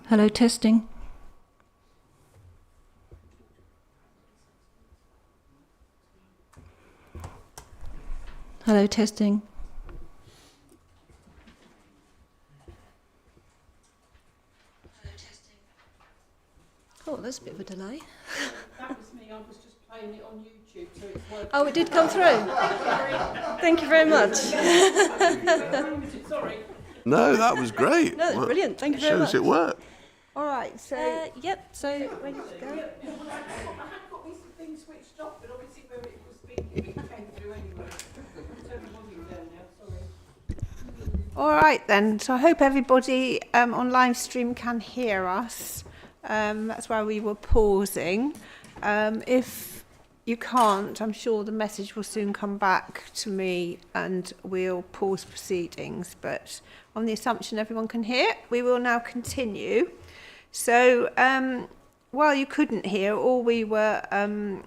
Hello, testing. Hello, testing. Hello, testing. Oh, there's a bit of a delay. That was me. I was just playing it on YouTube, so it's working. Oh, it did come through. Thank you very much. Sorry. No, that was great. No, that's brilliant. Thank you very much. Shows it worked. All right, so yep. So ready to go. I had got this thing switched off, but obviously where it was speaking, it came through anyway. Turn the volume down now. Sorry. All right then, so I hope everybody on live stream can hear us. That's why we were pausing. If you can't, I'm sure the message will soon come back to me and we'll pause proceedings. But on the assumption everyone can hear, we will now continue. So while you couldn't hear, I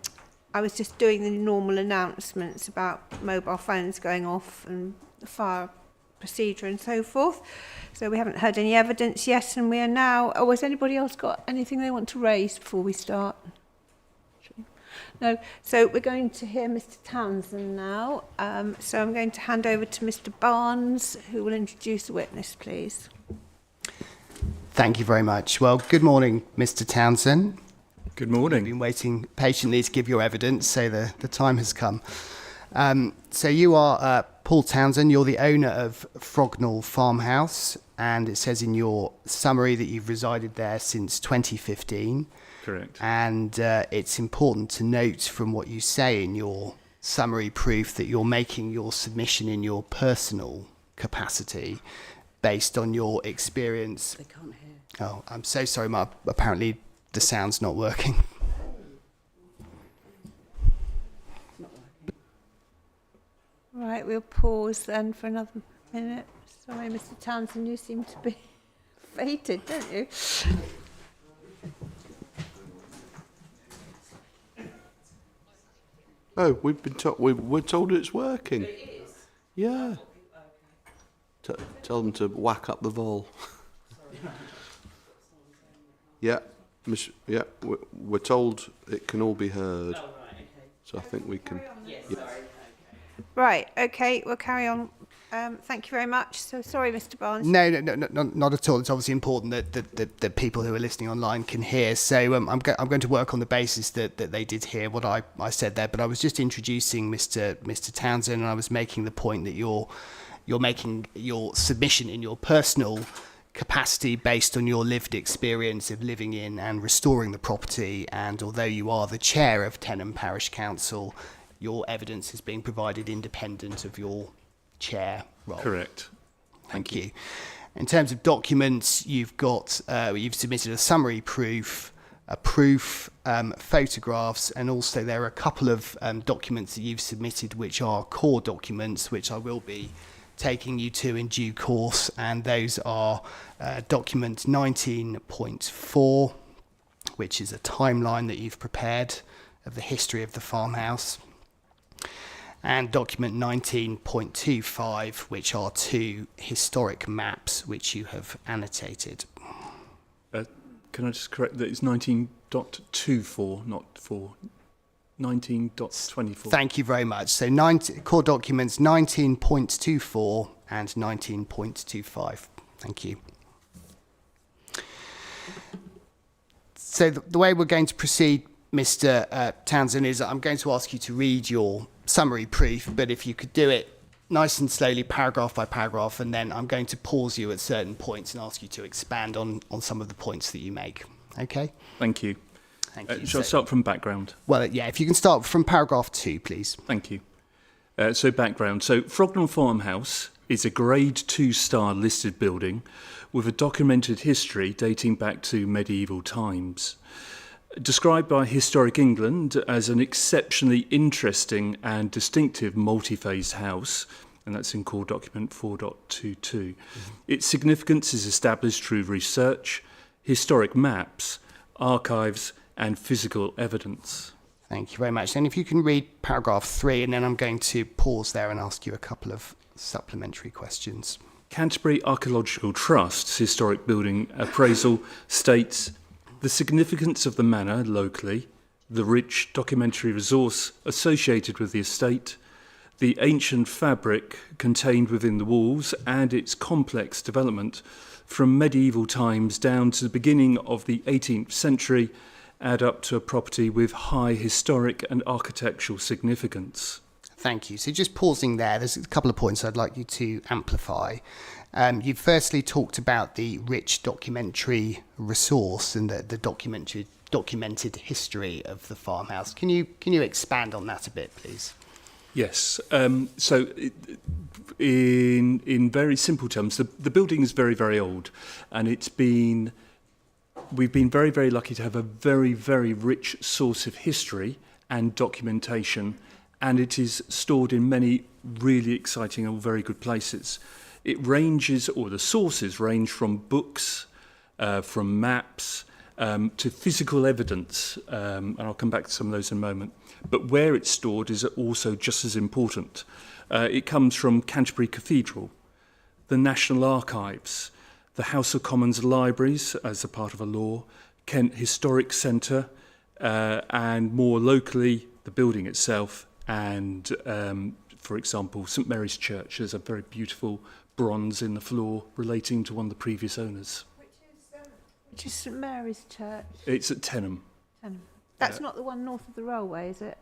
was just doing the normal announcements about mobile phones going off and the fire procedure and so forth. So we haven't heard any evidence yet, and we are now. Oh, has anybody else got anything they want to raise before we start? No. So we're going to hear Mr. Townsend now. So I'm going to hand over to Mr. Barnes, who will introduce the witness, please. Thank you very much. Well, good morning, Mr. Townsend. Good morning. You've been waiting patiently to give your evidence, so the time has come. So you are Paul Townsend. You're the owner of Frognall Farmhouse, and it says in your summary that you've resided there since 2015. Correct. And it's important to note from what you say in your summary proof that you're making your submission in your personal capacity based on your experience. They can't hear. Oh, I'm so sorry, Mark. Apparently the sound's not working. Right, we'll pause then for another minute. Sorry, Mr. Townsend, you seem to be fated, don't you? Oh, we've been told. We're told it's working. It is. Yeah. Tell them to whack up the vol. Yeah, yeah. We're told it can all be heard. Oh, right, okay. So I think we can. Yes, Yeah. sorry. Right, okay, we'll carry on. Thank you very much. So sorry, Mr. Barnes. No, not at all. It's obviously important that people who are listening online can hear. So I'm going to work on the basis that they did hear what I said there. But I was just introducing Mr. Townsend, and I was making the point that you're making your submission in your personal capacity based on your lived experience of living in and restoring the property. And although you are the chair of Tenham Parish Council, your evidence is being provided independent of your chair role. Correct. Thank you. In terms of documents, you've submitted a summary proof, photographs, and also there are a couple of documents that you've submitted which are core documents, which I will be taking you to in due course, and those are document 19.4, which is a timeline that you've prepared of the history of the farmhouse, and document 19.25, which are two historic maps which you have annotated. Can I just correct that it's 19.24, not 4. 19.24. Thank you very much. So core documents 19.24 and 19.25. Thank you. So the way we're going to proceed, Mr. Townsend, is I'm going to ask you to read your summary proof, but if you could do it nice and slowly, paragraph by paragraph, and then I'm going to pause you at certain points and ask you to expand on some of the points that you make. Okay? Thank you. Thank you. Shall I start from background? Well, yeah, if you can start from paragraph 2, please. Thank you. So background. So Frognall Farmhouse is a Grade 2-star listed building with a documented history dating back to medieval times. Described by Historic England as an exceptionally interesting and distinctive multi-phased house, and that's in core document 4.22. Its significance is established through research, historic maps, archives, and physical evidence. Thank you very much. And if you can read paragraph 3, and then I'm going to pause there and ask you a couple of supplementary questions. Canterbury Archaeological Trust's historic building appraisal states the significance of the manor locally, the rich documentary resource associated with the estate, the ancient fabric contained within the walls and its complex development from medieval times down to the beginning of the 18th century add up to a property with high historic and architectural significance. Thank you. So just pausing there, there's a couple of points I'd like you to amplify. You firstly talked about the rich documentary resource and the documented history of the farmhouse. Can you expand on that a bit, please? Yes. So in very simple terms, the building is very, very old, and we've been very, very lucky to have a very, very rich source of history and documentation, and it is stored in many really exciting and very good places. It ranges, or the sources range from books, from maps, to physical evidence, and I'll come back to some of those in a moment. But where it's stored is also just as important. It comes from Canterbury Cathedral, the National Archives, the House of Commons Libraries as a part of a law, Kent Historic Centre, and more locally, the building itself, and, for example, St Mary's Church. There's a very beautiful bronze in the floor relating to one of the previous owners. Which is St Mary's Church. It's at Tenham. That's not the one north of the railway, is it?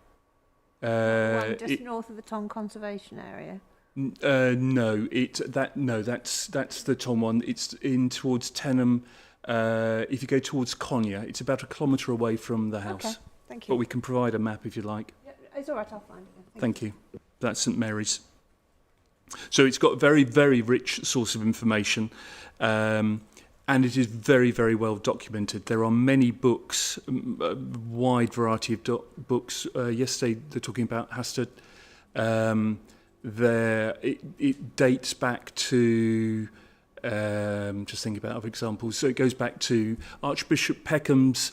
Uh, One just north of the Ton Conservation Area. No, that's the Tom one. It's in towards Tenham. If you go towards Conyers, it's about 1 kilometre away from the house. Okay, thank But you. we can provide a map if you like. Yeah, it's all right, I'll find it. Thank you. That's St Mary's. So it's got a very, very rich source of information, and it is very, very well documented. There are many books, a wide variety of books. Yesterday, they're talking about Highsted. It dates back to, just thinking about other examples, so it goes back to Archbishop Peckham's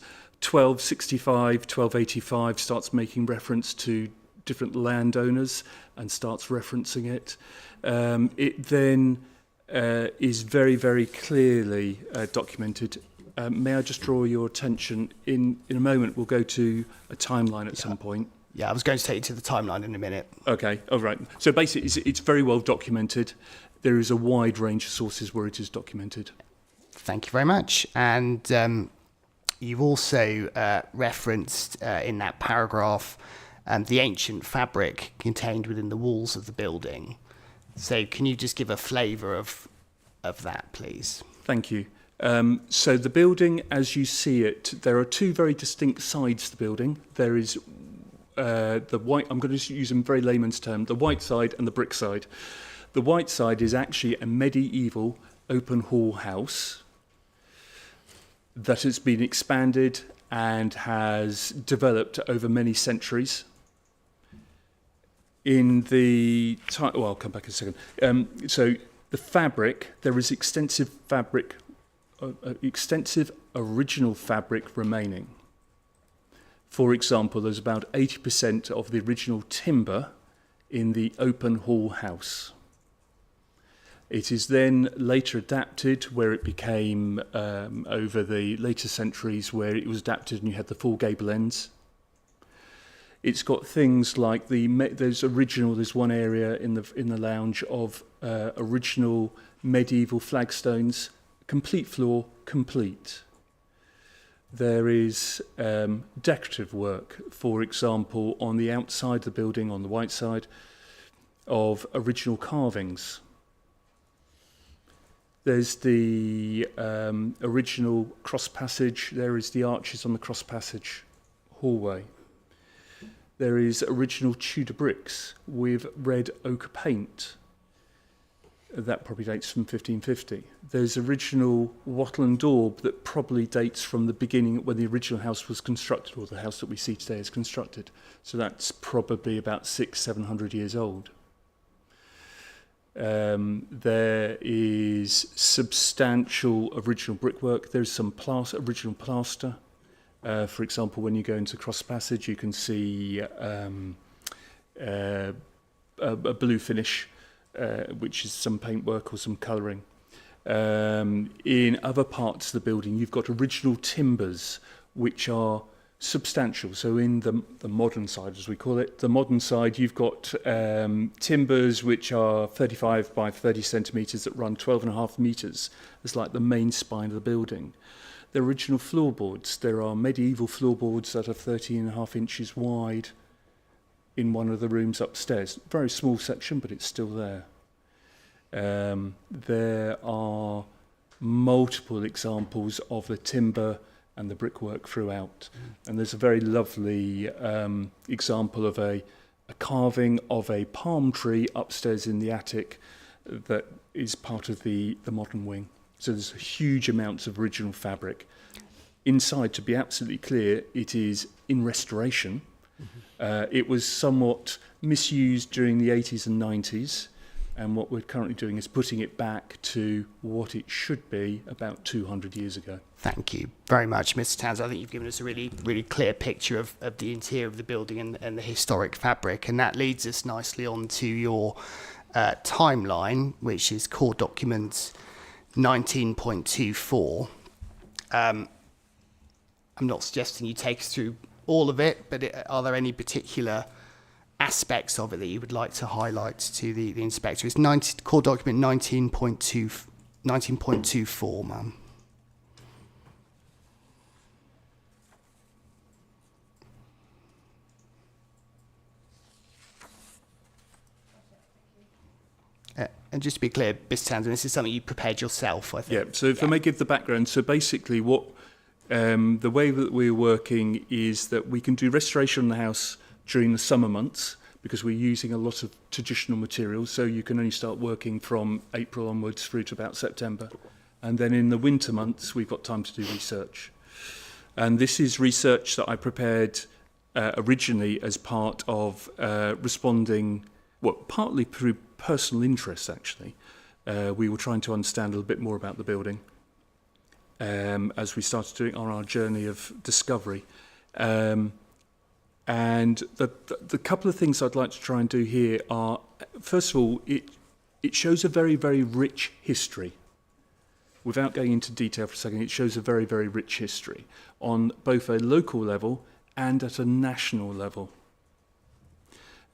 1265, 1285, starts making reference to different landowners and starts referencing it. It then is very, very clearly documented. May I just draw your attention, in a moment we'll go to a timeline at some point. Yeah, I was going to take you to the timeline in a minute. Okay, all right. So basically it's very well documented. There is a wide range of sources where it is documented. Thank you very much. And you've also referenced in that paragraph the ancient fabric contained within the walls of the building. So can you just give a flavour of that, please? Thank you. So the building, as you see it, there are two very distinct sides to the building. There is the white, I'm going to use in very layman's term, the white side and the brick side. The white side is actually a medieval open hall house that has been expanded and has developed over many centuries. In the time, well, I'll come back in a second. So the fabric, there is extensive fabric, extensive original fabric remaining. For example, there's about 80% of the original timber in the open hall house. It is then later adapted, where it became, over the later centuries, where it was adapted and you had the full gable ends. It's got things like there's one area in the lounge of original medieval flagstones, complete floor, complete. There is decorative work, for example, on the outside of the building, on the white side, of original carvings. There's the original cross passage. There is the arches on the cross passage hallway. There is original Tudor bricks with red ochre paint. That probably dates from 1550. There's original wattle and daub that probably dates from the beginning when the original house was constructed, or the house that we see today is constructed. So that's probably about 600-700 years old. There is substantial original brickwork. There's some original plaster. For example, when you go into Cross Passage, you can see a blue finish which is some paintwork or some colouring. In other parts of the building, you've got original timbers, which are substantial. So in the modern side, as we call it, the modern side, you've got timbers which are 35 by 30 centimetres that run 12.5 metres. It's like the main spine of the building. The original floorboards, there are medieval floorboards that are 13.5 inches wide in one of the rooms upstairs. Very small section, but it's still there. There are multiple examples of the timber and the brickwork throughout. And there's a very lovely example of a carving of a palm tree upstairs in the attic that is part of the modern wing. So there's huge amounts of original fabric. Inside, to be absolutely clear, it is in restoration. It was somewhat misused during the 80s and 90s. And what we're currently doing is putting it back to what it should be about 200 years ago. Thank you very much, Mr. Townsend. I think you've given us a really, really clear picture of the interior of the building and the historic fabric. And that leads us nicely on to your timeline, which is core document 19.24. I'm not suggesting you take us through all of it, but are there any particular aspects of it that you would like to highlight to the inspector? It's core document 19.24, ma'am. And just to be clear, Mr. Townsend, this is something you prepared yourself, I think. Yeah, so if I may give the background. So basically what the way that we're working is that we can do restoration on the house during the summer months because we're using a lot of traditional materials. So you can only start working from April onwards through to about September. And then in the winter months, we've got time to do research. And this is research that I prepared originally as part of responding, well, partly through personal interest, actually. We were trying to understand a little bit more about the building as we started doing on our journey of discovery. And the couple of things I'd like to try and do here are, first of all, it shows a very, very rich history. Without going into detail for a second, it shows a very, very rich history on both a local level and at a national level.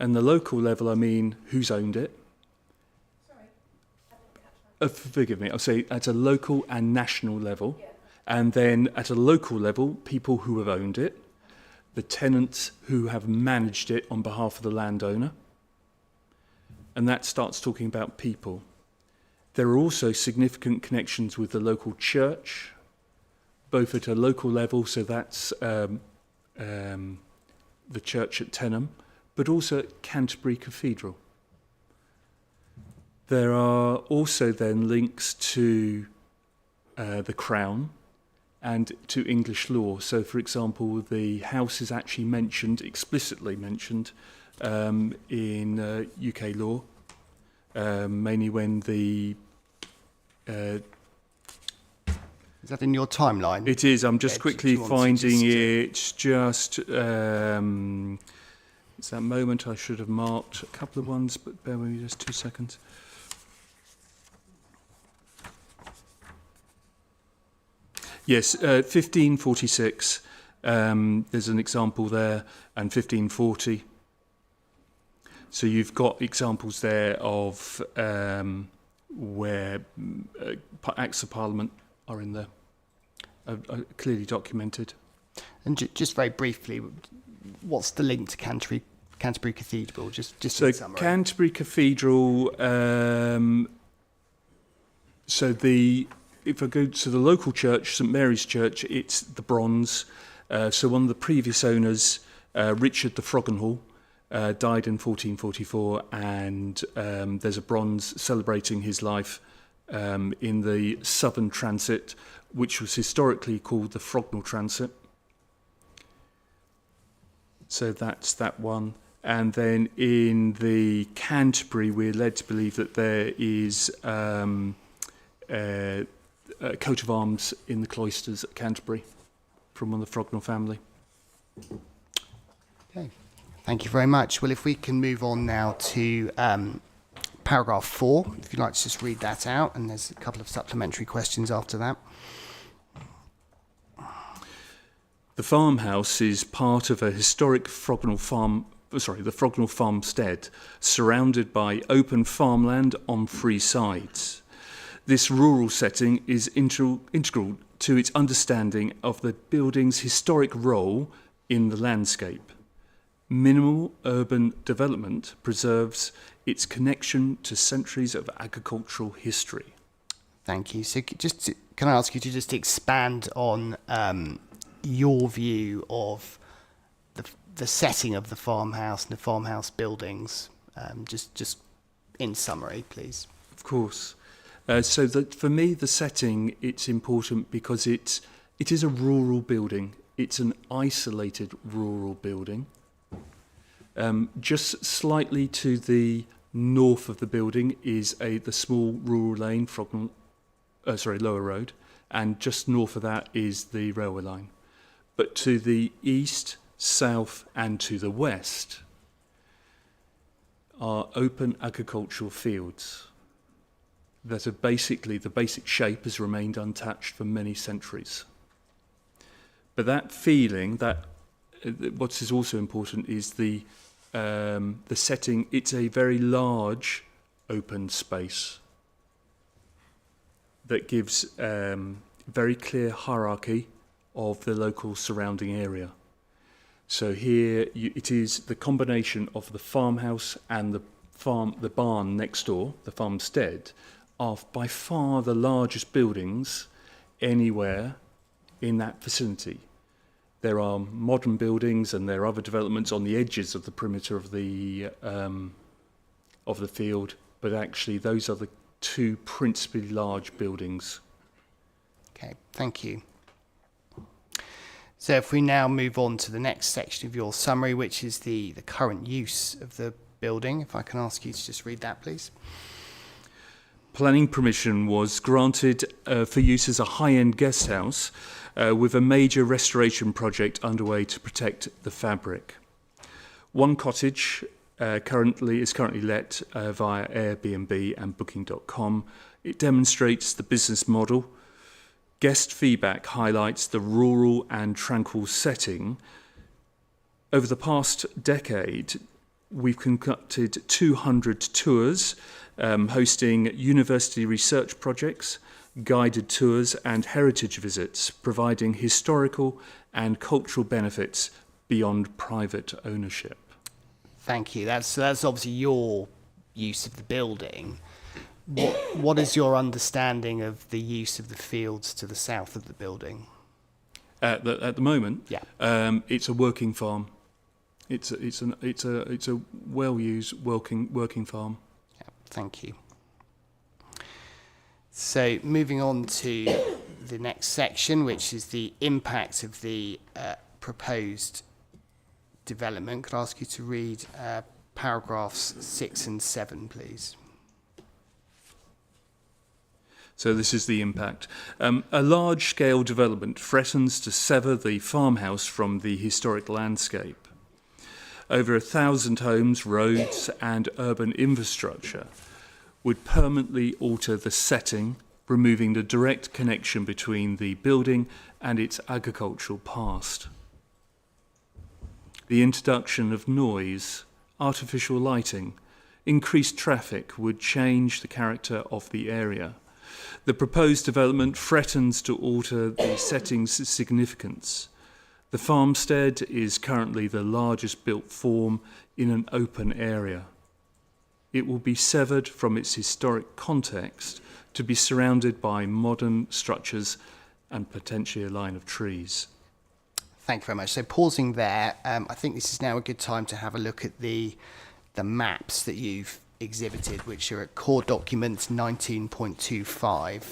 And the local level, I mean, who's owned it? Forgive me, I'll say at a local and national level. Yeah. And then at a local level, people who have owned it, the tenants who have managed it on behalf of the landowner. And that starts talking about people. There are also significant connections with the local church, both at a local level, so that's the church at Tenham, but also at Canterbury Cathedral. There are also then links to the Crown and to English law. So, for example, the house is actually mentioned, explicitly mentioned, in UK law, mainly when the... is that in your timeline? It is. I'm just quickly finding it. Just... it's that moment I should have marked a couple of ones, but bear with me just 2 seconds. Yes, 1546, there's an example there, and 1540. So you've got examples there of where Acts of Parliament are in there, are clearly documented. And just very briefly, what's the link to Canterbury Cathedral? Just so in summary. Canterbury Cathedral, if I go to the local church, St Mary's Church, it's the bronze. So one of the previous owners, Richard the Froggenhall, died in 1444, and there's a bronze celebrating his life in the southern transit, which was historically called the Frognal Transit. So that's that one. And then in the Canterbury, we're led to believe that there is a coat of arms in the cloisters at Canterbury from one of the Frognal family. Okay, thank you very much. Well, if we can move on now to paragraph 4, if you'd like to just read that out, and there's a couple of supplementary questions after that. The farmhouse is part of a historic the Frognall farmstead, surrounded by open farmland on 3 sides. This rural setting is integral to its understanding of the building's historic role in the landscape. Minimal urban development preserves its connection to centuries of agricultural history. Thank you. So can I ask you to just expand on your view of the setting of the farmhouse and the farmhouse buildings, just in summary, please? Of course. So that for me, the setting, it's important because it is a rural building. It's an isolated rural building. Just slightly to the north of the building is the small rural lane, Lower Road, and just north of that is the railway line. But to the east, south, and to the west are open agricultural fields that are basically, the basic shape has remained untouched for many centuries. But that feeling, what is also important is the setting. It's a very large open space that gives very clear hierarchy of the local surrounding area. So here it is the combination of the farmhouse and the barn next door, the farmstead, are by far the largest buildings anywhere in that vicinity. There are modern buildings and there are other developments on the edges of the perimeter of the field, but actually those are the 2 principally large buildings. Okay, thank you. So if we now move on to the next section of your summary, which is the current use of the building, if I can ask you to just read that, please. Planning permission was granted for use as a high-end guest house with a major restoration project underway to protect the fabric. One cottage is currently let via Airbnb and Booking.com. It demonstrates the business model. Guest feedback highlights the rural and tranquil setting. Over the past decade, we've conducted 200 tours, hosting university research projects, guided tours and heritage visits, providing historical and cultural benefits beyond private ownership. Thank you. That's obviously your use of the building. What is your understanding of the use of the fields to the south of the building? At the moment, yeah, it's a working farm. It's a well-used working farm. Yeah, thank you. So moving on to the next section, which is the impact of the proposed development. Could I ask you to read paragraphs 6 and 7, please? So this is the impact. A large-scale development threatens to sever the farmhouse from the historic landscape. Over 1,000 homes, roads and urban infrastructure would permanently alter the setting, removing the direct connection between the building and its agricultural past. The introduction of noise, artificial lighting, increased traffic would change the character of the area. The proposed development threatens to alter the setting's significance. The farmstead is currently the largest built form in an open area. It will be severed from its historic context to be surrounded by modern structures and potentially a line of trees. Thank you very much. So pausing there, I think this is now a good time to have a look at the maps that you've exhibited, which are at core document 19.25.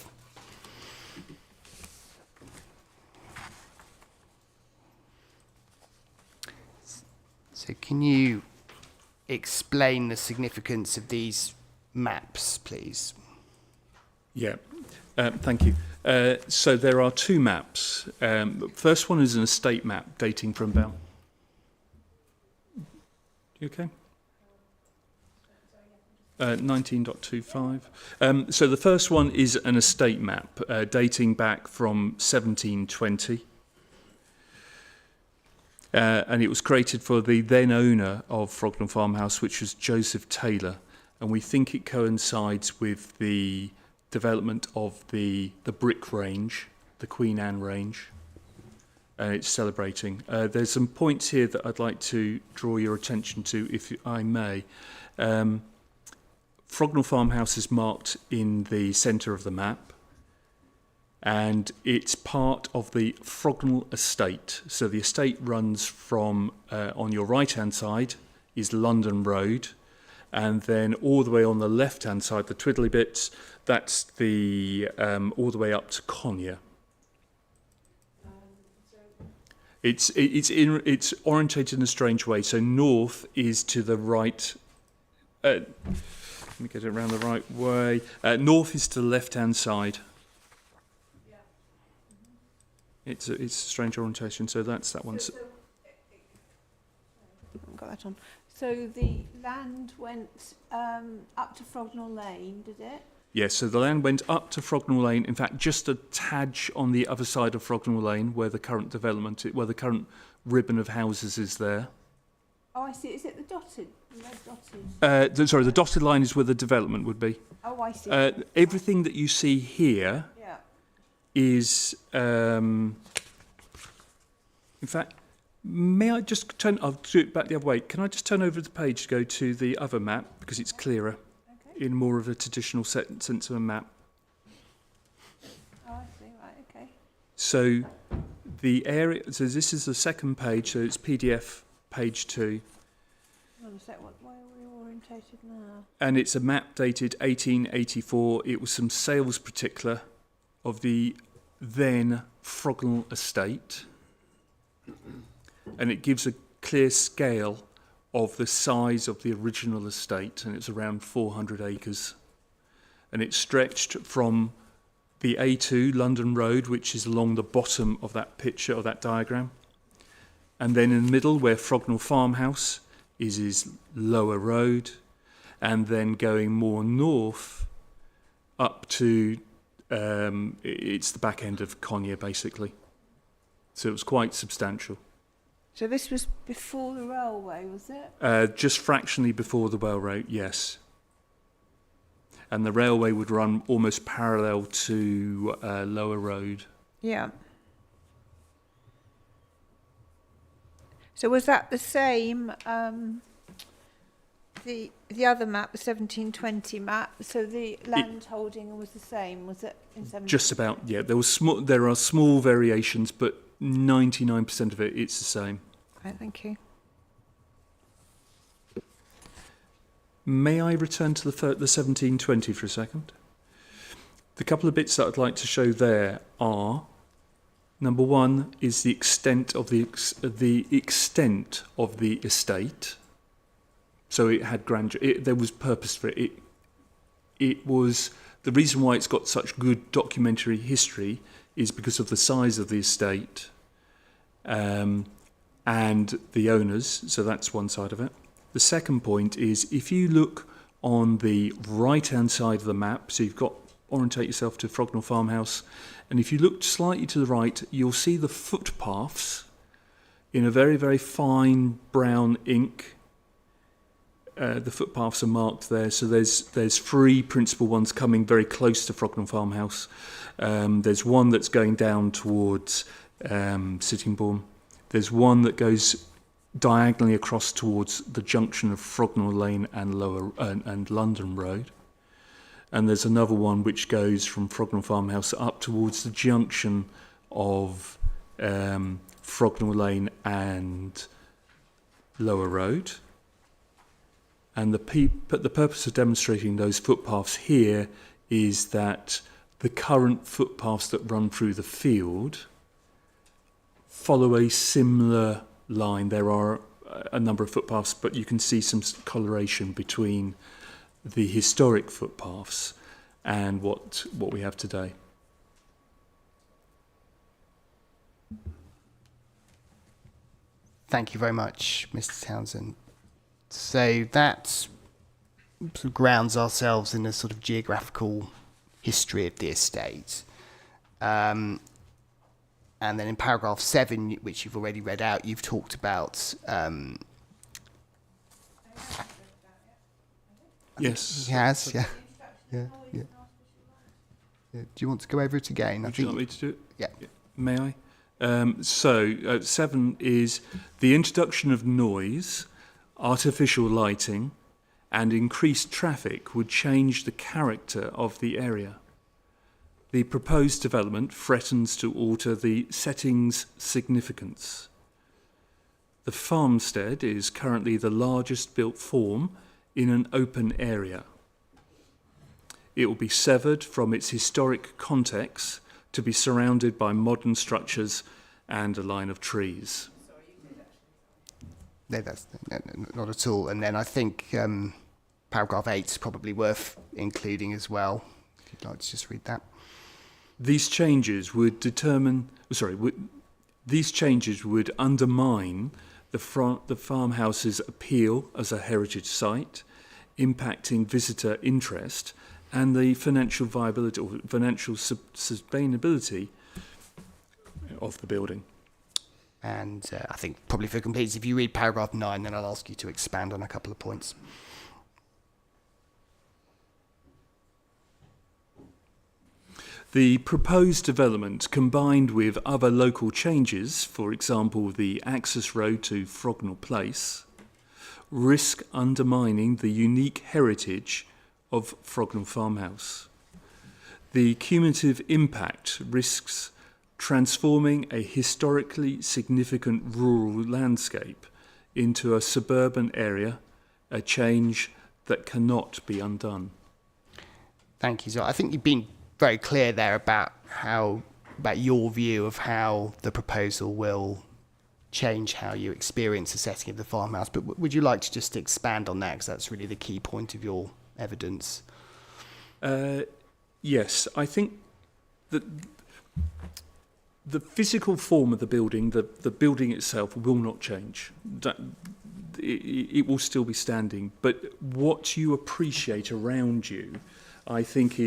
So can you explain the significance of these maps, please? Yeah, thank you. So there are 2 maps. The first one is an estate map dating from about... You okay? 19.25. So the first one is an estate map dating back from 1720. And it was created for the then owner of Frognall Farmhouse, which was Joseph Taylor. And we think it coincides with the development of the brick range, the Queen Anne range. And it's celebrating. There's some points here that I'd like to draw your attention to, if I may. Frognall Farmhouse is marked in the centre of the map, and it's part of the Frognall estate. So the estate runs from, on your right-hand side is London Road, and then all the way on the left-hand side, the twiddly bits, that's the all the way up to Conyers. It's orientated in a strange way. So north is to the right. Let me get it around the right way. North is to the left-hand side. It's a strange orientation. So that's that one. Got that on. So the land went up to Frognall Lane, did it? Yes, so the land went up to Frognall Lane. In fact, just a tad on the other side of Frognall Lane, where the current development, where the current ribbon of houses is there. Oh, I see. Is it the red dotted? Sorry, the dotted line is where the development would be. Oh, I see. Everything that you see here Yeah. is, in fact, may I just turn, I'll do it back the other way. Can I just turn over the page to go to the other map, because it's clearer in more of a traditional sense of a map. Oh, I see. Right. Okay. So the area, so this is the second page, so it's PDF page 2. Hold on a sec. Why are we orientated now? And it's a map dated 1884. It was some sales particular of the then Frognall estate. And it gives a clear scale of the size of the original estate, and it's around 400 acres. And it stretched from the A2 London Road, which is along the bottom of that picture, of that diagram. And then in the middle, where Frognall Farmhouse is Lower Road, and then going more north up to, it's the back end of Conyers, basically. So it was quite substantial. So this was before the railway, was it? Just fractionally before the railway, yes. And the railway would run almost parallel to Lower Road. Yeah. So was that the same, the other map, the 1720 map, so the land holding was the same, was it, in 1720? Just about, yeah. There are small variations, but 99% of it, it's the same. Right, thank you. May I return to the 1720 for a second? The couple of bits that I'd like to show there are, number one is the extent of the extent of the estate. So it had grandeur. There was purpose for it. It was the reason why it's got such good documentary history is because of the size of the estate and the owners. So that's one side of it. The second point is if you look on the right-hand side of the map, so you've got orientate yourself to Frognall Farmhouse, and if you look slightly to the right, you'll see the footpaths in a very, very fine brown ink. The footpaths are marked there, so there's three principal ones coming very close to Frognall Farmhouse. There's one that's going down towards Sittingbourne. There's one that goes diagonally across towards the junction of Frognall Lane and London Road. And there's another one which goes from Frognall Farmhouse up towards the junction of Frognall Lane and Lower Road. And the purpose of demonstrating those footpaths here is that the current footpaths that run through the field follow a similar line. There are a number of footpaths, but you can see some coloration between the historic footpaths and what we have today. Thank you very much, Mr. Townsend. So that sort of grounds ourselves in a sort of geographical history of the estate. And then in paragraph 7, which you've already read out, you've talked about... Yes. He has, yeah. Yeah. Yeah. Do you want to go over it again? Would you like me to do it? Yeah. May I? 7 is the introduction of noise, artificial lighting, and increased traffic would change the character of the area. The proposed development threatens to alter the setting's significance. The farmstead is currently the largest built form in an open area. It will be severed from its historic context to be surrounded by modern structures and a line of trees. No, that's not at all. And then I think paragraph 8 is probably worth including as well. If you'd like to just read that. These changes would undermine the farmhouse's appeal as a heritage site, impacting visitor interest and the financial viability or financial sustainability of the building. And I think probably for completeness, if you read paragraph 9, then I'll ask you to expand on a couple of points. The proposed development, combined with other local changes, for example the access road to Frognall Place, risk undermining the unique heritage of Frognall Farmhouse. The cumulative impact risks transforming a historically significant rural landscape into a suburban area, a change that cannot be undone. Thank you. So I think you've been very clear there about your view of how the proposal will change how you experience the setting of the farmhouse. But would you like to just expand on that, because that's really the key point of your evidence? Yes, I think that the physical form of the building, the building itself, will not change. It will still be standing. But what you appreciate around you, I think,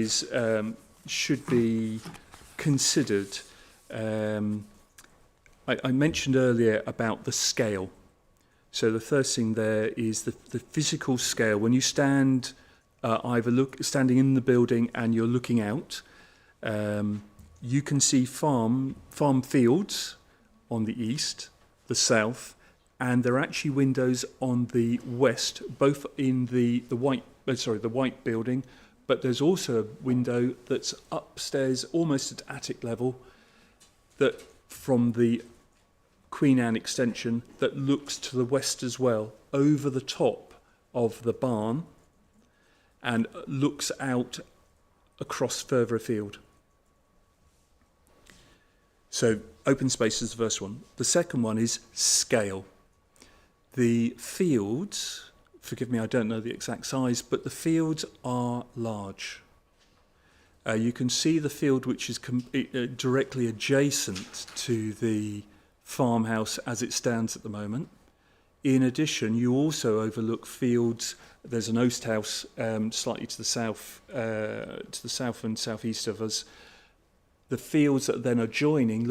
should be considered. I mentioned earlier about the scale. So the first thing there is the physical scale. When you stand, standing in the building and you're looking out, you can see farm fields on the east, the south, and there are actually windows on the west, both in the white building, but there's also a window that's upstairs, almost at attic level, that from the Queen Anne extension that looks to the west as well, over the top of the barn, and looks out across further afield. So open space is the first one. The second one is scale. The fields, forgive me, I don't know the exact size, but the fields are large. You can see the field which is directly adjacent to the farmhouse as it stands at the moment. In addition, you also overlook fields. There's an oast house slightly to the south and southeast of us. The fields that then are joining,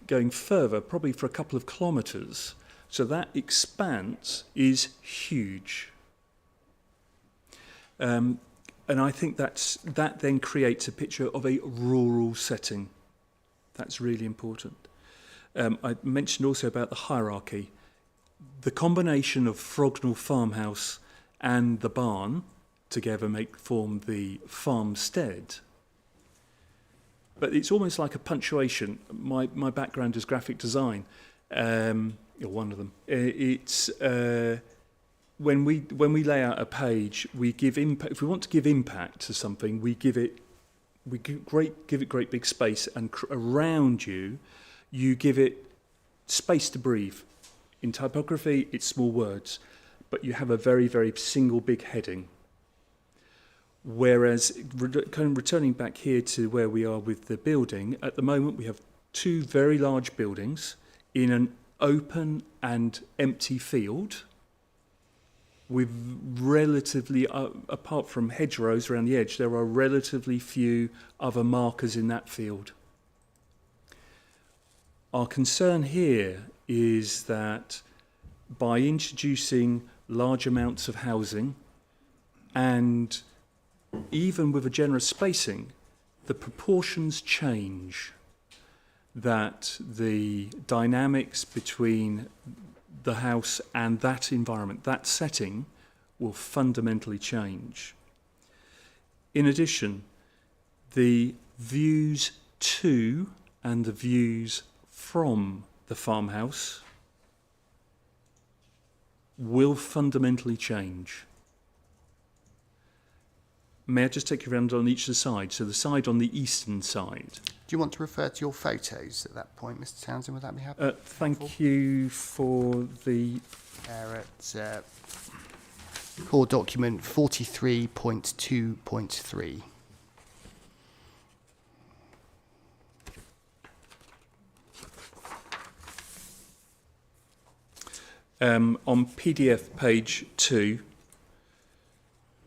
going further, probably for a couple of kilometres. So that expanse is huge. And I think that then creates a picture of a rural setting. That's really important. I mentioned also about the hierarchy. The combination of Frognall Farmhouse and the barn together form the farmstead. But it's almost like a punctuation. My background is graphic design, or one of them. It's when we lay out a page, we give impact. If we want to give impact to something, we give it great big space, and around you give it space to breathe. In typography, it's small words, but you have a very, very single big heading. Whereas, kind of returning back here to where we are with the building, at the moment we have two very large buildings in an open and empty field. with relatively, apart from hedgerows around the edge, there are relatively few other markers in that field. Our concern here is that by introducing large amounts of housing and even with a generous spacing, the proportions change, that the dynamics between the house and that environment, that setting, will fundamentally change. In addition, the views to and the views from the farmhouse will fundamentally change. May I just take you around on each side? So the side on the eastern side. Do you want to refer to your photos at that point, Mr. Townsend? Would that be helpful? Thank you for the... They're at core document 43.2.3. On PDF page 2,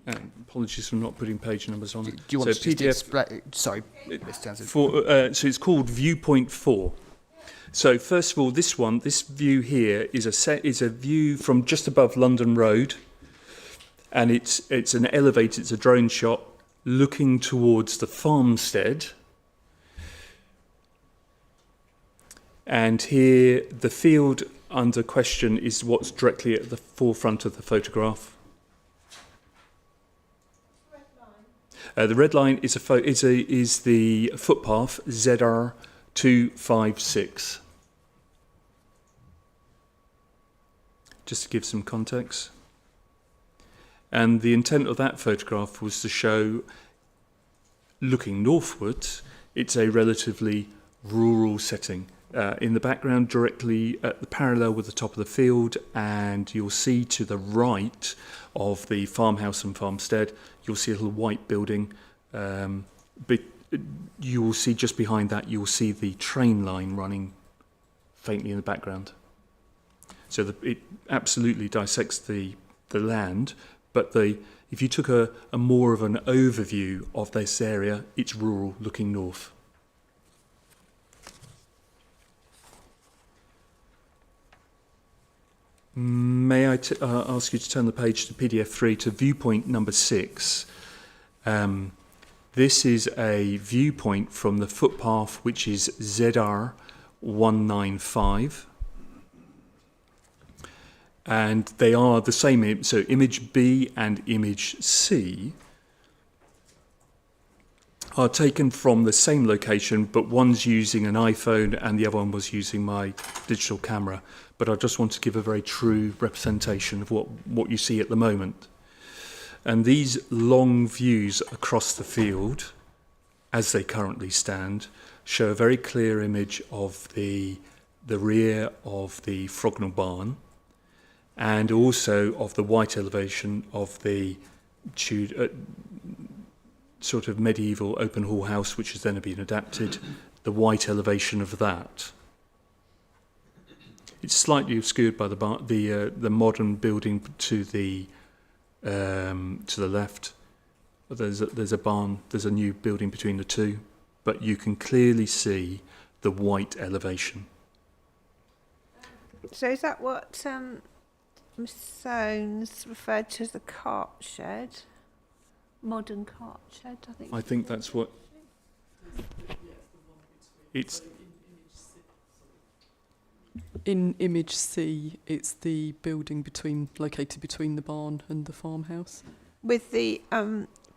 apologies for not putting page numbers on. Do you want so to just PDF, explain? Sorry, Mr. Townsend. so it's called viewpoint 4. So first of all, this view here is a view from just above London Road, and it's an elevated, it's a drone shot looking towards the farmstead. And here, the field under question is what's directly at the forefront of the photograph. The red line is the footpath ZR256. Just to give some context. And the intent of that photograph was to show, looking northwards, it's a relatively rural setting. In the background, directly at the parallel with the top of the field, and you'll see to the right of the farmhouse and farmstead, you'll see a little white building. But you will see just behind that, you'll see the train line running faintly in the background. So it absolutely dissects the land, but if you took a more of an overview of this area, it's rural, looking north. May I ask you to turn the page to PDF 3 to viewpoint number 6. This is a viewpoint from the footpath, which is ZR195. And they are the same, so image B and image C are taken from the same location, but one's using an iPhone and the other one was using my digital camera. But I just want to give a very true representation of what you see at the moment. And these long views across the field, as they currently stand, show a very clear image of the rear of the Frognall barn, and also of the white elevation of the sort of medieval open hall house, which has then been adapted, the white elevation of that. It's slightly obscured by the modern building to the left. There's a barn. There's a new building between the two, but you can clearly see the white elevation. So is that what Ms Soanes referred to as the cart shed? Modern cart shed, I think. I think that's what it's. In image C, it's the building located between the barn and the farmhouse. With the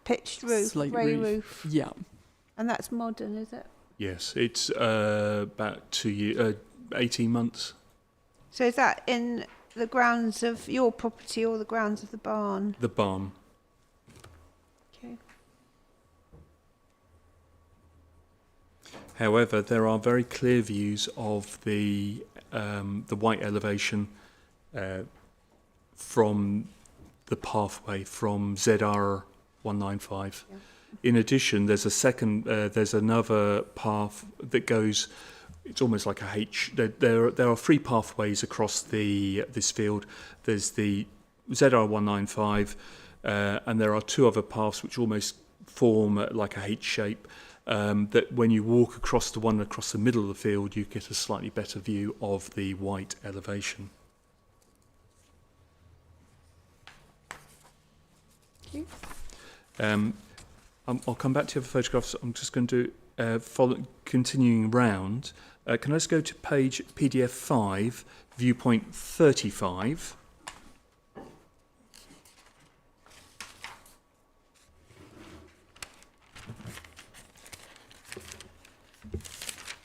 pitched roof, Slate grey roof. Yeah. And that's modern, is it? Yes, it's about 2 years, 18 months. So is that in the grounds of your property or the grounds of the barn? The barn. Okay. However, there are very clear views of the white elevation from the pathway from ZR195. Yeah. In addition, there's another path that goes. It's almost like a H. There are 3 pathways across this field. There's the ZR195, and there are two other paths which almost form like a H shape. That when you walk across the one across the middle of the field, you get a slightly better view of the white elevation. I'll come back to the other photographs. I'm just going to continuing round. Can I just go to page PDF 5, viewpoint 35?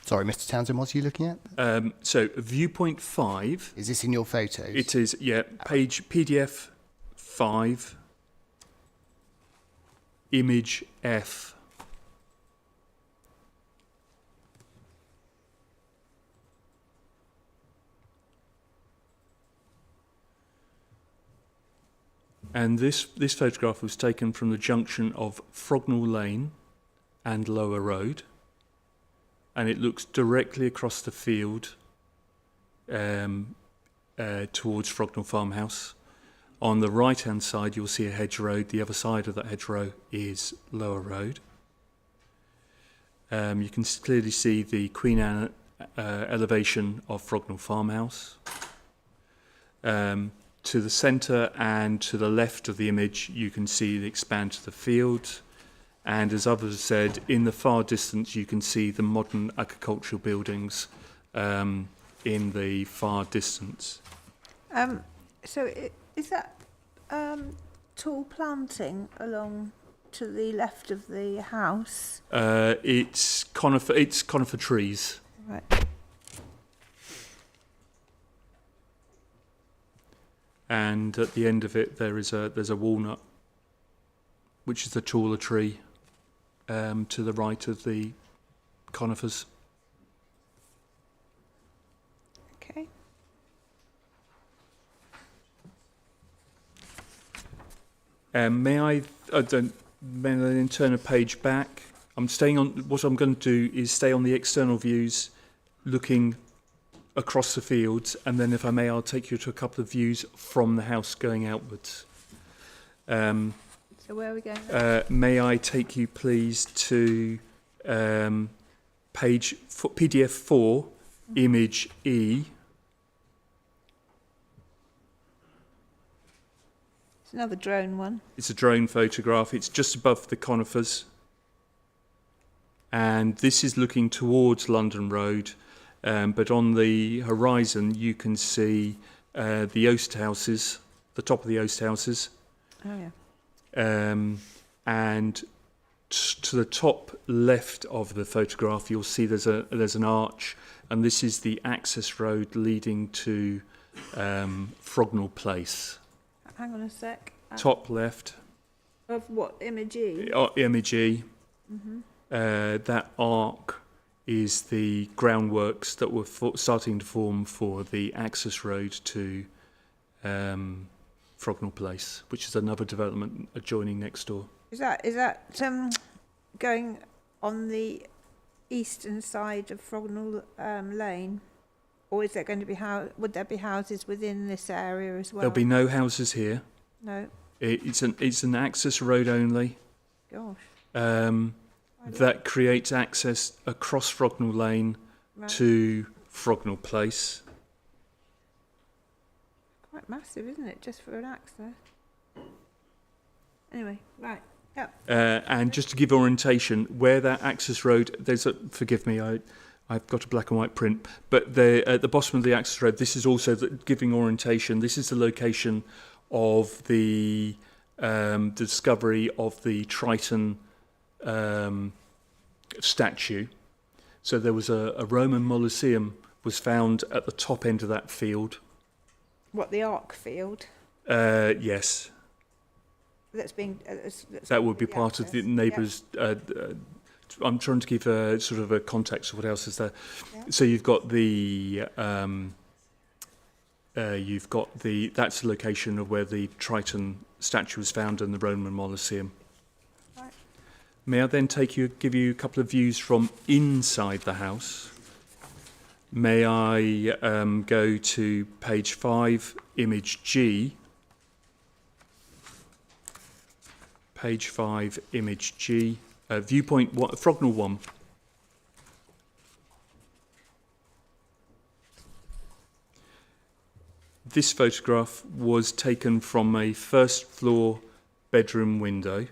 Sorry, Mr. Townsend, what are you looking at? So viewpoint 5. Is this in your photos? It is, yeah, page PDF 5, image F. And this photograph was taken from the junction of Frognall Lane and Lower Road, and it looks directly across the field towards Frognall Farmhouse. On the right-hand side, you'll see a hedge road. The other side of that hedge row is Lower Road. You can clearly see the Queen Anne elevation of Frognall Farmhouse. To the centre and to the left of the image, you can see the expanse of the field. And as others have said, in the far distance, you can see the modern agricultural buildings in the far distance. Is that tall planting along to the left of the house? It's conifer trees. Right. And at the end of it, there's a walnut, which is the taller tree, to the right of the conifers. Okay. May I then turn a page back? What I'm going to do is stay on the external views, looking across the fields, and then if I may, I'll take you to a couple of views from the house going outwards. So where are we going? May I take you please to page PDF 4, image E. It's another drone one. It's a drone photograph. It's just above the conifers. And this is looking towards London Road. But on the horizon, you can see the Oast houses, the top of the Oast houses. Oh, yeah. And to the top left of the photograph, you'll see there's an arch, and this is the access road leading to Frognall Place. Hang on a sec. Top left. Of what? Image E? Image E. Mm-hmm. That arc is the groundworks that were starting to form for the access road to Frognall Place, which is another development adjoining next door. Is that going on the eastern side of Frognall Lane, or is there going to be would there be houses within this area as well? There'll be no houses here. No. It's an access road only. Gosh. That creates access across Frognall Lane to Frognall Place. Quite massive, isn't it, just for an access? Anyway, right. Yep. And just to give orientation, where that access road, forgive me, I've got a black and white print, but at the bottom of the access road, this is also giving orientation. This is the location of the discovery of the Triton statue. So there was a Roman Molosseum was found at the top end of that field. What, the Arc field? Yes. That's being. That would be part of the neighbours. Yeah. I'm trying to give a sort of a context of what else is there. Yeah. So you've got that's the location of where the Triton statue was found in the Roman Molosseum. Right. May I then give you a couple of views from inside the house? May I go to page 5, image G? page 5, image G, viewpoint one, Frognall 1. This photograph was taken from a first floor bedroom window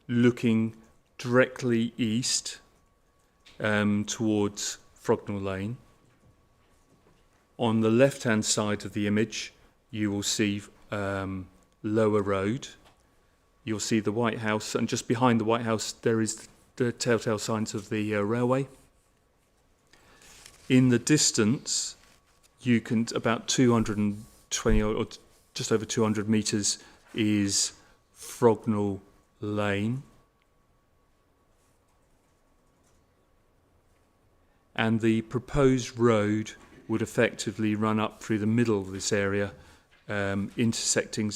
looking directly east towards Frognall Lane. On the left-hand side of the image, you will see Lower Road. You'll see the White House, and just behind the White House there is the telltale signs of the railway. In the distance, you can, about 220 or just over 200 metres is Frognall Lane. And the proposed road would effectively run up through the middle of this area, intersecting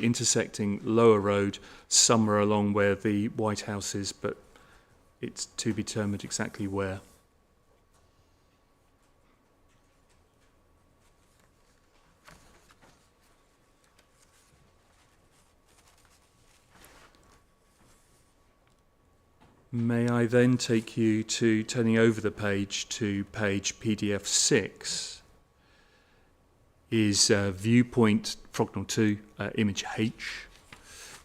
intersecting Lower Road somewhere along where the White House is, but it's to be determined exactly where. May I then take you to, turning over the page to page PDF 6, is viewpoint Frognall 2, image H.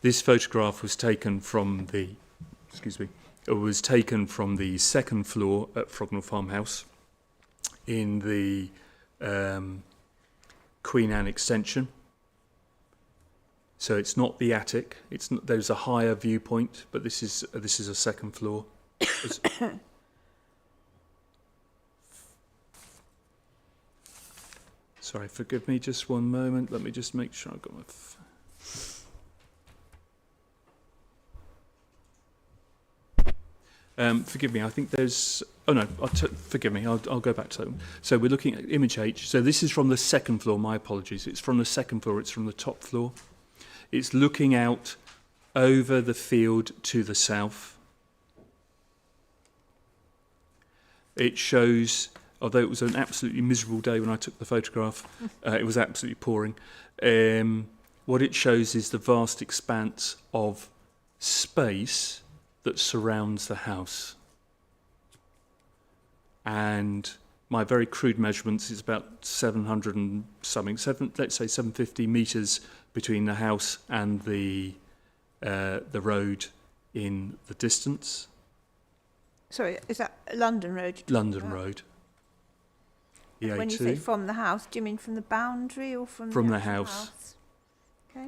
This photograph was taken from the, second floor at Frognall Farmhouse in the Queen Anne extension. So it's not the attic. It's not, there's a higher viewpoint, but this is a second floor. Sorry, forgive me just one moment. Let me just make sure I've got my. Forgive me. I think there's. Oh no. Forgive me. I'll go back to that. So we're looking at image H. So this is from the second floor. My apologies. It's from the second floor. It's from the top floor. It's looking out over the field to the south. It shows, although it was an absolutely miserable day when I took the photograph, it was absolutely pouring. What it shows is the vast expanse of space that surrounds the house. And my very crude measurements is about 700 and something, let's say 750 metres between the house and the road in the distance. Sorry, is that London Road? London Road. And when you say from the house, do you mean from the boundary or from the actual house? Okay.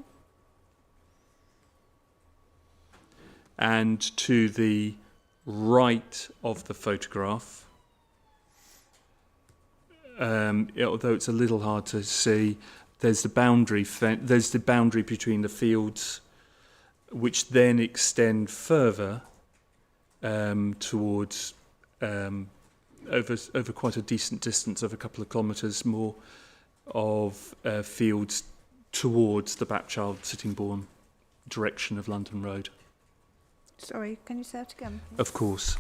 And to the right of the photograph, although it's a little hard to see, there's the boundary. There's the boundary between the fields, which then extend further towards over quite a decent distance of a couple of kilometres more of fields towards the Bapchild Sittingbourne direction of London Road. Sorry, can you say that again? Of course.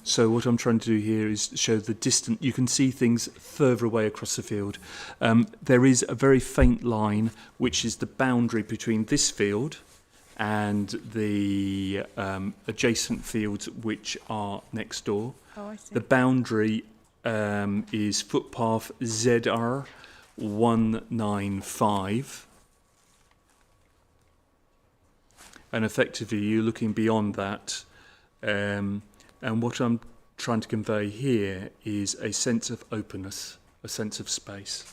So what I'm trying to do here is show the distance. You can see things further away across the field. There is a very faint line, which is the boundary between this field and the adjacent fields which are next door. Oh, I see. The boundary is footpath ZR 195. And effectively, you're looking beyond that. And what I'm trying to convey here is a sense of openness, a sense of space.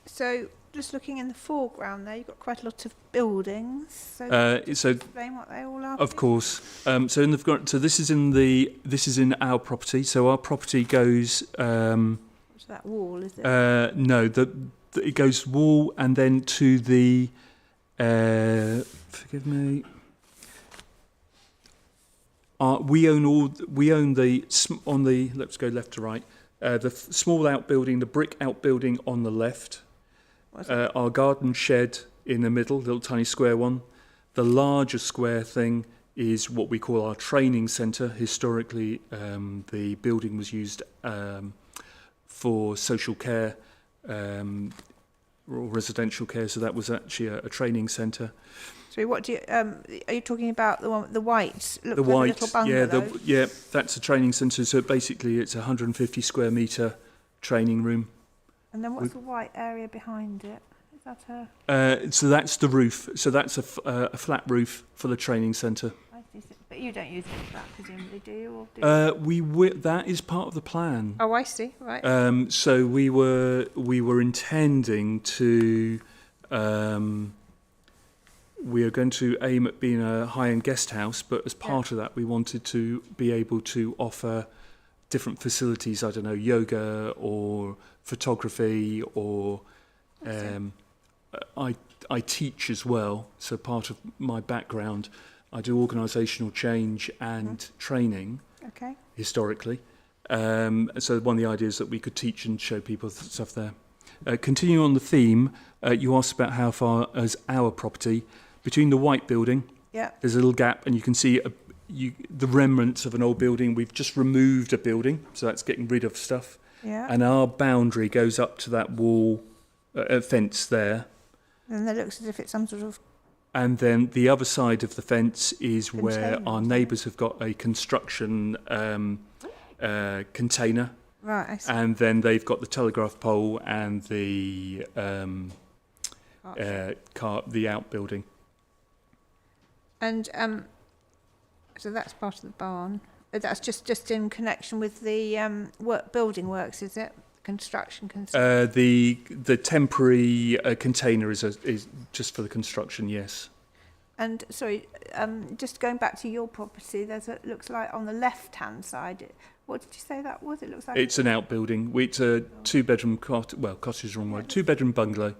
So, just looking in the foreground there, you've got quite a lot of buildings. So, explain what they all are. Of course. So this is in our property. So our property goes. What's that wall? Is it? No, it goes wall and then to the. Forgive me. We own the on the. Let's go left to right. The small outbuilding, the brick outbuilding on the left. Our garden shed in the middle, little tiny square one. The larger square thing is what we call our training centre. Historically, the building was used for social care rural residential care. So that was actually a training centre. So what do you, are you talking about the one with the white, look, The like a white, little bungalow? yeah, that's a training centre. So basically, it's a 150 square metre training room. And then what's the white area behind it? Is that a... So that's the roof. So that's a flat roof for the training centre. But you don't use it for that, presumably, do you? Or do you? That is part of the plan. Oh, I see. Right. So we were intending to. We are going to aim at being a high-end guest house, but as part of that, we wanted to be able to offer different facilities. I don't know, yoga or photography, or I teach as well. So part of my background, I do organisational change and training. Okay. Historically. So one of the ideas that we could teach and show people stuff there. Continuing on the theme, you asked about how far as our property. Between the white building, there's a little gap, and you can see the remnants of an old building. We've just removed a building, so that's getting rid of stuff. Yeah. And our boundary goes up to that wall, fence there. And it looks as if it's some sort of... And then the other side of the fence is where Container, our isn't it? neighbours have got a construction container. Right, I see. And then they've got the telegraph pole and the the outbuilding. And so that's part of the barn. That's just in connection with the building works, is it? Construction. The temporary container is just for the construction, yes. And sorry, just going back to your property, looks like on the left-hand side. What did you say that was? It looks like It's an outbuilding. It's a two-bedroom cottage is the wrong word. Two-bedroom bungalow.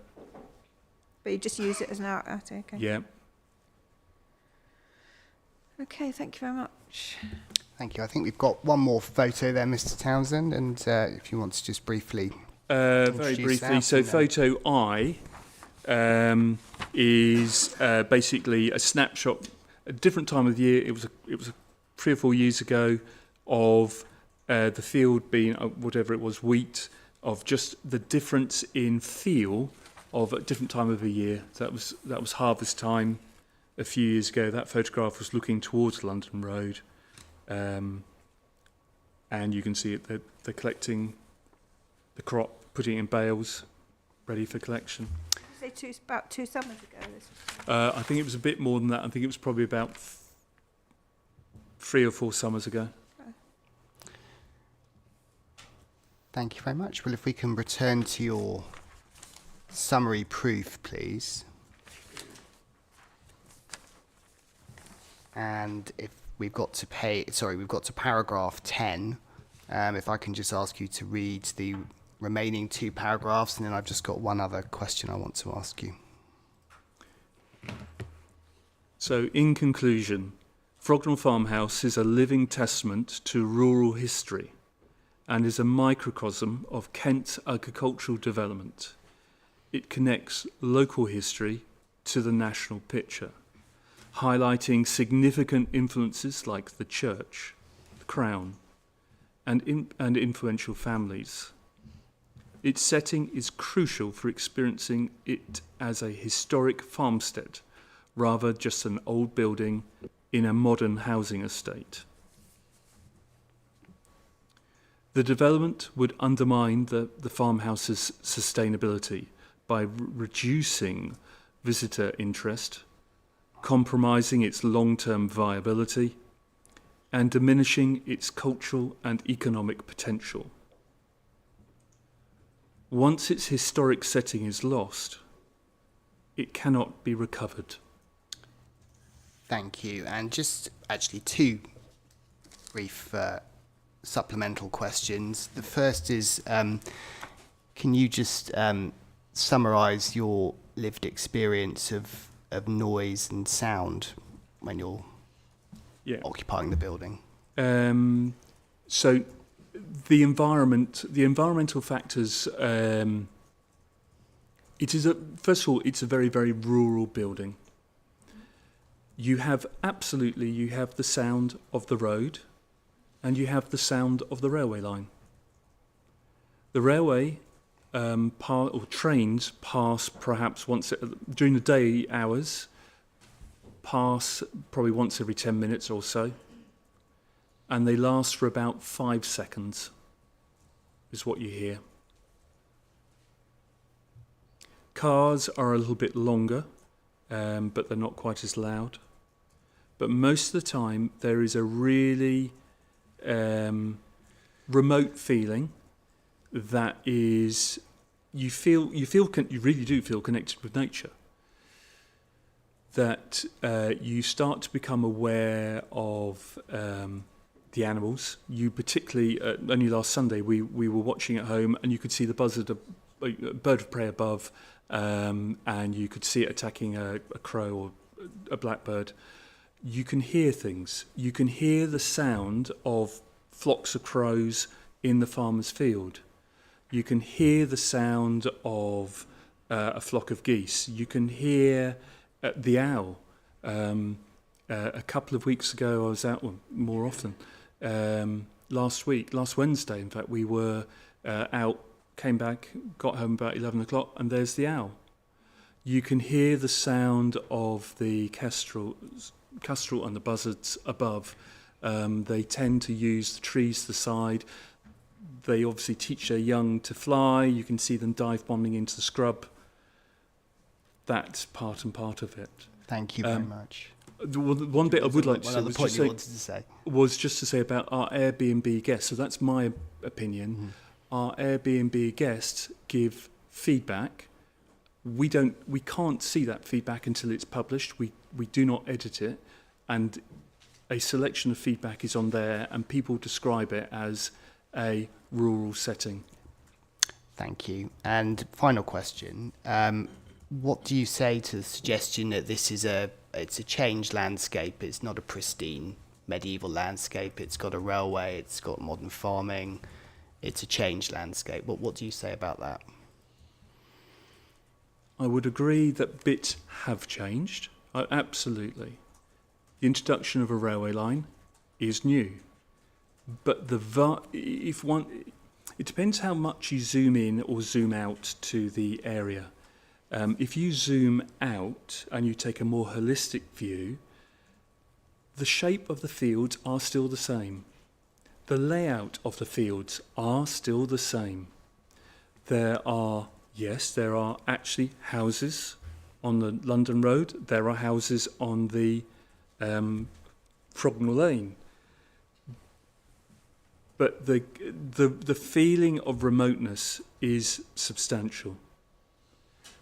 But you just use it as an outlet, okay? Yeah. Okay, thank you very much. Thank you. I think we've got one more photo there, Mr. Townsend, and if you want to just briefly... Very introduce briefly, that, so and then- photo I is basically a snapshot, a different time of the year. It was 3 or 4 years ago, of the field being whatever it was, wheat, of just the difference in feel of a different time of the year. So that was harvest time a few years ago. That photograph was looking towards London Road, and you can see it. They're collecting the crop, putting it in bales, ready for collection. Did you say about 2 summers ago? I think it was a bit more than that. I think it was probably about 3 or 4 summers ago. Thank you very much. Well, if we can return to your summary proof, please. And if we've got to paragraph 10. If I can just ask you to read the remaining 2 paragraphs, and then I've just got one other question I want to ask you. So, in conclusion, Frognall Farmhouse is a living testament to rural history and is a microcosm of Kent's agricultural development. It connects local history to the national picture, highlighting significant influences like the church, the crown, and influential families. Its setting is crucial for experiencing it as a historic farmstead, rather just an old building in a modern housing estate. The development would undermine the farmhouse's sustainability by reducing visitor interest, compromising its long-term viability, and diminishing its cultural and economic potential. Once its historic setting is lost, it cannot be recovered. Thank you. And just actually 2 brief supplemental questions. The first is, can you just summarise your lived experience of noise and sound when you're occupying the building? So the environmental factors, first of all, it's a very, very rural building. You have the sound of the road, and you have the sound of the railway line. The railway or trains pass perhaps once during the day hours, pass probably once every 10 minutes or so, and they last for about 5 seconds, is what you hear. Cars are a little bit longer, but they're not quite as loud. But most of the time, there is a really remote feeling that is you really do feel connected with nature. That you start to become aware of the animals. You particularly only last Sunday we were watching at home, and you could see the buzzard, a bird of prey above, and you could see it attacking a crow or a blackbird. You can hear things. You can hear the sound of flocks of crows in the farmer's field. You can hear the sound of a flock of geese. You can hear the owl. A couple of weeks ago, I was out more often. Last Wednesday, in fact, we were out, came back, got home about 11 o'clock, and there's the owl. You can hear the sound of the kestrel and the buzzards above. They tend to use the trees to the side. They obviously teach their young to fly. You can see them dive bombing into the scrub. That's part and part of it. Thank you very much. The one bit I would like to say was just to say about our Airbnb guests. So that's my opinion. Mm-hmm. Our Airbnb guests give feedback. We can't see that feedback until it's published. We do not edit it, and a selection of feedback is on there, and people describe it as a rural setting. Thank you. And final question. What do you say to the suggestion that it's a changed landscape? It's not a pristine medieval landscape. It's got a railway. It's got modern farming. It's a changed landscape. What do you say about that? I would agree that bits have changed. Absolutely. The introduction of a railway line is new. But it depends how much you zoom in or zoom out to the area. If you zoom out and you take a more holistic view, the shape of the fields are still the same. The layout of the fields are still the same. There are actually houses on the London Road. There are houses on the Frognall Lane. But the feeling of remoteness is substantial.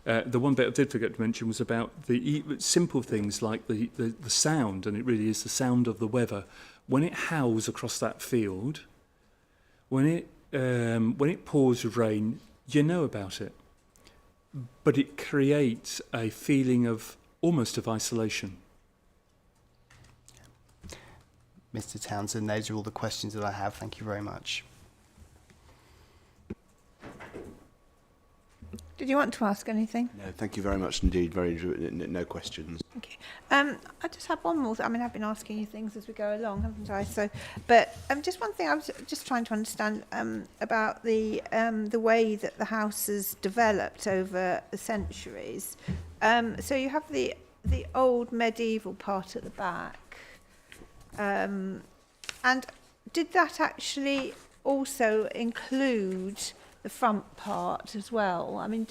The one bit I did forget to mention was about the simple things like the sound, and it really is the sound of the weather. When it howls across that field, when it pours with rain, you know about it. But it creates a feeling of almost of isolation. Mr. Townsend, those are all the questions that I have. Thank you very much. Did you want to ask anything? No, thank you very much indeed. No questions. Okay. I just have one more. I mean, I've been asking you things as we go along, haven't I? So, but just one thing I was just trying to understand about the way that the house has developed over the centuries. So you have the old medieval part at the back, and did that actually also include the front part as well? I mean,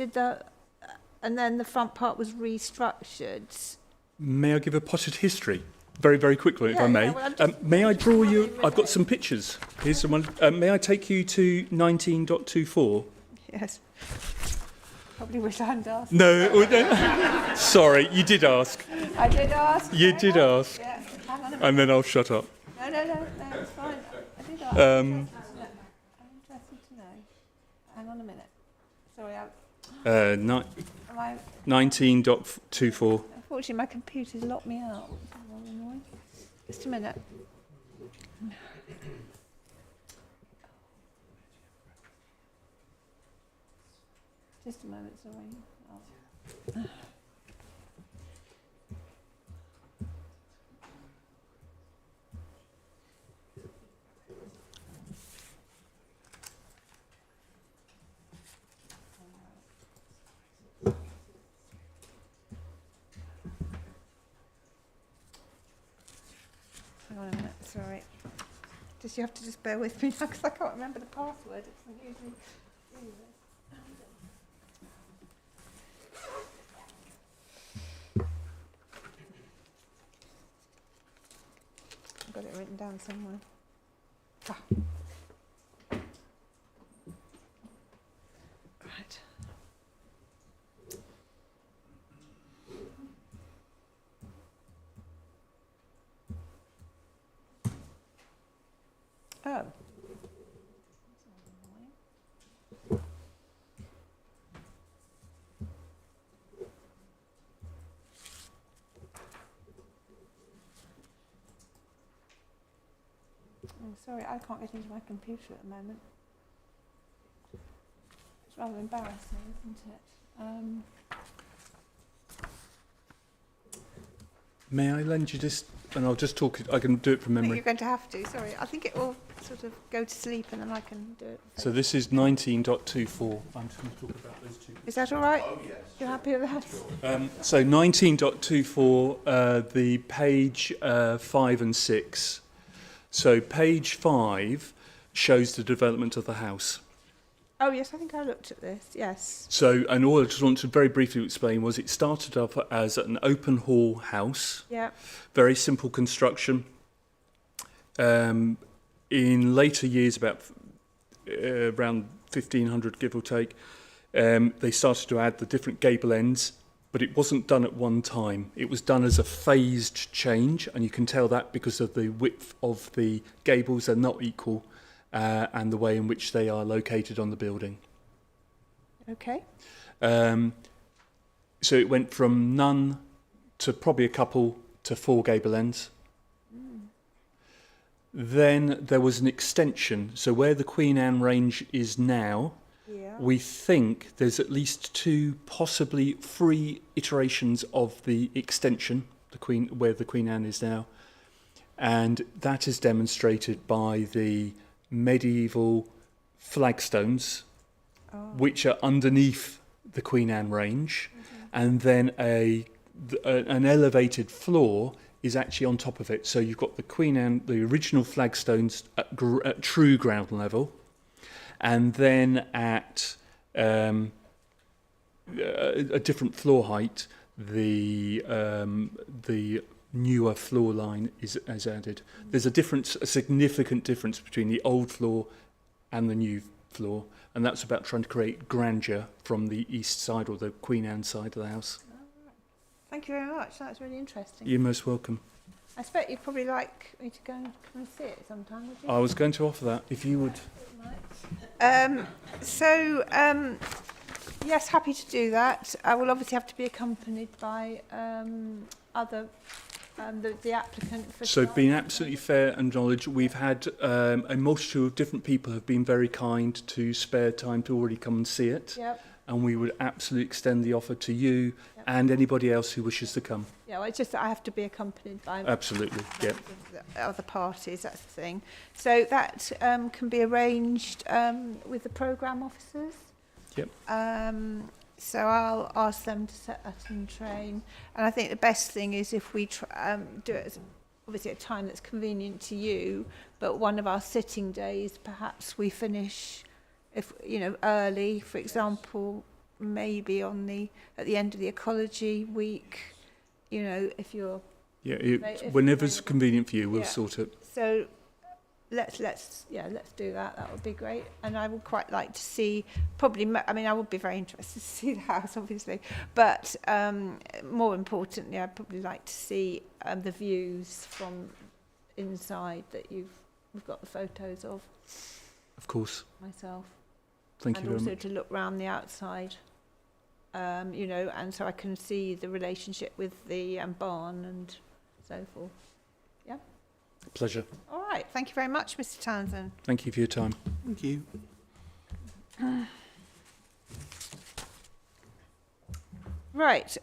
and then the front part was restructured. May I give a potted history? Very, very quickly, if I may. May I draw you? I've got some pictures. Here's some one. May I take you to 19.24? Yes. Probably wish I hadn't asked. No. Sorry, you did ask. I did ask. You did ask. Yeah. Hang on a minute. And then I'll shut up. No, it's fine. I did ask. I'm interested to know. Hang on a minute. Sorry, 19.24. Unfortunately, my computer's locked me out. Just a minute. Just a moment, sorry. Hang on a minute, sorry. Just you have to just bear with me because I can't remember the password. It doesn't usually do this. I've got it written down somewhere. Ah. Right. Oh. Oh, sorry, I can't get into my computer at the moment. It's rather embarrassing, isn't it? May I lend you this? And I'll just talk it. I can do it from I think memory. you're going to have to, sorry. I think it will sort of go to sleep and then I can do it. So this is 19.24. I'm just going to talk about those two. Is that all right? Oh, yes. You're happy with that? So 19.24, the page 5 and 6. So page 5 shows the development of the house. Oh, yes, I think I looked at this, yes. So, and all I just want to very briefly explain was it started off as an open hall house. Yeah. Very simple construction. In later years, about around 1500, give or take, they started to add the different gable ends, but it wasn't done at one time. It was done as a phased change, and you can tell that because of the width of the gables are not equal, and the way in which they are located on the building. Okay. So it went from none to probably a couple to 4 gable ends. Then there was an extension. So where the Queen Anne range is now, Yeah. we think there's at least 2, possibly 3 iterations of the extension, where the Queen Anne is now. And that is demonstrated by the medieval flagstones, which are underneath the Queen Anne range, and then an elevated floor is actually on top of it. So you've got the Queen Anne, the original flagstones at true ground level, and then at a different floor height, the newer floor line is added. There's a significant difference between the old floor and the new floor, and that's about trying to create grandeur from the east side or the Queen Anne side of the house. Thank you very much. That's really interesting. You're most welcome. I expect you'd probably like me to go and come and see it sometime, would you? I was going to offer that if you would. Yes, happy to do that. I will obviously have to be accompanied by the applicant for. So, being absolutely fair and knowledge, we've had a multitude of different people have been very kind to spare time to already come and see it. Yep. And we would absolutely extend the offer to you and anybody else who wishes to come. Yeah, well, it's just that I have to be accompanied by Absolutely, yeah. the other parties, that's the thing. So that can be arranged with the programme officers. Yep. So I'll ask them to set that in train. And I think the best thing is if we do it obviously at a time that's convenient to you, but one of our sitting days, perhaps we finish early, for example, maybe at the end of the ecology week, if you're whenever it's convenient for you, we'll sort it. So let's do that. That would be great. And I would quite like to see I would be very interested to see the house, obviously, but more importantly, I'd probably like to see the views from inside that we've got the photos of. Of course. Myself. Thank you very much. And also to look round the outside, and so I can see the relationship with the barn and so forth. Yeah. Pleasure. All right. Thank you very much, Mr. Townsend. Thank you for your time. Thank you. Right.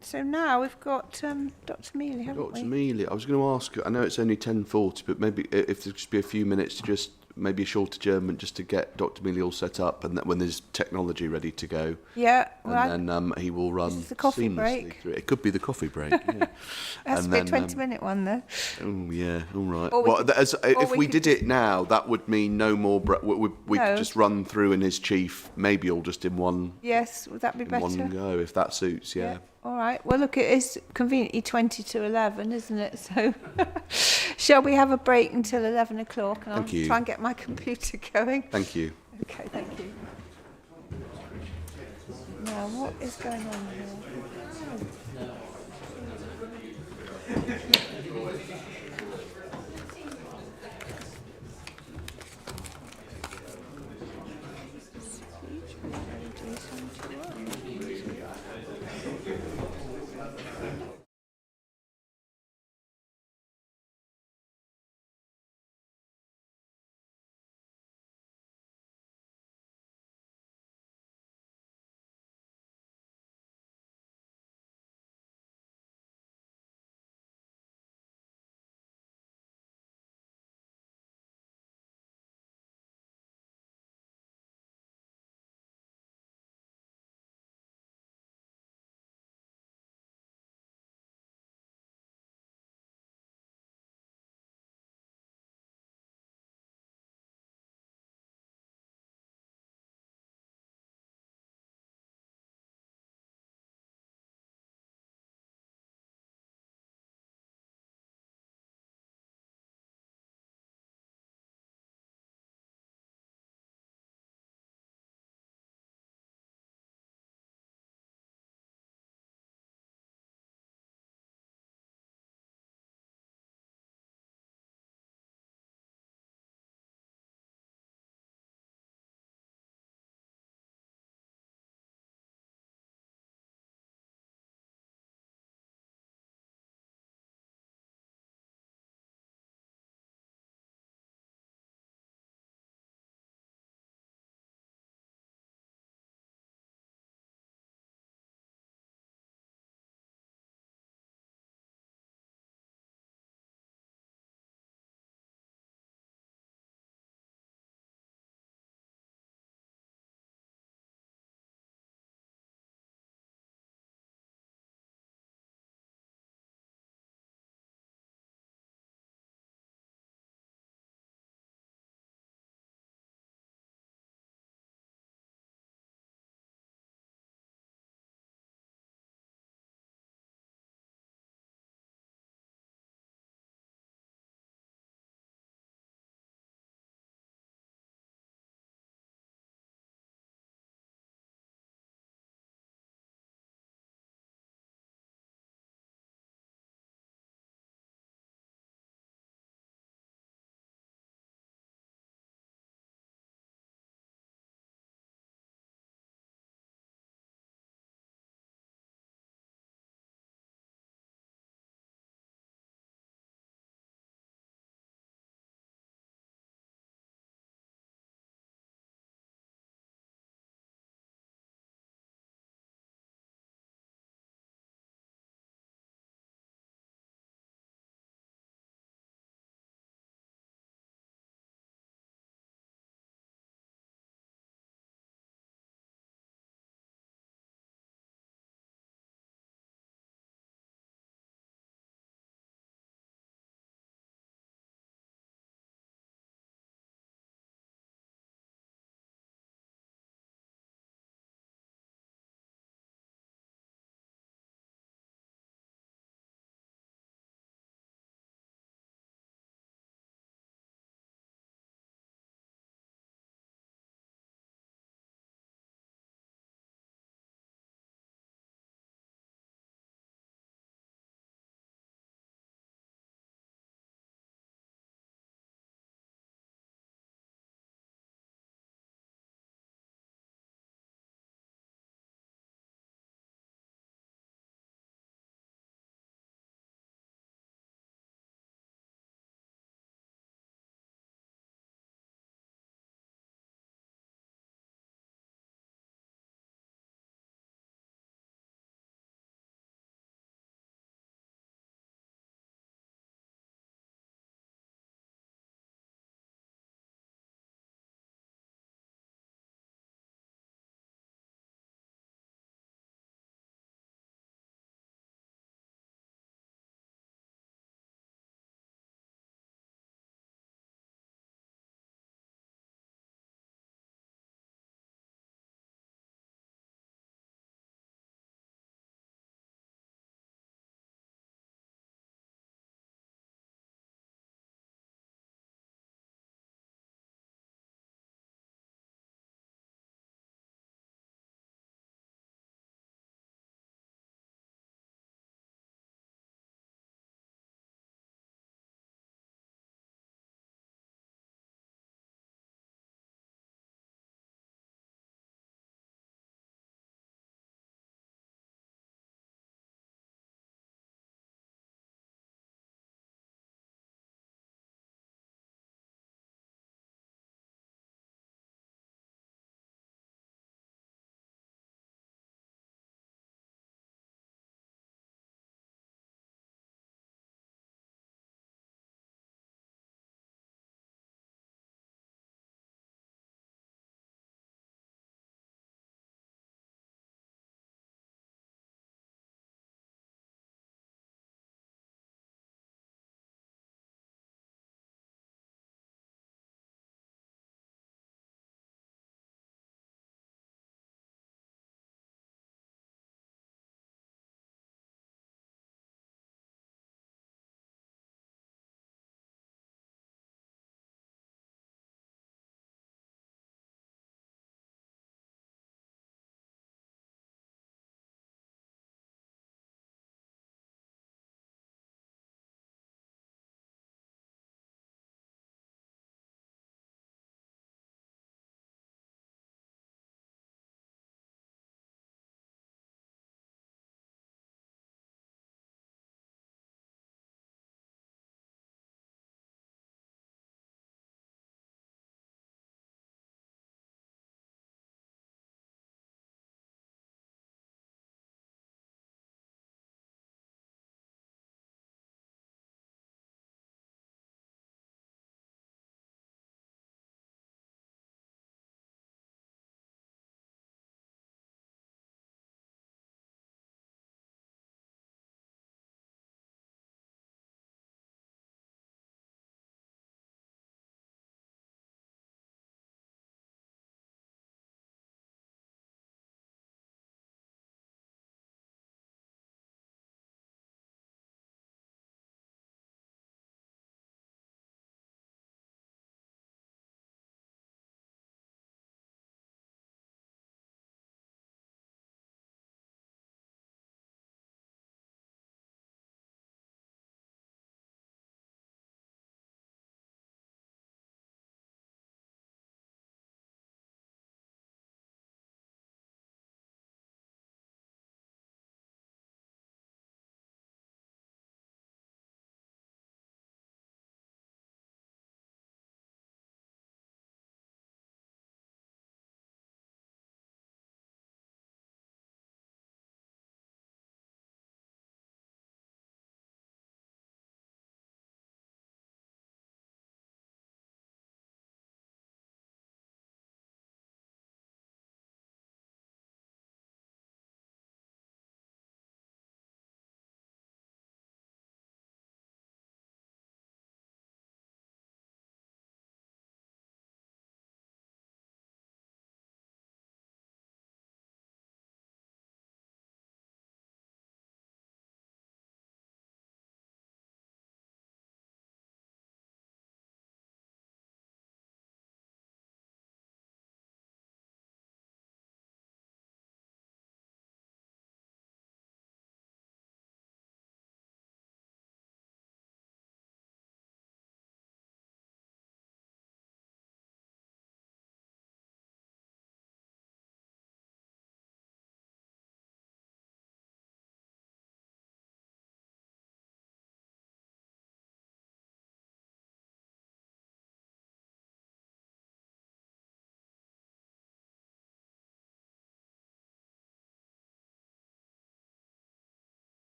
So now we've got Dr. Mealy, haven't we? Dr. Mealy, I was going to ask, I know it's only 10:40, but maybe if there could just be a few minutes to just maybe a short adjournment just to get Dr. Mealy all set up, and that when there's technology ready to go, Yeah, well, and then he will run This is the coffee seamlessly break. through it. It could be the coffee break. Yeah. it has and to be a then, 20-minute one, though. Oh yeah, all right. Or we Well, could- if we we could did it now, that would mean no more. We No. could just run through in his chief, maybe all just in one Yes, would that be better? one go, if that suits. Yeah. All right. Well, look, it is conveniently 20 to 11, isn't it? So, shall we have a break until 11 o'clock? And Thank I'll you. try and get my computer going. Thank you. Okay, thank you. Now, what is going on here?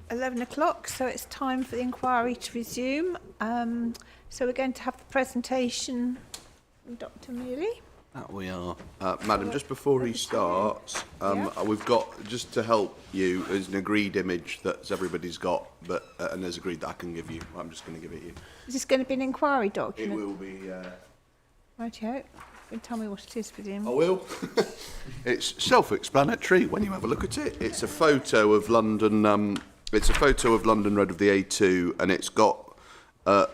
11 o'clock, so it's time for the inquiry to resume. So we're going to have the presentation from Dr. Mealy. That we are. Madam, just before he starts, we've got, just to help you, there's an agreed image that everybody's got, but and there's agreed that I can give you. I'm just going to give it you. Is this going to be an inquiry It document? will be... Rightio. You can tell me what it is, William. I will. It's self-explanatory when you have a look at it. It's a photo of London. It's a photo of London Road of the A2, and it's got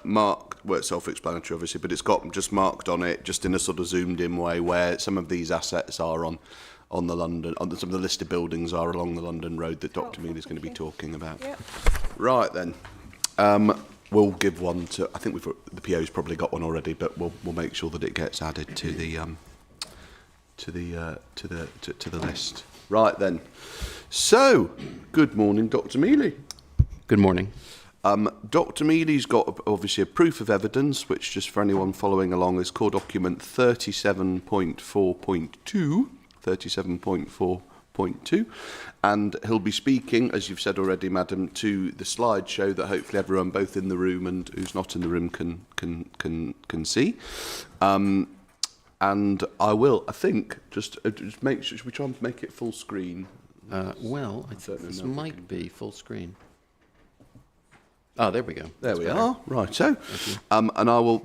marked. Well, it's self-explanatory, obviously, but it's got just marked on it, just in a sort of zoomed-in way, where some of these assets are on the London. Some of the listed buildings are along the London Road that Dr. Mealy is going to be talking about. Yep. Right then. We'll give one to. I think the PO's probably got one already, but we'll make sure that it gets added to the list. Right then. So, good morning, Dr. Mealy. Good morning. Dr. Mealy's got obviously a proof of evidence, which just for anyone following along is core document 37.4.2. 37.4.2, and he'll be speaking, as you've said already, Madam, to the slideshow that hopefully everyone, both in the room and who's not in the room, can see. And I will, I think, just make sure. Should we try and make it full screen? Well, I think this might be full screen. Oh, there we go. There we are. Right, so, and I'll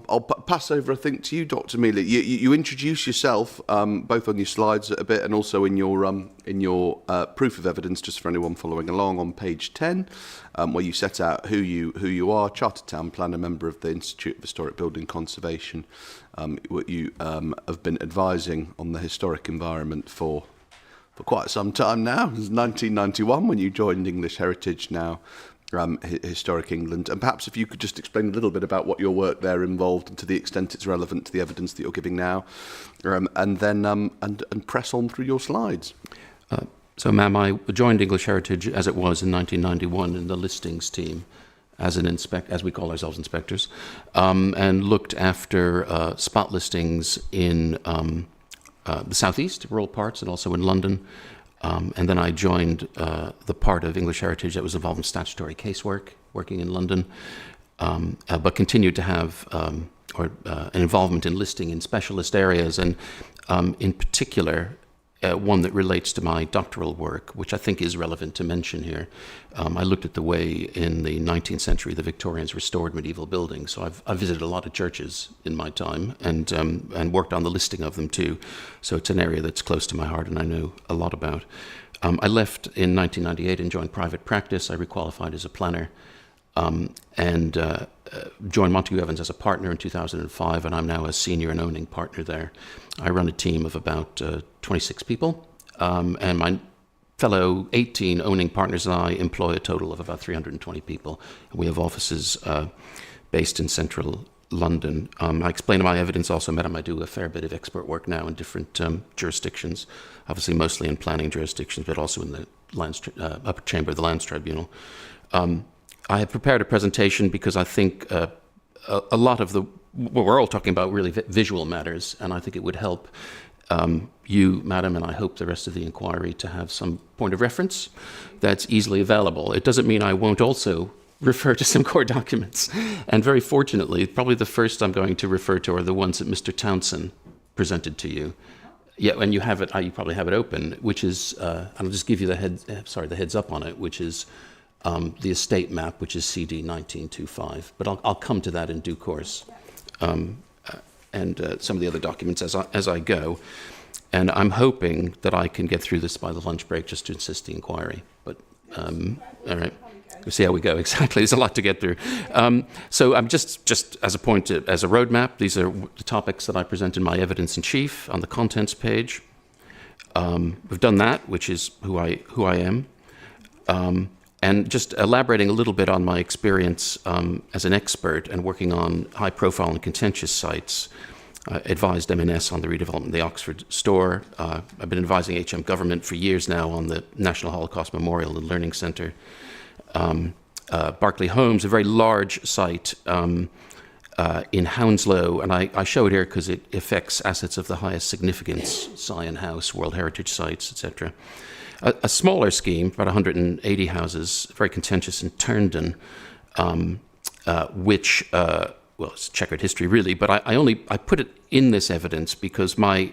pass over, I think, to you, Dr. Mealy. You introduce yourself both on your slides a bit and also in your proof of evidence, just for anyone following along, on page 10, where you set out who you are, Chartered Town Planner, member of the Institute of Historic Building Conservation. What you have been advising on the historic environment for quite some time now. It was 1991 when you joined English Heritage, now Historic England, and perhaps if you could just explain a little bit about what your work there involved and to the extent it's relevant to the evidence that you're giving now, and then and press on through your slides. So, ma'am, I joined English Heritage as it was in 1991 in the listings team as as we call ourselves, inspectors, and looked after spot listings in the southeast, rural parts, and also in London. And then I joined the part of English Heritage that was involved in statutory casework, working in London, but continued to have an involvement in listing in specialist areas, and in particular, one that relates to my doctoral work, which I think is relevant to mention here. I looked at the way in the 19th century the Victorians restored medieval buildings. So I've visited a lot of churches in my time and worked on the listing of them too. So it's an area that's close to my heart and I know a lot about. I left in 1998 and joined private practice. I requalified as a planner and joined Montague Evans as a partner in 2005, and I'm now a senior and owning partner there. I run a team of about 26 people, and my fellow 18 owning partners and I employ a total of about 320 people. We have offices based in central London. I explain in my evidence also, Madam, I do a fair bit of expert work now in different jurisdictions, obviously mostly in planning jurisdictions, but also in the upper chamber of the Lands Tribunal. I have prepared a presentation because I think a lot of what we're all talking about really visual matters, and I think it would help you, Madam, and I hope the rest of the inquiry to have some point of reference that's easily available. It doesn't mean I won't also refer to some core documents. And very fortunately, probably the first I'm going to refer to are the ones that Mr. Townsend presented to you. Yeah, and you have it. You probably have it open, which is, I'll just give you the heads up on it, which is the estate map, which is CD 1925. But I'll come to that in due course, and some of the other documents as I go. And I'm hoping that I can get through this by the lunch break, just to assist the inquiry. But all right. We'll see how we go. Exactly. There's a lot to get through. So I'm just as a point, as a roadmap, these are the topics that I present in my evidence in chief on the contents page. We've done that, which is who I am. And just elaborating a little bit on my experience as an expert and working on high-profile and contentious sites. I advised M&S on the redevelopment of the Oxford store. I've been advising HM Government for years now on the National Holocaust Memorial and Learning Centre. Berkeley Homes, a very large site in Hounslow, and I show it here because it affects assets of the highest significance, Sion House, World Heritage Sites, etc. a smaller scheme, about 180 houses, very contentious in Turndon, which, well, it's checkered history really, but I put it in this evidence because my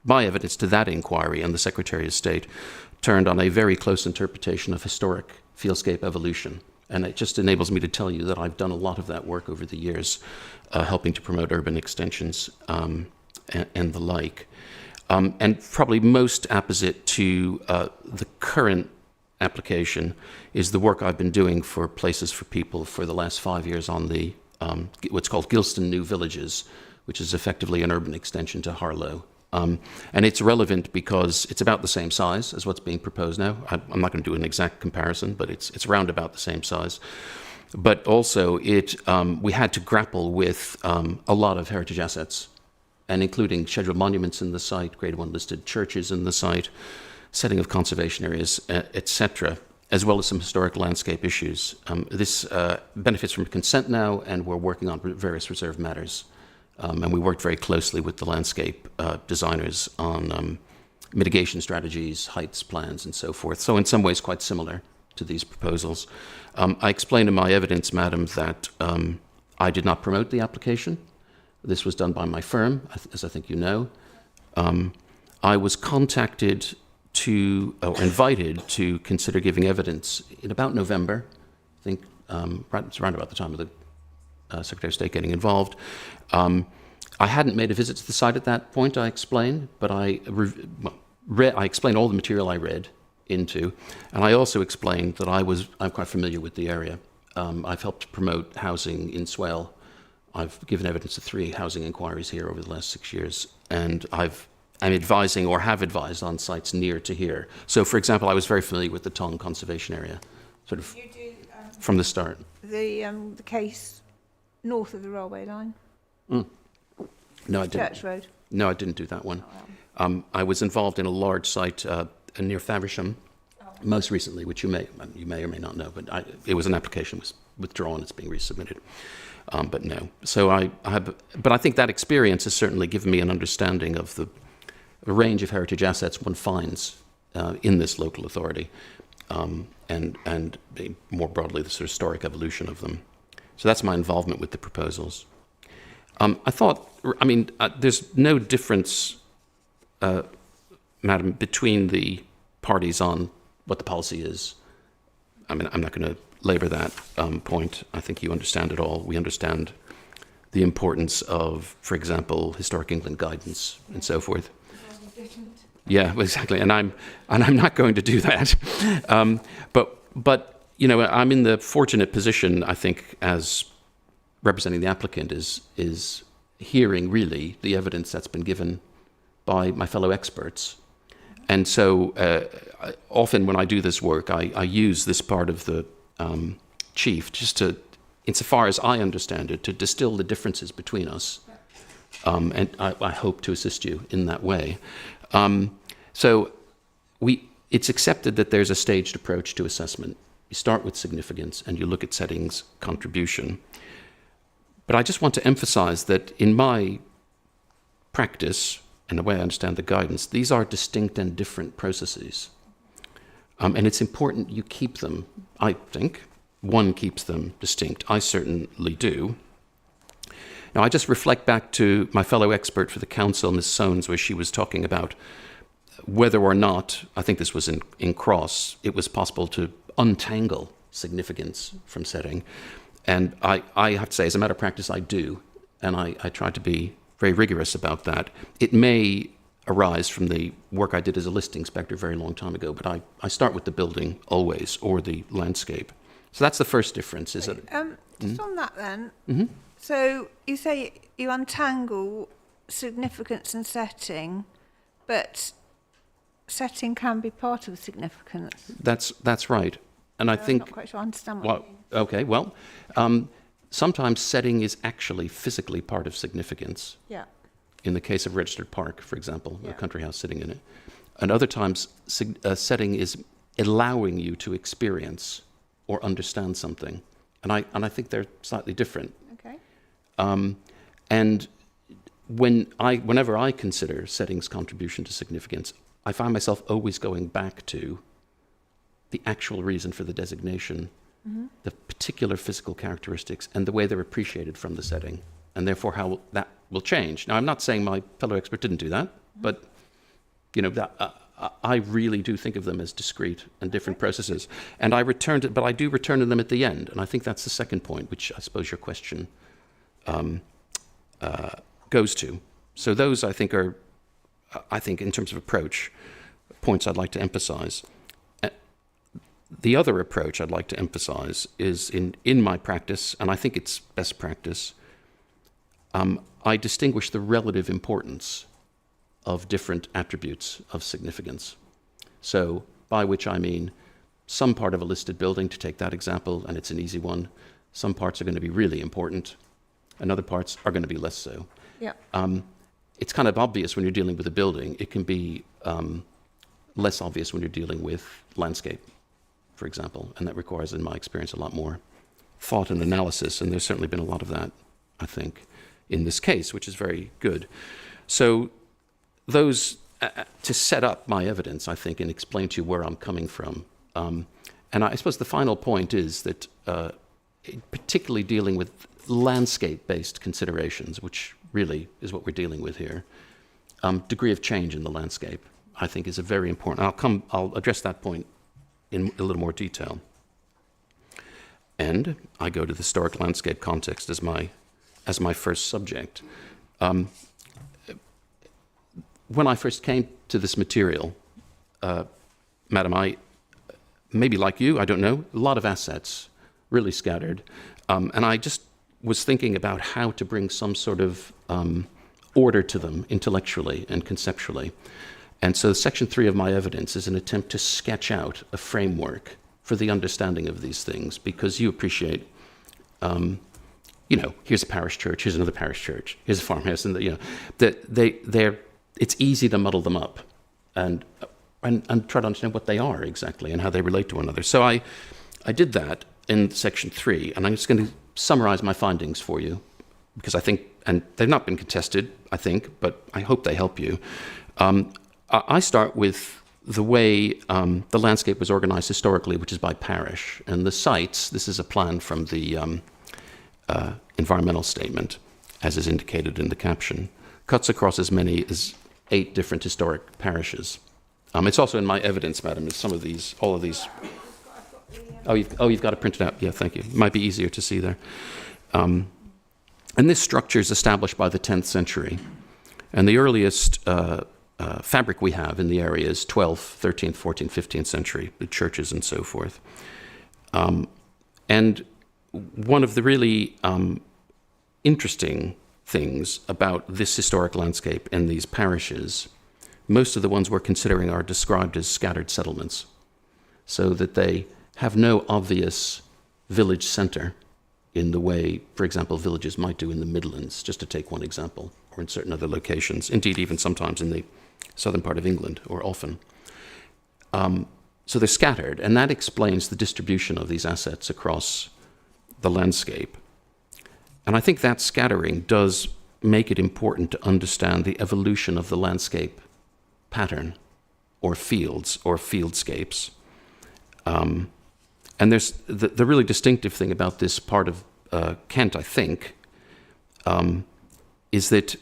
evidence to that inquiry and the Secretary of State turned on a very close interpretation of historic fieldscape evolution. And it just enables me to tell you that I've done a lot of that work over the years, helping to promote urban extensions and the like. And probably most apposite to the current application is the work I've been doing for Places for People for the last 5 years on the what's called Gilston New Villages, which is effectively an urban extension to Harlow. And it's relevant because it's about the same size as what's being proposed now. I'm not going to do an exact comparison, but it's around about the same size. But also, we had to grapple with a lot of heritage assets, and including scheduled monuments in the site, Grade 1 listed churches in the site, setting of conservation areas, etc., as well as some historic landscape issues. This benefits from consent now, and we're working on various reserve matters. And we worked very closely with the landscape designers on mitigation strategies, heights plans, and so forth. So in some ways quite similar to these proposals. I explained in my evidence, Madam, that I did not promote the application. This was done by my firm, as I think you know. I was contacted or invited to consider giving evidence in about November. I think it's around about the time of the Secretary of State getting involved. I hadn't made a visit to the site at that point, I explained, but I explained all the material I read into, and I also explained that I'm quite familiar with the area. I've helped promote housing in Swale. I've given evidence to 3 housing inquiries here over the last 6 years, and I'm advising or have advised on sites near to here. So, for example, I was very familiar with the Tong Conservation Area, sort of from the start. The case north of the railway line? No, I didn't. Church Road? No, I didn't do that one. I was involved in a large site near Faversham, most recently, which you may or may not know, but it was an application was withdrawn, it's being resubmitted. But no. So but I think that experience has certainly given me an understanding of the range of heritage assets one finds in this local authority, and more broadly the sort of historic evolution of them. So that's my involvement with the proposals. There's no difference, Madam, between the parties on what the policy is. I mean, I'm not going to labor that point. I think you understand it all. We understand the importance of, for example, historic England guidance and so forth. Yeah, exactly. And I'm not going to do that. But you know, I'm in the fortunate position, I think, as representing the applicant, is hearing really the evidence that's been given by my fellow experts. And so often when I do this work, I use this part of the chief just to, insofar as I understand it, to distill the differences between us. And I hope to assist you in that way. So it's accepted that there's a staged approach to assessment. You start with significance and you look at settings contribution. But I just want to emphasize that in my practice, and the way I understand the guidance, these are distinct and different processes. And it's important you keep them, I think. One keeps them distinct. I certainly do. Now, I just reflect back to my fellow expert for the council, Ms. Soanes, where she was talking about whether or not, I think this was in Cross, it was possible to untangle significance from setting. And I have to say, as a matter of practice, I do. And I try to be very rigorous about that. It may arise from the work I did as a list inspector a very long time ago, but I start with the building always, or the landscape. So that's the first difference, is it? Just on that then, Mm-hmm. so you say you untangle significance and setting, but setting can be part of significance. That's right. And I think... I'm not quite sure I understand what you mean. Okay, well, sometimes setting is actually physically part of significance. Yeah. In the case of Registered Park, for example, Yeah. a country house sitting in it. And other times, setting is allowing you to experience or understand something. And I think they're slightly different. Okay. And whenever I consider setting's contribution to significance, I find myself always going back to the actual reason for the designation, the particular physical characteristics, and the way they're appreciated from the setting, and therefore how that will change. Now, I'm not saying my fellow expert didn't do that, but I really do think of them as discrete and different processes. And I do return to them at the end. And I think that's the second point, which I suppose your question goes to. So those, I think, are, in terms of approach, points I'd like to emphasize. The other approach I'd like to emphasize is in my practice, and I think it's best practice, I distinguish the relative importance of different attributes of significance. So, by which I mean some part of a listed building, to take that example, and it's an easy one, some parts are going to be really important, and other parts are going to be less so. Yeah. It's kind of obvious when you're dealing with a building. It can be less obvious when you're dealing with landscape, for example, and that requires, in my experience, a lot more thought and analysis, and there's certainly been a lot of that, I think, in this case, which is very good. So those, to set up my evidence, I think, and explain to you where I'm coming from. And I suppose the final point is that particularly dealing with landscape-based considerations, which really is what we're dealing with here, degree of change in the landscape, I think, is a very important. I'll address that point in a little more detail. And I go to the historic landscape context as my first subject. When I first came to this material, Madam, maybe like you, I don't know, a lot of assets, really scattered. And I just was thinking about how to bring some sort of order to them intellectually and conceptually. And so Section 3 of my evidence is an attempt to sketch out a framework for the understanding of these things, because you appreciate, here's a parish church, here's another parish church, here's a farmhouse, and it's easy to muddle them up and try to understand what they are exactly and how they relate to one another. So I did that in Section 3, and I'm just going to summarize my findings for you, because I think, and they've not been contested, I think, but I hope they help you. I start with the way the landscape was organized historically, which is by parish. And the sites, this is a plan from the environmental statement, as is indicated in the caption, cuts across as many as 8 different historic parishes. It's also in my evidence, Madam, is some of these, all of these. You've got it printed out. Yeah, thank you. It might be easier to see there. And this structure is established by the 10th century. And the earliest fabric we have in the area is 12th, 13th, 14th, 15th century, the churches and so forth. And one of the really interesting things about this historic landscape and these parishes, most of the ones we're considering are described as scattered settlements, so that they have no obvious village center in the way, for example, villages might do in the Midlands, just to take one example, or in certain other locations, indeed even sometimes in the southern part of England, or often. So they're scattered, and that explains the distribution of these assets across the landscape. And I think that scattering does make it important to understand the evolution of the landscape pattern, or fields, or fieldscapes. And there's the really distinctive thing about this part of Kent, I think, is that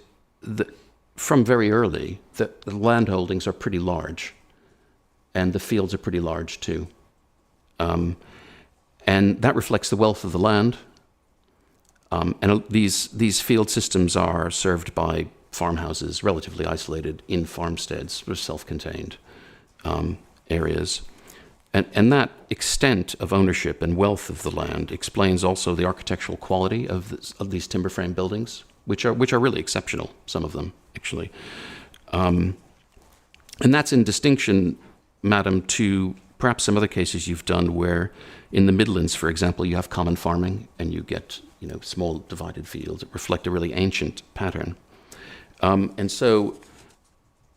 from very early, the land holdings are pretty large, and the fields are pretty large too. And that reflects the wealth of the land. And these field systems are served by farmhouses, relatively isolated in farmsteads, or self-contained areas. And that extent of ownership and wealth of the land explains also the architectural quality of these timber frame buildings, which are really exceptional, some of them, actually. And that's in distinction, Madam, to perhaps some other cases you've done where in the Midlands, for example, you have common farming and you get small divided fields that reflect a really ancient pattern. And so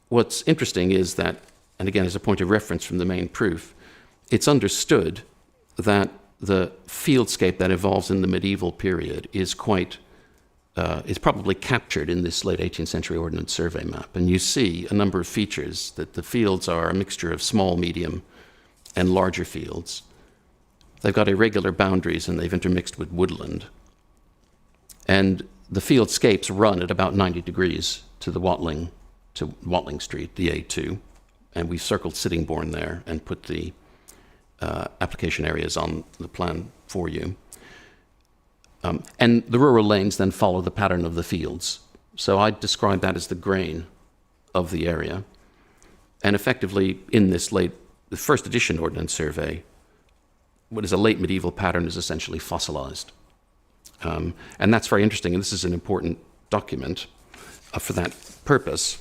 what's interesting is that, and again, as a point of reference from the main proof, it's understood that the fieldscape that evolves in the medieval period is quite is probably captured in this late 18th century Ordnance Survey map. And you see a number of features that the fields are a mixture of small, medium, and larger fields. They've got irregular boundaries and they've intermixed with woodland. And the fieldscapes run at about 90 degrees to Watling Street, the A2. And we've circled Sittingbourne there and put the application areas on the plan for you. And the rural lanes then follow the pattern of the fields. So I describe that as the grain of the area. And effectively, in this the first edition Ordnance Survey, what is a late medieval pattern is essentially fossilized. And that's very interesting, and this is an important document for that purpose.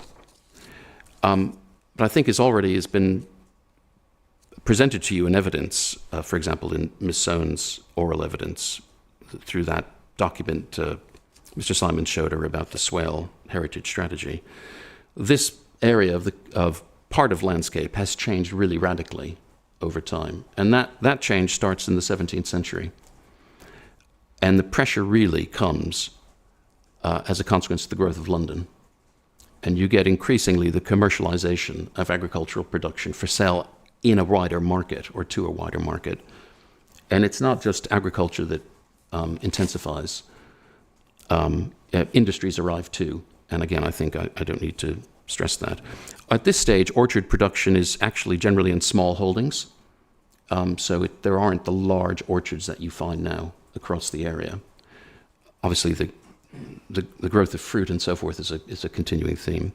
But I think has been presented to you in evidence, for example, in Ms. Soane's oral evidence, through that document Mr. Simon showed her about the Swale heritage strategy. This area of part of landscape has changed really radically over time. And that change starts in the 17th century. And the pressure really comes as a consequence of the growth of London. And you get increasingly the commercialization of agricultural production for sale in a wider market or to a wider market. And it's not just agriculture that intensifies. Industries arrive too. And again, I think I don't need to stress that. At this stage, orchard production is actually generally in small holdings. So there aren't the large orchards that you find now across the area. Obviously, the growth of fruit and so forth is a continuing theme.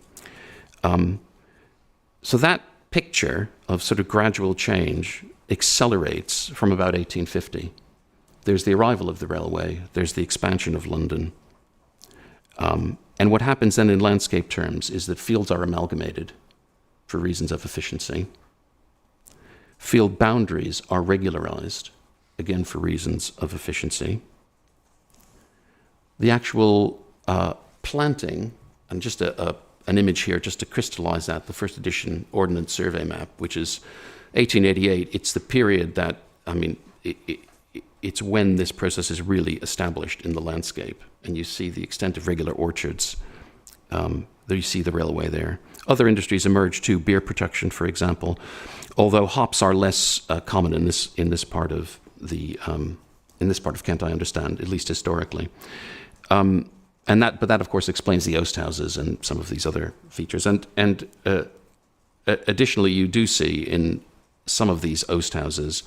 So that picture of sort of gradual change accelerates from about 1850. There's the arrival of the railway, there's the expansion of London. And what happens then in landscape terms is that fields are amalgamated for reasons of efficiency. Field boundaries are regularized, again for reasons of efficiency. The actual planting, and just an image here just to crystallize that, the first edition Ordnance Survey map, which is 1888, it's the period that, it's when this process is really established in the landscape. And you see the extent of regular orchards. There you see the railway there. Other industries emerge too, beer production, for example, although hops are less common in this part of Kent, I understand, at least historically. But that, of course, explains the oast houses and some of these other features. And additionally, you do see in some of these oast houses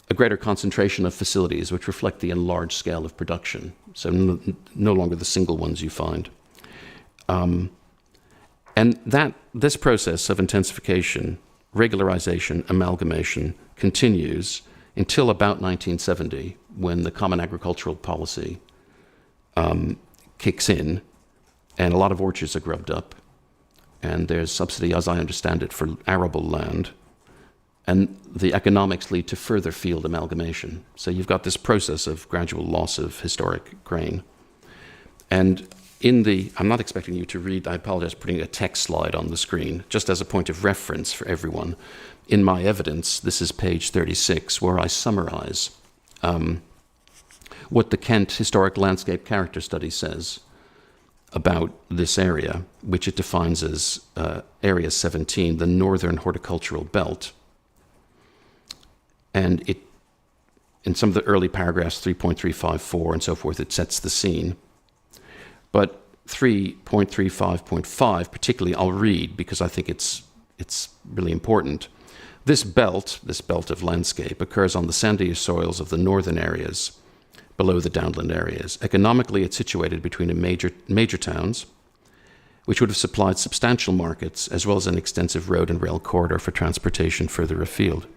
a greater concentration of facilities which reflect the enlarged scale of production. So no longer the single ones you find. And this process of intensification, regularization, amalgamation continues until about 1970, when the Common Agricultural Policy kicks in, and a lot of orchards are grubbed up, and there's subsidy, as I understand it, for arable land, and the economics lead to further field amalgamation. So you've got this process of gradual loss of historic grain. And I'm not expecting you to read, I apologize for putting a text slide on the screen, just as a point of reference for everyone. In my evidence, this is page 36, where I summarize what the Kent Historic Landscape Character Study says about this area, which it defines as Area 17, the Northern Horticultural Belt. And in some of the early paragraphs, 3.354 and so forth, it sets the scene. But 3.35.5, particularly, I'll read because I think it's really important. This belt of landscape, occurs on the sandier soils of the northern areas, below the downland areas. Economically, it's situated between major towns, which would have supplied substantial markets, as well as an extensive road and rail corridor for transportation further afield.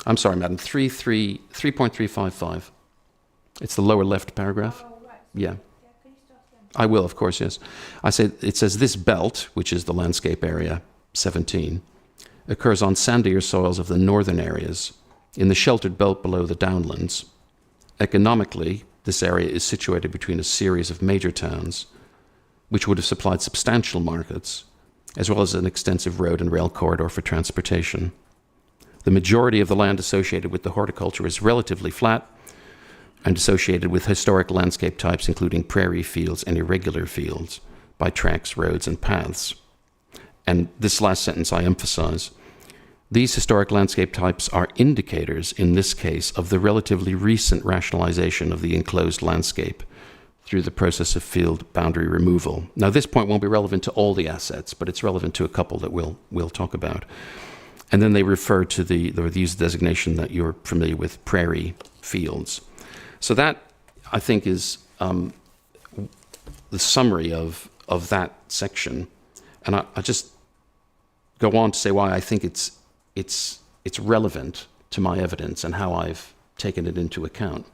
I'm sorry, madam, 3.355. It's the lower left paragraph. Oh, right. Yeah. I will, of course, yes. It says this belt, which is the landscape area 17, occurs on sandier soils of the northern areas, in the sheltered belt below the downlands. Economically, this area is situated between a series of major towns, which would have supplied substantial markets, as well as an extensive road and rail corridor for transportation. The majority of the land associated with the horticulture is relatively flat, and associated with historic landscape types, including prairie fields and irregular fields, by tracks, roads, and paths. And this last sentence I emphasize. These historic landscape types are indicators, in this case, of the relatively recent rationalization of the enclosed landscape through the process of field boundary removal. Now, this point won't be relevant to all the assets, but it's relevant to a couple that we'll talk about. And then they refer to they use the designation that you're familiar with, prairie fields. So that, I think, is the summary of that section. And I just go on to say why I think it's relevant to my evidence and how I've taken it into account.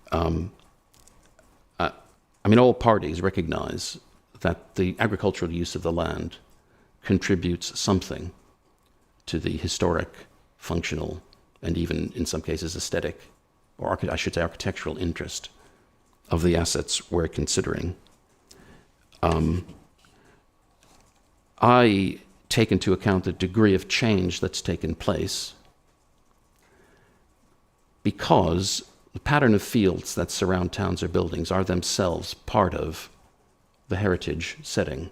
I mean, all parties recognize that the agricultural use of the land contributes something to the historic, functional, and even in some cases aesthetic, or I should say architectural interest of the assets we're considering. I take into account the degree of change that's taken place because the pattern of fields that surround towns or buildings are themselves part of the heritage setting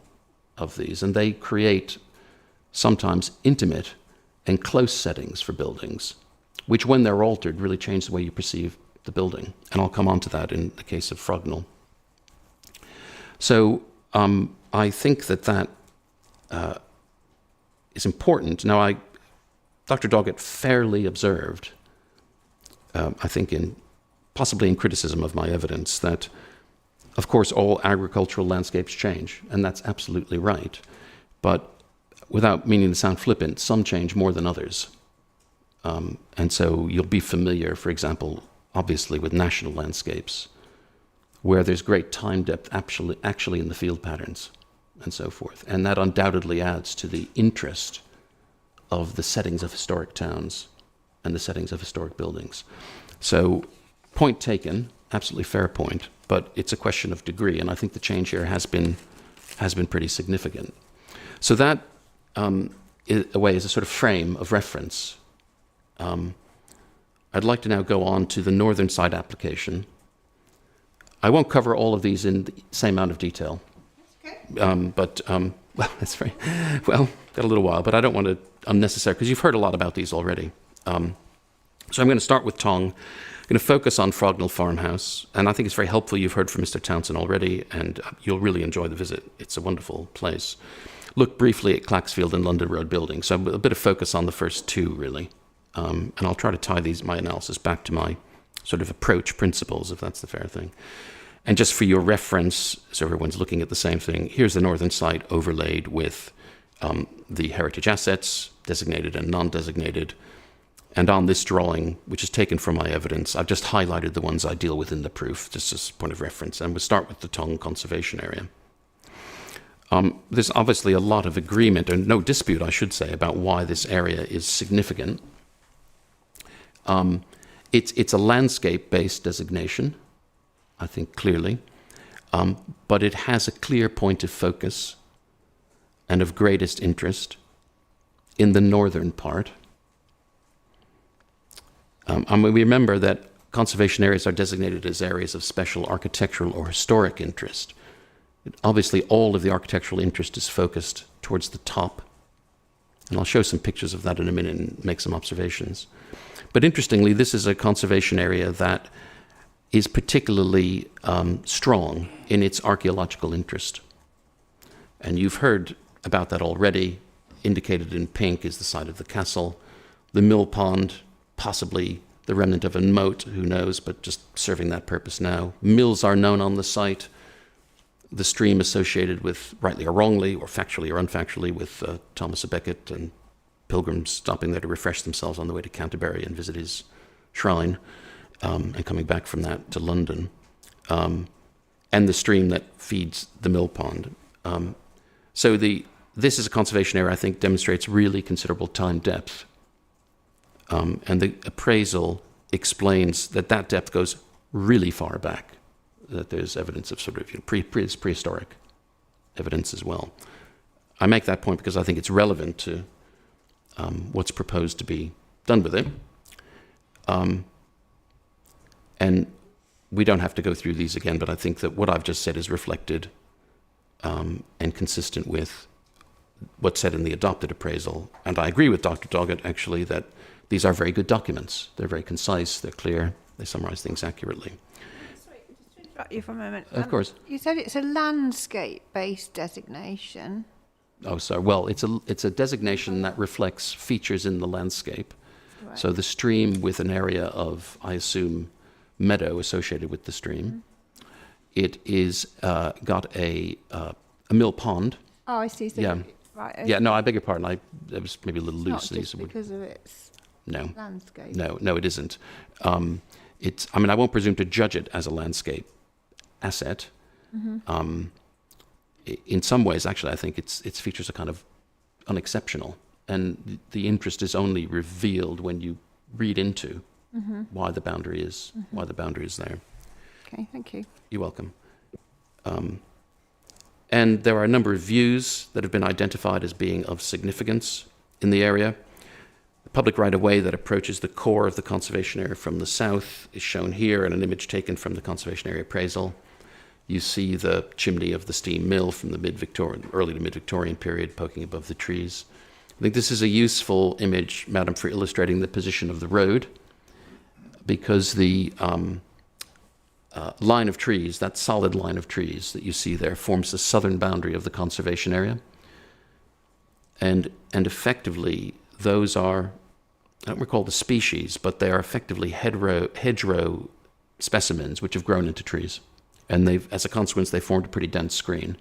of these, and they create sometimes intimate and close settings for buildings, which when they're altered really change the way you perceive the building. And I'll come on to that in the case of Frognal. So I think that is important. Now, Dr. Doggett fairly observed, I think possibly in criticism of my evidence, that of course all agricultural landscapes change, and that's absolutely right. But without meaning to sound flippant, some change more than others. And so you'll be familiar, for example, obviously with national landscapes, where there's great time depth actually in the field patterns and so forth. And that undoubtedly adds to the interest of the settings of historic towns and the settings of historic buildings. So, point taken, absolutely fair point, but it's a question of degree, and I think the change here has been pretty significant. So that, in a way, is a sort of frame of reference. I'd like to now go on to the northern side application. I won't cover all of these in the same amount of detail. Well, that's very, well, got a little while, but I don't want to unnecessary, because you've heard a lot about these already. So I'm going to start with Tong. I'm going to focus on Frognal Farmhouse, and I think it's very helpful. You've heard from Mr. Townsend already, and you'll really enjoy the visit. It's a wonderful place. Look briefly at Clacksfield and London Road building, so a bit of focus on the first two, really. And I'll try to tie my analysis back to my sort of approach principles, if that's the fair thing. And just for your reference, so everyone's looking at the same thing, here's the northern site overlaid with the heritage assets, designated and non-designated. And on this drawing, which is taken from my evidence, I've just highlighted the ones I deal with in the proof, just as a point of reference. And we'll start with the Tong Conservation Area. There's obviously a lot of agreement, and no dispute, I should say, about why this area is significant. It's a landscape-based designation, I think clearly, but it has a clear point of focus and of greatest interest in the northern part. We remember that conservation areas are designated as areas of special architectural or historic interest. Obviously, all of the architectural interest is focused towards the top, and I'll show some pictures of that in a minute and make some observations. But interestingly, this is a conservation area that is particularly strong in its archaeological interest. And you've heard about that already. Indicated in pink is the site of the castle. The mill pond, possibly the remnant of a moat, who knows, but just serving that purpose now. Mills are known on the site. The stream associated with, rightly or wrongly, or factually or unfactually, with Thomas à Becket and pilgrims stopping there to refresh themselves on the way to Canterbury and visit his shrine, and coming back from that to London, and the stream that feeds the mill pond. So this is a conservation area I think demonstrates really considerable time depth. And the appraisal explains that depth goes really far back, that there's evidence of sort of prehistoric evidence as well. I make that point because I think it's relevant to what's proposed to be done with it. And we don't have to go through these again, but I think that what I've just said is reflected and consistent with what's said in the adopted appraisal. And I agree with Dr. Doggett, actually, that these are very good documents. They're very concise, they're clear, they summarize things accurately. Sorry, just to interrupt you for a moment. Of course. You said it's a landscape-based designation. Oh, sorry. Well, it's a designation that reflects features in the landscape. Right. So the stream with an area of, I assume, meadow associated with the stream. Mm-hmm. It is got a mill pond. Oh, I see. So Yeah. Right. Yeah, no, I beg your pardon. It was maybe a little It's not loose. just because of its No, landscape. no, it isn't. It's. I mean, I won't presume to judge it as a landscape asset. Mm-hmm. In some ways, actually, I think its features are kind of unexceptional, and the interest is only revealed when you read into why the boundary is there. Okay, thank you. You're welcome. And there are a number of views that have been identified as being of significance in the area. The public right-of-way that approaches the core of the conservation area from the south is shown here in an image taken from the conservation area appraisal. You see the chimney of the steam mill from the mid-Victorian, early to mid-Victorian period poking above the trees. I think this is a useful image, Madam, for illustrating the position of the road, because the line of trees, that solid line of trees that you see there, forms the southern boundary of the conservation area. And effectively, those are, I don't recall the species, but they are effectively hedgerow specimens which have grown into trees. And as a consequence, they formed a pretty dense screen.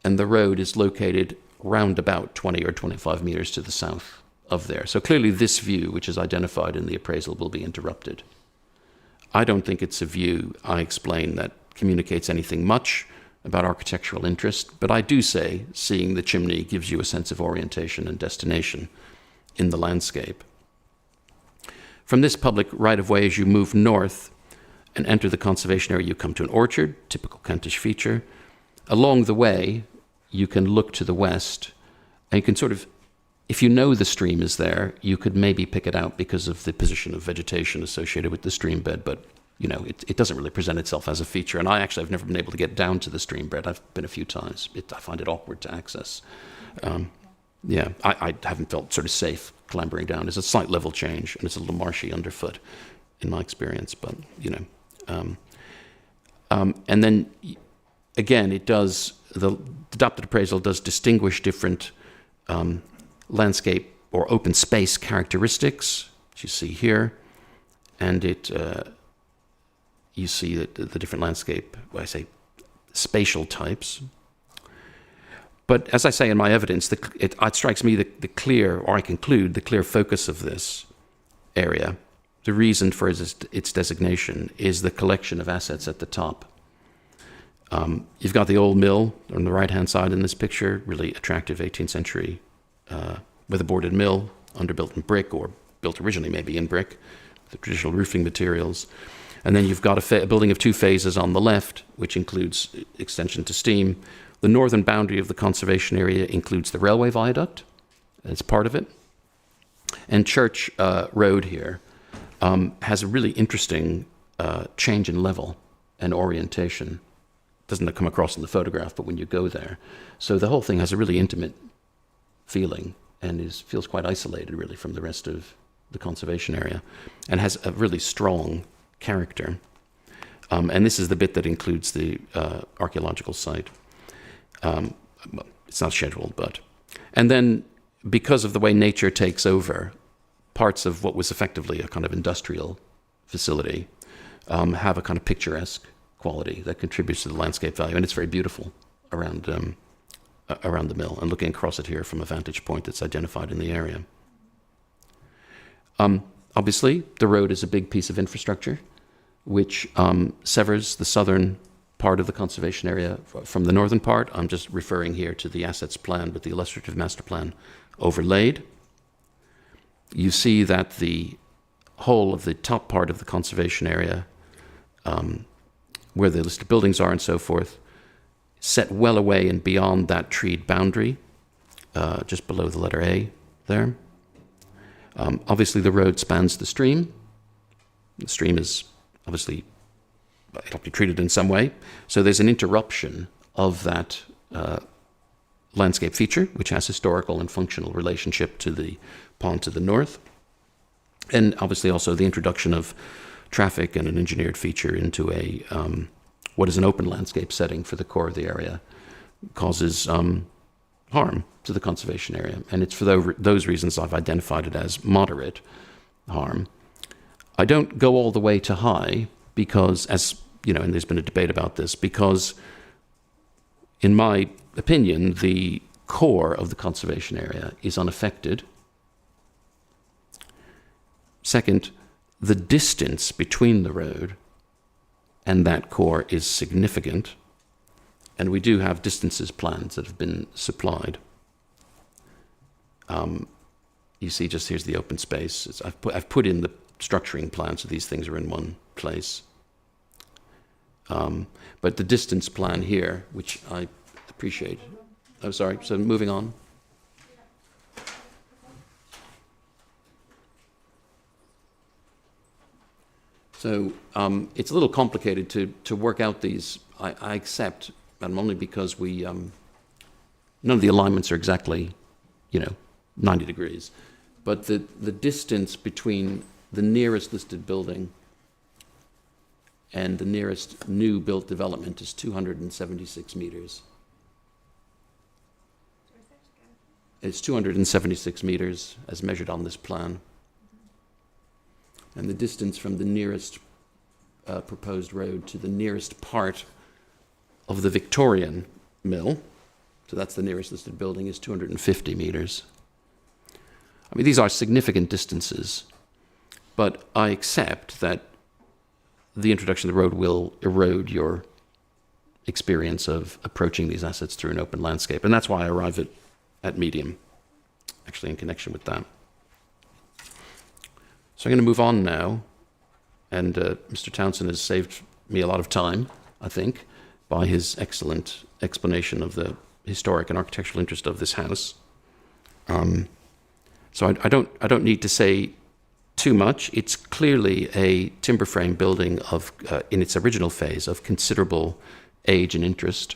And the road is located round about 20 or 25 meters to the south of there. So clearly this view, which is identified in the appraisal, will be interrupted. I don't think it's a view, I explain, that communicates anything much about architectural interest, but I do say seeing the chimney gives you a sense of orientation and destination in the landscape. From this public right-of-way, as you move north and enter the conservation area, you come to an orchard, typical Kentish feature. Along the way, you can look to the west, and you can sort of, if you know the stream is there, you could maybe pick it out because of the position of vegetation associated with the stream bed, but you know, it doesn't really present itself as a feature. And I actually have never been able to get down to the stream bed. I've been a few times. I find it awkward to access. I haven't felt sort of safe clambering down. There's a slight level change, and it's a little marshy underfoot in my experience, but you know. And then, again, it does, the adopted appraisal does distinguish different landscape or open space characteristics, which you see here, and you see the different landscape, I say, spatial types. But as I say in my evidence, it strikes me the clear, or I conclude, the clear focus of this area, the reason for its designation, is the collection of assets at the top. You've got the old mill on the right-hand side in this picture, really attractive 18th century weatherboarded mill, underbuilt in brick, or built originally maybe in brick, the traditional roofing materials. And then you've got a building of two phases on the left, which includes extension to steam. The northern boundary of the conservation area includes the railway viaduct as part of it. And Church Road here has a really interesting change in level and orientation. Doesn't come across in the photograph, but when you go there. So the whole thing has a really intimate feeling and feels quite isolated, really, from the rest of the conservation area, and has a really strong character. And this is the bit that includes the archaeological site. Well, it's not scheduled, but... And then, because of the way nature takes over, parts of what was effectively a kind of industrial facility have a kind of picturesque quality that contributes to the landscape value, and it's very beautiful around the mill, and looking across it here from a vantage point that's identified in the area. Obviously, the road is a big piece of infrastructure, which severs the southern part of the conservation area from the northern part. I'm just referring here to the assets plan with the illustrative master plan overlaid. You see that the whole of the top part of the conservation area, where the listed buildings are and so forth, set well away and beyond that treed boundary, just below the letter A there. Obviously, the road spans the stream. The stream is obviously it'll be treated in some way. So there's an interruption of that landscape feature, which has historical and functional relationship to the pond to the north. And obviously also the introduction of traffic and an engineered feature into a what is an open landscape setting for the core of the area causes harm to the conservation area. And it's for those reasons I've identified it as moderate harm. I don't go all the way to high because, as you know, and there's been a debate about this, because in my opinion, the core of the conservation area is unaffected. Second, the distance between the road and that core is significant, and we do have distances plans that have been supplied. You see, just here's the open space. I've put in the structuring plan, so these things are in one place. But the distance plan here, which I appreciate. Oh, sorry. So moving on. So it's a little complicated to work out these. I accept, and only because we none of the alignments are exactly, 90 degrees, but the distance between the nearest listed building and the nearest new built development is 276 meters. It's 276 meters as measured on this plan. And the distance from the nearest proposed road to the nearest part of the Victorian mill, so that's the nearest listed building, is 250 meters. I mean, these are significant distances, but I accept that the introduction of the road will erode your experience of approaching these assets through an open landscape. And that's why I arrive at medium, actually in connection with that. So I'm going to move on now, and Mr. Townsend has saved me a lot of time, I think, by his excellent explanation of the historic and architectural interest of this house. So I don't need to say too much. It's clearly a timber frame building of, in its original phase, of considerable age and interest.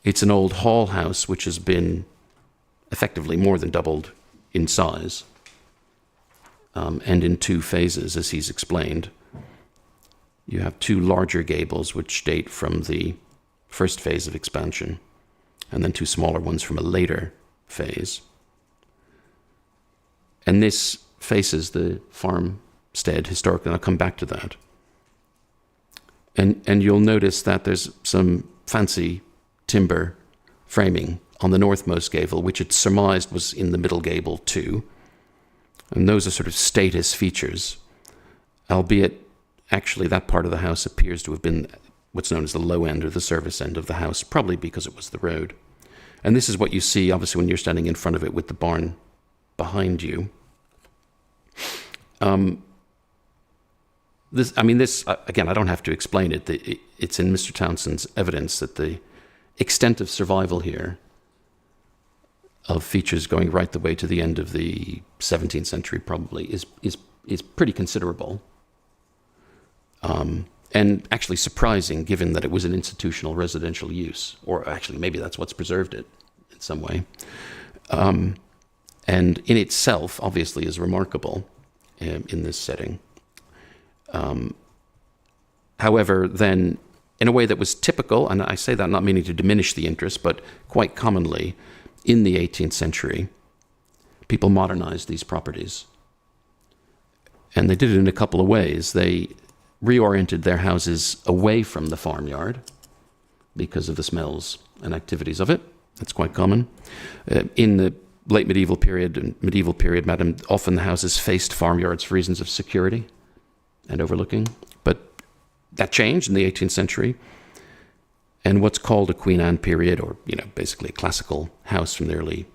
It's an old hall house which has been effectively more than doubled in size, and in two phases, as he's explained. You have two larger gables which date from the first phase of expansion, and then two smaller ones from a later phase. And this faces the farmstead historically, and I'll come back to that. And you'll notice that there's some fancy timber framing on the northmost gable, which it's surmised was in the middle gable too. And those are sort of status features, albeit actually that part of the house appears to have been what's known as the low end or the service end of the house, probably because it was the road. And this is what you see, obviously, when you're standing in front of it with the barn behind you. This, again, I don't have to explain it. It's in Mr. Townsend's evidence that the extent of survival here of features going right the way to the end of the 17th century probably is pretty considerable. And actually surprising, given that it was an institutional residential use, or actually maybe that's what's preserved it in some way. And in itself, obviously, is remarkable in this setting. However, then, in a way that was typical, and I say that not meaning to diminish the interest, but quite commonly, in the 18th century, people modernized these properties. And they did it in a couple of ways. They reoriented their houses away from the farmyard because of the smells and activities of it. That's quite common. In the late medieval period and medieval period, madam, often the houses faced farmyards for reasons of security and overlooking. But that changed in the 18th century. And what's called a Queen Anne period, or basically a classical house from the early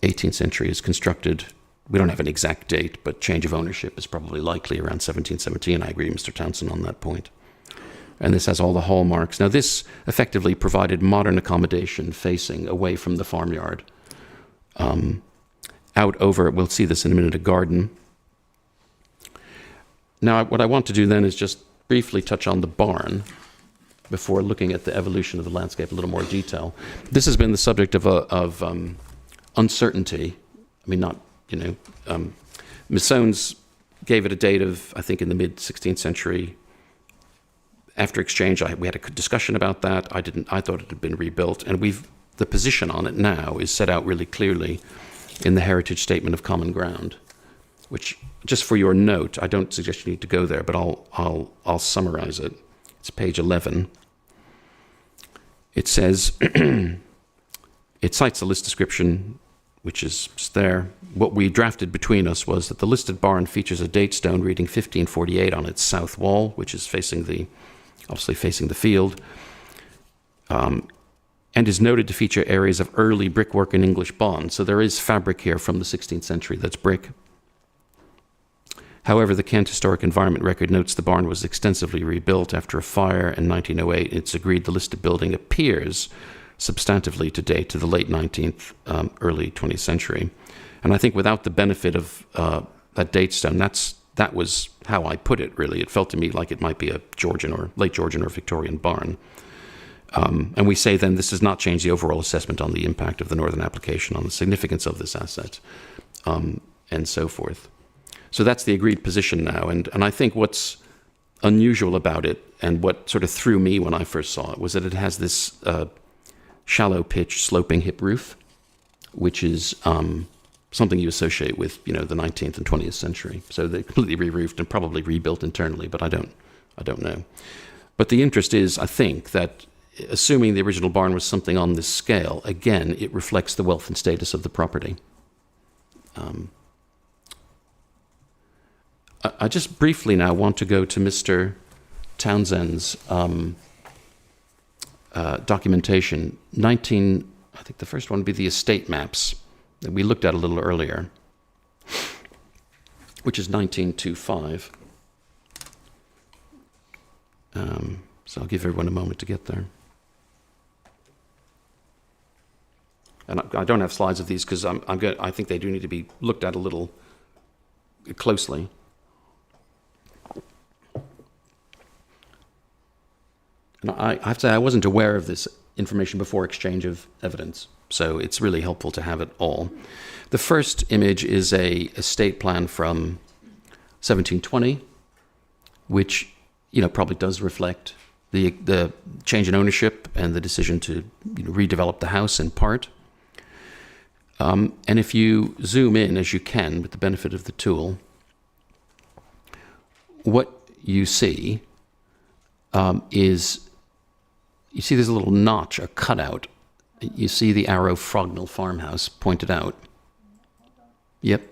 18th century, is constructed. We don't have an exact date, but change of ownership is probably likely around 1717. I agree with Mr. Townsend on that point. And this has all the hallmarks. Now, this effectively provided modern accommodation facing away from the farmyard. Out over, we'll see this in a minute, a garden. Now, what I want to do then is just briefly touch on the barn before looking at the evolution of the landscape in a little more detail. This has been the subject of uncertainty. I mean, not, Ms. Soanes gave it a date of, I think, in the mid-16th century. After exchange, we had a discussion about that. I thought it had been rebuilt, and the position on it now is set out really clearly in the Heritage Statement of Common Ground, which, just for your note, I don't suggest you need to go there, but I'll summarize it. It's page 11. It says, it cites the list description, which is there. What we drafted between us was that the listed barn features a date stone reading 1548 on its south wall, which is obviously facing the field, and is noted to feature areas of early brickwork and English bond. So there is fabric here from the 16th century that's brick. However, the Kent Historic Environment Record notes the barn was extensively rebuilt after a fire in 1908. It's agreed the listed building appears substantively to date to the late 19th, early 20th century. And I think without the benefit of that date stone, that was how I put it, really. It felt to me like it might be a Georgian or late Georgian or Victorian barn. And we say then this does not change the overall assessment on the impact of the northern application, on the significance of this asset, and so forth. So that's the agreed position now. And I think what's unusual about it, and what sort of threw me when I first saw it, was that it has this shallow pitch sloping hip roof, which is something you associate with, the 19th and 20th century. So they completely re-roofed and probably rebuilt internally, but I don't know. But the interest is, I think, that assuming the original barn was something on this scale, again, it reflects the wealth and status of the property. I just briefly now want to go to Mr. Townsend's documentation. I think the first one would be the estate maps that we looked at a little earlier, which is 1925. So I'll give everyone a moment to get there. And I don't have slides of these because I think they do need to be looked at a little closely. And I have to say, I wasn't aware of this information before exchange of evidence, so it's really helpful to have it all. The first image is a estate plan from 1720, which probably does reflect the change in ownership and the decision to redevelop the house in part. And if you zoom in, as you can with the benefit of the tool, what you see is, you see there's a little notch, a cutout. You see the arrow Frognall farmhouse pointed out. Yep.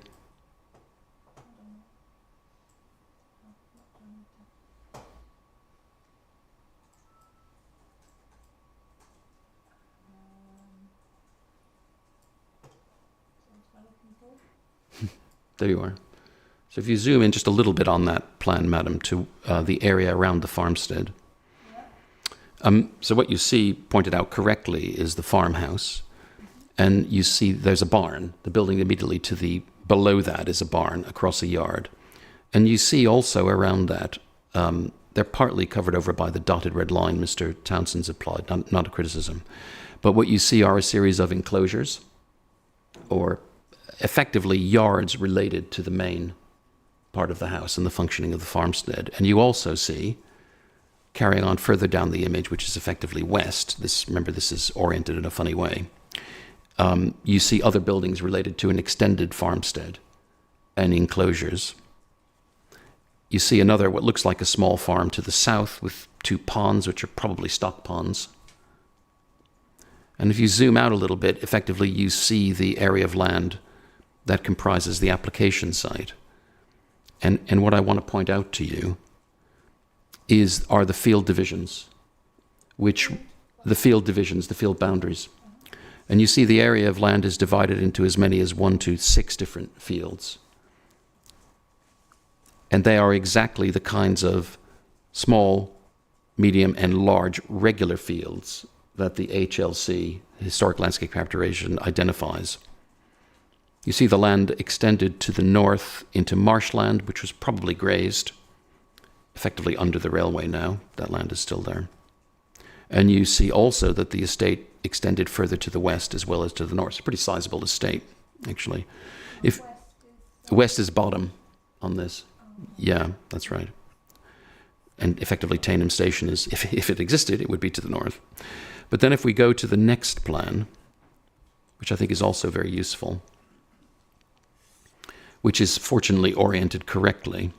There you are. So if you zoom in just a little bit on that plan, madam, to the area around the farmstead. So what you see pointed out correctly is the farmhouse, and you see there's a barn. The building immediately below that is a barn across a yard. And you see also around that, they're partly covered over by the dotted red line Mr. Townsend's applied, not a criticism. But what you see are a series of enclosures, or effectively yards related to the main part of the house and the functioning of the farmstead. And you also see, carrying on further down the image, which is effectively west, remember this is oriented in a funny way, you see other buildings related to an extended farmstead and enclosures. You see another, what looks like a small farm to the south with two ponds, which are probably stock ponds. And if you zoom out a little bit, effectively you see the area of land that comprises the application site. And what I want to point out to you are the field divisions, the field boundaries. And you see the area of land is divided into as many as 1 to 6 different fields. And they are exactly the kinds of small, medium, and large regular fields that the HLC, Historic Landscape Characterization, identifies. You see the land extended to the north into marshland, which was probably grazed, effectively under the railway now. That land is still there. And you see also that the estate extended further to the west as well as to the north. It's a pretty sizable estate, actually. If west is bottom on this. Yeah, that's right. And effectively Tainham Station is, if it existed, it would be to the north. But then if we go to the next plan, which I think is also very useful, which is fortunately oriented correctly.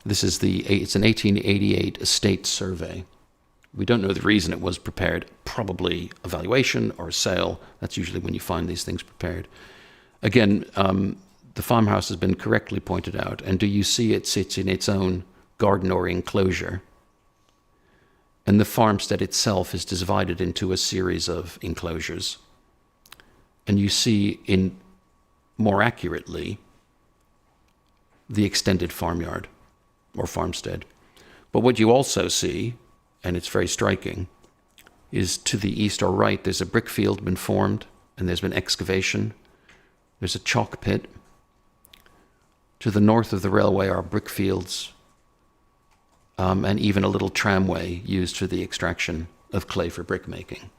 It's an 1888 estate survey. We don't know the reason it was prepared, probably a valuation or a sale. That's usually when you find these things prepared. Again, the farmhouse has been correctly pointed out, and do you see it sits in its own garden or enclosure? And the farmstead itself is divided into a series of enclosures. And you see more accurately the extended farmyard or farmstead. But what you also see, and it's very striking, is to the east or right, there's a brick field been formed, and there's been excavation. There's a chalk pit. To the north of the railway are brick fields, and even a little tramway used for the extraction of clay for brick making.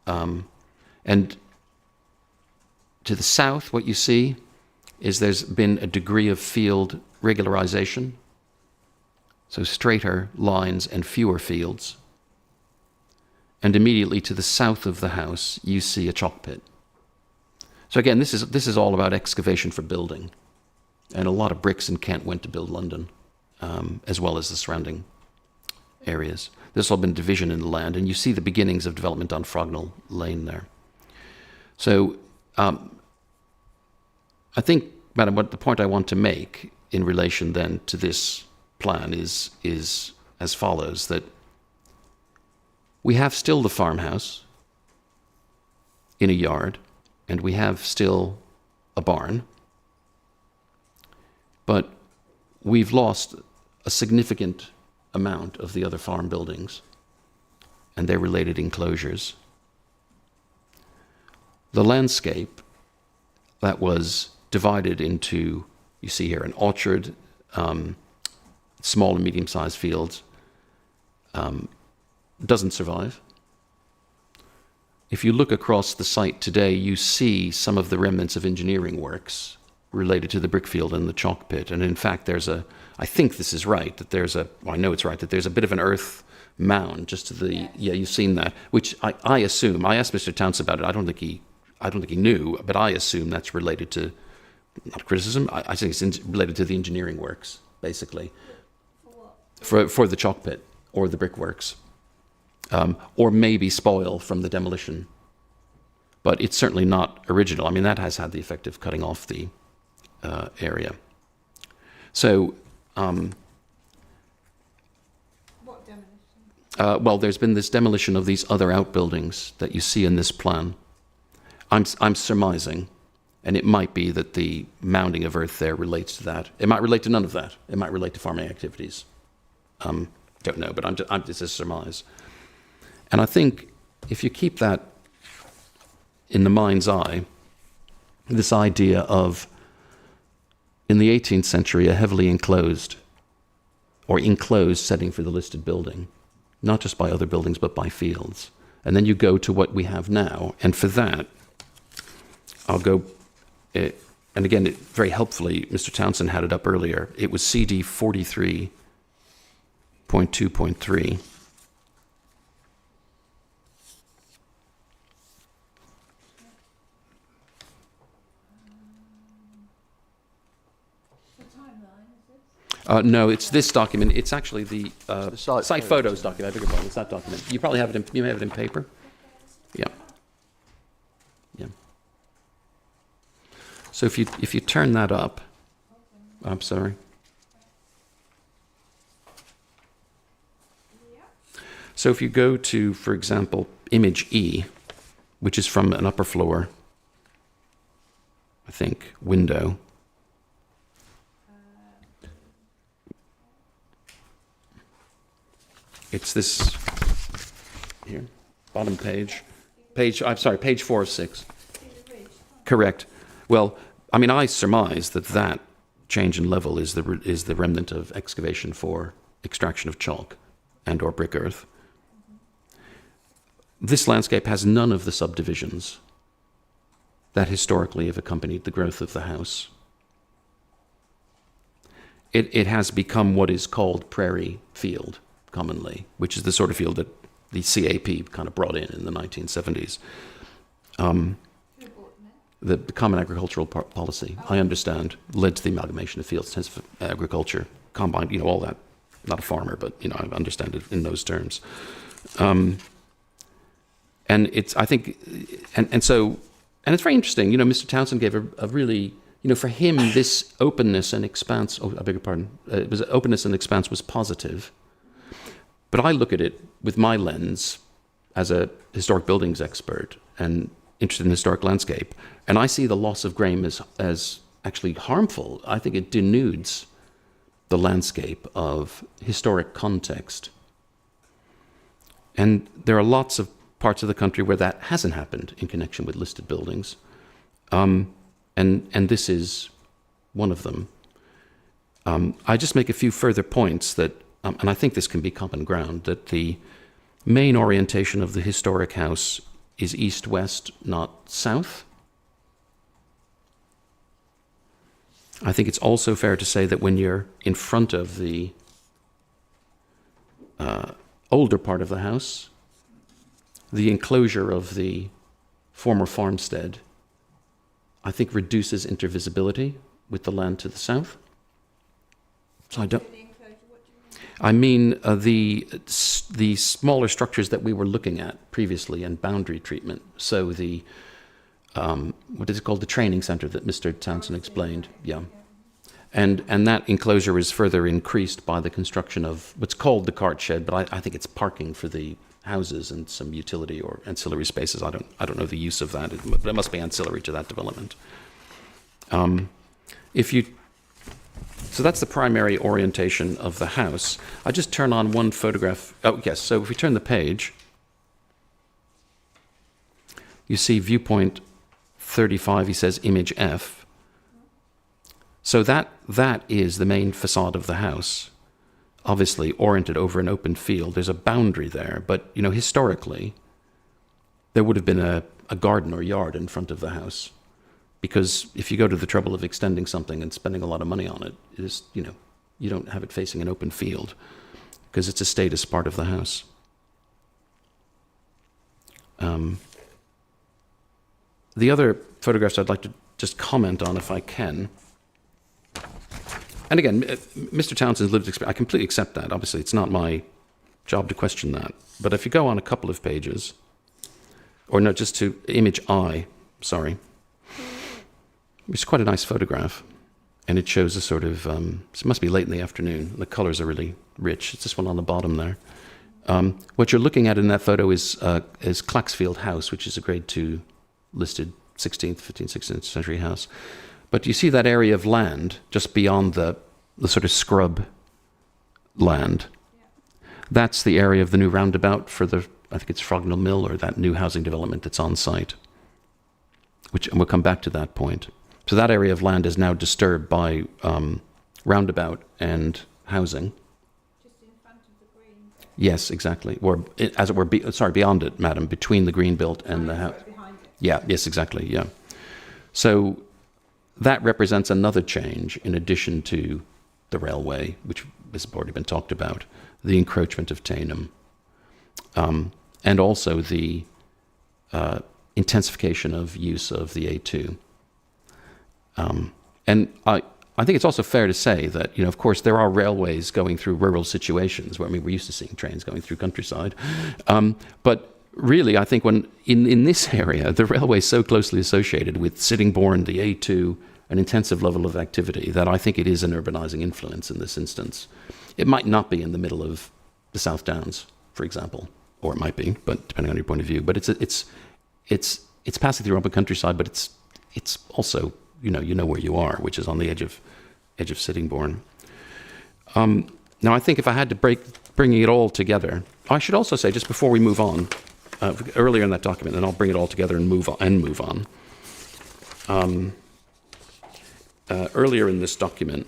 And to the south, what you see is there's been a degree of field regularization, so straighter lines and fewer fields. And immediately to the south of the house, you see a chalk pit. So again, this is all about excavation for building. And a lot of bricks in Kent went to build London, as well as the surrounding areas. There's all been division in the land, and you see the beginnings of development on Frognall Lane there. So I think, Madam, what the point I want to make in relation then to this plan is as follows, that we have still the farmhouse in a yard, and we have still a barn, but we've lost a significant amount of the other farm buildings and their related enclosures. The landscape that was divided into, you see here, an orchard, small and medium-sized fields, doesn't survive. If you look across the site today, you see some of the remnants of engineering works related to the brickfield and the chalk pit. And in fact, I think this is right, that I know it's right, that there's a bit of an earth mound just to the, yeah, you've seen that, which I assume, I asked Mr. Townsend about it, I don't think he knew, but I assume that's related to, not criticism, I think it's related to the engineering works, basically. For what? For the chalk pit or the brickworks. Or maybe spoil from the demolition. But it's certainly not original. I mean, that has had the effect of cutting off the area. So, What demolition? well, there's been this demolition of these other outbuildings that you see in this plan. I'm surmising, and it might be that the mounding of earth there relates to that. It might relate to none of that. It might relate to farming activities. Don't know, but it's a surmise. And I think if you keep that in the mind's eye, this idea of, in the 18th century, a heavily enclosed setting for the listed building, not just by other buildings, but by fields. And then you go to what we have now. And for that, I'll go, and again, very helpfully, Mr. Townsend had it up earlier. It was CD 43.2.3. No, it's this document. It's actually the site photos document. I beg your pardon. It's that document. You probably have it. You may have it in paper. Yeah. Yeah. So if you turn that up, I'm sorry. So if you go to, for example, image E, which is from an upper floor, I think, window. It's this here, bottom page. I'm sorry, page 4 of 6. Correct. Well, I mean, I surmise that change in level is the remnant of excavation for extraction of chalk and or brick earth. This landscape has none of the subdivisions that historically have accompanied the growth of the house. It has become what is called prairie field commonly, which is the sort of field that the CAP kind of brought in the 1970s. The Common Agricultural Policy, I understand, led to the amalgamation of fields, intensive agriculture, combined, you know, all that. Not a farmer, but, you know, I understand it in those terms. And it's, I think, and it's very interesting, you know, Mr. Townsend gave a really, you know, for him, this openness and expanse, I beg your pardon, openness and expanse was positive. But I look at it with my lens as a historic buildings expert and interested in historic landscape, and I see the loss of Graham as actually harmful. I think it denudes the landscape of historic context. And there are lots of parts of the country where that hasn't happened in connection with listed buildings. And this is one of them. I just make a few further points that, and I think this can be common ground, that the main orientation of the historic house is east-west, not south. I think it's also fair to say that when you're in front of the older part of the house, the enclosure of the former farmstead, I think, reduces intervisibility with the land to the south. So I don't. I mean the smaller structures that we were looking at previously and boundary treatment. So the what is it called? The training center that Mr. Townsend explained. Yeah. And that enclosure is further increased by the construction of what's called the cart shed, but I think it's parking for the houses and some utility or ancillary spaces. I don't know the use of that, but it must be ancillary to that development. So that's the primary orientation of the house. I just turn on one photograph. Oh, yes. So if we turn the page, you see viewpoint 35. He says image F. So that is the main facade of the house, obviously oriented over an open field. There's a boundary there, but, you know, historically, there would have been a garden or yard in front of the house. Because if you go to the trouble of extending something and spending a lot of money on it, you know, you don't have it facing an open field because it's a status part of the house. The other photographs I'd like to just comment on, if I can. And again, Mr. Townsend's lived experience, I completely accept that. Obviously, it's not my job to question that. But if you go on a couple of pages, or no, just to image I, sorry. It's quite a nice photograph, and it shows a sort of, it must be late in the afternoon. The colors are really rich. It's this one on the bottom there. What you're looking at in that photo is Claxfield House, which is a grade 2 listed 15th, 16th century house. But you see that area of land just beyond the sort of scrub land. Yeah. That's the area of the new roundabout for I think it's Frognall Mill, or that new housing development that's on site, and we'll come back to that point. So that area of land is now disturbed by roundabout and housing. Just in front of the green belt. Yes, exactly. Or, as it were, beyond it, madam, between the green belt and the house. Behind it. Yeah, yes, exactly, yeah. So that represents another change in addition to the railway, which has already been talked about, the encroachment of Tainham, and also the intensification of use of the A2. And I think it's also fair to say that, you know, of course, there are railways going through rural situations where, I mean, we're used to seeing trains going through countryside. But really, I think when in this area, the railway is so closely associated with Sittingbourne, the A2, an intensive level of activity, that I think it is an urbanizing influence in this instance. It might not be in the middle of the South Downs, for example, or it might be, but depending on your point of view. But it's passing through open countryside, but it's also, you know where you are, which is on the edge of Sittingbourne. Now, I think if I had to bringing it all together, I should also say, just before we move on, earlier in that document, and I'll bring it all together and move on. earlier in this document,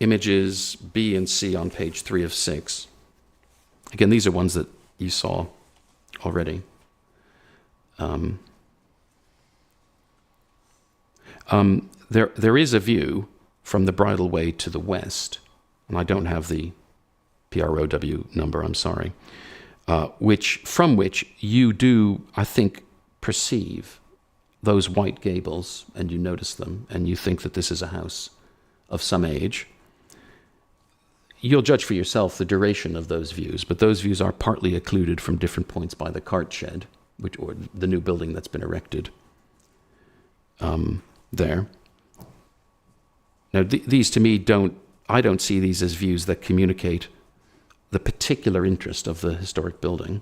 images B and C on page 3 of 6. Again, these are ones that you saw already. There is a view from the Bridle Way to the west, and I don't have the PROW number, I'm sorry, from which you do, I think, perceive those white gables, and you notice them, and you think that this is a house of some age. You'll judge for yourself the duration of those views, but those views are partly occluded from different points by the cart shed, or the new building that's been erected there. Now, these to me I don't see these as views that communicate the particular interest of the historic building.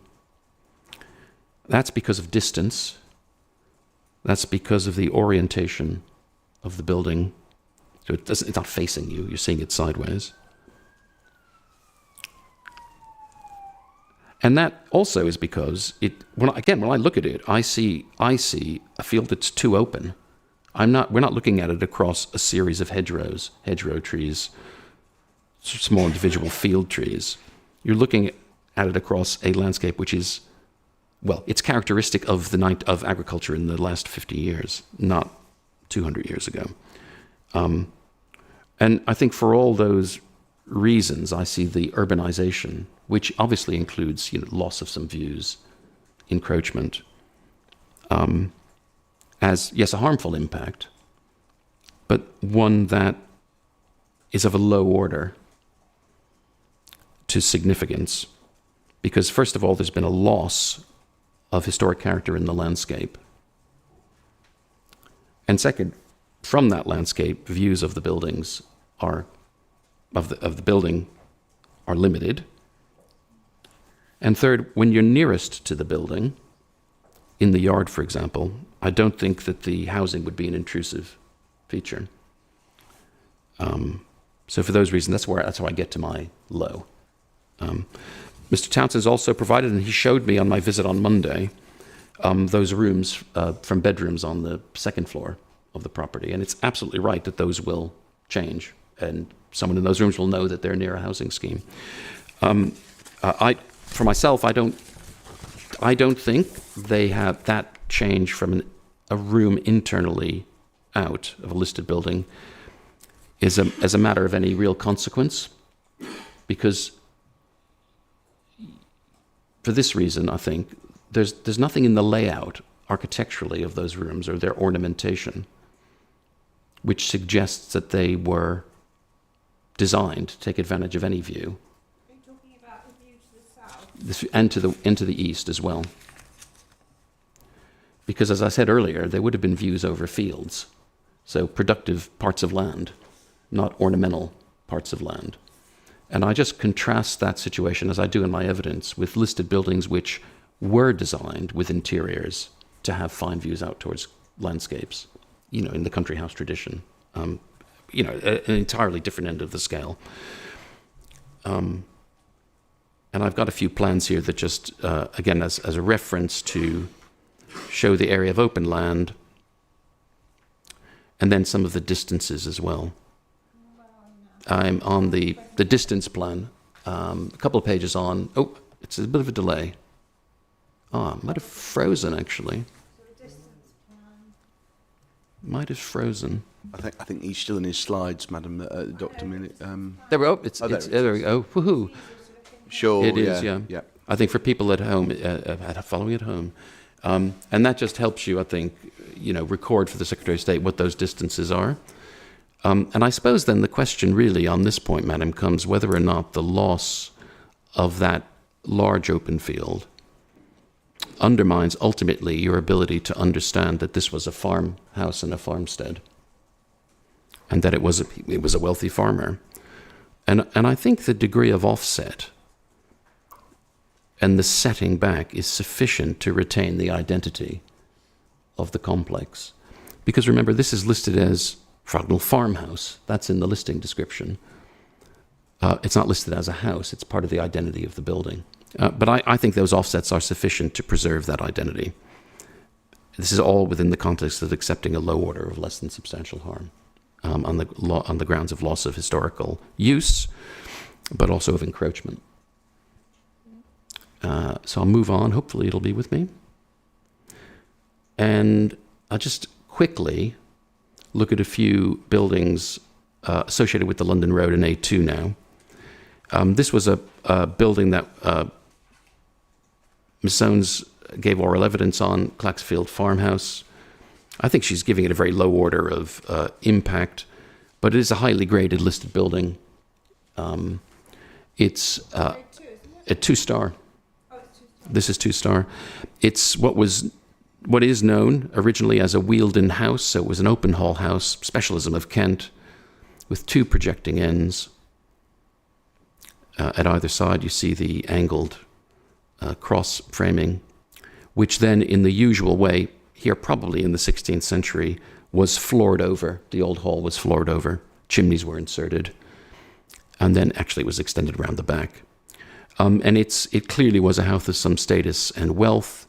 That's because of distance. That's because of the orientation of the building. So it's not facing you, you're seeing it sideways. And that also is because when I look at it, I see a field that's too open. We're not looking at it across a series of hedgerow trees, small individual field trees. You're looking at it across a landscape which is, well, it's characteristic of of agriculture in the last 50 years, not 200 years ago. And I think for all those reasons, I see the urbanization, which obviously includes loss of some views, encroachment, as, yes, a harmful impact, but one that is of a low order to significance, because first of all, there's been a loss of historic character in the landscape. And second, from that landscape, views of the buildings of the building are limited. And third, when you're nearest to the building, in the yard, for example, I don't think that the housing would be an intrusive feature. So for those reasons, that's how I get to my low. Mr. Townsend's also provided, and he showed me on my visit on Monday, those rooms from bedrooms on the second floor of the property. And it's absolutely right that those will change, and someone in those rooms will know that they're near a housing scheme. For myself, I don't think they have that change from a room internally out of a listed building as a matter of any real consequence, because for this reason, I think there's nothing in the layout architecturally of those rooms or their ornamentation which suggests that they were designed to take advantage of any view. Are you talking about the view to the south? And into the east as well. Because as I said earlier, there would have been views over fields, so productive parts of land, not ornamental parts of land. And I just contrast that situation, as I do in my evidence, with listed buildings which were designed with interiors to have fine views out towards landscapes, in the country house tradition. An entirely different end of the scale. And I've got a few plans here that just, again, as a reference to show the area of open land, and then some of the distances as well. I'm on the distance plan, a couple of pages on. Oh, it's a bit of a delay. I might have frozen, actually. Might have frozen. I think he's still in his slides, Madam Dr. Millett. There we go. There we go. Woohoo! Sure. It is. Yeah. I think for people at home, following at home, and that just helps you, I think, record for the Secretary of State what those distances are. And I suppose then the question really on this point, Madam, comes whether or not the loss of that large open field undermines ultimately your ability to understand that this was a farmhouse and a farmstead, and that it was a wealthy farmer. And I think the degree of offset and the setting back is sufficient to retain the identity of the complex. Because remember, this is listed as Frognall Farmhouse. That's in the listing description. It's not listed as a house. It's part of the identity of the building. But I think those offsets are sufficient to preserve that identity. this is all within the context of accepting a low order of less than substantial harm on the grounds of loss of historical use, but also of encroachment. So I'll move on. Hopefully it'll be with me. And I'll just quickly look at a few buildings associated with the London Road and A2 now. This was a building that Ms. Soanes gave oral evidence on, Claxfield Farmhouse. I think she's giving it a very low order of impact, but it is a highly graded listed building. It's a 2-star. This is 2-star. It's what is known originally as a wheeled-in house, so it was an open hall house, specialism of Kent, with 2 projecting ends. At either side, you see the angled cross framing, which then, in the usual way, here probably in the 16th century, was floored over. The old hall was floored over. Chimneys were inserted. And then actually it was extended around the back. And it clearly was a house of some status and wealth.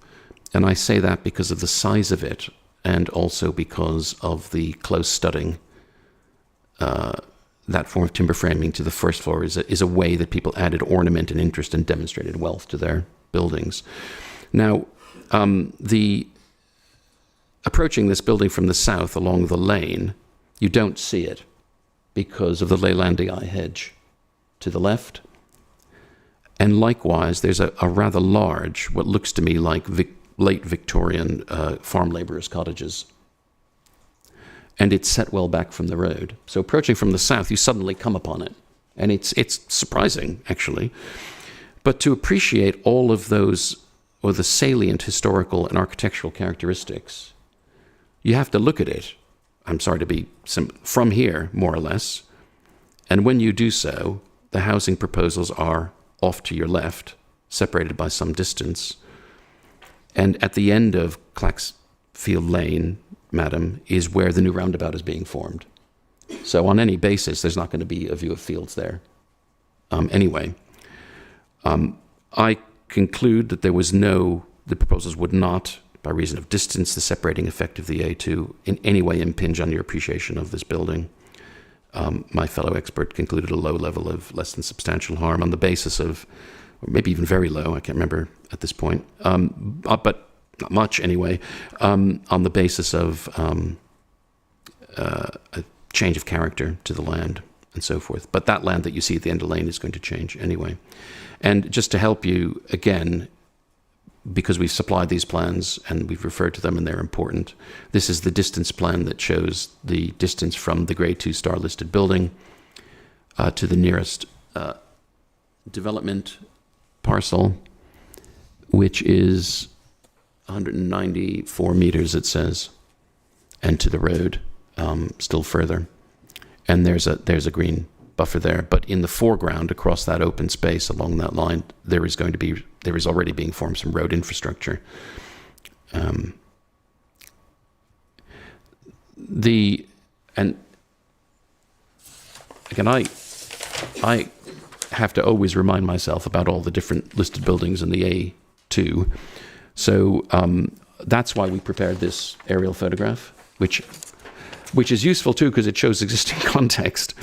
And I say that because of the size of it, and also because of the close studding. That form of timber framing to the first floor is a way that people added ornament and interest and demonstrated wealth to their buildings. Now, approaching this building from the south along the lane, you don't see it because of the Leylandii hedge to the left. And likewise, there's a rather large, what looks to me like late Victorian farm labourers' cottages. And it's set well back from the road. So approaching from the south, you suddenly come upon it. And it's surprising, actually. But to appreciate all of those, or the salient historical and architectural characteristics, you have to look at it, I'm sorry to be from here, more or less. And when you do so, the housing proposals are off to your left, separated by some distance. And at the end of Claxfield Lane, madam, is where the new roundabout is being formed. So on any basis, there's not going to be a view of fields there. Anyway, I conclude that the proposals would not, by reason of distance, the separating effect of the A2, in any way impinge on your appreciation of this building. My fellow expert concluded a low level of less than substantial harm on the basis of, or maybe even very low, I can't remember at this point, but not much anyway, on the basis of a change of character to the land and so forth. But that land that you see at the end of the lane is going to change anyway. And just to help you, again, because we've supplied these plans and we've referred to them and they're important, this is the distance plan that shows the distance from the grade 2-star listed building to the nearest development parcel, which is 194 meters, it says, and to the road still further. And there's a green buffer there, but in the foreground, across that open space along that line, there is already being formed some road infrastructure. And again, I have to always remind myself about all the different listed buildings in the A2. So that's why we prepared this aerial photograph, which is useful too because it shows existing context.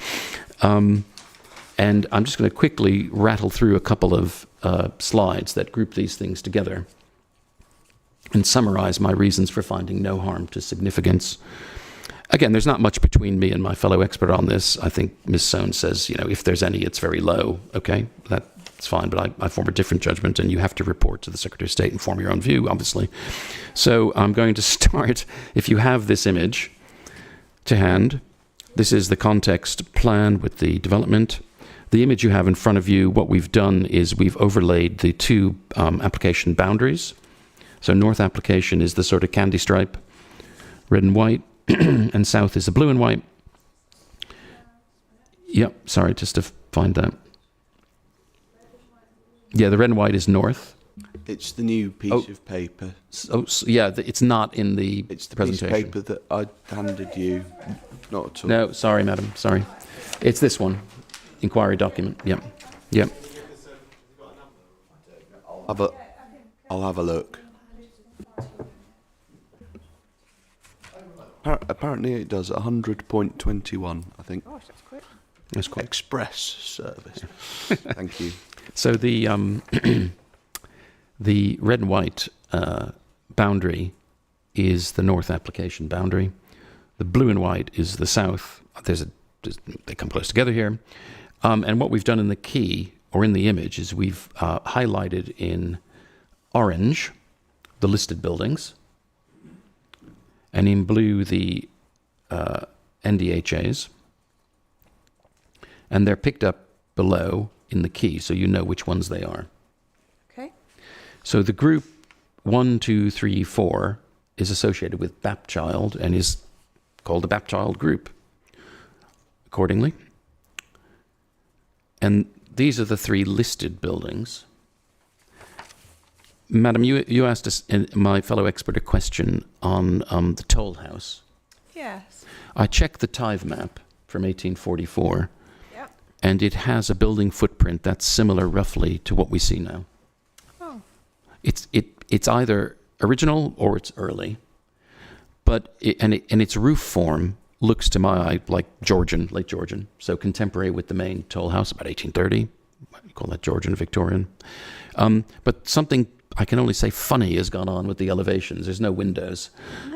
And I'm just going to quickly rattle through a couple of slides that group these things together and summarize my reasons for finding no harm to significance. Again, there's not much between me and my fellow expert on this. I think Ms. Soanes says, if there's any, it's very low. Okay, that's fine, but I form a different judgment, and you have to report to the Secretary of State and form your own view, obviously. So I'm going to start, if you have this image to hand, this is the context plan with the development. The image you have in front of you, what we've done is we've overlaid the two application boundaries. So north application is the sort of candy stripe, red and white, and south is the blue and white. Yep, sorry, just to find that. Yeah, the red and white is north. It's the new piece of paper. It's not in the It's the presentation. piece of paper that I handed you. Not at all. No, sorry, madam, sorry. It's this one, inquiry document. Yep. I'll have a look. Apparently it does 100.21, I think. Gosh, that's quick. That's quite. Express service. Thank you. So the the red and white boundary is the north application boundary. The blue and white is the south. They come close together here. And what we've done in the key, or in the image, is we've highlighted in orange the listed buildings, and in blue the NDHAs. And they're picked up below in the key, so you know which ones they are. Okay. So the group 1, 2, 3, 4 is associated with Bapchild and is called a Bapchild group accordingly. And these are the 3 listed buildings. Madam, you asked us, my fellow expert, a question on the toll house. Yes. I checked the Tive map from 1844. Yep. And it has a building footprint that's similar roughly to what we see now. Oh. It's either original or it's early, but its roof form looks to my eye like Georgian, late Georgian, so contemporary with the main toll house, about 1830. You call that Georgian, Victorian. But something I can only say funny has gone on with the elevations. There's no windows,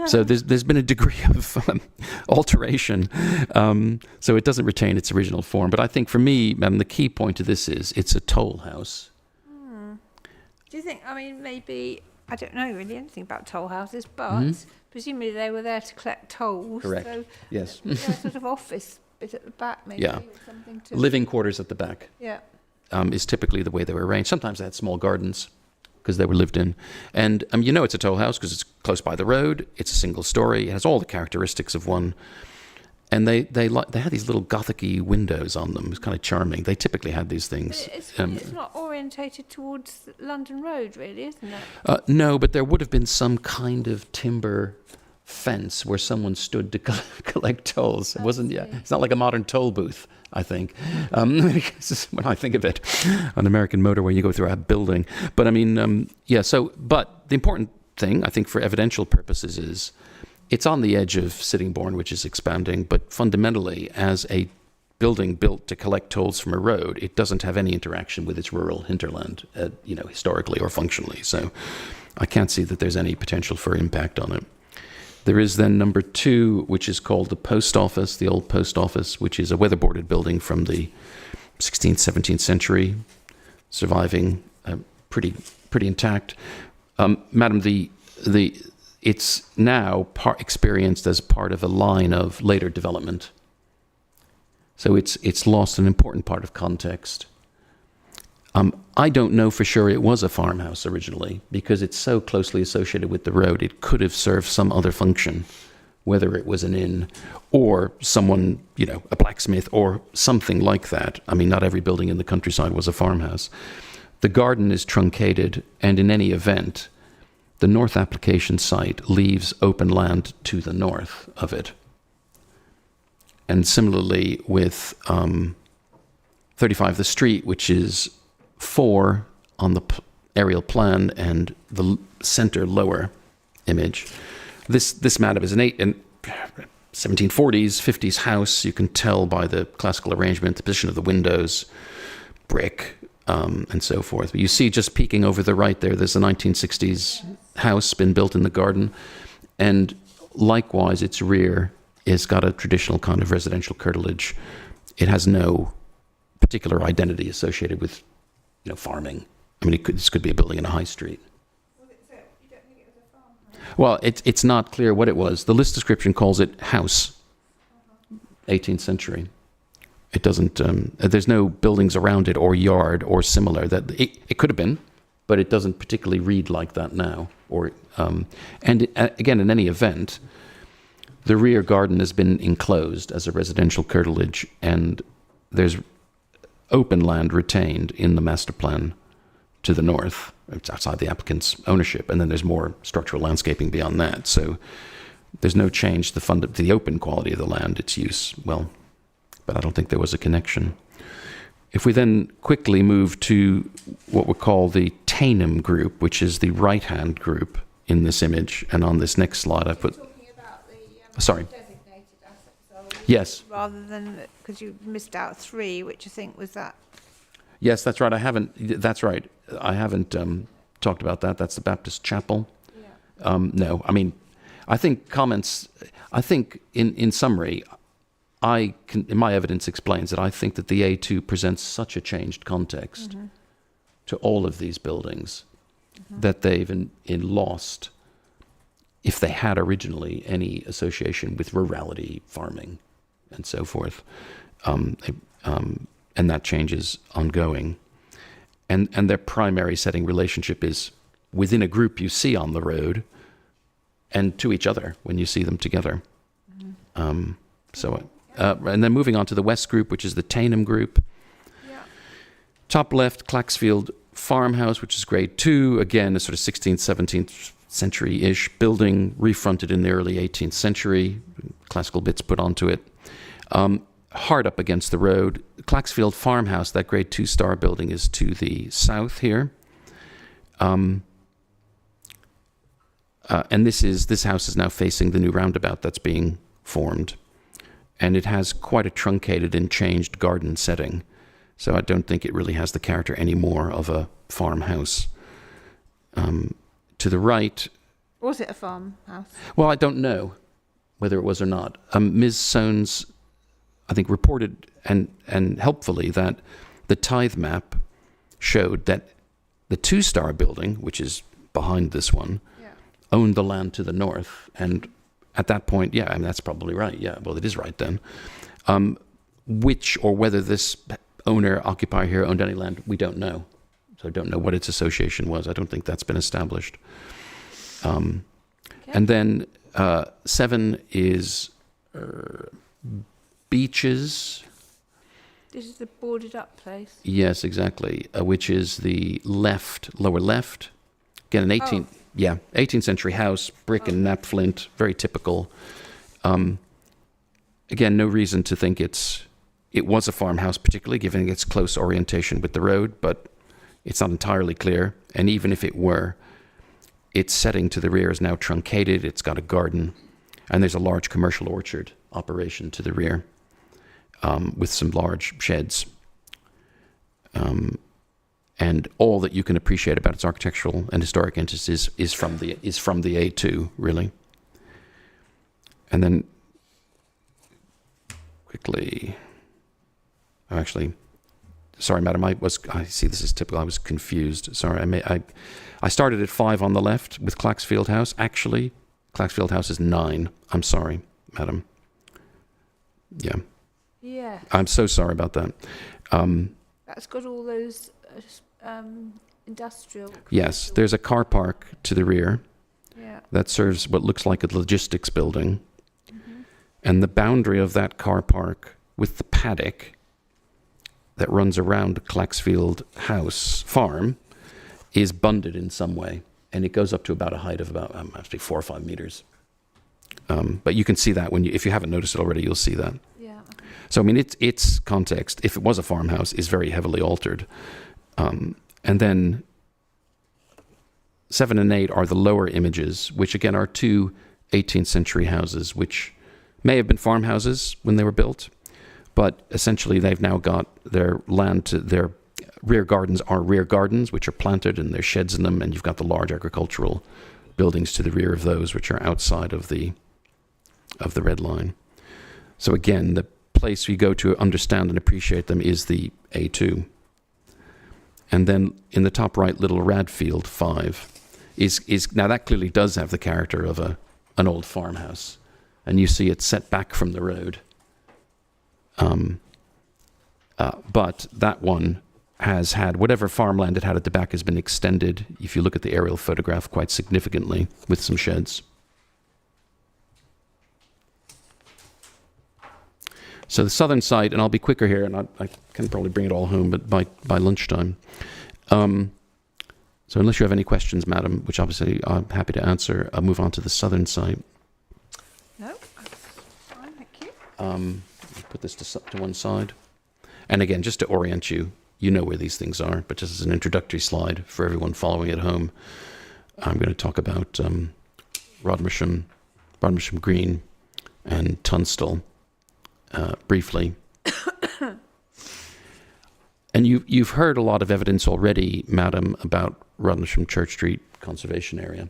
so there's been a degree of alteration. So it doesn't retain its original form. But I think for me, the key point of this is it's a toll house. Do you think, I mean, maybe, I don't know really anything about toll houses, but presumably they were there to collect tolls. Correct. So Yes. sort of office bit at the back maybe. Yeah. Or something to, Living quarters at the back yeah. is typically the way they were arranged. Sometimes they had small gardens because they were lived in. And you know it's a toll house because it's close by the road. It's a single story. It has all the characteristics of one. And they had these little Gothic-y windows on them. It's kind of charming. They typically had these things. But it's not orientated towards London Road, really, isn't it? No, but there would have been some kind of timber fence where someone stood to collect tolls. It wasn't. Yeah, it's not like a modern toll booth, I think. When I think of it, an American motorway, you go through a building. But I mean, yeah. So, but the important thing, I think, for evidential purposes, is it's on the edge of Sittingbourne, which is expanding. But fundamentally, as a building built to collect tolls from a road, it doesn't have any interaction with its rural hinterland, historically or functionally. So, I can't see that there's any potential for impact on it. There is then number 2, which is called the post office, the old post office, which is a weatherboarded building from the 16th, 17th century, surviving pretty intact. Madam, it's now experienced as part of a line of later development. So it's lost an important part of context. I don't know for sure it was a farmhouse originally because it's so closely associated with the road. It could have served some other function, whether it was an inn or someone, a blacksmith or something like that. I mean, not every building in the countryside was a farmhouse. The garden is truncated, and in any event, the north application site leaves open land to the north of it. And similarly with 35 the street, which is 4 on the aerial plan and the center lower image. This madam is an 1740s, 50s house. You can tell by the classical arrangement, the position of the windows, brick, and so forth. But you see just peeking over the right there's a 1960s house been built in the garden. And likewise, its rear has got a traditional kind of residential curtilage. It has no particular identity associated with farming. I mean, this could be a building in a high street. You don't think it was a farmhouse? Well, it's not clear what it was. The list description calls it house, 18th century. It doesn't. There's no buildings around it or yard or similar. That it could have been, but it doesn't particularly read like that now. Again, in any event, the rear garden has been enclosed as a residential curtilage, and there's open land retained in the master plan to the north. It's outside the applicant's ownership, and then there's more structural landscaping beyond that. So there's no change to the open quality of the land, its use. Well, but I don't think there was a connection. If we then quickly move to what we call the Tainham group, which is the right-hand group in this image, and on this next slide I put... Talking about the Sorry. Designated assets, Yes. rather than, because you missed out 3, which I think was that. Yes, that's right. That's right. I haven't talked about that. That's the Baptist Chapel. Yeah. No, I mean, I think in summary, my evidence explains that I think that the A2 presents such a changed context to all of these buildings that they've lost, if they had originally any association with rurality, farming, and so forth. And that change is ongoing. And their primary setting relationship is within a group you see on the road and to each other when you see them together. And then moving on to the West group, which is the Tainham group. Yeah. Top left, Claxfield Farmhouse, which is grade 2. Again, a sort of 16th, 17th century-ish building, refronted in the early 18th century. Classical bits put onto it. Hard up against the road. Claxfield Farmhouse, that grade 2-star building, is to the south here. And this house is now facing the new roundabout that's being formed. And it has quite a truncated and changed garden setting. So I don't think it really has the character anymore of a farmhouse. To the right... Was it a farmhouse? Well, I don't know whether it was or not. Ms. Soanes, I think, reported and helpfully that the tithe map showed that the 2-star building, which is behind this one, owned the land to the north. And at that point, yeah, I mean, that's probably right. Yeah, well, it is right then. Which or whether this owner, occupier here, owned any land, we don't know. So I don't know what its association was. I don't think that's been established. And then 7 is Beaches. This is the boarded up place. Yes, exactly. Which is the lower left. Again, an 18th century house, brick and knapp flint, very typical. Again, no reason to think it was a farmhouse, particularly given its close orientation with the road, but it's not entirely clear. And even if it were, its setting to the rear is now truncated. It's got a garden, and there's a large commercial orchard operation to the rear, with some large sheds. And all that you can appreciate about its architectural and historic interest is from the A2, really. And then quickly, sorry, madam, I see this is typical. I was confused. Sorry, I started at 5 on the left with Claxfield House. Actually, Claxfield House is 9. I'm sorry, madam. Yeah. Yeah. I'm so sorry about that. That's got all those industrial. Yes, there's a car park to the rear Yeah. that serves what looks like a logistics building. And the boundary of that car park with the paddock that runs around Claxfield House Farm is bunded in some way. And it goes up to about a height of about, actually 4 or 5 meters. But you can see that if you haven't noticed it already, you'll see that. Yeah. So, I mean, its context, if it was a farmhouse, is very heavily altered. And then 7 and 8 are the lower images, which again are 2 18th century houses, which may have been farmhouses when they were built, but essentially they've now got their land to their rear gardens are rear gardens, which are planted and there's sheds in them, and you've got the large agricultural buildings to the rear of those, which are outside of the red line. So again, the place you go to understand and appreciate them is the A2. And then in the top right, Little Radfield 5 is now that clearly does have the character of an old farmhouse, and you see it set back from the road. But that one has had whatever farmland it had at the back has been extended, if you look at the aerial photograph, quite significantly with some sheds. So the southern side, and I'll be quicker here, and I can probably bring it all home, but by lunchtime. So unless you have any questions, madam, which obviously I'm happy to answer, I'll move on to the southern side. No, that's fine, thank you. Put this to one side. And again, just to orient you, you know where these things are, but just as an introductory slide for everyone following at home, I'm going to talk about Rodmersham Green, and Tunstall briefly. And you've heard a lot of evidence already, Madam, about Rutlandsham Church Street Conservation Area.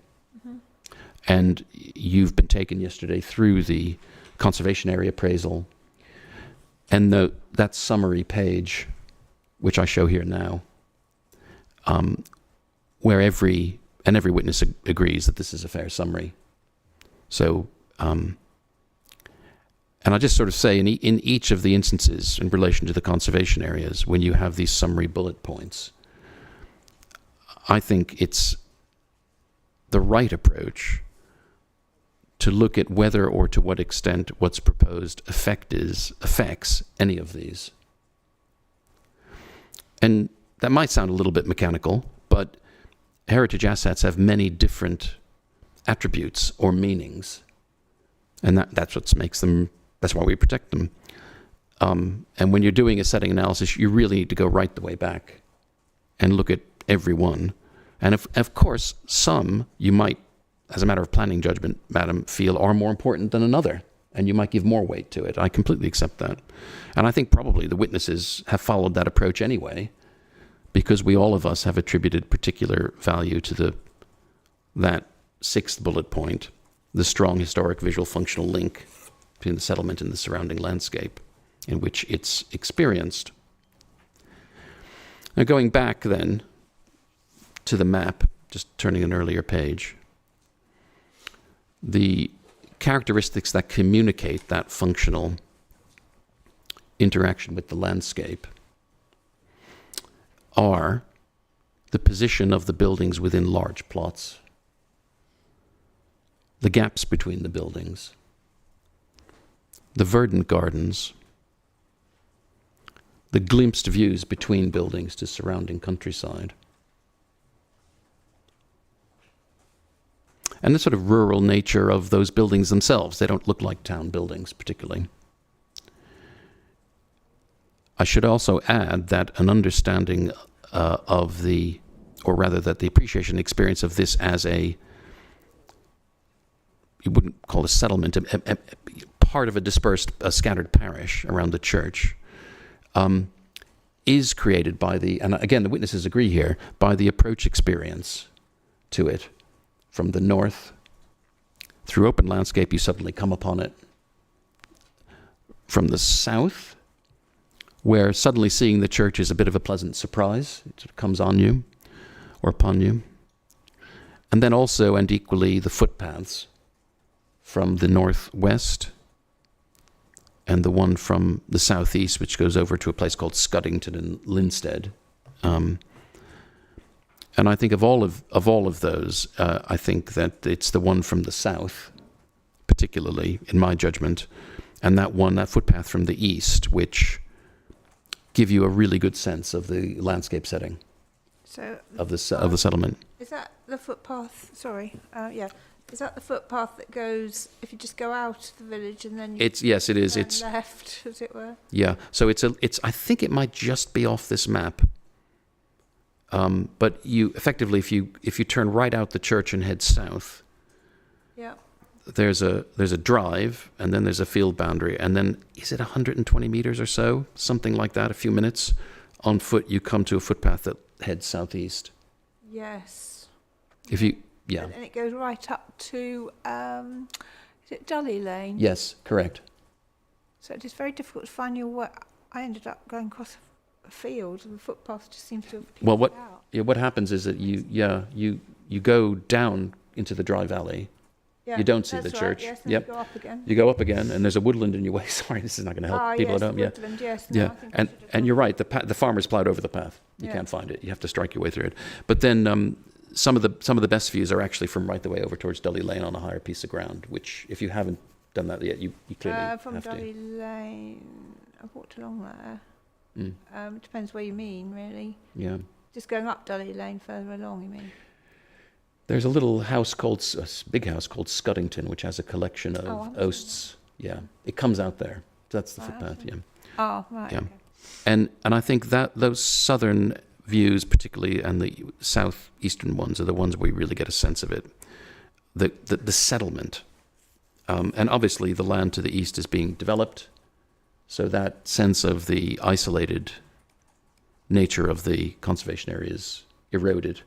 And you've been taken yesterday through the Conservation Area appraisal. And that summary page, which I show here now, where every witness agrees that this is a fair summary. So, and I just sort of say in each of the instances in relation to the conservation areas, when you have these summary bullet points, I think it's the right approach to look at whether or to what extent what's proposed affects any of these. And that might sound a little bit mechanical, but heritage assets have many different attributes or meanings. And that's what makes them, that's why we protect them. And when you're doing a setting analysis, you really need to go right the way back and look at every one. And of course, some you might, as a matter of planning judgment, Madam, feel are more important than another, and you might give more weight to it. I completely accept that. And I think probably the witnesses have followed that approach anyway, because all of us have attributed particular value to that sixth bullet point, the strong historic visual functional link between the settlement and the surrounding landscape in which it's experienced. Now going back then to the map, just turning an earlier page, the characteristics that communicate that functional interaction with the landscape are the position of the buildings within large plots, the gaps between the buildings, the verdant gardens, the glimpsed views between buildings to surrounding countryside, and the sort of rural nature of those buildings themselves. They don't look like town buildings particularly. I should also add that an understanding that the appreciation experience of this as you wouldn't call it a settlement, a part of a dispersed, scattered parish around the church, is created by and again, the witnesses agree here, by the approach experience to it. From the north, through open landscape, you suddenly come upon it. From the south, where suddenly seeing the church is a bit of a pleasant surprise. It sort of comes on you or upon you. And then also, and equally, the footpaths from the northwest and the one from the southeast, which goes over to a place called Scuddington and Linstead. And I think of all of those, I think that it's the one from the south, particularly in my judgment, and that footpath from the east, which give you a really good sense of the landscape setting of the settlement. Is that the footpath? Sorry, yeah. Is that the footpath that goes if you just go out of the village and then yes, it is. It's left, as it were. Yeah. So it's. I think it might just be off this map. But you effectively, if you turn right out the church and head south, yeah, there's a drive, and then there's a field boundary, and then is it 120 meters or so, something like that, a few minutes on foot, you come to a footpath that heads southeast. Yes. Yeah. And it goes right up to is it Dully Lane? Yes, correct. So it is very difficult to find your way. I ended up going across a field, and the footpath just seems to have petered out. What happens is that you go down into the dry valley. Yeah, you don't see the right, church. yes, then Yep. You go up again. You go up again, and there's a woodland in your way. Sorry, this is not going to help people yes, at home. woodland, yes. Yeah, and you're right. The farmers plowed over the path. You can't find it. You have to strike your way through it. But then some of the best views are actually from right the way over towards Dully Lane on a higher piece of ground. Which, if you haven't done that yet, you clearly have to. From Dully Lane, I've walked along there. It depends where you mean, really. Yeah. Just going up Dully Lane further along, you mean? There's a little house big house called Scuddington, which has a collection of oasts. Yeah, it comes out there. That's the footpath. Yeah. Oh, right. Yeah. Okay. And I think that those southern views, particularly, and the southeastern ones, are the ones where we really get a sense of it. The settlement And obviously the land to the east is being developed, so that sense of the isolated nature of the conservation area is eroded.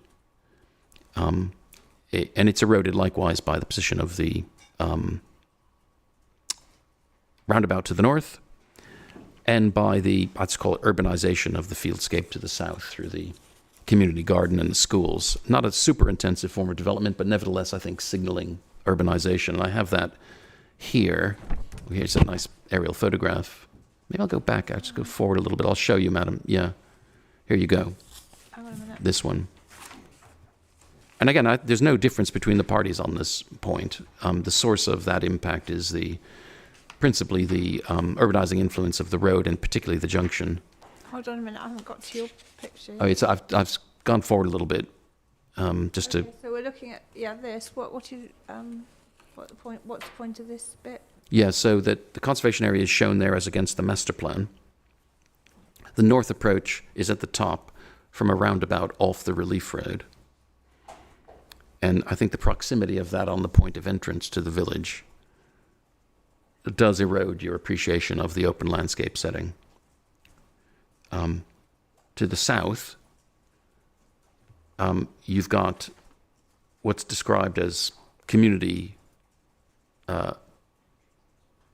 And it's eroded likewise by the position of the roundabout to the north, and by the, let's call it, urbanization of the fieldscape to the south through the community garden and the schools. Not a super intensive form of development, but nevertheless, I think, signaling urbanization. And I have that here. Here's a nice aerial photograph. Maybe I'll go back. I'll just go forward a little bit. I'll show you, madam. Yeah. Here you go. Hang on a minute. This one. And again, there's no difference between the parties on this point. The source of that impact is principally the urbanizing influence of the road, and particularly the junction. Hold on a minute, I haven't got to your picture. Oh, I've gone forward a little bit, just Okay, so we're looking at this. What's the point of this bit? so that the conservation area is shown there as against the master plan. The north approach is at the top from a roundabout off the relief road. And I think the proximity of that on the point of entrance to the village does erode your appreciation of the open landscape setting. To the south, you've got what's described as community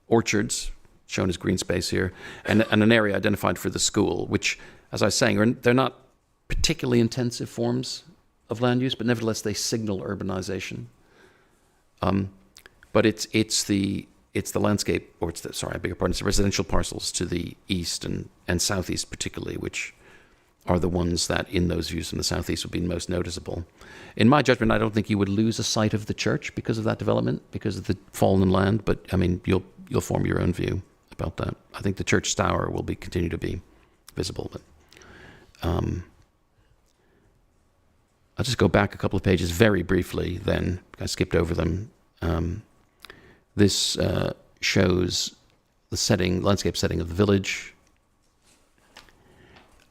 orchards, shown as green space here, and an area identified for the school, which, as I was saying, they're not particularly intensive forms of land use, but nevertheless they signal urbanization. But it's the landscape, or it's the residential parcels to the east and southeast particularly, which are the ones that in those views from the southeast would be most noticeable. In my judgment, I don't think you would lose a site of the church because of that development, because of the fallen land, but I mean, you'll form your own view about that. I think the church tower will continue to be visible, but I'll just go back a couple of pages very briefly then. I skipped over them. This shows the landscape setting of the village.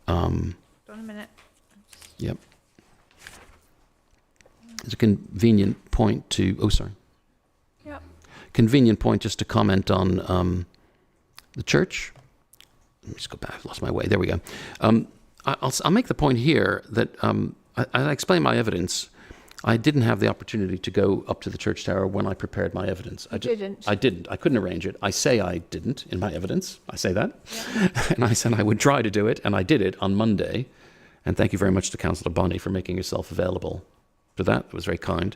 Hold on a minute. Yep. It's a convenient point to... Oh, sorry. Yep. Convenient point just to comment on the church. Let me just go back. I lost my way. There we go. I'll make the point here that I explain my evidence. I didn't have the opportunity to go up to the church tower when I prepared my evidence. I didn't. I couldn't arrange it. I say I didn't in my evidence. I say that. Yeah. And I said I would try to do it, and I did it on Monday. And thank you very much to Councillor Bonney for making yourself available for that. It was very kind.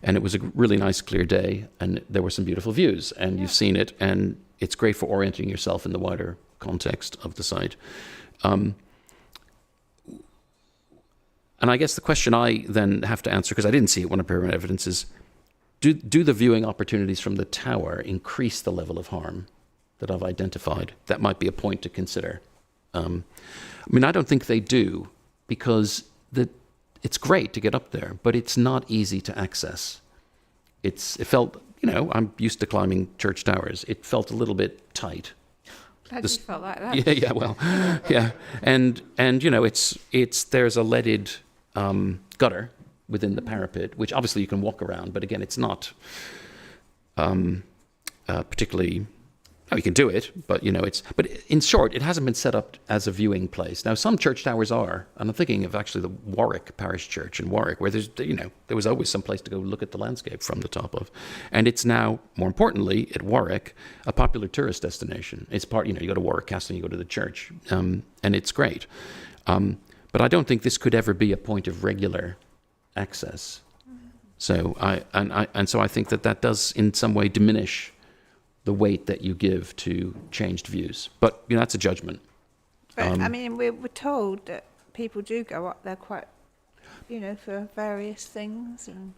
And it was a really nice, clear day, and there were some beautiful views. And you've seen it, and it's great for orienting yourself in the wider context of the site. And I guess the question I then have to answer, because I didn't see it when I prepared my evidence, is do the viewing opportunities from the tower increase the level of harm that I've identified? That might be a point to consider. I mean, I don't think they do, because it's great to get up there, but it's not easy to access. It felt, I'm used to climbing church towers. It felt a little bit tight. Glad you felt like that. Yeah, well, yeah. And there's a leaded gutter within the parapet, which obviously you can walk around, but again, it's not particularly... Oh, you can do it, but but in short, it hasn't been set up as a viewing place. Now, some church towers are, and I'm thinking of actually the Warwick Parish Church in Warwick, where there was always some place to go look at the landscape from the top of, and it's now, more importantly, at Warwick, a popular tourist destination. It's part, you go to Warwick Castle and you go to the church, and it's great. But I don't think this could ever be a point of regular access. So so I think that does in some way diminish the weight that you give to changed views. But, that's a judgment. But, I mean, we're told that people do go up there quite, for various things and,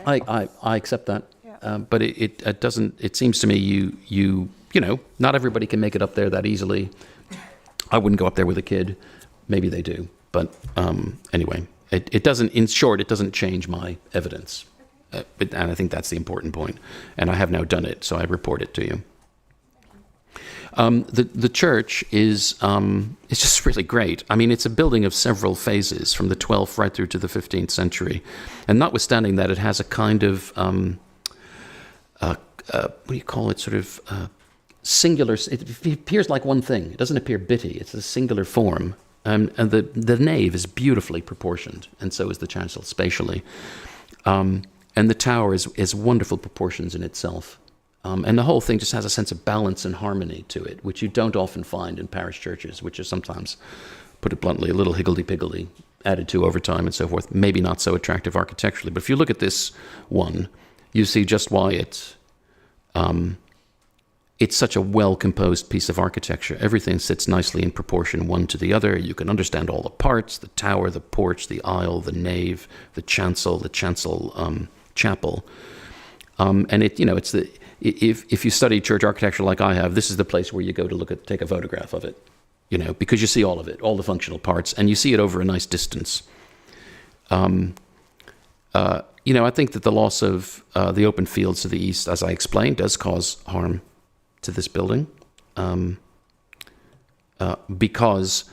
I accept that. Yeah. But it doesn't, it seems to me you not everybody can make it up there that easily. I wouldn't go up there with a kid. Maybe they do. But anyway, it doesn't, in short, it doesn't change my evidence. And I think that's the important point. And I have now done it, so I report it to you. The church is it's just really great. I mean, it's a building of several phases from the 12th right through to the 15th century. And notwithstanding that, it has a kind of what do you call it, sort of singular, it appears like one thing. It doesn't appear bitty. It's a singular form. And the nave is beautifully proportioned, and so is the chancel spatially. And the tower is wonderful proportions in itself. And the whole thing just has a sense of balance and harmony to it, which you don't often find in parish churches, which are sometimes, put it bluntly, a little higgledy-piggledy, added to over time and so forth. Maybe not so attractive architecturally. But if you look at this one, you see just why it's such a well-composed piece of architecture. Everything sits nicely in proportion one to the other. You can understand all the parts, the tower, the porch, the aisle, the nave, the chancel chapel. And it's if you study church architecture like I have, this is the place where you go to take a photograph of it, because you see all of it, all the functional parts, and you see it over a nice distance. I think that the loss of the open fields to the east, as I explained, does cause harm to this building, because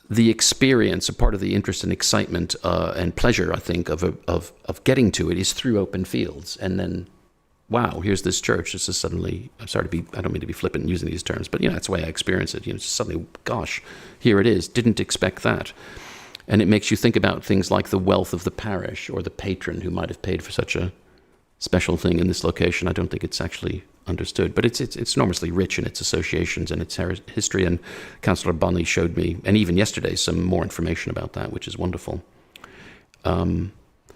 the experience, a part of the interest and excitement and pleasure, I think, of getting to it is through open fields. And then, wow, here's this church. This is suddenly, I don't mean to be flippant using these terms, but that's the way I experience it. Suddenly, gosh, here it is. Didn't expect that. And it makes you think about things like the wealth of the parish or the patron who might have paid for such a special thing in this location. I don't think it's actually understood, but it's enormously rich in its associations and its history. And Councillor Bonney showed me, and even yesterday, some more information about that, which is wonderful. But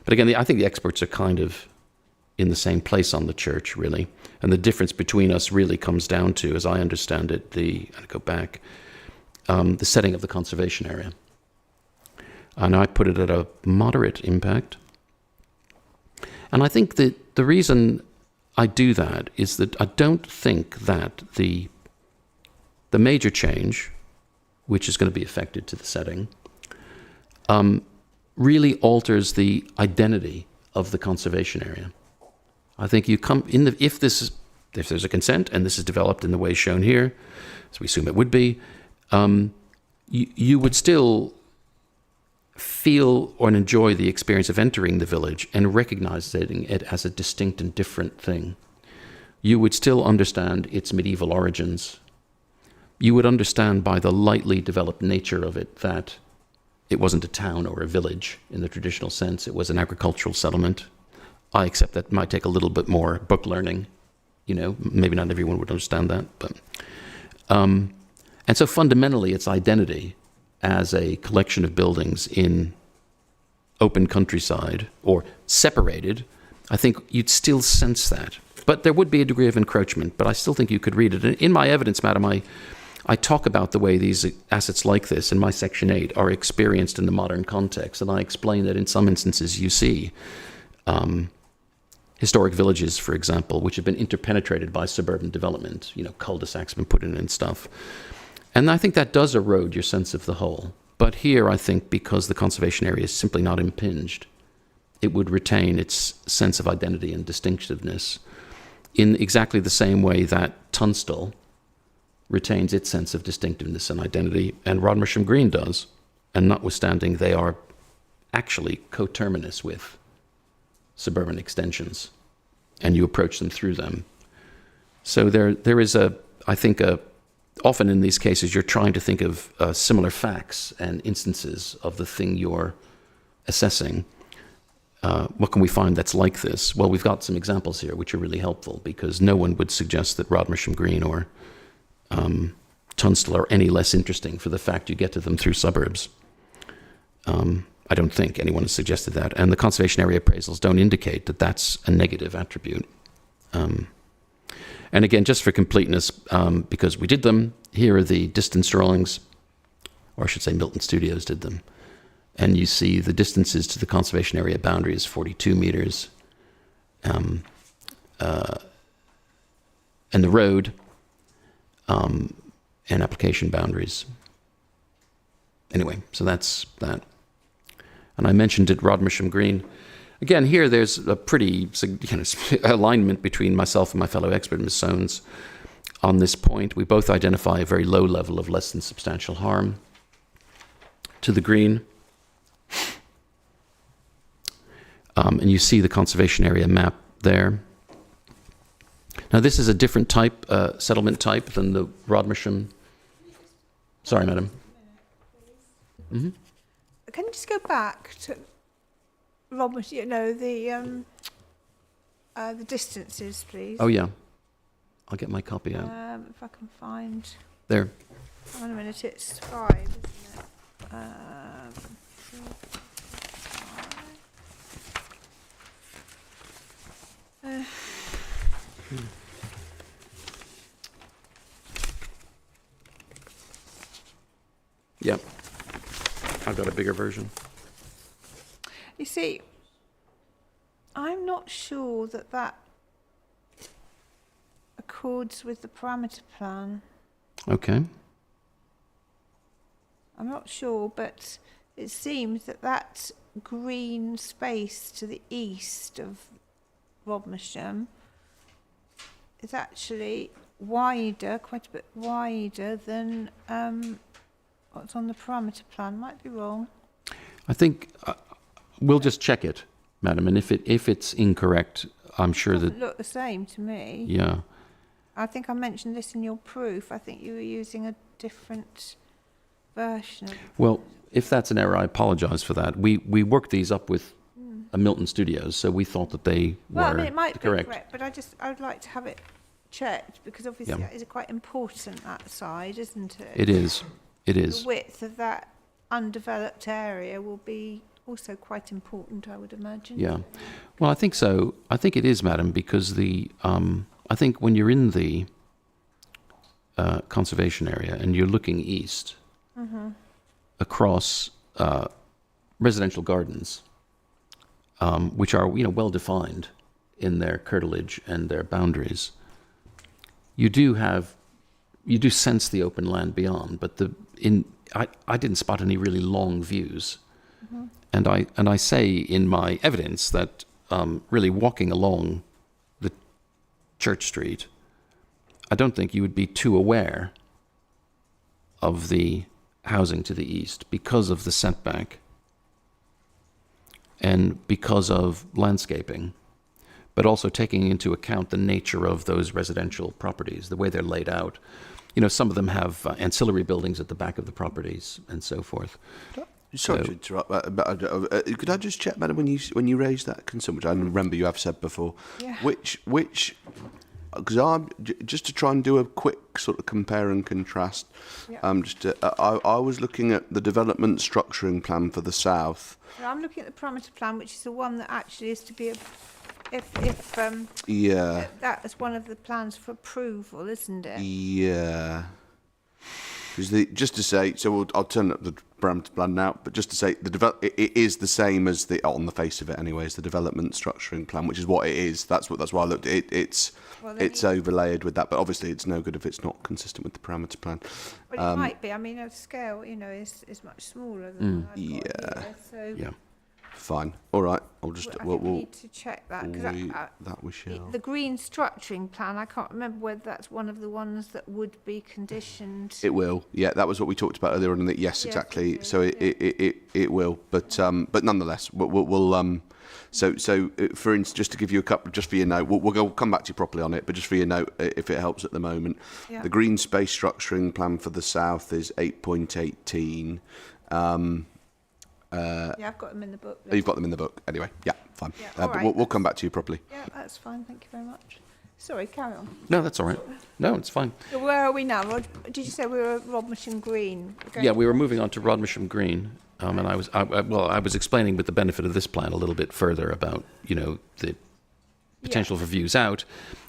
again, I think the experts are kind of in the same place on the church, really. And the difference between us really comes down to, as I understand it, the setting of the conservation area. And I put it at a moderate impact. And I think that the reason I do that is that I don't think that the major change, which is going to be affected to the setting, really alters the identity of the conservation area. I think you come in if there's a consent and this is developed in the way shown here, as we assume it would be, you would still feel or enjoy the experience of entering the village and recognizing it as a distinct and different thing. You would still understand its medieval origins. You would understand by the lightly developed nature of it that it wasn't a town or a village in the traditional sense. It was an agricultural settlement. I accept that might take a little bit more book learning. Maybe not everyone would understand that. But and so fundamentally, its identity as a collection of buildings in open countryside or separated, I think you'd still sense that. But there would be a degree of encroachment, but I still think you could read it. And in my evidence, madam, I talk about the way these assets like this in my Section 8 are experienced in the modern context, and I explain that in some instances you see historic villages, for example, which have been interpenetrated by suburban development, cul-de-sacs have been put in and stuff. And I think that does erode your sense of the whole. But here, I think, because the conservation area is simply not impinged, it would retain its sense of identity and distinctiveness in exactly the same way that Tunstall retains its sense of distinctiveness and identity, and Rodmersham Green does. And notwithstanding, they are actually coterminous with suburban extensions, and you approach them through them. So there is often in these cases, you're trying to think of similar facts and instances of the thing you're assessing. What can we find that's like this? Well, we've got some examples here which are really helpful, because no one would suggest that Rodmersham Green or Tunstall are any less interesting for the fact you get to them through suburbs. I don't think anyone has suggested that. And the conservation area appraisals don't indicate that that's a negative attribute. And again, just for completeness, because we did them, here are the distance drawings, or I should say Milton Studios did them. And you see the distances to the conservation area boundary is 42 meters. And the road and application boundaries. Anyway, so that's that. And I mentioned at Rodmersham Green. Again, here there's a pretty alignment between myself and my fellow expert, Ms. Soanes, on this point. We both identify a very low level of less than substantial harm to the green. And you see the conservation area map there. Now, this is a different type, settlement type than the Rodmersham. Sorry, madam. Hmm. Can you just go back to Robert? You know the distances, please. Oh, yeah. I'll get my copy out. If I can find. There. Hang on a minute, it's 5, isn't it? 3, 5. Yep. I've got a bigger version. You see, I'm not sure that that accords with the parameter plan. Okay. I'm not sure, but it seems that that green space to the east of Rodmersham is actually wider, quite a bit wider than what's on the parameter plan. Might be wrong. I think we'll just check it, madam, and if it's incorrect, I'm sure It that. doesn't look the same to me. Yeah. I think I mentioned this in your proof. I think you were using a different version. Well, if that's an error, I apologise for that. We worked these up with Milton Studios, so we thought that they Well, I were mean, it might correct. be correct, but I would like to have it checked because obviously Yeah. that is quite important, that side, isn't it? It is. It The is. width of that undeveloped area will be also quite important, I would imagine. Yeah. Well, I think so. I think it is, madam, because I think when you're in the conservation area and you're looking east across residential gardens, which are well defined in their curtilage and their boundaries, you do sense the open land beyond. But I didn't spot any really long views, and I say in my evidence that really walking along the Church Street, I don't think you would be too aware of the housing to the east because of the setback and because of landscaping, but also taking into account the nature of those residential properties, the way they're laid out. Some of them have ancillary buildings at the back of the properties and so forth. Sorry to interrupt, but could I just check, madam, when you raised that concern, which I remember you have said before, Yeah. which because I'm just to try and do a quick sort of compare and contrast. Yeah. I was looking at the development structuring plan for the south. So I'm looking at the parameter plan, which is the one that actually is to be, if Yeah. that is one of the plans for approval, isn't it? Yeah. Because just to say, so I'll turn up the parameter plan now, but just to say, it is the same as on the face of it, anyways. The development structuring plan, which is what it is. That's why I looked at it. It's overlaid with that, but obviously it's no good if it's not consistent with the parameter plan. Well, it might be. I mean, the scale, is much smaller than what I've got here. So Yeah. Fine. All right. I'll just I think we need to check that because we shall. the green structuring plan, I can't remember whether that's one of the ones that would be conditioned. It will. Yeah, that was what we talked about earlier on. Yes, Yes, exactly. it is, So it will. But nonetheless, we'll for instance, just to give you a couple, just for your note, we'll come back to you properly on it. But just for your note, if it helps at the moment, Yeah. the green space structuring plan for the south is 8.18. Yeah, I've got them in the book. You've got them in the book anyway. Yeah, fine. Yeah, But all right, we'll come back to you properly. Yeah, that's fine. Thank you very much. Sorry, carry on. No, that's all right. No, it's fine. So where are we now, Rod? Did you say we were at Rodmersham Green? Yeah, we were moving on to Rodmersham Green, and I was explaining with the benefit of this plan a little bit further about the potential for views out,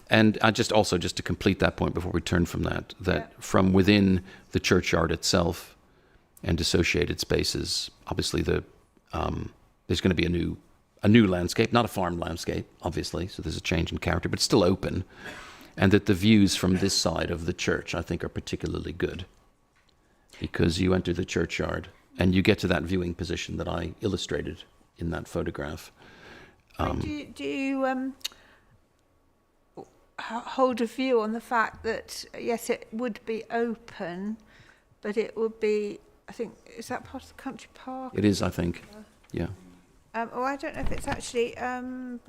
and I just to complete that point before we turn from that from within the churchyard itself and associated spaces, obviously there's going to be a new landscape, not a farm landscape, obviously, so there's a change in character, but still open, and that the views from this side of the church, I think, are particularly good, because you enter the churchyard and you get to that viewing position that I illustrated in that photograph. Do you hold a view on the fact that, yes, it would be open, but it would be, I think, is that part of the country park? It is, I think, yeah. I don't know if it's actually, where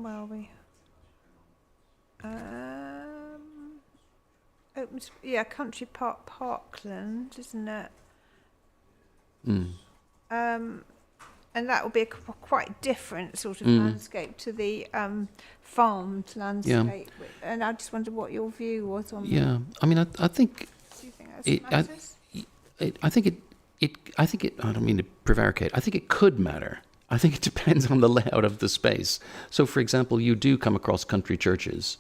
are we? Country Park, Parkland, isn't it? Mm. And that will be a quite different sort of landscape to the farmed landscape. And I just wondered what your view was on that. Yeah, I mean, I think Do you think it, that matters? I think it. I don't mean to prevaricate. I think it could matter. I think it depends on the layout of the space. So, for example, you do come across country churches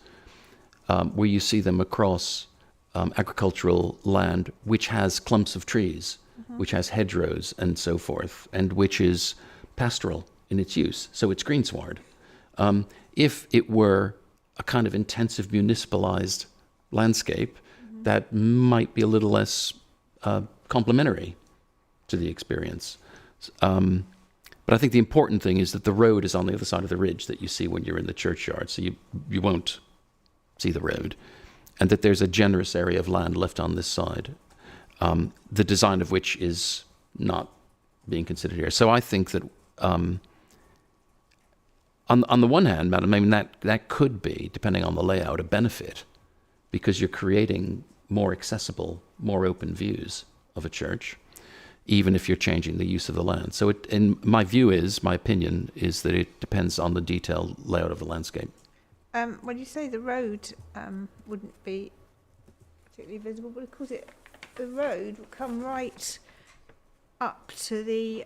where you see them across agricultural land which has clumps of trees, which has hedgerows and so forth, and which is pastoral in its use. So it's greensward. If it were a kind of intensive municipalized landscape, that might be a little less complementary to the experience. But I think the important thing is that the road is on the other side of the ridge that you see when you're in the churchyard, so you won't see the road, and that there's a generous area of land left on this side, the design of which is not being considered here. So I think that on the one hand, madam, I mean, that could be, depending on the layout, a benefit, because you're creating more accessible, more open views of a church, even if you're changing the use of the land. So my opinion is that it depends on the detailed layout of the landscape. When you say the road wouldn't be particularly visible, but of course the road would come right up to the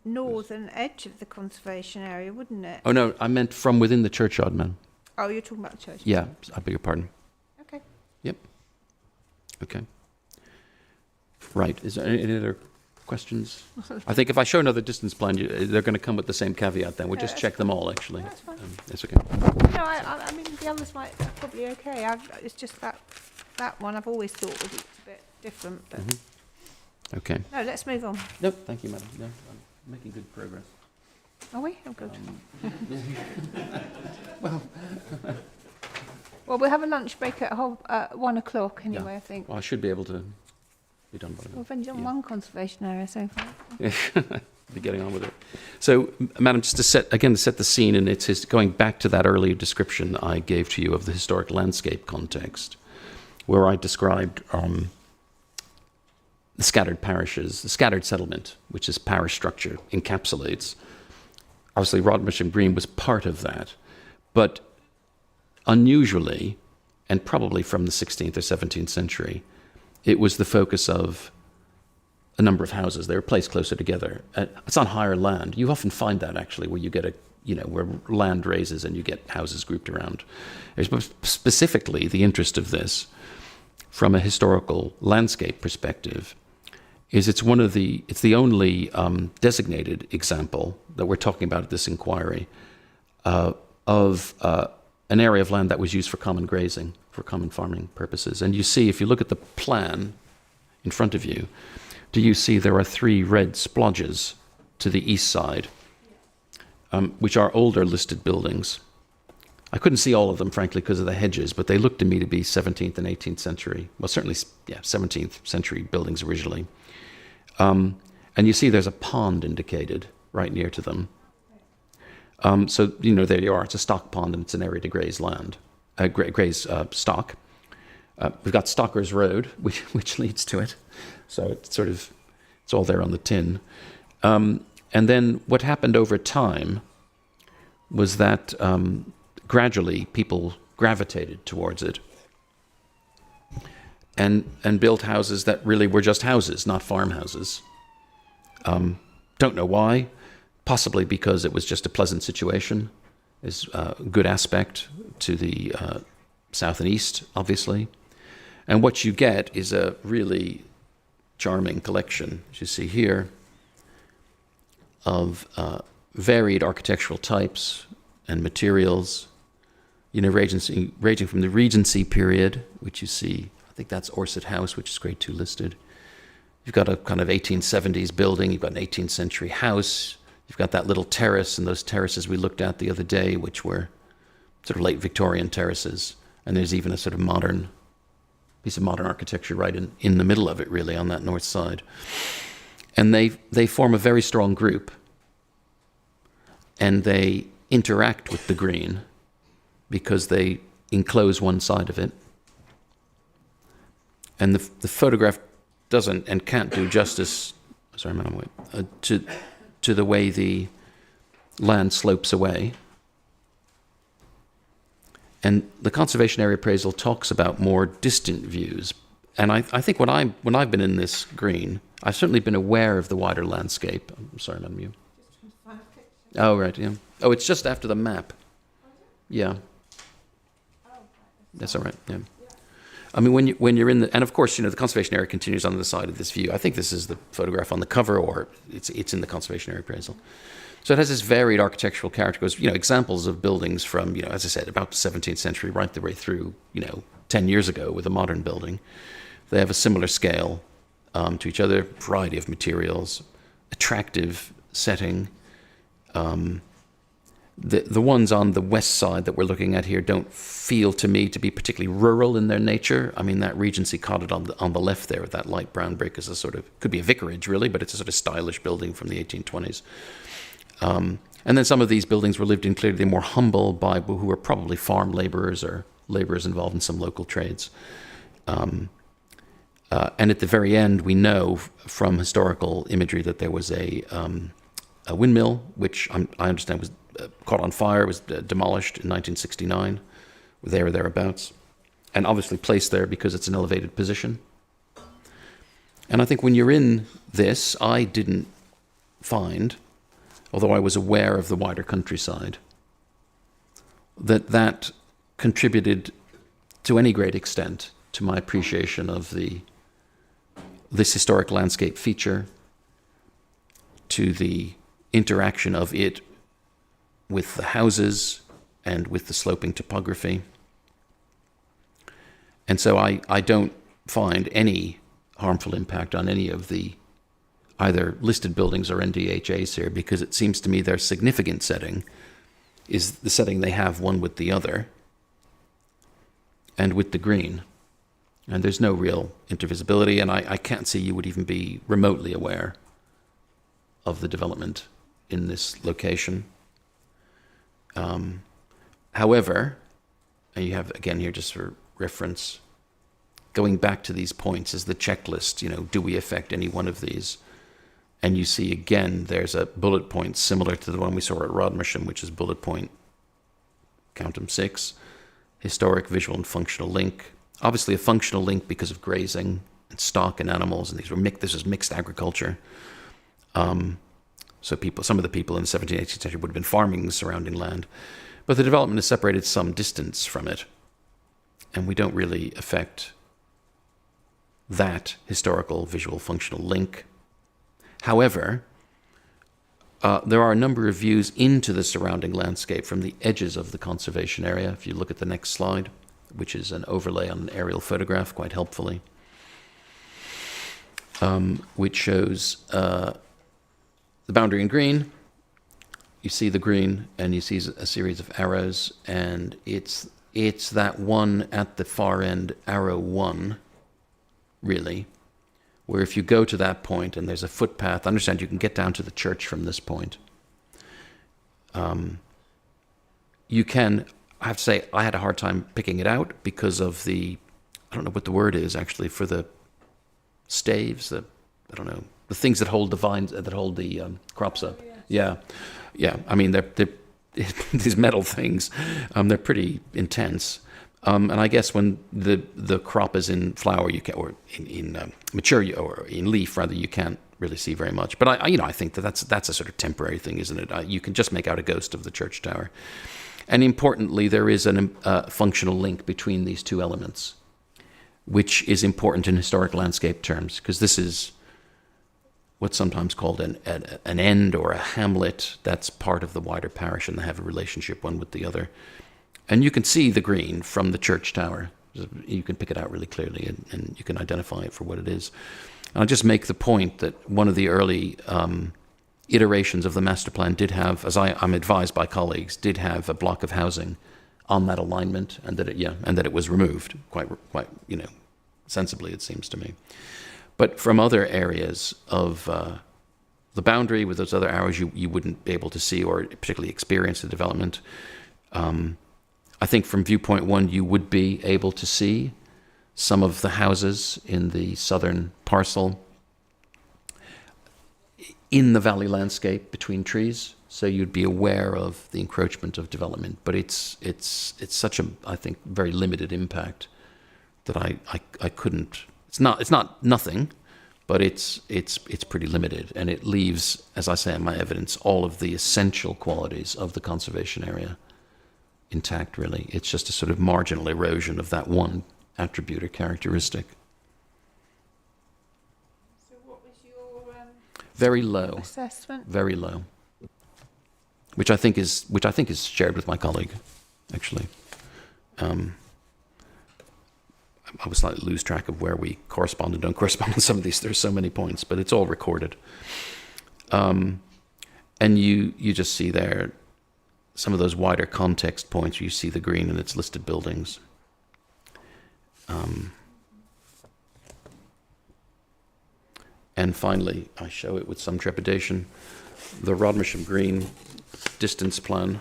northern edge of the conservation area, wouldn't it? Oh, no, I meant from within the churchyard, ma'am. Oh, you're talking about the church? Yeah, I beg your pardon. Okay. Yep. Okay. Right. Is there any other questions? I think if I show another distance plan, they're going to come with the same caveat then. We'll just check them all, actually. That's fine. That's okay. No, I mean, the others might probably okay. It's just that one I've always thought was a bit different. But Okay. no, let's move on. No, thank you, madam. No, I'm making good progress. Are we? Oh, good. Well, Well, we'll have a lunch break at 1 o'clock anyway, Yeah. I think. I should be able to be done by then. We've only done Yeah. one conservation area so far. Be getting on with it. So, madam, just to set the scene, and it's going back to that earlier description I gave to you of the historic landscape context, where I described the scattered parishes, the scattered settlement, which is parish structure, encapsulates. Obviously, Rodmersham Green was part of that, but unusually, and probably from the 16th or 17th century, it was the focus of a number of houses. They were placed closer together. It's on higher land. You often find that, actually, where you get where land raises and you get houses grouped around. Specifically, the interest of this, from a historical landscape perspective, is it's the only designated example that we're talking about at this inquiry of an area of land that was used for common grazing, for common farming purposes. And you see, if you look at the plan in front of you, do you see there are 3 red splodges to the east side, which are older listed buildings. I couldn't see all of them, frankly, because of the hedges, but they look to me to be 17th and 18th century. Well, certainly, 17th century buildings originally. And you see there's a pond indicated right near to them. So, there you are. It's a stock pond, and it's an area to graze land, graze stock. We've got Stocker's Road, which leads to it. So it's all there on the tin. And then what happened over time was that gradually people gravitated towards it and built houses that really were just houses, not farmhouses. Don't know why. Possibly because it was just a pleasant situation. Is a good aspect to the south and east, obviously. And what you get is a really charming collection, as you see here, of varied architectural types and materials, ranging from the Regency period, which you see, I think that's Orsett House, which is grade 2 listed. You've got a kind of 1870s building, you've got an 18th century house, you've got that little terrace, and those terraces we looked at the other day, which were sort of late Victorian terraces, and there's even a sort of piece of modern architecture right in the middle of it, really, on that north side. And they form a very strong group, and they interact with the green because they enclose one side of it. And the photograph doesn't and can't do justice, sorry, man, I'm away, to the way the land slopes away. And the conservation area appraisal talks about more distant views. And I think when I've been in this green, I've certainly been aware of the wider landscape. I'm sorry, Madam, you. Oh, right, yeah. Oh, it's just after the map. Yeah. That's all right, yeah. I mean, when you're in the, and of course, the conservation area continues on the side of this view. I think this is the photograph on the cover, or it's in the conservation area appraisal. So it has this varied architectural character. Because, examples of buildings from, as I said, about the 17th century right the way through, 10 years ago with a modern building. They have a similar scale to each other, variety of materials, attractive setting. The ones on the west side that we're looking at here don't feel to me to be particularly rural in their nature. I mean, that Regency cottage on the left there with that light brown brick is a sort of, could be a vicarage really, but it's a sort of stylish building from the 1820s. And then some of these buildings were lived in clearly more humble by who were probably farm laborers or laborers involved in some local trades. And at the very end, we know from historical imagery that there was a windmill, which I understand was caught on fire, was demolished in 1969, there or thereabouts, and obviously placed there because it's an elevated position. And I think when you're in this, I didn't find, although I was aware of the wider countryside, that contributed to any great extent to my appreciation of this historic landscape feature, to the interaction of it with the houses and with the sloping topography. And so I don't find any harmful impact on any of the either listed buildings or NDHAs here, because it seems to me their significant setting is the setting they have one with the other and with the green. And there's no real intervisibility, and I can't see you would even be remotely aware of the development in this location. However, and you have, again here just for reference, going back to these points is the checklist, do we affect any one of these? And you see, again, there's a bullet point similar to the one we saw at Rodmersham, which is bullet point, count them 6, historic, visual, and functional link. Obviously a functional link because of grazing and stock and animals, and this is mixed agriculture. So some of the people in the 17th, 18th century would have been farming the surrounding land. But the development is separated some distance from it, and we don't really affect that historical, visual, functional link. However, there are a number of views into the surrounding landscape from the edges of the conservation area. If you look at the next slide, which is an overlay on an aerial photograph, quite helpfully, which shows the boundary in green. You see the green, and you see a series of arrows, and it's that one at the far end, arrow 1, really, where if you go to that point and there's a footpath, understand you can get down to the church from this point. You can, I have to say, I had a hard time picking it out because of I don't know what the word is actually for the staves, the things that hold the vines, that hold the crops up. Yeah. I mean, they're these metal things. They're pretty intense. And I guess when the crop is in flower, you can, or in mature, or in leaf rather, you can't really see very much. But I think that's a sort of temporary thing, isn't it? You can just make out a ghost of the church tower. And importantly, there is a functional link between these two elements, which is important in historic landscape terms, because this is what's sometimes called an end or a hamlet that's part of the wider parish, and they have a relationship one with the other. And you can see the green from the church tower. You can pick it out really clearly, and you can identify it for what it is. And I'll just make the point that one of the early iterations of the master plan did have, as I'm advised by colleagues, did have a block of housing on that alignment, and that it was removed quite sensibly, it seems to me. But from other areas of the boundary with those other arrows, you wouldn't be able to see or particularly experience the development. I think from viewpoint 1 you would be able to see some of the houses in the southern parcel in the valley landscape between trees, so you'd be aware of the encroachment of development. But it's such a, I think, very limited impact that I couldn't. It's not nothing, but it's pretty limited, and it leaves, as I say in my evidence, all of the essential qualities of the conservation area intact. Really, it's just a sort of marginal erosion of that one attribute or characteristic. So what was your Very low. assessment? Very low. Which I think is shared with my colleague, actually. I was slightly lose track of where we correspond and don't correspond on some of these. There's so many points, but it's all recorded. And you just see there some of those wider context points where you see the green and its listed buildings. And finally, I show it with some trepidation, the Rodmersham Green distance plan.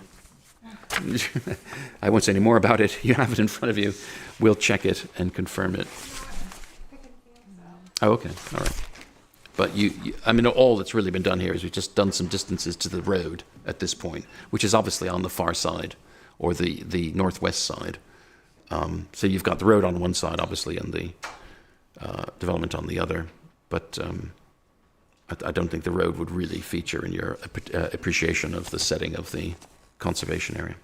I won't say any more about it. You have it in front of you. We'll check it and confirm it. Oh, okay. All right. But I mean, all that's really been done here is we've just done some distances to the road at this point, which is obviously on the far side, or the northwest side. So you've got the road on one side, obviously, and the development on the other. But I don't think the road would really feature in your appreciation of the setting of the conservation area.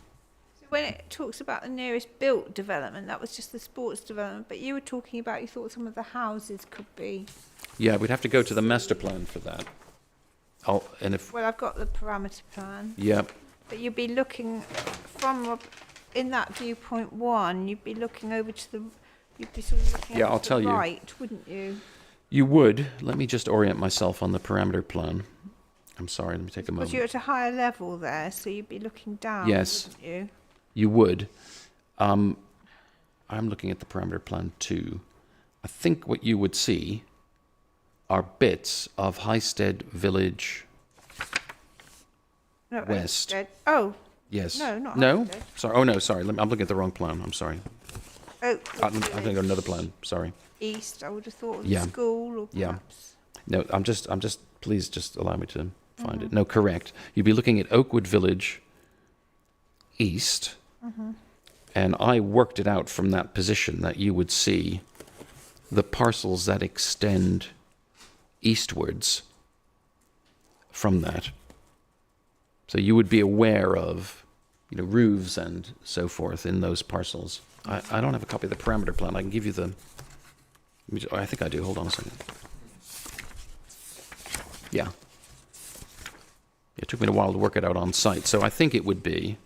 So when it talks about the nearest built development, that was just the sports development, but you were talking about, you thought some of the houses could be... Yeah, we'd have to go to the master plan for that. Well, I've got the parameter plan. Yeah. But you'd be looking from, in that viewpoint 1, you'd be looking over to the... You'd be sort of looking I'll tell you. Right, wouldn't you? You would. Let me just orient myself on the parameter plan. I'm sorry, let me take a moment. Because you're at a higher level there, so you'd be looking down, Yes. wouldn't you? You would. I'm looking at the parameter plan too. I think what you would see are bits of Highsted Village No, West. Highsted. Oh, Yes. No, not No? Highsted. Sorry. Oh, no, sorry. I'm looking at the wrong plan. I'm sorry. oh, I'm thinking of another plan. Sorry. East, I would have thought of Yeah. the school or Yeah. perhaps... No, please just allow me to find it. No, correct. You'd be looking at Oakwood Village East, and I worked it out from that position that you would see the parcels that extend eastwards from that. So you would be aware of, roofs and so forth in those parcels. I don't have a copy of the parameter plan. I can give you the... I think I do. Hold on a second. Yeah. It took me a while to work it out on site. So I think it would be...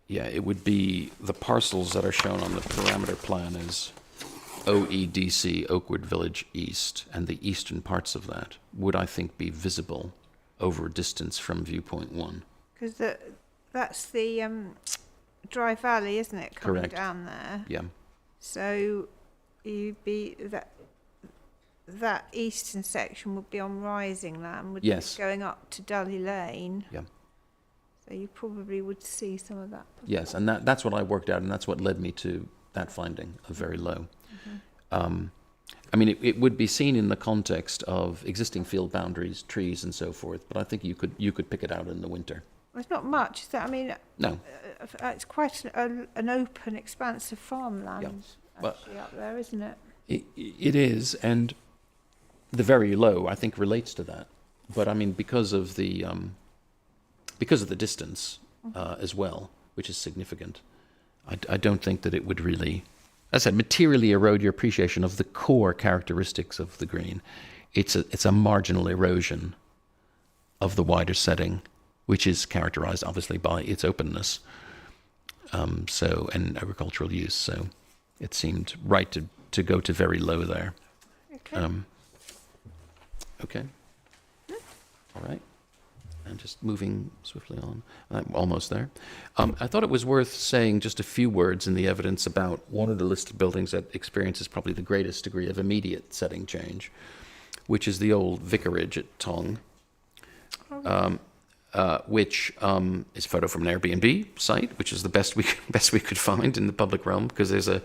Yeah, it would be the parcels that are shown on the parameter plan as OEDC, Oakwood Village East, and the eastern parts of that would, I think, be visible over a distance from viewpoint 1. Because that's the Dry Valley, isn't it, coming Correct. down there? Yeah. So you'd be that eastern section would be on rising land, would Yes. be going up to Dully Lane. Yeah. So you probably would see some of that. Yes, and that's what I worked out, and that's what led me to that finding of very low. I mean, it would be seen in the context of existing field boundaries, trees, and so forth. But I think you could pick it out in the winter. Well, it's not much, is that? I mean, No. It's quite an open, expansive farmland But- actually up there, isn't it? It is, and the very low, I think, relates to that. But I mean, because of the distance as well, which is significant, I don't think that it would really, as I said, materially erode your appreciation of the core characteristics of the green. It's a marginal erosion of the wider setting, which is characterized obviously by its openness, and agricultural use. So it seemed right to go to very low there. Okay. Okay. All right. And just moving swiftly on. I'm almost there. I thought it was worth saying just a few words in the evidence about one of the listed buildings that experiences probably the greatest degree of immediate setting change, which is the old vicarage at Tong. which is a photo from an Airbnb site, which is the best we could find in the public realm, because there's a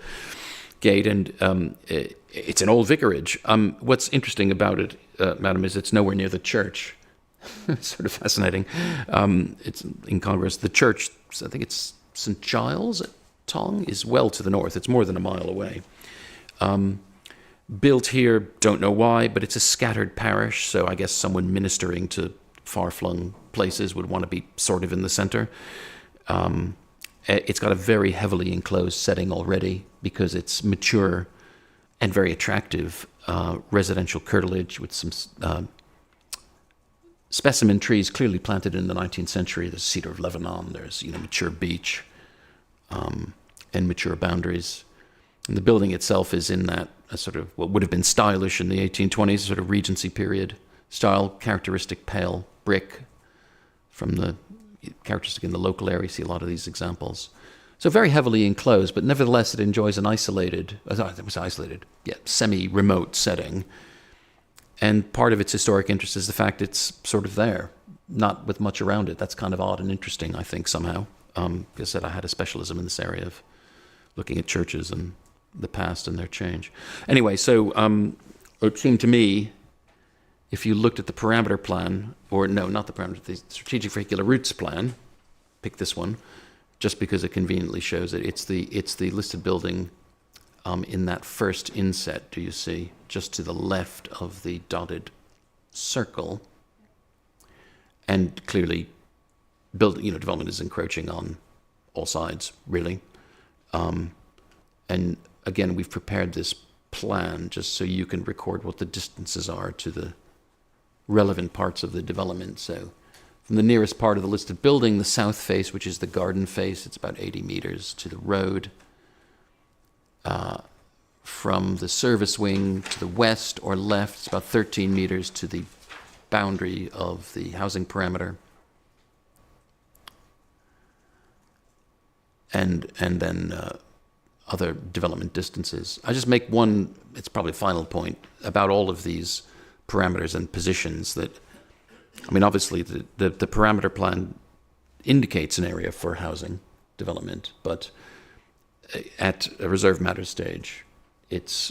gate, and it's an old vicarage. What's interesting about it, madam, is it's nowhere near the church. It's sort of fascinating. It's incongruous. The church, I think it's St. Giles at Tong, is well to the north. It's more than a mile away. Built here, don't know why, but it's a scattered parish, so I guess someone ministering to far-flung places would want to be sort of in the center. It's got a very heavily enclosed setting already, because it's mature and very attractive residential curtilage with some specimen trees clearly planted in the 19th century. There's cedar of Lebanon, there's mature beech, and mature boundaries. And the building itself is in that sort of what would have been stylish in the 1820s, sort of Regency period style, characteristic pale brick from the characteristic in the local area. You see a lot of these examples. So very heavily enclosed, but nevertheless it enjoys an semi-remote setting. And part of its historic interest is the fact it's sort of there, not with much around it. That's kind of odd and interesting, I think, somehow. Like I said, I had a specialism in this area of looking at churches and the past and their change. Anyway, so it seemed to me, if you looked at the parameter plan, or no, not the parameter, the strategic vehicular routes plan, pick this one, just because it conveniently shows it. It's the listed building in that first inset, do you see, just to the left of the dotted circle. And clearly, development is encroaching on all sides, really. And again, we've prepared this plan just so you can record what the distances are to the relevant parts of the development. So from the nearest part of the listed building, the south face, which is the garden face, it's about 80 meters to the road. From the service wing to the west or left, it's about 13 meters to the boundary of the housing parameter. And then other development distances. I just make one, it's probably a final point, about all of these parameters and positions that, obviously the parameter plan indicates an area for housing development, but at a reserve matter stage, it's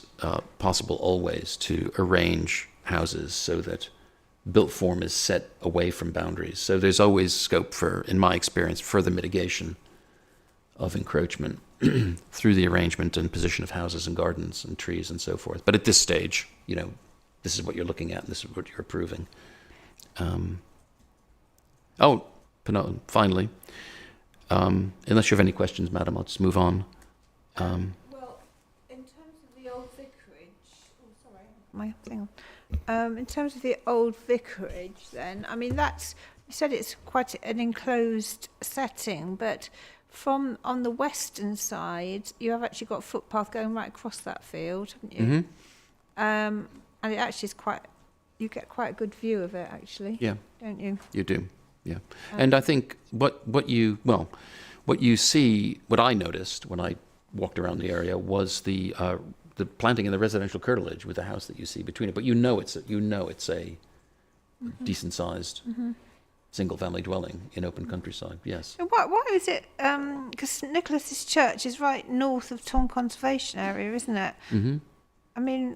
possible always to arrange houses so that built form is set away from boundaries. So there's always scope for, in my experience, further mitigation of encroachment through the arrangement and position of houses and gardens and trees and so forth. But at this stage, this is what you're looking at and this is what you're approving. Finally, unless you have any questions, madam, I'll just move on. Well, in terms of the old vicarage, in terms of the old vicarage, then, that's, you said it's quite an enclosed setting, but on the western side, you have actually got a footpath going right across that field, haven't you? Mm-hmm. And it actually is you get quite a good view of it, actually. Yeah. Don't you? You do, yeah. And I think what you see, what I noticed when I walked around the area was the planting in the residential curtilage with the house that you see between it. But it's a mm-hmm. decent-sized mm-hmm. single-family dwelling in open countryside. Yes. And why is it? Because St Nicholas's Church is right north of Tong Conservation Area, isn't it? Mm-hmm.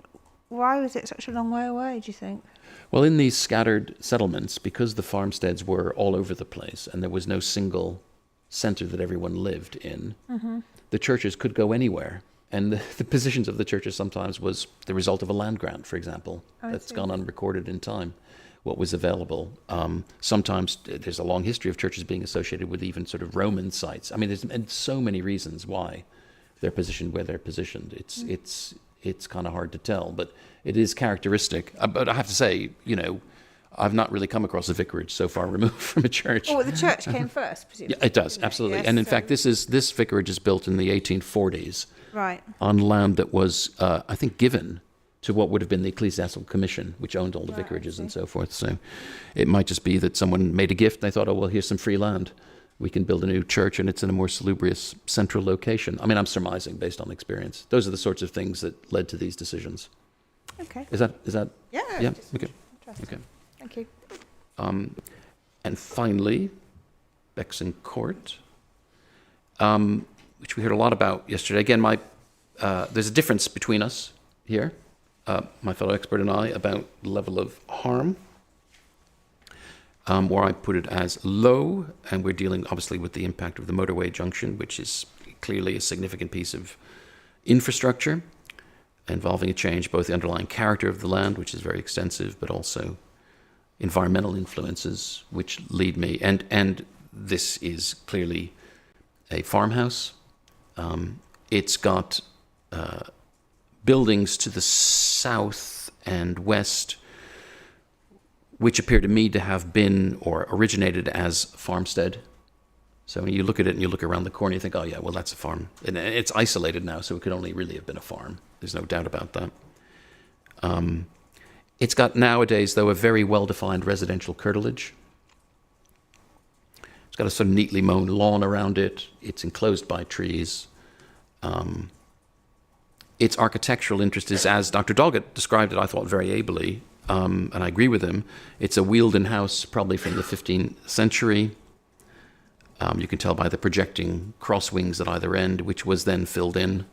Why was it such a long way away, do you think? Well, in these scattered settlements, because the farmsteads were all over the place and there was no single center that everyone lived in, mm-hmm. the churches could go anywhere. And the positions of the churches sometimes was the result of a land grant, for example, that's gone unrecorded in time, what was available. Sometimes there's a long history of churches being associated with even sort of Roman sites. There's so many reasons why they're positioned where they're positioned. It's kind of hard to tell, but it is characteristic. But I have to say, I've not really come across a vicarage so far removed from a church. Oh, the church came first, presumably. Yeah, it does, absolutely. Yes, and in fact, this vicarage is built in the 1840s. Right. On land that was, I think, given to what would have been the Ecclesiastical Commission, which owned all the vicarages and so forth. So it might just be that someone made a gift and they thought, here's some free land. We can build a new church and it's in a more salubrious central location. I'm surmising based on experience. Those are the sorts of things that led to these decisions. Okay. Is that? Yeah. Yeah. Okay. Thank you. And finally, Bexon Court, which we heard a lot about yesterday. Again, there's a difference between us here, my fellow expert and I, about the level of harm, where I put it as low, and we're dealing obviously with the impact of the motorway junction, which is clearly a significant piece of infrastructure involving a change, both the underlying character of the land, which is very extensive, but also environmental influences which lead me, and this is clearly a farmhouse. It's got buildings to the south and west which appear to me to have been or originated as farmstead. So when you look at it and you look around the corner, you think, oh yeah, well that's a farm. And it's isolated now, so it could only really have been a farm. There's no doubt about that. It's got nowadays, though, a very well-defined residential curtilage. It's got a sort of neatly mown lawn around it. It's enclosed by trees. Its architectural interest is, as Dr. Doggett described it, I thought very ably, and I agree with him. It's a wheeled-in house, probably from the 15th century. You can tell by the projecting cross wings at either end, which was then filled in.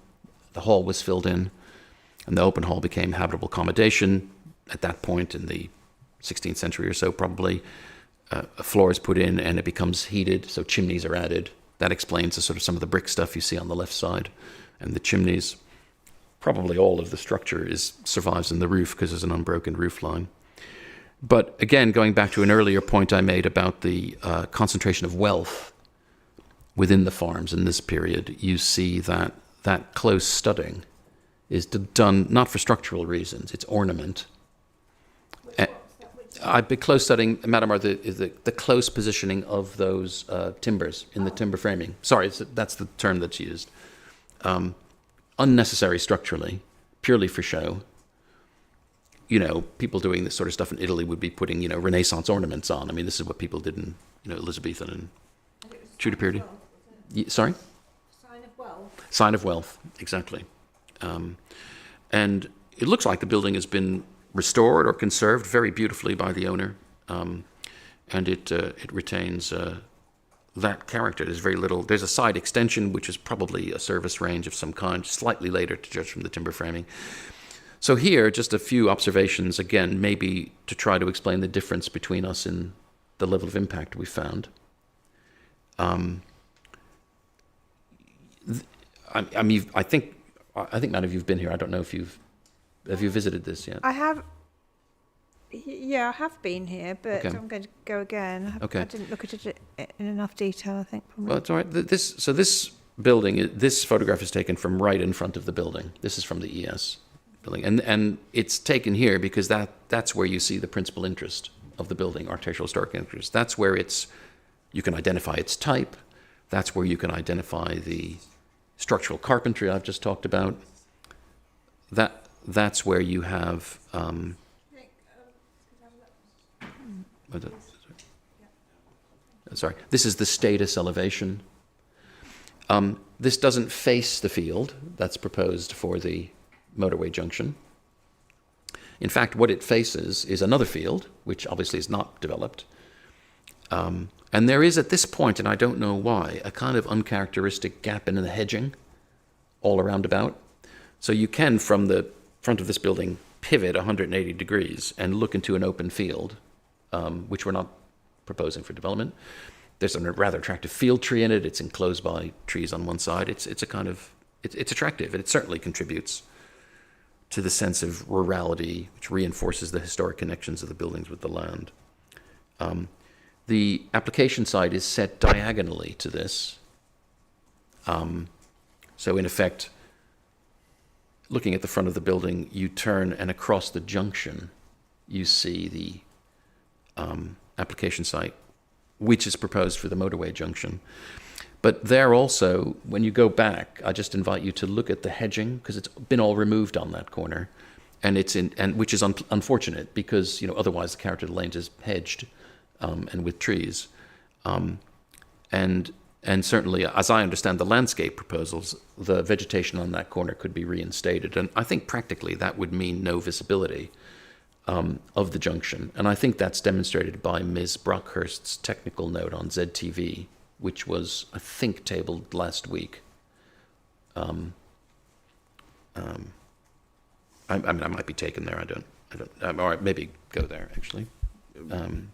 The hall was filled in, and the open hall became habitable accommodation. At that point in the 16th century or so, probably, a floor is put in and it becomes heated, so chimneys are added. That explains the sort of some of the brick stuff you see on the left side. And the chimneys, probably all of the structure survives in the roof because there's an unbroken roof line. But again, going back to an earlier point I made about the concentration of wealth within the farms in this period, you see that close studding is done not for structural reasons, it's ornament. Close studding, Madam, is the close positioning of those timbers in the timber framing. Sorry, that's the term that's used. Unnecessary structurally, purely for show. You know, people doing this sort of stuff in Italy would be putting, Renaissance ornaments on. I mean, this is what people did in, Elizabethan and Tudor period. Sorry? Sign of wealth. Sign of wealth, exactly. And it looks like the building has been restored or conserved very beautifully by the owner, and it retains that character. There's very little. There's a side extension which is probably a service range of some kind, slightly later to judge from the timber framing. So here, just a few observations again, maybe to try to explain the difference between us in the level of impact we found. I think, Matt, you've been here. I don't know if have you visited this yet? I have. Yeah, I have been here, but Okay. I'm going to go again. Okay. I didn't look at it in enough detail, I think. Probably. Well, it's all right. This building, this photograph is taken from right in front of the building. This is from the ES building, and it's taken here because that's where you see the principal interest of the building, architectural historic interest. That's where you can identify its type. That's where you can identify the structural carpentry I've just talked about. That's where you have. Sorry, this is the status elevation. This doesn't face the field that's proposed for the motorway junction. In fact, what it faces is another field, which obviously is not developed. And there is at this point, and I don't know why, a kind of uncharacteristic gap in the hedging all around about. So you can, from the front of this building, pivot 180 degrees and look into an open field, which we're not proposing for development. There's a rather attractive field tree in it. It's enclosed by trees on one side. It's attractive, and it certainly contributes to the sense of rurality, which reinforces the historic connections of the buildings with the land. The application site is set diagonally to this. So in effect, looking at the front of the building, you turn and across the junction, you see the application site, which is proposed for the motorway junction. But there also, when you go back, I just invite you to look at the hedging, because it's been all removed on that corner, and which is unfortunate, because otherwise the character of the lanes is hedged and with trees, and certainly, as I understand the landscape proposals, the vegetation on that corner could be reinstated, and I think practically that would mean no visibility. of the junction. And I think that's demonstrated by Ms. Brockhurst's technical note on ZTV, which was, I think, tabled last week. I mean, I might be taken there. I don't. All right, maybe go there actually. Do you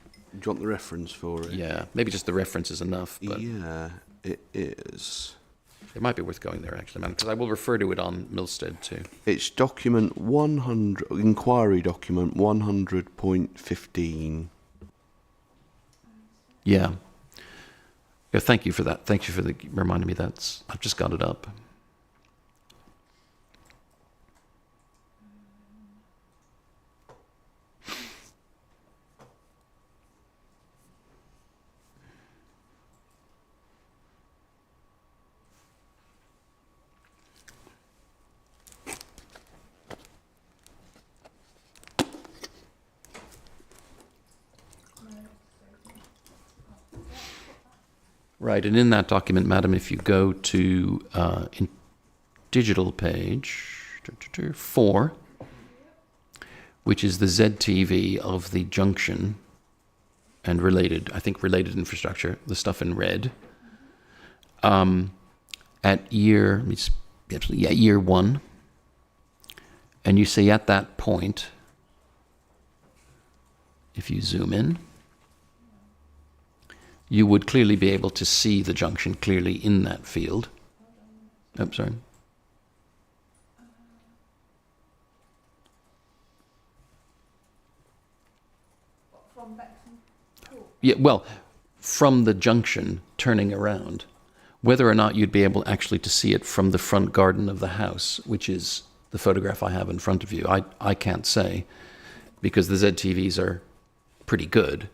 want the reference for it? Yeah, maybe just the reference is enough. But Yeah, it is. it might be worth going there actually, man, because I will refer to it on Milstead too. It's document 100, inquiry document 100.15. Yeah. Yeah. Thank you for that. Thank you for reminding me. I've just got it up. Right, and in that document, madam, if you go to in digital page 4, which is the ZTV of the junction and related, I think related infrastructure, the stuff in red, at year 1, and you see at that point, if you zoom in, you would clearly be able to see the junction clearly in that field. Oh, sorry. Yeah, well, from the junction turning around, whether or not you'd be able actually to see it from the front garden of the house, which is the photograph I have in front of you, I can't say, because the ZTVs are pretty good.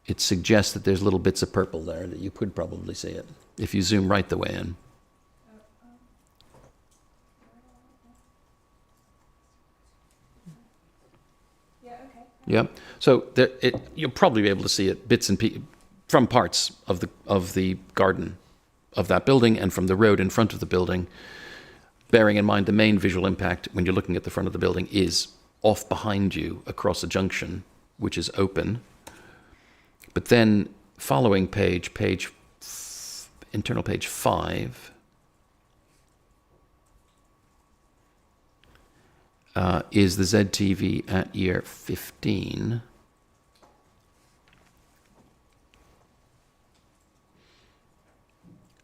It suggests that there's little bits of purple there that you could probably see it if you zoom right the way in. Yeah, okay. Yeah. So there, you'll probably be able to see it bits and pieces from parts of the garden of that building and from the road in front of the building. Bearing in mind the main visual impact when you're looking at the front of the building is off behind you across a junction, which is open. But then following internal page 5, is the ZTV at year 15.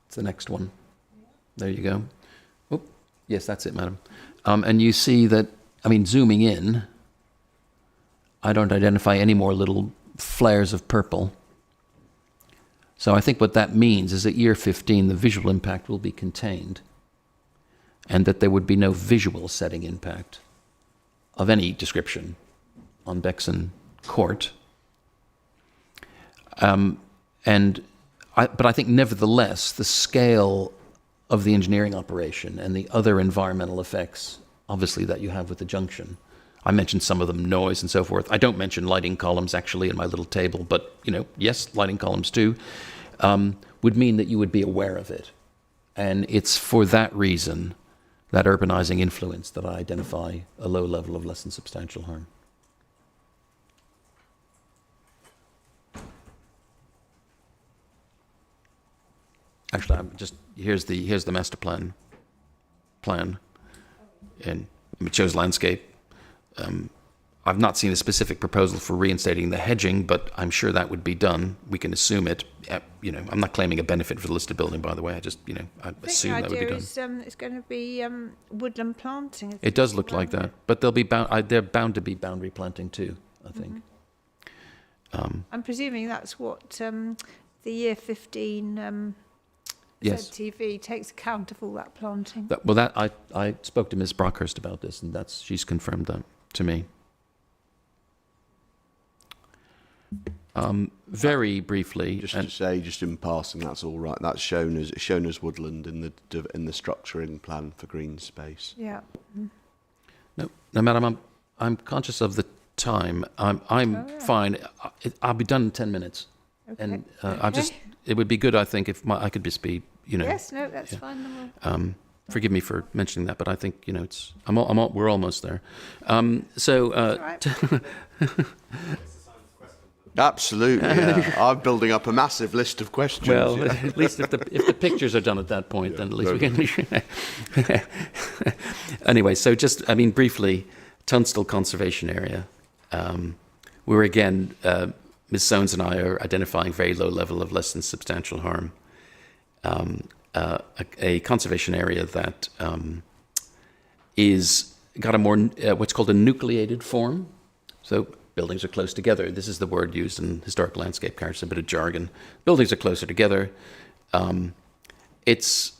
It's the next one. There you go. Oh, yes, that's it, madam. And you see that, I mean, zooming in, I don't identify any more little flares of purple. So I think what that means is at year 15, the visual impact will be contained and that there would be no visual setting impact of any description on Bexon Court. But I think nevertheless, the scale of the engineering operation and the other environmental effects, obviously, that you have with the junction, I mentioned some of them, noise and so forth. I don't mention lighting columns actually in my little table, but yes, lighting columns too, would mean that you would be aware of it. And it's for that reason, that urbanizing influence, that I identify a low level of less than substantial harm. Actually, here's the master plan, and it shows landscape. I've not seen a specific proposal for reinstating the hedging, but I'm sure that would be done. We can assume it. I'm not claiming a benefit for the listed building, by the way. I just, I assume that would be done. It's going to be woodland planting. It does look like that, but they'll be bound. They're bound to be boundary planting too, I think. I'm presuming that's what the year 15 Yes. ZTV takes account of all that planting. I spoke to Ms. Brockhurst about this, and she's confirmed that to me. Very briefly, Just to say, just in passing, that's all right. That's shown as woodland in the structuring plan for green space. Yeah. No, madam, I'm conscious of the time. I'm fine. I'll be done in 10 minutes, Okay. and it would be good, I think, if I could just be, Yes, no, that's fine. Then Forgive me for mentioning that, but I think, we're almost there. Right. Absolutely, yeah. I'm building up a massive list of questions. Well, yeah. at least if the pictures are done at that point, then at least we can. Anyway, so just briefly, Tunstall Conservation Area. We're again, Ms. Soanes and I are identifying very low level of less than substantial harm. A conservation area that is got a more what's called a nucleated form. So buildings are close together. This is the word used in historic landscape cards, a bit of jargon. Buildings are closer together. It's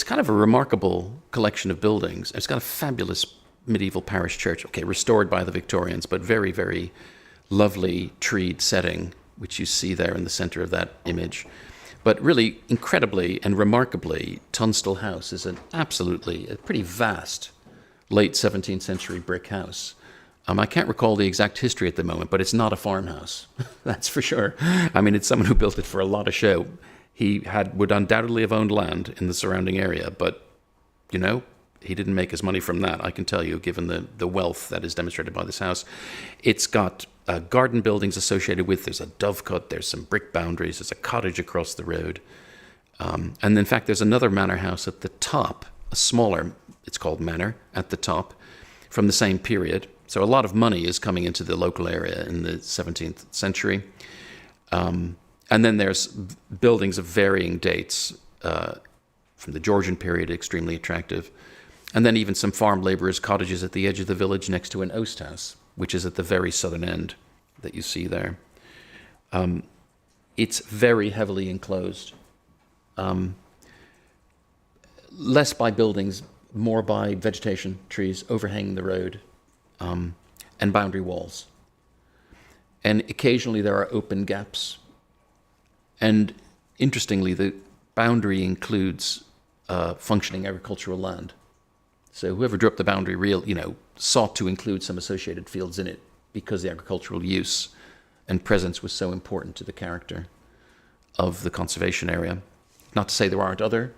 kind of a remarkable collection of buildings. It's got a fabulous medieval parish church, restored by the Victorians, but very, very lovely treed setting, which you see there in the center of that image. But really, incredibly and remarkably, Tunstall House is a pretty vast late 17th century brick house. I can't recall the exact history at the moment, but it's not a farmhouse, that's for sure. It's someone who built it for a lot of show. He would undoubtedly have owned land in the surrounding area, but, he didn't make his money from that, I can tell you, given the wealth that is demonstrated by this house. It's got garden buildings associated with, there's a dovecot, there's some brick boundaries, there's a cottage across the road. And in fact, there's another manor house at the top, a smaller, it's called manor, at the top, from the same period. So a lot of money is coming into the local area in the 17th century. And then there's buildings of varying dates, from the Georgian period, extremely attractive. And then even some farm laborers' cottages at the edge of the village next to an oast house, which is at the very southern end that you see there. It's very heavily enclosed. Less by buildings, more by vegetation, trees overhanging the road, and boundary walls. And occasionally there are open gaps. And interestingly, the boundary includes functioning agricultural land. So whoever drew up the boundary sought to include some associated fields in it because the agricultural use and presence was so important to the character of the conservation area. Not to say there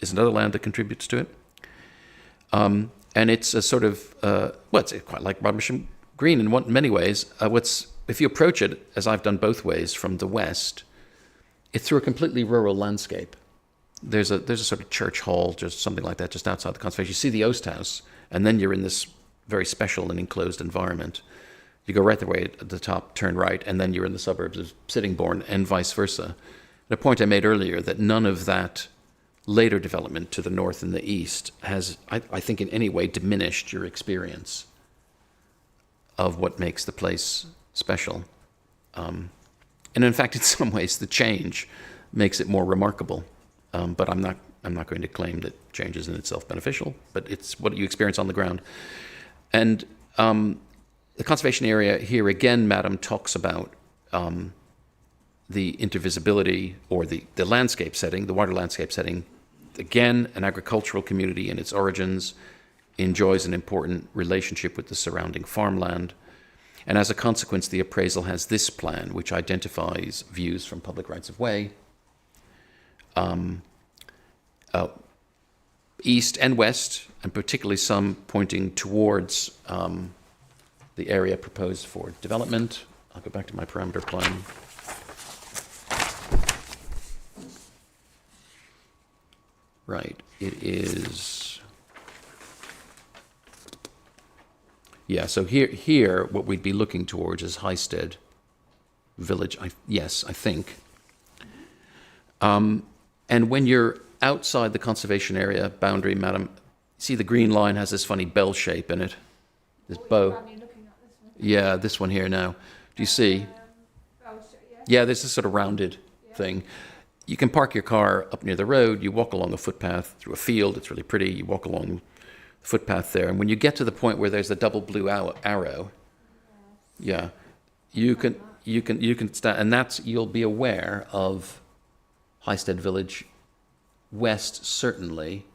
isn't other land that contributes to it. And it's a sort of, it's quite like Rodmersham Green in many ways. If you approach it, as I've done both ways from the west, it's through a completely rural landscape. There's a sort of church hall, just something like that, just outside the conservation. You see the oast house, and then you're in this very special and enclosed environment. You go right the way at the top, turn right, and then you're in the suburbs of Sittingbourne, and vice versa. The point I made earlier, that none of that later development to the north and the east has, I think, in any way diminished your experience of what makes the place special. And in fact, in some ways, the change makes it more remarkable. But I'm not going to claim that change is in itself beneficial, but it's what you experience on the ground. And the conservation area here, again, Madam talks about the intervisibility or the landscape setting, the water landscape setting. Again, an agricultural community in its origins enjoys an important relationship with the surrounding farmland. And as a consequence, the appraisal has this plan, which identifies views from public rights of way, east and west, and particularly some pointing towards the area proposed for development. I'll go back to my parameter plan. Right, it is... Yeah, so here, what we'd be looking towards is Highsted Village, I think. And when you're outside the conservation area boundary, Madam, see the green line has this funny bell shape in it. This bow. Yeah, this one here now. Do you see? Yeah, there's this sort of rounded thing. You can park your car up near the road, you walk along a footpath through a field, it's really pretty, you walk along the footpath there, and when you get to the point where there's the double blue arrow, yeah, you can stand, and you'll be aware of Highsted Village west, certainly,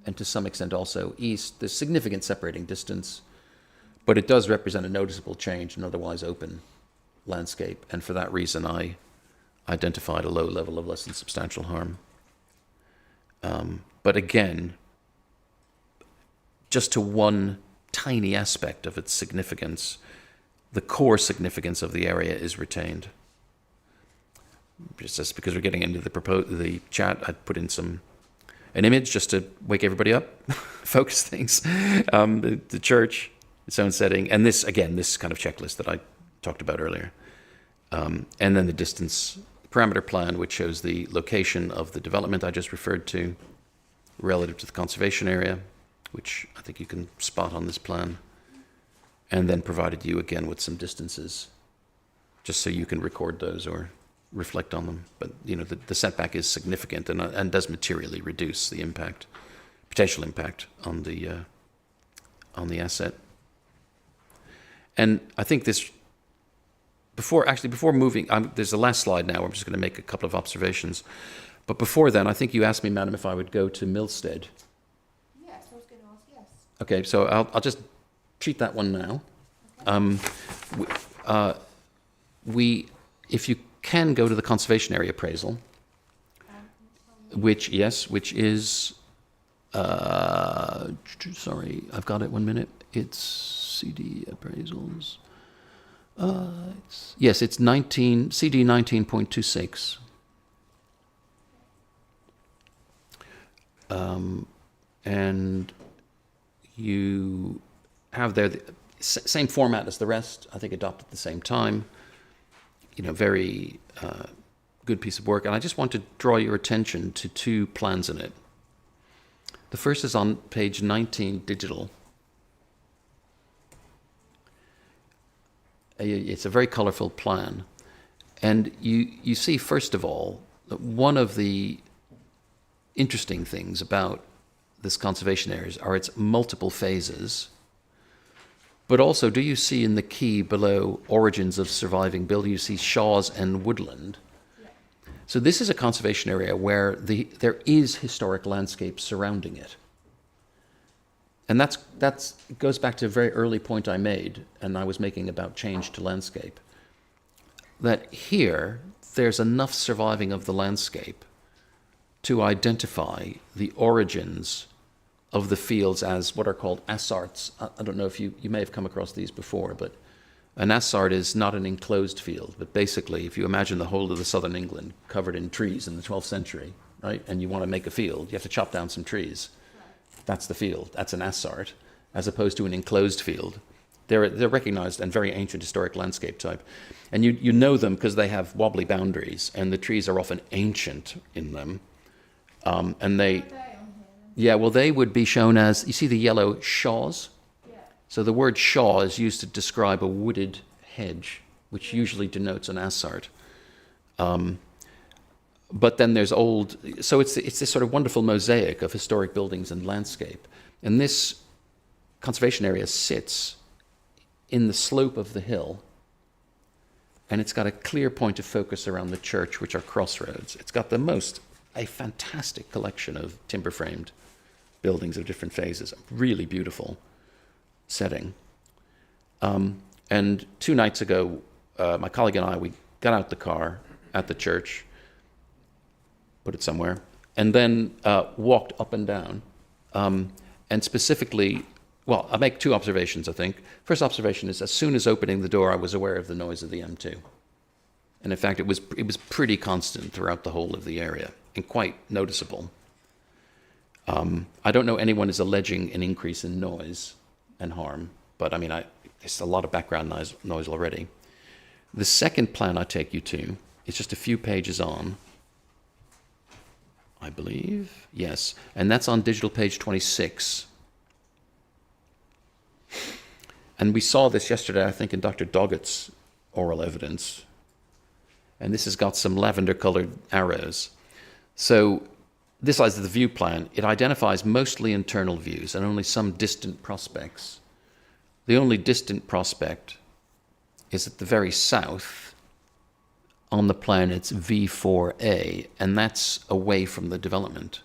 and to some extent also east. There's significant separating distance, but it does represent a noticeable change in otherwise open landscape, and for that reason I identified a low level of less than substantial harm. But again, just to one tiny aspect of its significance, the core significance of the area is retained. Just because we're getting into the chat, I'd put in an image just to wake everybody up, focus things. The church, its own setting, and this kind of checklist that I talked about earlier. And then the distance parameter plan, which shows the location of the development I just referred to relative to the conservation area, which I think you can spot on this plan, and then provided you again with some distances, just so you can record those or reflect on them. But the setback is significant and does materially reduce the potential impact on the asset. And I think this, before moving, there's the last slide now. I'm just going to make a couple of observations. But before then, I think you asked me, Madam, if I would go to Milstead. Yes, I was going to ask yes. Okay, so I'll just treat that one now. Okay. If you can go to the conservation area appraisal, which is, sorry, I've got it 1 minute. It's CD appraisals. It's CD 19.26. And you have there the same format as the rest, I think adopted at the same time. Very good piece of work. And I just want to draw your attention to two plans in it. The first is on page 19, digital. It's a very colorful plan. And you see, first of all, that one of the interesting things about this conservation areas are its multiple phases. But also, do you see in the key below origins of surviving building, you see shaws and woodland? Yeah. So this is a conservation area where there is historic landscape surrounding it. And that goes back to a very early point I made, and I was making about change to landscape. That here, there's enough surviving of the landscape to identify the origins of the fields as what are called assarts. I don't know if you may have come across these before, but an assart is not an enclosed field, but basically if you imagine the whole of the southern England covered in trees in the 12th century, right, and you want to make a field, you have to chop down some trees. That's the field. That's an assart, as opposed to an enclosed field. They're recognized and very ancient historic landscape type. And you know them because they have wobbly boundaries, and the trees are often ancient in them. And they would be shown as, you see the yellow shaws? Yeah. So the word shaw is used to describe a wooded hedge, which usually denotes an assart. But then there's so it's this sort of wonderful mosaic of historic buildings and landscape. And this conservation area sits in the slope of the hill, and it's got a clear point of focus around the church, which are crossroads. It's got a fantastic collection of timber-framed buildings of different phases. Really beautiful setting. And 2 nights ago, my colleague and I, we got out the car at the church, put it somewhere, and then walked up and down. And specifically, well, I'll make 2 observations, I think. First observation is, as soon as opening the door, I was aware of the noise of the M2. And in fact, it was pretty constant throughout the whole of the area, and quite noticeable. I don't know anyone is alleging an increase in noise and harm, but I mean, there's a lot of background noise already. The second plan I take you to is just a few pages on, I believe, yes, and that's on digital page 26. And we saw this yesterday, I think, in Dr. Doggett's oral evidence. And this has got some lavender-colored arrows. So this is the view plan. It identifies mostly internal views and only some distant prospects. The only distant prospect is at the very south on the plan. It's V4A, and that's away from the development.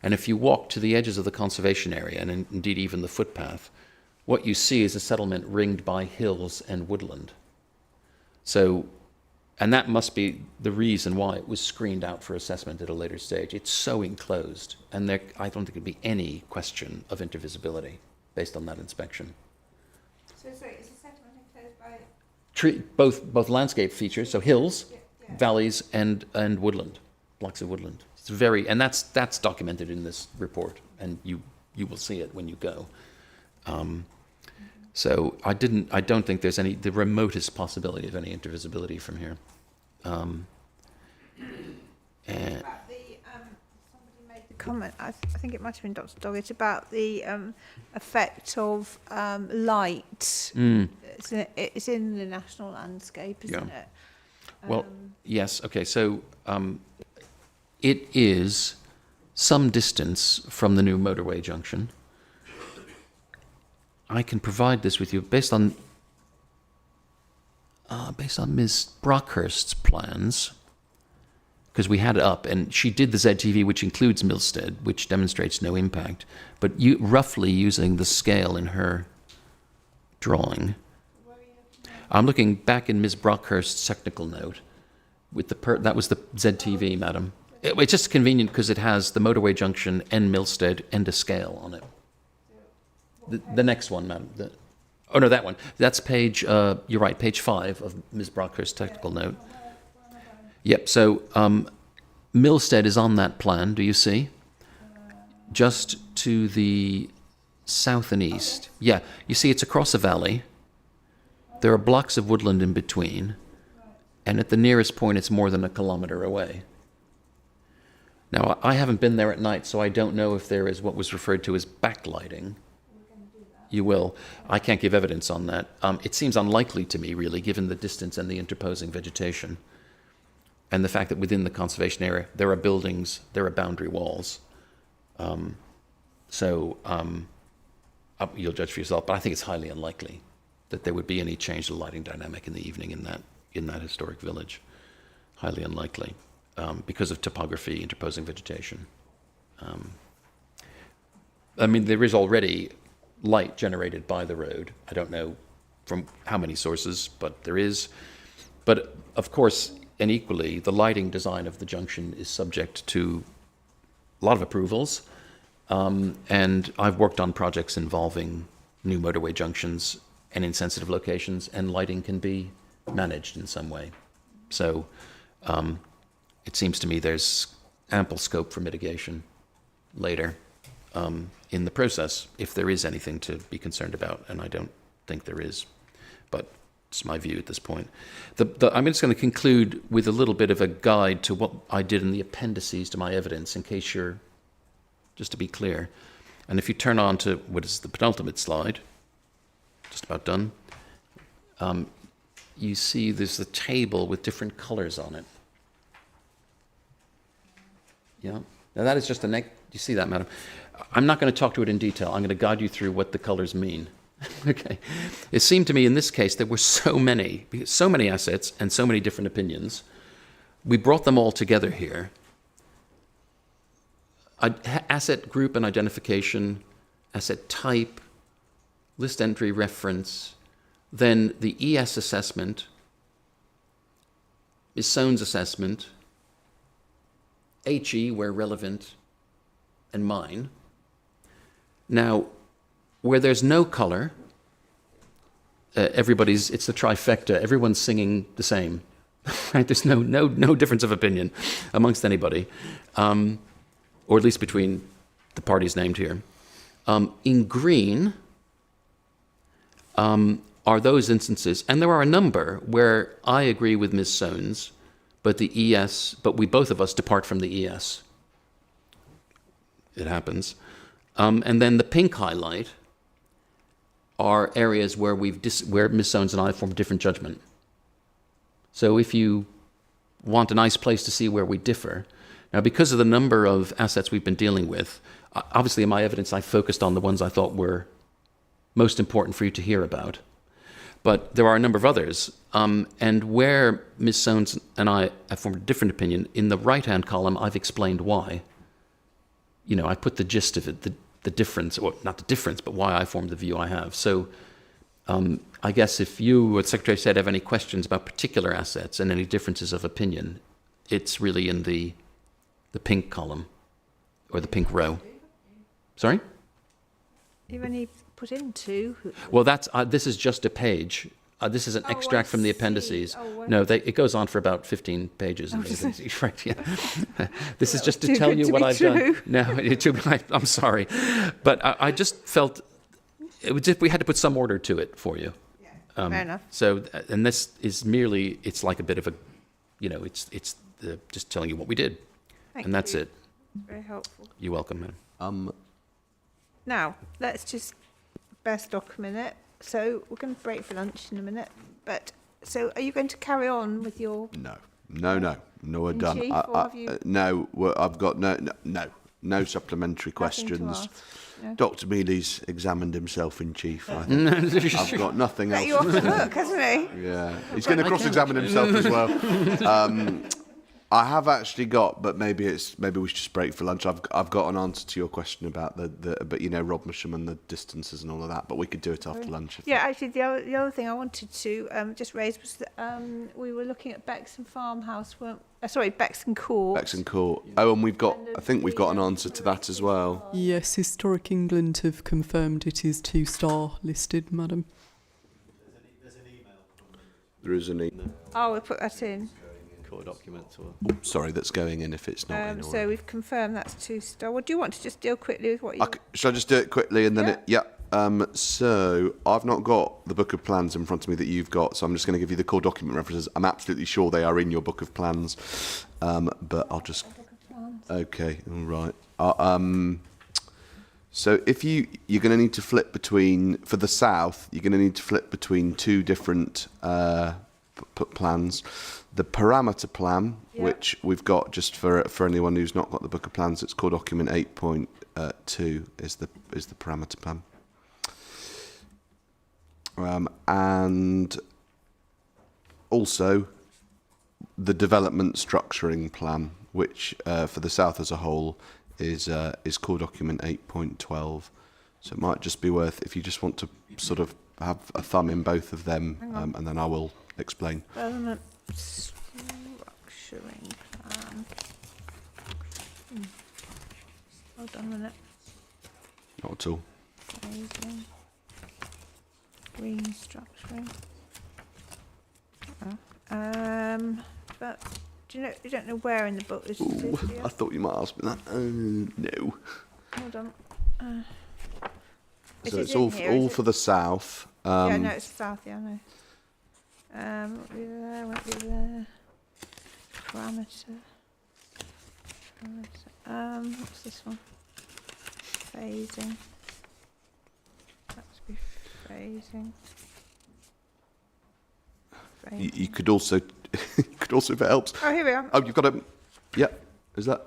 And if you walk to the edges of the conservation area, and indeed even the footpath, what you see is a settlement ringed by hills and woodland. So And that must be the reason why it was screened out for assessment at a later stage. It's so enclosed, and I don't think there'd be any question of intervisibility based on that inspection. So sorry, is the settlement enclosed by? Both landscape features, so hills, valleys, and woodland, blocks of woodland. It's and that's documented in this report, and you will see it when you go. So I don't think there's the remotest possibility of any intervisibility from here. And About the, somebody made the comment, I think it might have been Dr. Doggett, about the effect of light. It's in the national landscape, isn't it? Well, yes, okay, so it is some distance from the new motorway junction. I can provide this with you based on Ms. Brockhurst's plans, because we had it up, and she did the ZTV, which includes Milstead, which demonstrates no impact, but roughly using the scale in her drawing. I'm looking back in Ms. Brockhurst's technical note with that was the ZTV, madam. It's just convenient because it has the motorway junction and Milstead and a scale on it. The next one, madam. Oh, no, that one. That's page, you're right, page 5 of Ms. Brockhurst's technical note. Yep, so Milstead is on that plan, do you see? Just to the south and east. Yeah, you see it's across a valley. There are blocks of woodland in between, and at the nearest point it's more than a kilometre away. Now, I haven't been there at night, so I don't know if there is what was referred to as backlighting. You will. I can't give evidence on that. It seems unlikely to me, really, given the distance and the interposing vegetation, and the fact that within the conservation area there are buildings, there are boundary walls. You'll judge for yourself, but I think it's highly unlikely that there would be any change to the lighting dynamic in the evening in that historic village. Highly unlikely, because of topography, interposing vegetation. I mean, there is already light generated by the road. I don't know from how many sources, but there is. But of course, and equally, the lighting design of the junction is subject to a lot of approvals. And I've worked on projects involving new motorway junctions and in sensitive locations, and lighting can be managed in some way. So it seems to me there's ample scope for mitigation later in the process, if there is anything to be concerned about, and I don't think there is, but it's my view at this point. I'm just going to conclude with a little bit of a guide to what I did in the appendices to my evidence, in case just to be clear. And if you turn on to what is the penultimate slide, just about done, you see there's a table with different colors on it. Yeah. Now that is just you see that, madam? I'm not going to talk to it in detail. I'm going to guide you through what the colors mean. Okay. It seemed to me in this case there were so many assets and so many different opinions. We brought them all together here. Asset group and identification, asset type, list entry reference, then the ES assessment, Ms. Soane's assessment, HE where relevant, and mine. Now, where there's no color, it's the trifecta. Everyone's singing the same. Right? There's no difference of opinion amongst anybody, or at least between the parties named here. In green are those instances, and there are a number where I agree with Ms. Soanes, but we both of us depart from the ES. It happens. And then the pink highlight are areas where where Ms. Soanes and I form different judgment. So if you want a nice place to see where we differ, now because of the number of assets we've been dealing with, obviously in my evidence I focused on the ones I thought were most important for you to hear about. But there are a number of others. And where Ms. Soanes and I have formed a different opinion, in the right-hand column I've explained why. You know, I put the gist of it, the difference, or not the difference, but why I formed the view I have. So I guess if you, as Secretary said, have any questions about particular assets and any differences of opinion, it's really in the pink column or the pink row. Sorry? You've only put in 2. Well, this is just a page. This is an extract from the appendices. No, it goes on for about 15 pages. Right, yeah. This is just to tell you what I've done. No, I'm sorry. But I just felt we had to put some order to it for you. Fair enough. So, and this is merely, it's like a bit of a, it's just telling you what we did. Thank And that's you. it. Very helpful. You're welcome, ma'am. Now, let's just best document it. So we're going to break for lunch in a minute. But so are you going to carry on with your... No, we're In done. chief, or have you- No, I've got no supplementary Nothing to questions. ask? No? Dr. Mealy's examined himself in chief, I think. I've got nothing Let else. you off the hook, hasn't he? Yeah, he's going to cross-examine himself as well. I have actually got, but maybe we should just break for lunch. I've got an answer to your question about but Rodmersham and the distances and all of that. But we could do it after lunch. Yeah, actually, the other thing I wanted to just raise was that we were looking at Bexon Farmhouse, Bexon Court. Bexon Court. Oh, and I think we've got an answer to that as well. Yes, Historic England have confirmed it is 2-star listed, madam. There is an email. Oh, we'll put that in. Documents or Sorry, that's going in if it's not in. So already. we've confirmed that's 2-star. Well, do you want to just deal quickly with what you... Shall I just do it quickly and then Yeah. So I've not got the book of plans in front of me that you've got, so I'm just going to give you the core document references. I'm absolutely sure they are in your book of plans, but I'll just. Okay, all right. So if you're going to need to flip between, for the south, you're going to need to flip between 2 different plans. The parameter plan, which we've got just for anyone who's not got the book of plans, it's core document 8.2 is the parameter plan. And also the development structuring plan, which for the south as a whole is core document 8.12. So it might just be worth, if you just want to sort of have a thumb in both of them, and then I will explain. Development structuring plan. Hold on a minute. Not at all. Amazing. Green structuring. But do you don't know where in the book this is? Ooh, Do you? I thought you might ask me that. No. Hold on. So Is it's it in all here, all is for it? the south. Yeah, no, it's south. Yeah, I know. Won't be there. Won't be there. Parameter. What's this one? Phasing. That's be phasing. You could also, if it helps. Oh, here we are. Oh, you've got a. Yeah, is that?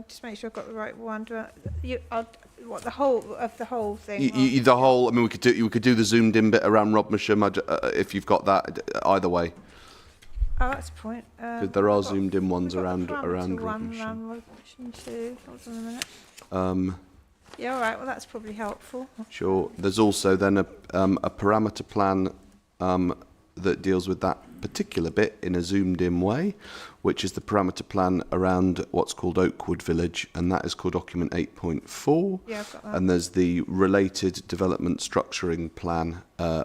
Just make sure I've got the right one. What the whole thing? The whole. I mean, we could do the zoomed in bit around Rodmersham if you've got that. Either way, Oh, that's a point. there are zoomed in ones we've got around the parameter around one, Rodmersham. around Rodmersham too. Hold on a minute. Um, Yeah, all right. Well, that's probably helpful. Sure. There's also then a parameter plan that deals with that particular bit in a zoomed-in way, which is the parameter plan around what's called Oakwood Village, and that is called document 8.4. Yeah, I've got that. And there's the related development structuring plan,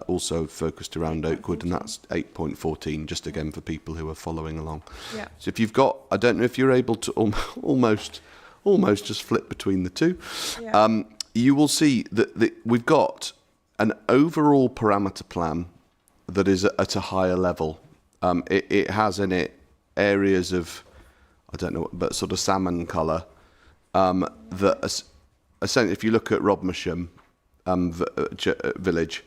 also focused around Oakwood, and that's 8.14, just again for people who are following along. Yeah. So if you've got, I don't know if you're able to almost just flip between the two. Yeah. You will see that we've got an overall parameter plan that is at a higher level. It has in it areas of, I don't know, but sort of salmon colour. That essentially, if you look at Rodmersham village,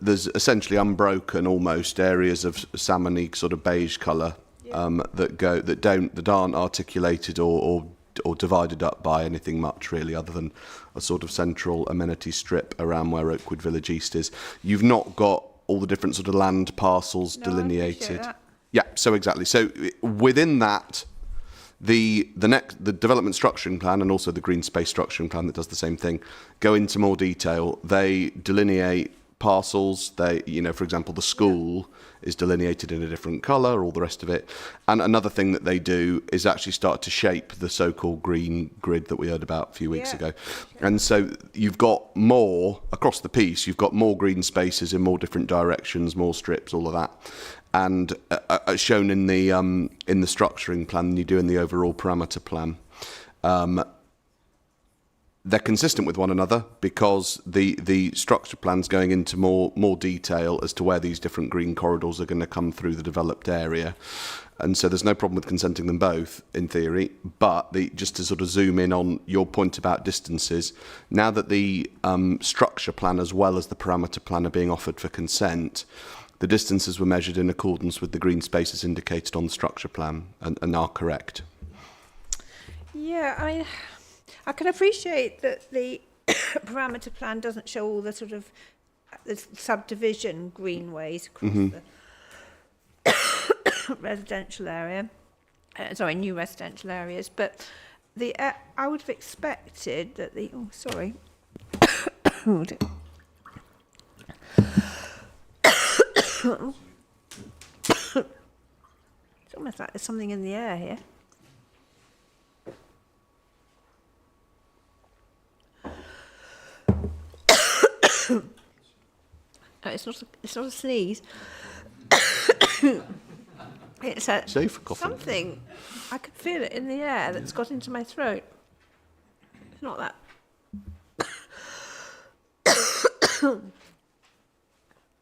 there's essentially unbroken almost areas of salmony sort of beige colour that aren't articulated or divided up by anything much really, other than a sort of central amenity strip around where Oakwood Village East is. You've not got all the different sort of land parcels No, I appreciate delineated. that. Yeah, so exactly. So within that, the development structuring plan and also the green space structuring plan that does the same thing go into more detail. They delineate parcels. They, you know, for example, the school is delineated in a different colour, all the rest of it. And another thing that they do is actually start to shape the so-called green grid that we heard about a few weeks ago. And so you've got more, across the piece, you've got more green spaces in more different directions, more strips, all of that. And shown in the structuring plan than you do in the overall parameter plan. They're consistent with one another because the structure plan's going into more detail as to where these different green corridors are going to come through the developed area. And so there's no problem with consenting them both, in theory. But just to sort of zoom in on your point about distances, now that the structure plan as well as the parameter plan are being offered for consent, the distances were measured in accordance with the green spaces indicated on the structure plan and are correct. Yeah, I can appreciate that the parameter plan doesn't show all the sort of the subdivision greenways across the residential area, new residential areas, but I would have expected that the, it's almost like there's something in the air here. It's not a sneeze. It's a Safe for coughing. something. I could feel it in the air that's got into my throat. It's not that.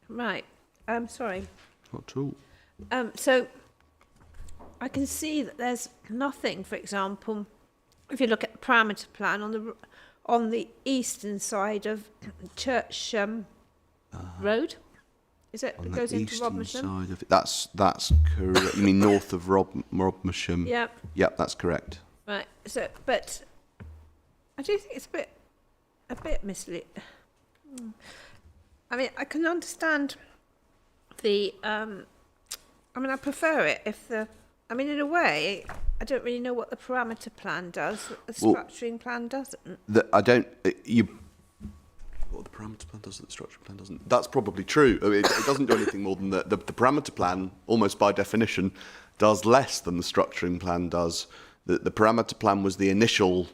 Right. Sorry. Not at all. So I can see that there's nothing, for example, if you look at the parameter plan on the eastern side of Church Road. Is it? On It the goes into eastern Robinson. side of it. That's correct. You mean north of Robmersham? Yep. Yep, that's correct. Right. So, but I do think it's a bit misleading. I mean, I can understand the. I mean, I prefer it if the. I mean, in a way, I don't really know what the parameter plan does. That the structuring plan doesn't. What the parameter plan does that the structure plan doesn't. That's probably true. I mean, it doesn't do anything more than the parameter plan, almost by definition, does less than the structuring plan does. The parameter plan was the initial.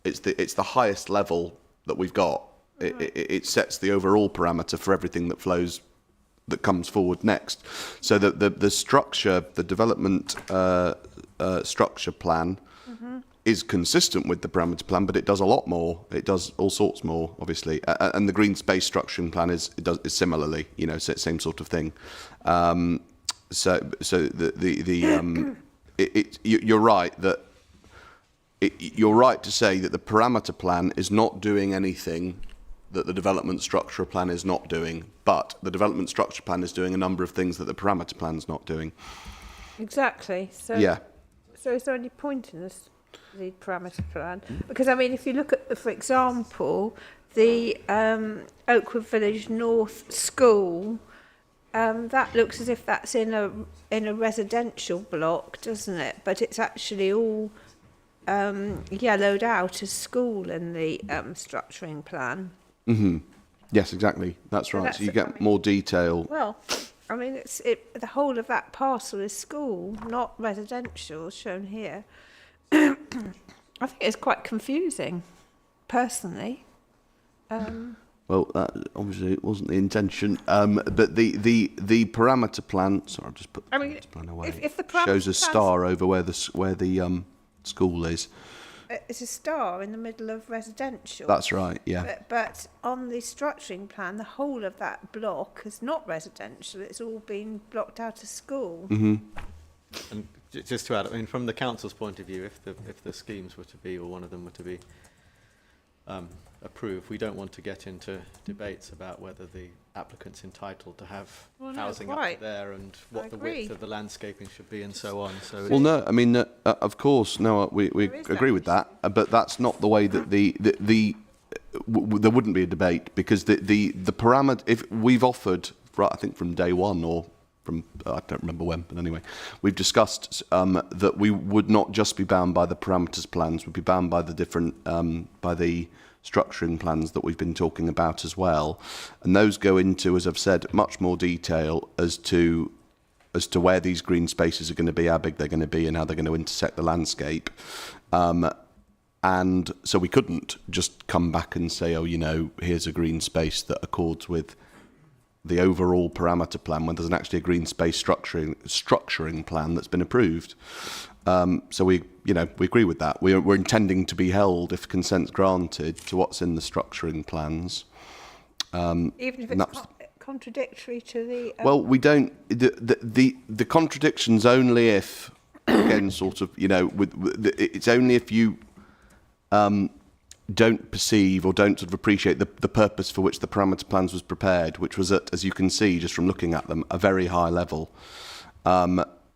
It's the highest level that we've got. It sets the overall parameter for everything that flows, that comes forward next. So the structure, the development structure plan. Is consistent with the parameter plan, but it does a lot more. It does all sorts more, obviously. And the green space structuring plan is similarly, you know, same sort of thing. You're right that you're right to say that the parameter plan is not doing anything that the development structure plan is not doing, but the development structure plan is doing a number of things that the parameter plan is not doing. Exactly. So yeah. So is there any point in this? The parameter plan, because I mean, if you look at, for example, the Oakwood Village North School, that looks as if that's in a residential block, doesn't it? But it's actually all yellowed out as school in the structuring plan. Mm-hmm. Yes, exactly. That's right. So you get more detail. Well, I mean, the whole of that parcel is school, not residential, shown here. I think it's quite confusing, personally. Well, obviously it wasn't the intention, but the parameter plan. Sorry, I've just put the parameter plan away. If the parameter shows a star over where the school is. It's a star in the middle of residential. That's right. Yeah. But on the structuring plan, the whole of that block is not residential. It's all been blocked out as school. Mm-hmm. And just to add, I mean, from the council's point of view, if the schemes were to be, or one of them were to be approved, we don't want to get into debates about whether the applicant's entitled to have housing up there and what the width of the landscaping should be and so on. So well, no, I mean, of course, no, we agree with that, but that's not the way that there wouldn't be a debate, because the parameter, if we've offered, right, I think from day one or from, I don't remember when, but anyway, we've discussed that we would not just be bound by the parameters plans, we'd be bound by the different, by the structuring plans that we've been talking about as well, and those go into, as I've said, much more detail as to where these green spaces are going to be, how big they're going to be, and how they're going to intersect the landscape. And so we couldn't just come back and say, oh, you know, here's a green space that accords with the overall parameter plan when there's actually a green space structuring plan that's been approved. So we agree with that. We're intending to be held, if consent's granted, to what's in the structuring plans. Even if it's contradictory to the... Well, we don't... The contradiction's only if, again, sort of, you know, it's only if you don't perceive or don't sort of appreciate the purpose for which the parameter plans was prepared, which was at, as you can see, just from looking at them, a very high level.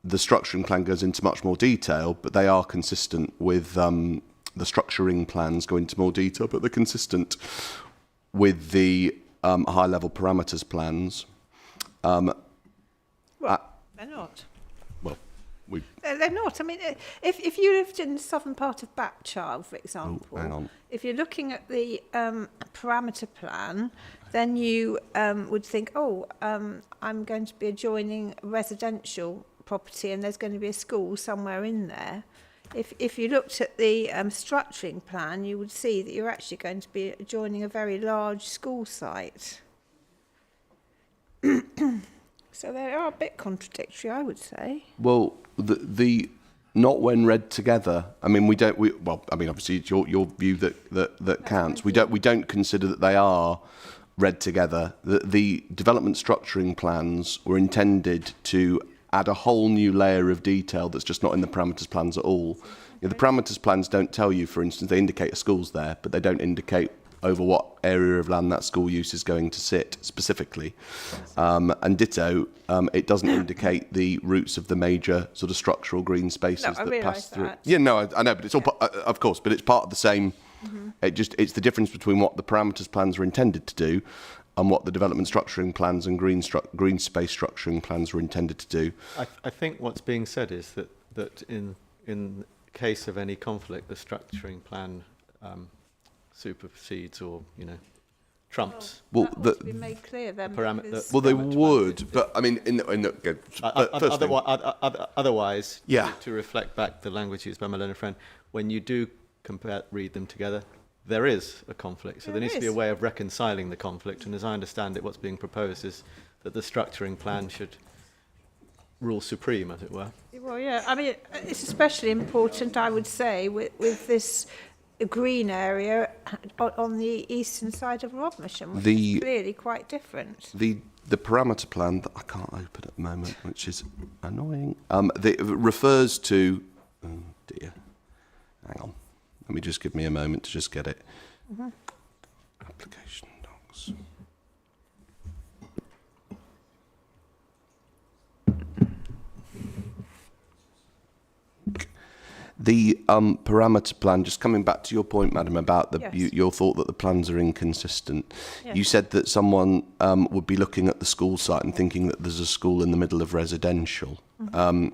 The structuring plan goes into much more detail, but they are consistent with the structuring plans go into more detail, but they're consistent with the high-level parameters plans. Well, they're not. Well, they're not. I mean, if you lived in the southern part of Batchild, for example, hang on. If you're looking at the parameter plan, then you would think, I'm going to be adjoining a residential property and there's going to be a school somewhere in there. If you looked at the structuring plan, you would see that you're actually going to be adjoining a very large school site. So they are a bit contradictory, I would say. Well, the not when read together. I mean, obviously it's your view that counts. We don't consider that they are read together. The development structuring plans were intended to add a whole new layer of detail that's just not in the parameters plans at all. You know, the parameters plans don't tell you, for instance, they indicate a school's there, but they don't indicate over what area of land that school use is going to sit specifically. And ditto, it doesn't indicate the routes of the major sort of structural green spaces that pass through. That. Yeah, no, I know, but it's all, of course, but it's part of the same. Mm-hmm. It's the difference between what the parameters plans are intended to do and what the development structuring plans and green space structuring plans were intended to do. I think what's being said is that in case of any conflict, the structuring plan supersedes or, trumps. Well, that ought to be made clear then. They would, but I mean, otherwise, yeah. To reflect back the language used by my learned friend, when you do read them together, there is a conflict. So there needs to be a way of reconciling the conflict. And as I understand it, what's being proposed is that the structuring plan should rule supreme, as it were. Well, yeah. I mean, it's especially important, I would say, with this green area on the eastern side of Rodmersham, which is really quite different. The parameter plan that I can't open at the moment, which is annoying, refers to... Oh, dear. Hang on. Let me just give me a moment to just get it. Mm-hmm. Application docs. The parameter plan, just coming back to your point, madam, about your thought that the plans are inconsistent. Yes. You said that someone would be looking at the school site and thinking that there's a school in the middle of residential. Mm-hmm.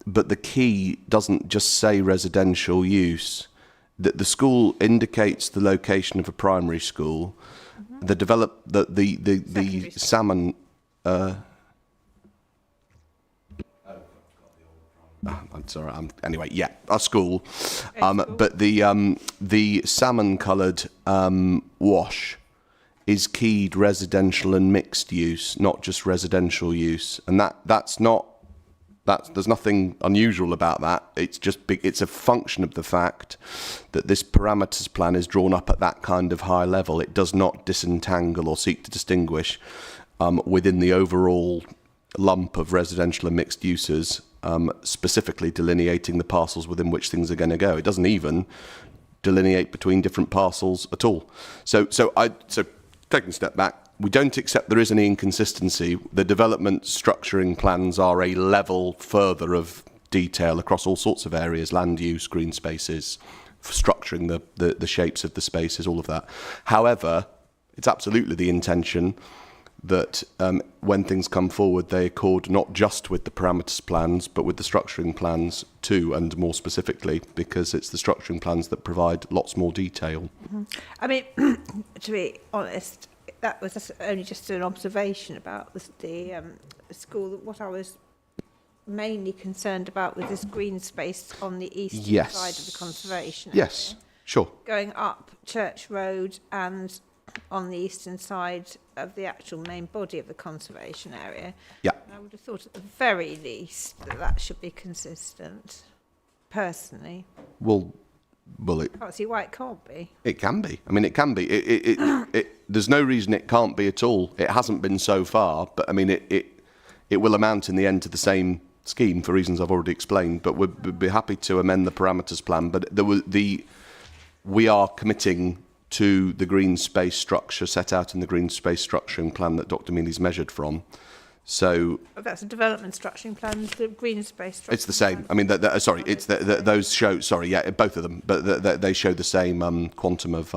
But the key doesn't just say residential use. That the school indicates the location of a primary school. Mm-hmm. The salmon. I'm sorry. Anyway, yeah, our school. But the salmon-coloured wash is keyed residential and mixed use, not just residential use, and that's not. There's nothing unusual about that. It's just it's a function of the fact that this parameters plan is drawn up at that kind of high level. It does not disentangle or seek to distinguish within the overall lump of residential and mixed uses, specifically delineating the parcels within which things are going to go. It doesn't even delineate between different parcels at all. So taking a step back, we don't accept there is any inconsistency. The development structuring plans are a level further of detail across all sorts of areas, land use, green spaces, structuring the shapes of the spaces, all of that. However, it's absolutely the intention that when things come forward, they accord not just with the parameters plans, but with the structuring plans too, and more specifically, because it's the structuring plans that provide lots more detail. I mean, to be honest, that was only just an observation about the school. What I was mainly concerned about was this green space on the eastern side of the conservation area. Yes, sure. Going up Church Road and on the eastern side of the actual main body of the conservation area. Yeah. And I would have thought at the very least that should be consistent, personally. Well, it I can't see why it can't be. It can be. I mean, it can be. There's no reason it can't be at all. It hasn't been so far, but I mean, it will amount in the end to the same scheme for reasons I've already explained. But we'd be happy to amend the parameters plan. But we are committing to the green space structure set out in the green space structuring plan that Dr. Mealy's measured from. So That's a development structuring plan, the green space structuring it's the same. plan. I mean, sorry, it's those show. Sorry, yeah, both of them, but they show the same quantum of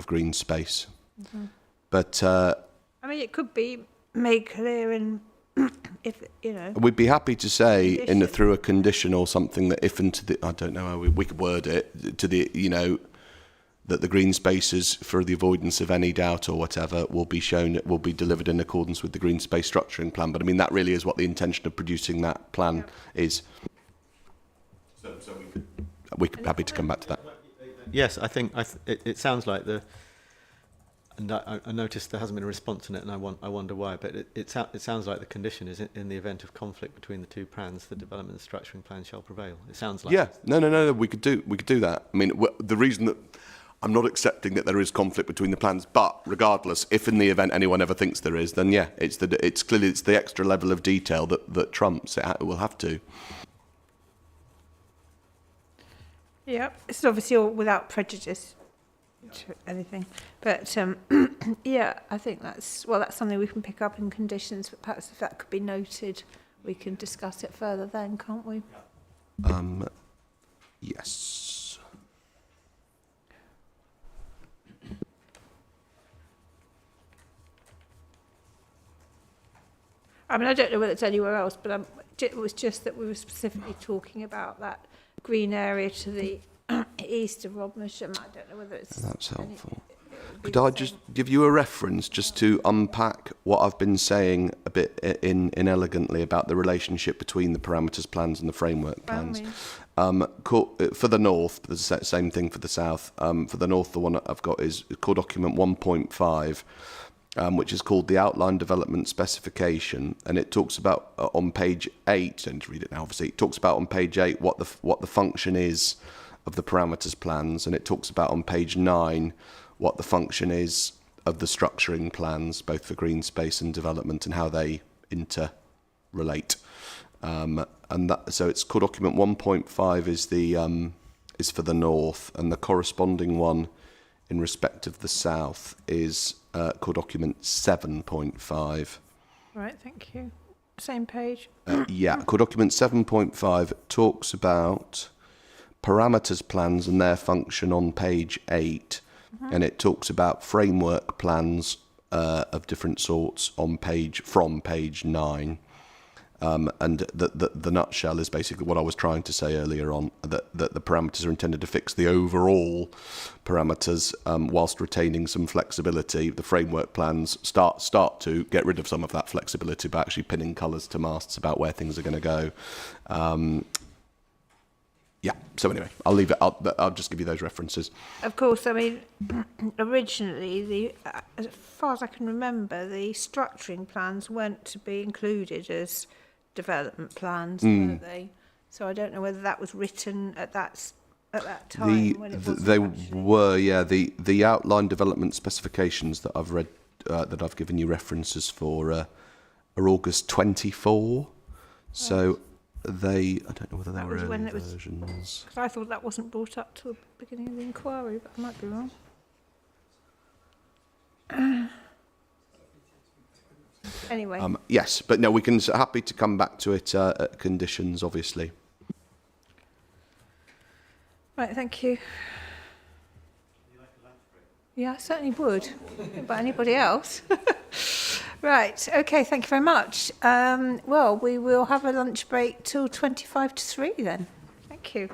green space. Mm-hmm. But I mean, it could be made clear in, if, you know. we'd be happy to say Condition. through a condition or something that if into the, I don't know how we could word it, to the, you know, that the green spaces, for the avoidance of any doubt or whatever, will be delivered in accordance with the green space structuring plan. But I mean, that really is what the intention of producing that plan is. So we could be happy to come back to that. Yes, I think it sounds like and I noticed there hasn't been a response on it, and I wonder why. But it sounds like the condition is in the event of conflict between the two plans, the development and structuring plan shall prevail. It sounds like. Yeah, no. We could do that. I mean, the reason that I'm not accepting that there is conflict between the plans, but regardless, if in the event anyone ever thinks there is, then yeah, it's clearly the extra level of detail that trumps. It will have to. Yeah, it's obviously all without prejudice to anything. But yeah, I think that's something we can pick up in conditions, but perhaps if that could be noted, we can discuss it further then, can't we? Yes. I mean, I don't know whether it's anywhere else, but it was just that we were specifically talking about that green area to the east of Rodmersham. I don't know whether it's... That's helpful. Could I just give you a reference just to unpack what I've been saying a bit inelegantly about the relationship between the parameters plans and the framework plans? For the north, the same thing for the south. For the north, the one I've got is called document 1.5. Which is called the Outline Development Specification, and it talks about on page 8. Don't need to read it now. Obviously, it talks about on page 8 what the function is of the parameters plans, and it talks about on page 9 what the function is of the structuring plans, both for green space and development, and how they interrelate. So it's called document 1.5 is for the north, and the corresponding one in respect of the south is called document 7.5. Right, thank you. Same page. Yeah, called document 7.5 talks about parameters plans and their function on page 8, and it talks about framework plans of different sorts from page 9. And the nutshell is basically what I was trying to say earlier on, that the parameters are intended to fix the overall parameters whilst retaining some flexibility. The framework plans start to get rid of some of that flexibility by actually pinning colours to masts about where things are going to go. Yeah, so anyway, I'll leave it. I'll just give you those references. Of course, I mean, originally, as far as I can remember, the structuring plans weren't to be included as development plans, were they? So I don't know whether that was written at that time when it was. They were, yeah. The outline development specifications that I've read, that I've given you references for, are August 24. So I don't know whether they were early versions. Because I thought that wasn't brought up to the beginning of the inquiry, but I might be wrong. Anyway. Yes, but no, we can happy to come back to it at conditions, obviously. Right, thank you. Yeah, I certainly would. About anybody else? Right, okay, thank you very much. Well, we will have a lunch break till 25 to 3 then. Thank you.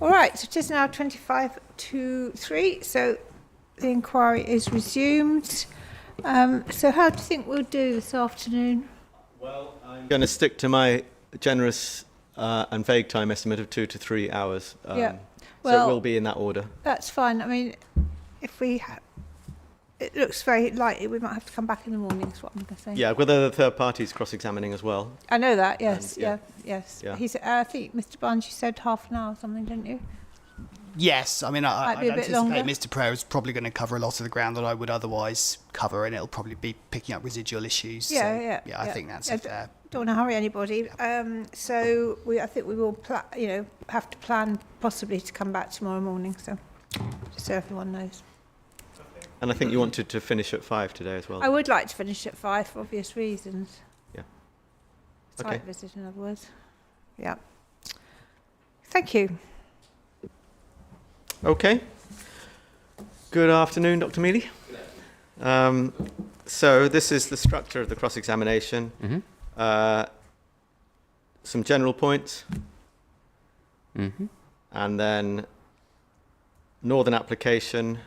All right, so it is now 25 to 3, so the inquiry is resumed. So how do you think we'll do this afternoon? Well, I'm going to stick to my generous and vague time estimate of 2 to 3 hours. Yeah. So Well, it will be in that order. That's fine. I mean, if we... it looks very likely we might have to come back in the morning, is what I'm going to say. Yeah, with the third parties cross-examining as well. I know that, yes, And, yeah. yes. Yeah. He's, I think, Mr Barnes, you said half an hour or something, didn't you? Yes, I mean, Might I be a bit anticipate longer. Mr. Pereira is probably going to cover a lot of the ground that I would otherwise cover, and it'll probably be picking up residual issues. Yeah, so, yeah. I think that's Yeah, a fair. Don't want to hurry anybody. So I think we will, have to plan possibly to come back tomorrow morning. So just so everyone knows. And I think you wanted to finish at 5 today as well. I would like to finish at 5 for obvious reasons. Yeah. Site Okay. visit, in other words. Yeah. Thank you. Okay. Good afternoon, Dr. Mealy. So this is the structure of the cross-examination. Mm-hmm. Some general points, Mm-hmm. and then northern application,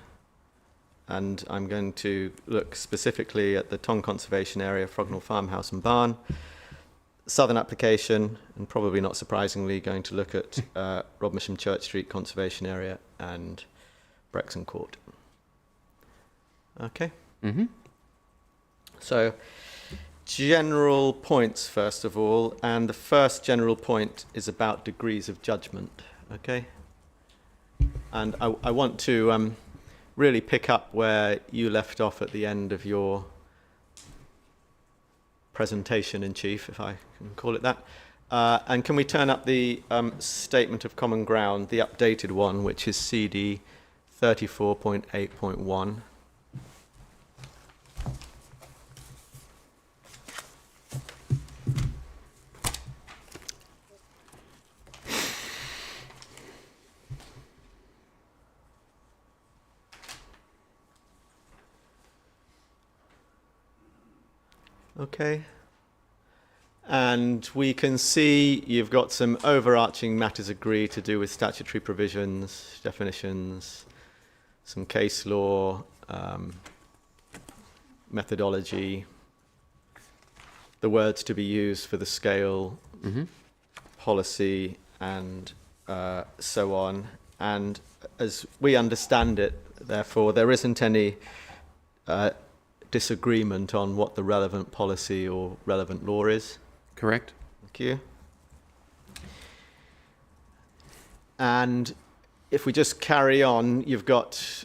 and I'm going to look specifically at the Tong Conservation Area, Frognall Farmhouse and Barn. Southern application, and probably not surprisingly, going to look at Rodmersham Church Street Conservation Area and Brexon Court. Okay. Mm-hmm. So, general points first of all, and the first general point is about degrees of judgment. Okay. And I want to really pick up where you left off at the end of your presentation in chief, if I can call it that. And can we turn up the statement of common ground, the updated one, which is CD 34.8.1. Okay. And we can see you've got some overarching matters agreed to do with statutory provisions, definitions, some case law, methodology, the words to be used for the scale, Mm-hmm. policy, and so on. And as we understand it, therefore, there isn't any disagreement on what the relevant policy or relevant law is. Correct. Thank you. And if we just carry on, you've got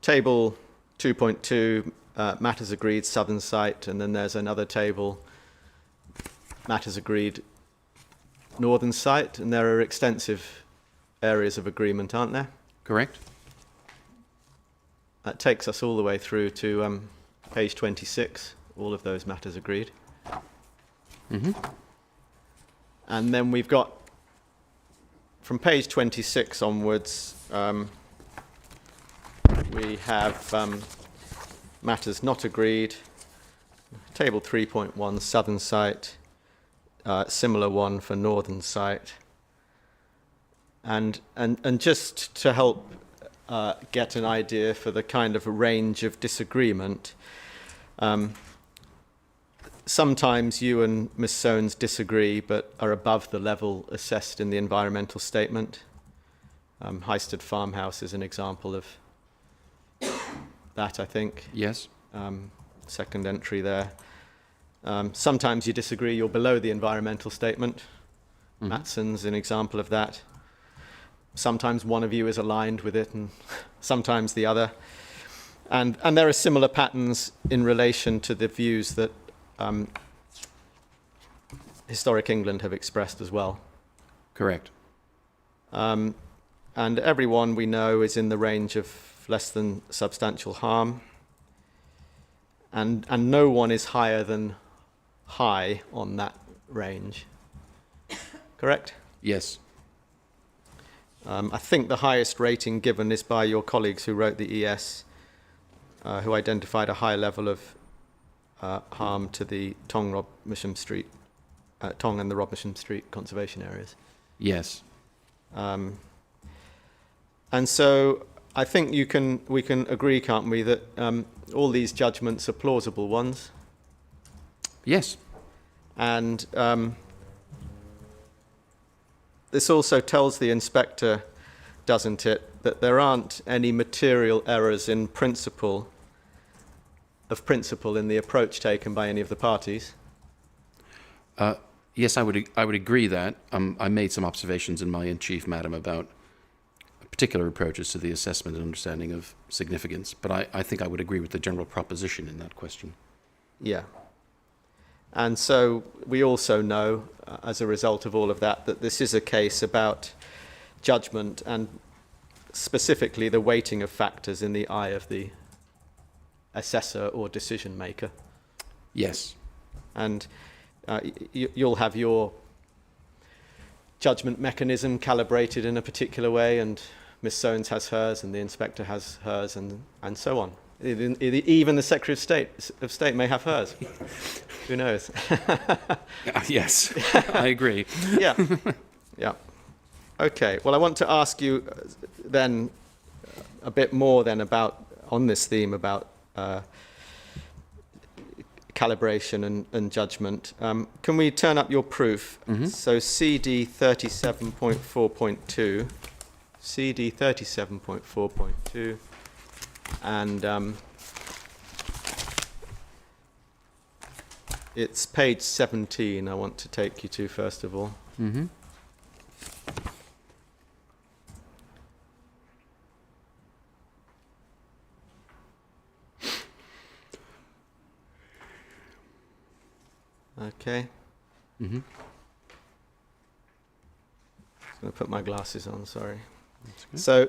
table 2.2, matters agreed, southern site, and then there's another table, matters agreed, northern site, and there are extensive areas of agreement, aren't there? Correct. That takes us all the way through to page 26, all of those matters agreed. Mm-hmm. And then we've got, from page 26 onwards, we have matters not agreed, table 3.1, southern site, similar one for northern site. And just to help get an idea for the kind of range of disagreement, sometimes you and Ms. Soanes disagree but are above the level assessed in the environmental statement. Highsted Farmhouse is an example of that, I think. Yes. Second entry there. Sometimes you disagree, you're below the environmental statement. Mhm. Matson's an example of that. Sometimes one of you is aligned with it and sometimes the other. And there are similar patterns in relation to the views that Historic England have expressed as well. Correct. And everyone we know is in the range of less than substantial harm. And no one is higher than high on that range. Correct? Yes. I think the highest rating given is by your colleagues who wrote the ES, who identified a high level of harm to the Tong and the Rodmersham Street conservation areas. Yes. And so I think we can agree, can't we, that all these judgments are plausible ones? Yes. And this also tells the inspector, doesn't it, that there aren't any material errors in principle in the approach taken by any of the parties? Yes, I would agree that. I made some observations in my in chief, madam, about particular approaches to the assessment and understanding of significance, but I think I would agree with the general proposition in that question. Yeah. And so we also know, as a result of all of that, that this is a case about judgment and specifically the weighting of factors in the eye of the assessor or decision maker. Yes. And you'll have your judgment mechanism calibrated in a particular way, and Miss Soanes has hers, and the inspector has hers, and so on. Even the Secretary of State may have hers. Who knows? Yes, I agree. Yeah. Yeah. Okay. Well, I want to ask you then a bit more then about, on this theme about calibration and judgment. Can we turn up your proof? Mm-hmm. So CD 37.4.2, CD 37.4.2, and it's page 17 I want to take you to first of all. Mm-hmm. Okay. Mm-hmm. I'm going to put my glasses on, sorry. So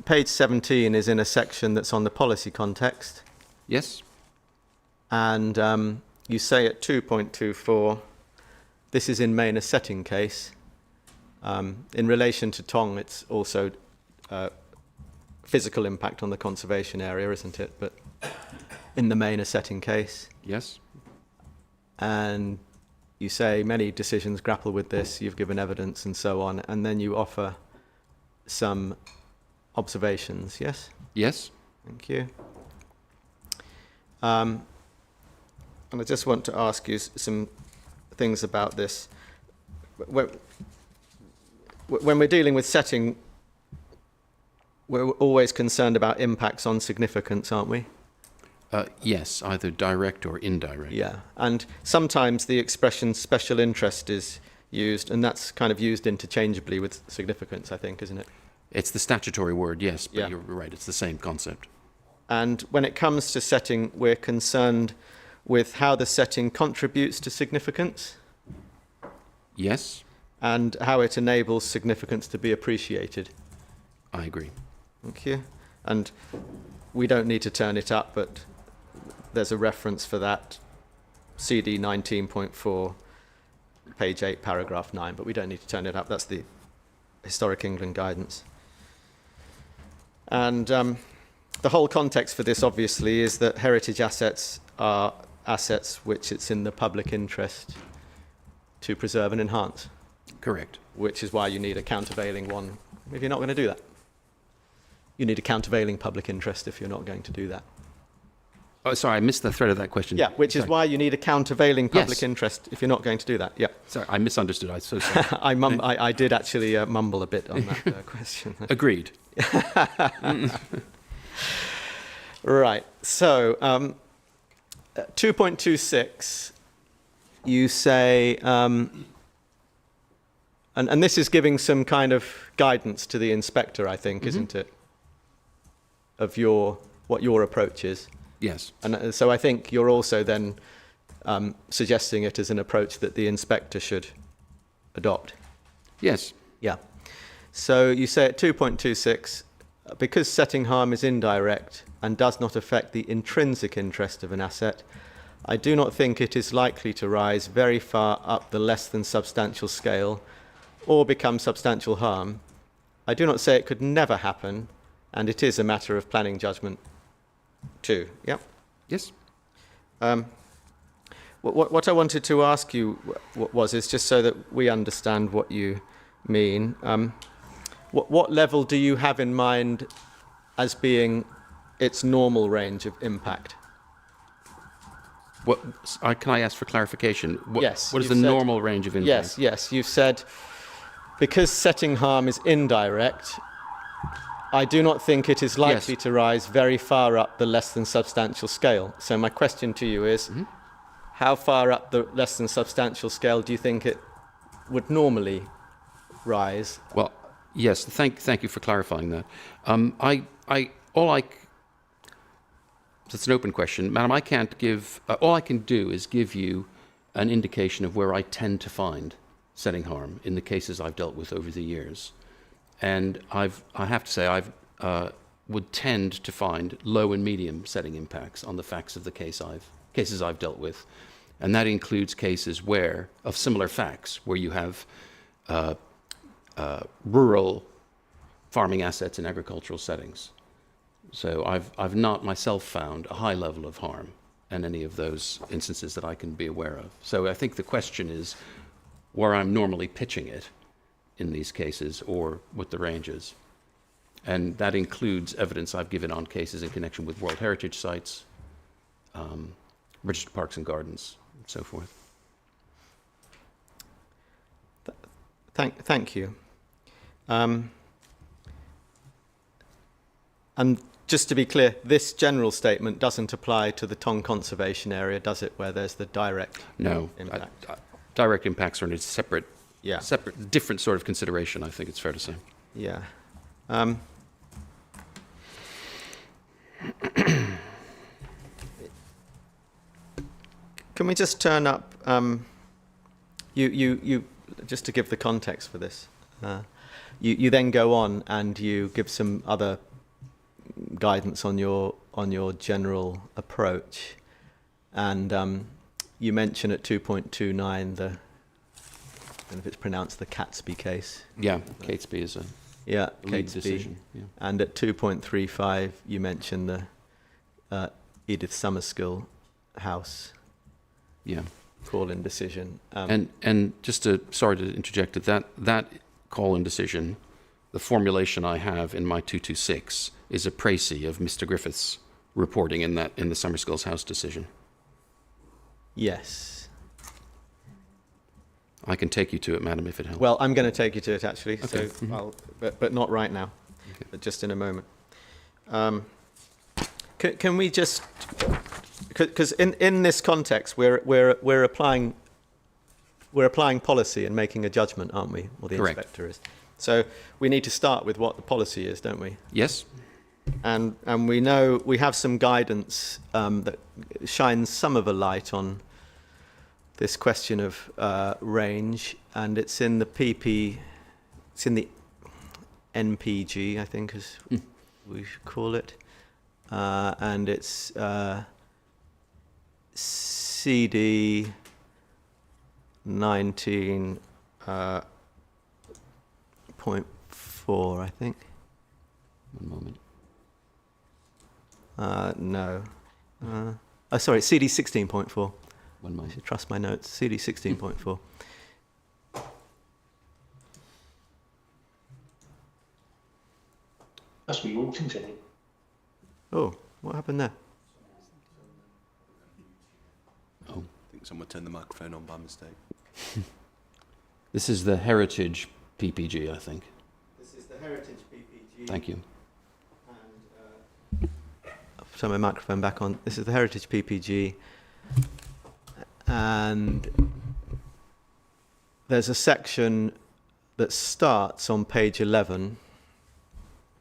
page 17 is in a section that's on the policy context. Yes. And you say at 2.24, this is in main a setting case. In relation to Tong, it's also physical impact on the conservation area, isn't it? But in the main a setting case. Yes. And you say many decisions grapple with this, you've given evidence and so on, and then you offer some observations, yes? Yes. Thank you. And I just want to ask you some things about this. When we're dealing with setting, we're always concerned about impacts on significance, aren't we? Yes, either direct or indirect. Yeah, and sometimes the expression special interest is used, and that's kind of used interchangeably with significance, I think, isn't it? It's the statutory word, yes, but Yeah. you're right, it's the same concept. And when it comes to setting, we're concerned with how the setting contributes to significance Yes, and how it enables significance to be appreciated. I agree. Thank you. And we don't need to turn it up, but there's a reference for that, CD 19.4, page 8, paragraph 9, but we don't need to turn it up. That's the Historic England guidance. And the whole context for this, obviously, is that heritage assets are assets which it's in the public interest to preserve and enhance. Correct. Which is why you need a countervailing one if you're not going to do that. You need a countervailing public interest if you're not going to do that. Oh, sorry, I missed the thread of that question. Yeah, which is Sorry. why you need a countervailing public Yes. interest if you're not going to do that. Yeah. Sorry, I misunderstood. I'm so sorry. I did actually mumble a bit on that question. Agreed. Right. So 2.26, you say, and this is giving some kind of guidance to the inspector, I think, isn't it? Of what your approach is. Yes. And so I think you're also then suggesting it as an approach that the inspector should adopt. Yes. Yeah. So you say at 2.26, because setting harm is indirect and does not affect the intrinsic interest of an asset, I do not think it is likely to rise very far up the less than substantial scale or become substantial harm. I do not say it could never happen, and it is a matter of planning judgment too. Yeah. Yes. What I wanted to ask you is just so that we understand what you mean. What level do you have in mind as being its normal range of impact? Can I ask for clarification? Yes, What is the you've said- normal range of impact? Yes. You've said, because setting harm is indirect, I do not think it is likely to rise very far up the less than substantial scale. So my question to you is, how far up the less than substantial scale do you think it would normally rise? Well, yes. Thank you for clarifying that. It's an open question, Madam. I can't give. All I can do is give you an indication of where I tend to find setting harm in the cases I've dealt with over the years, and I have to say would tend to find low and medium setting impacts on the facts of the cases I've dealt with, and that includes cases of similar facts where you have rural farming assets in agricultural settings. So I've not myself found a high level of harm in any of those instances that I can be aware of. So I think the question is where I'm normally pitching it in these cases or what the range is. And that includes evidence I've given on cases in connection with World Heritage Sites, registered parks and gardens, and so forth. Thank you. And just to be clear, this general statement doesn't apply to the Tong Conservation Area, does it, where there's the direct impact? Direct impacts are in a separate, Yeah. different sort of consideration, I think it's fair to say. Yeah. Can we just turn up, you just to give the context for this, you then go on and you give some other guidance on your general approach, and you mention at 2.29 the, I don't know if it's pronounced, the Catesby case. Yeah, Catesby is a lead decision. Yeah. And at 2.35 you mention the Edith Summerskill House. Yeah. Call-in decision. And just sorry to interject, that call-in decision, the formulation I have in my 226 is a précis of Mr. Griffith's reporting in the Summerskill's House decision. Yes. I can take you to it, madam, if it helps. Well, I'm going to take you to it actually. Okay. So, but not right now. Okay. But just in a moment. Can we just, because in this context we're applying policy and making a judgment, aren't we? Or the Correct. inspector is. So we need to start with what the policy is, don't we? Yes. And we know we have some guidance that shines some of a light on this question of range, and it's in the it's in the NPG, I think, as we should call it, and it's CD 19.4, I think. One moment. No. Sorry, CD 16.4. One I moment. should trust my notes. CD 16.4. Must be all things in it. Oh, what happened there? I think someone turned the microphone on by mistake. This is the Heritage PPG, I think. This is the Heritage PPG. Thank you. And, I'll turn my microphone back on. This is the Heritage PPG. And there's a section that starts on page 11.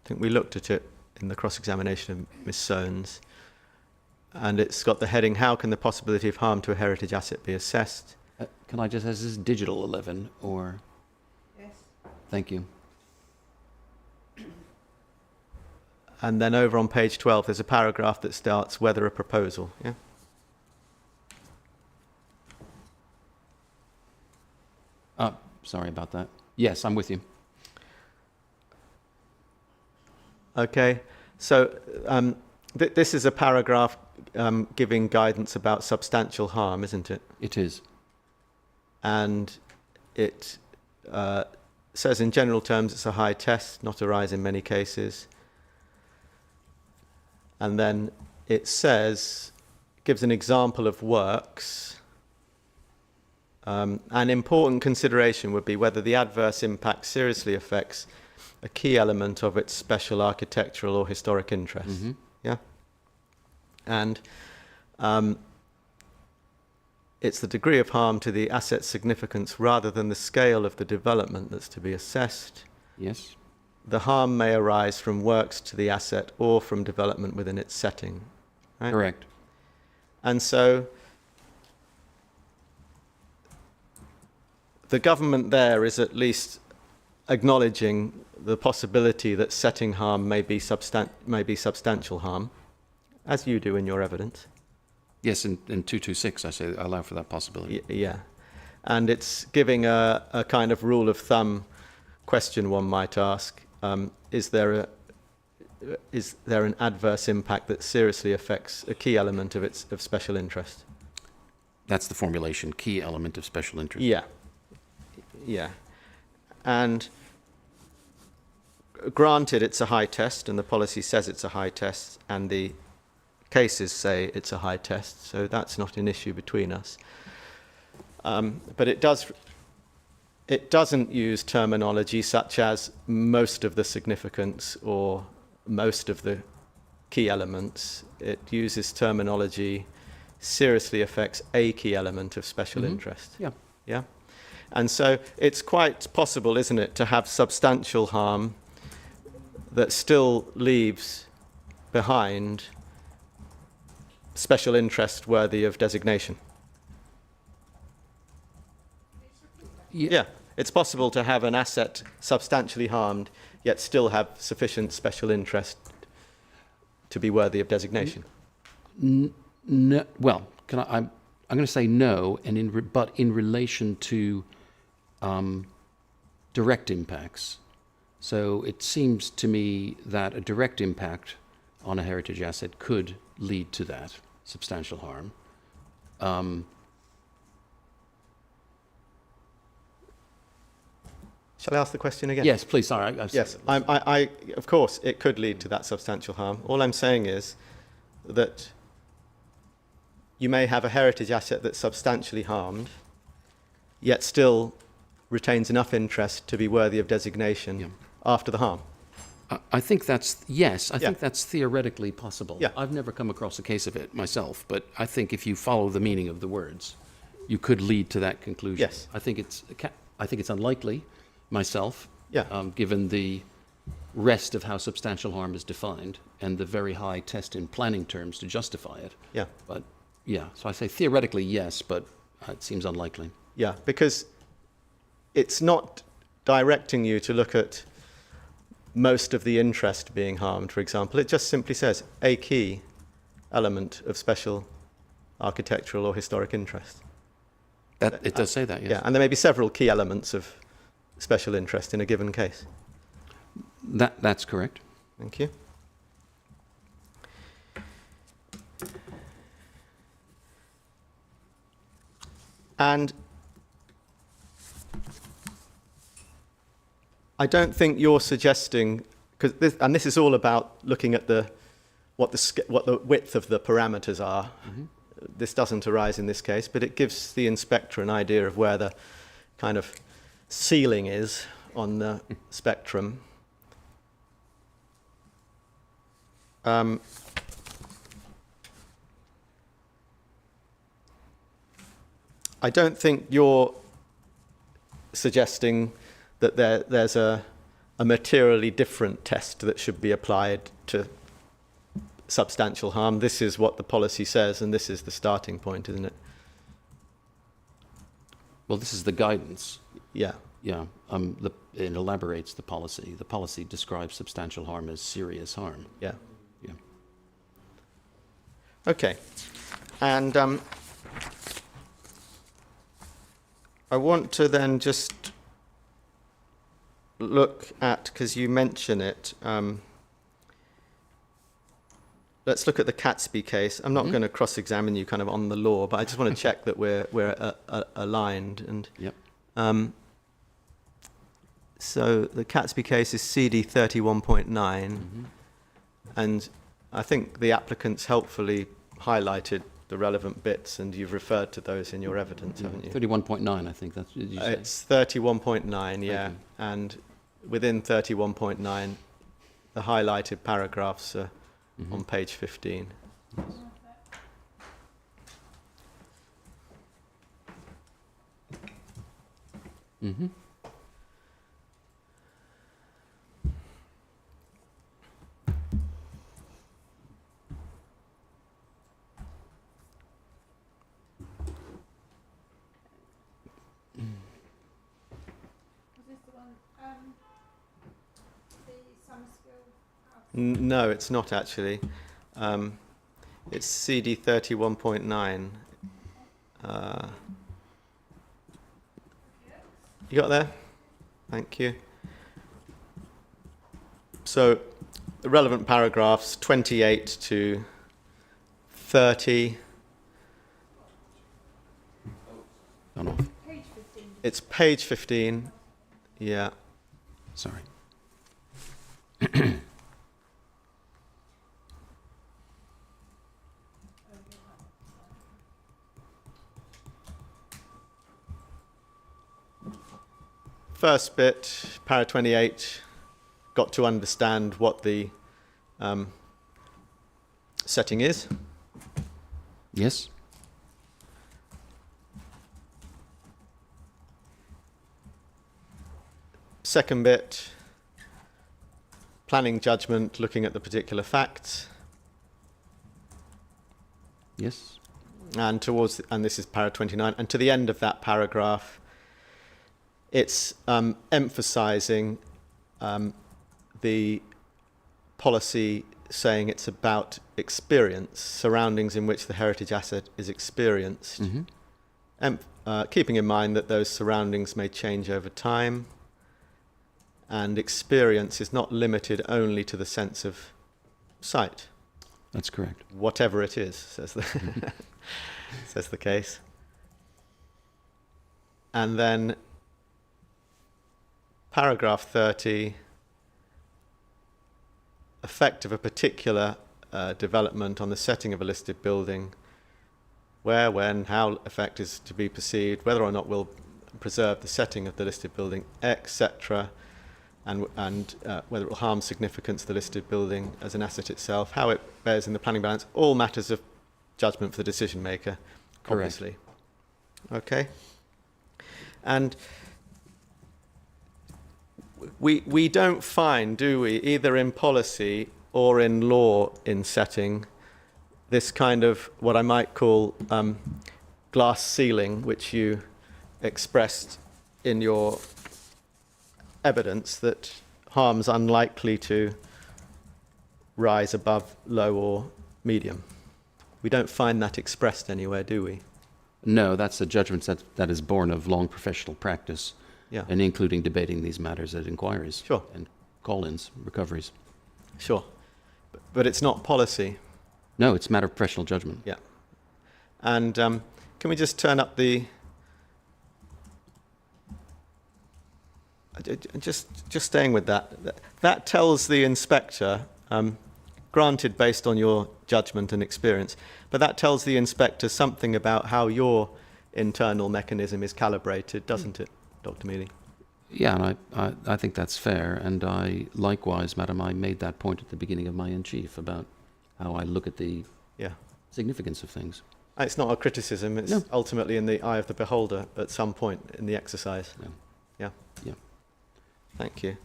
I think we looked at it in the cross-examination of Miss Soanes. And it's got the heading, how can the possibility of harm to a heritage asset be assessed? Can I just ask, is this digital 11 or? Yes. Thank you. And then over on page 12, there's a paragraph that starts, whether a proposal. Yeah. Sorry about that. Yes, I'm with you. Okay. So this is a paragraph giving guidance about substantial harm, isn't it? It is. And it says in general terms it's a high test, not arise in many cases. And then it says, gives an example of works. An important consideration would be whether the adverse impact seriously affects a key element of its special architectural or historic interest. Mm-hmm. Yeah? And it's the degree of harm to the asset's significance rather than the scale of the development that's to be assessed. Yes. The harm may arise from works to the asset or from development within its setting. Right? Correct. And so the government there is at least acknowledging the possibility that setting harm may be substantial harm, as you do in your evidence. Yes, in 226, I say I allow for that possibility. Yeah. And it's giving a kind of rule of thumb question one might ask. Is there an adverse impact that seriously affects a key element of special interest? That's the formulation, key element of special interest. Yeah. Yeah. And granted, it's a high test, and the policy says it's a high test, and the cases say it's a high test, so that's not an issue between us. But it doesn't use terminology such as most of the significance or most of the key elements. It uses terminology seriously affects a key element of special interest. Yeah. Yeah. And so it's quite possible, isn't it, to have substantial harm that still leaves behind special interest worthy of designation. Yeah, it's possible to have an asset substantially harmed, yet still have sufficient special interest to be worthy of designation. No, well, I'm going to say no, and but in relation to direct impacts. So it seems to me that a direct impact on a heritage asset could lead to that substantial harm. Shall I ask the question again? Yes, please. Sorry. Yes, I, of course, it could lead to that substantial harm. All I'm saying is that you may have a heritage asset that's substantially harmed, yet still retains enough interest to be worthy of designation after the harm. I think that's, yes, I think that's theoretically possible. Yeah. I've never come across a case of it myself, but I think if you follow the meaning of the words, you could lead to that conclusion. Yes. I think it's unlikely myself, Yeah. given the rest of how substantial harm is defined and the very high test in planning terms to justify it. Yeah. But yeah, so I say theoretically yes, but it seems unlikely. Yeah, because it's not directing you to look at most of the interest being harmed, for example. It just simply says a key element of special architectural or historic interest. That it does say that, yes. Yeah, and there may be several key elements of special interest in a given case. That's correct. Thank you. And I don't think you're suggesting, because this is all about looking at what the width of the parameters are. Mm-hmm. This doesn't arise in this case, but it gives the inspector an idea of where the kind of ceiling is on the spectrum. I don't think you're suggesting that there's a materially different test that should be applied to substantial harm. This is what the policy says, and this is the starting point, isn't it? Well, this is the guidance. Yeah. Yeah. It elaborates the policy. The policy describes substantial harm as serious harm. Yeah. Yeah. Okay. And I want to then just look at, because you mention it, let's look at the Catesby case. I'm not going to cross-examine you kind of on the law, but I just want to check that we're aligned. And yep. So the Catesby case is CD 31.9, and I think the applicants helpfully highlighted the relevant bits, and you've referred to those in your evidence, haven't you? 31.9, I think that's. Did you say? It's 31.9, yeah, you. and within 31.9, the highlighted paragraphs are on page 15. Mm-hmm. Was this the one, the Summerskill house? No, it's not actually. It's CD 31.9. You got there? Thank you. So, the relevant paragraphs 28 to 30. Gone off. Page 15. It's page 15. Yeah. Sorry. First bit, para 28, got to understand what the setting is. Yes. Second bit, planning judgment, looking at the particular facts. Yes. And this is para 29, and to the end of that paragraph, it's emphasizing the policy, saying it's about experience, surroundings in which the heritage asset is experienced. Keeping in mind that those surroundings may change over time, and experience is not limited only to the sense of sight. That's correct. Whatever it is, says the, says the case. And then paragraph 30, effect of a particular development on the setting of a listed building, where, when, how effect is to be perceived, whether or not will preserve the setting of the listed building, etc., and whether it will harm significance of the listed building as an asset itself, how it bears in the planning balance, all matters of judgment for the decision maker, obviously. Okay? And we don't find, do we, either in policy or in law in setting, this kind of what I might call glass ceiling, which you expressed in your evidence, that harm's unlikely to rise above low or medium. We don't find that expressed anywhere, do we? No, that's a judgment that is born of long professional practice, Yeah. and including debating these matters at inquiries. Sure. And call-ins, recoveries. Sure. But it's not policy. No, it's a matter of professional judgment. Yeah. And can we just turn up the... Just staying with that. That tells the inspector, granted based on your judgment and experience, but that tells the inspector something about how your internal mechanism is calibrated, doesn't it, Dr. Mealy? Yeah, and I think that's fair. And I, likewise, Madam, I made that point at the beginning of my in-chief about how I look at the significance of things. It's not a criticism, it's ultimately in the eye of the beholder at some point in the exercise. Yeah. Thank you.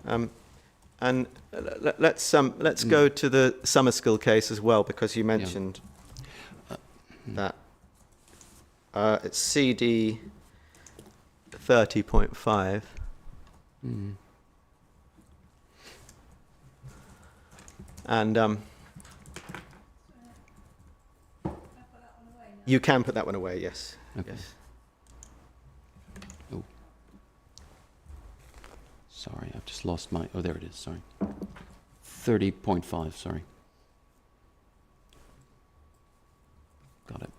And let's go to the Summerskill case as well, because you mentioned that. It's CD 30.5. And you can put that one away, yes. Okay. Yes. Oh. Sorry, I've just lost my... Oh, there it is, sorry. 30.5, sorry. Got it.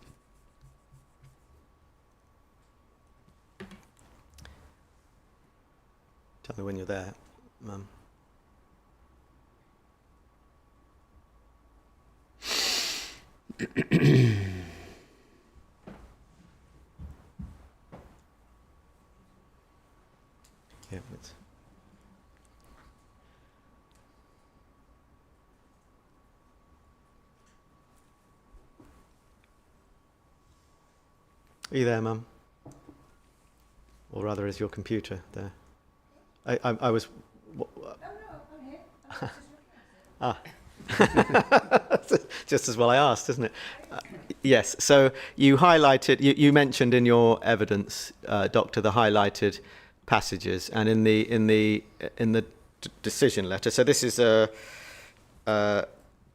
Tell me when you're there, Mum. Yeah, it's Are you there, Mum? Or rather, is your computer there? I was. Oh no, I'm here. I'm just looking at it. Just as well I asked, isn't it? Yes. So you highlighted, you mentioned in your evidence, Doctor, the highlighted passages, and in the decision letter. So this is a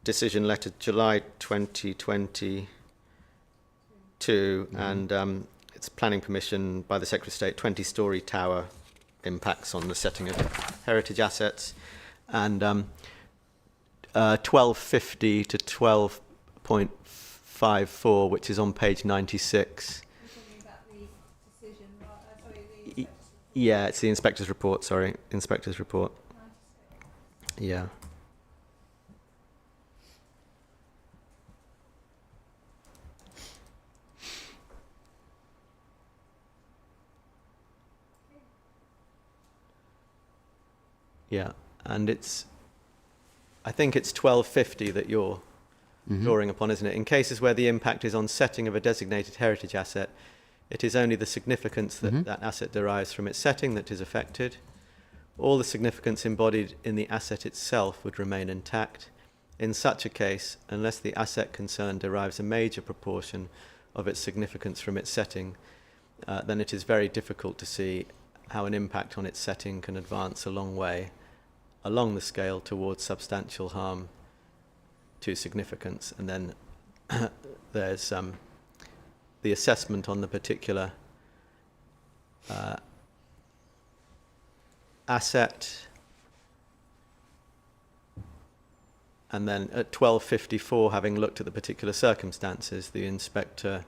decision letter, July 2022, and it's planning permission by the Secretary of State, 20-storey tower impacts on the setting of heritage assets, and 1250 to 12.54, which is on page 96. You're talking about the decision, sorry, Yeah, it's the inspector's report, sorry. Inspector's report. 96. Yeah. Yeah, and I think it's 1250 that you're drawing upon, isn't it? In cases where the impact is on setting of a designated heritage asset, it is only the significance that that asset derives from its setting that is affected. All the significance embodied in the asset itself would remain intact. In such a case, unless the asset concerned derives a major proportion of its significance from its setting, then it is very difficult to see how an impact on its setting can advance a long way along the scale towards substantial harm to significance. And then there's the assessment on the particular asset, and then at 1254, having looked at the particular circumstances, the inspector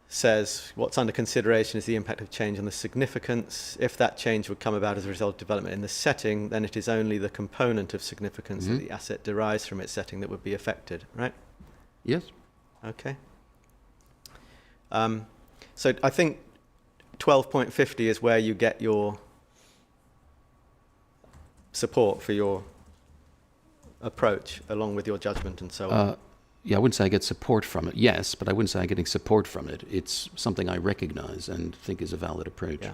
says what's under consideration is the impact of change on the significance. If that change would come about as a result of development in the setting, then it is only the component of significance that the asset derives from its setting that would be affected, right? Yes. Okay. So I think 12.50 is where you get your support for your approach, along with your judgment and so on. Yeah, I wouldn't say I get support from it. Yes, but I wouldn't say I'm getting support from it. It's something I recognize and think is a valid approach. Yeah.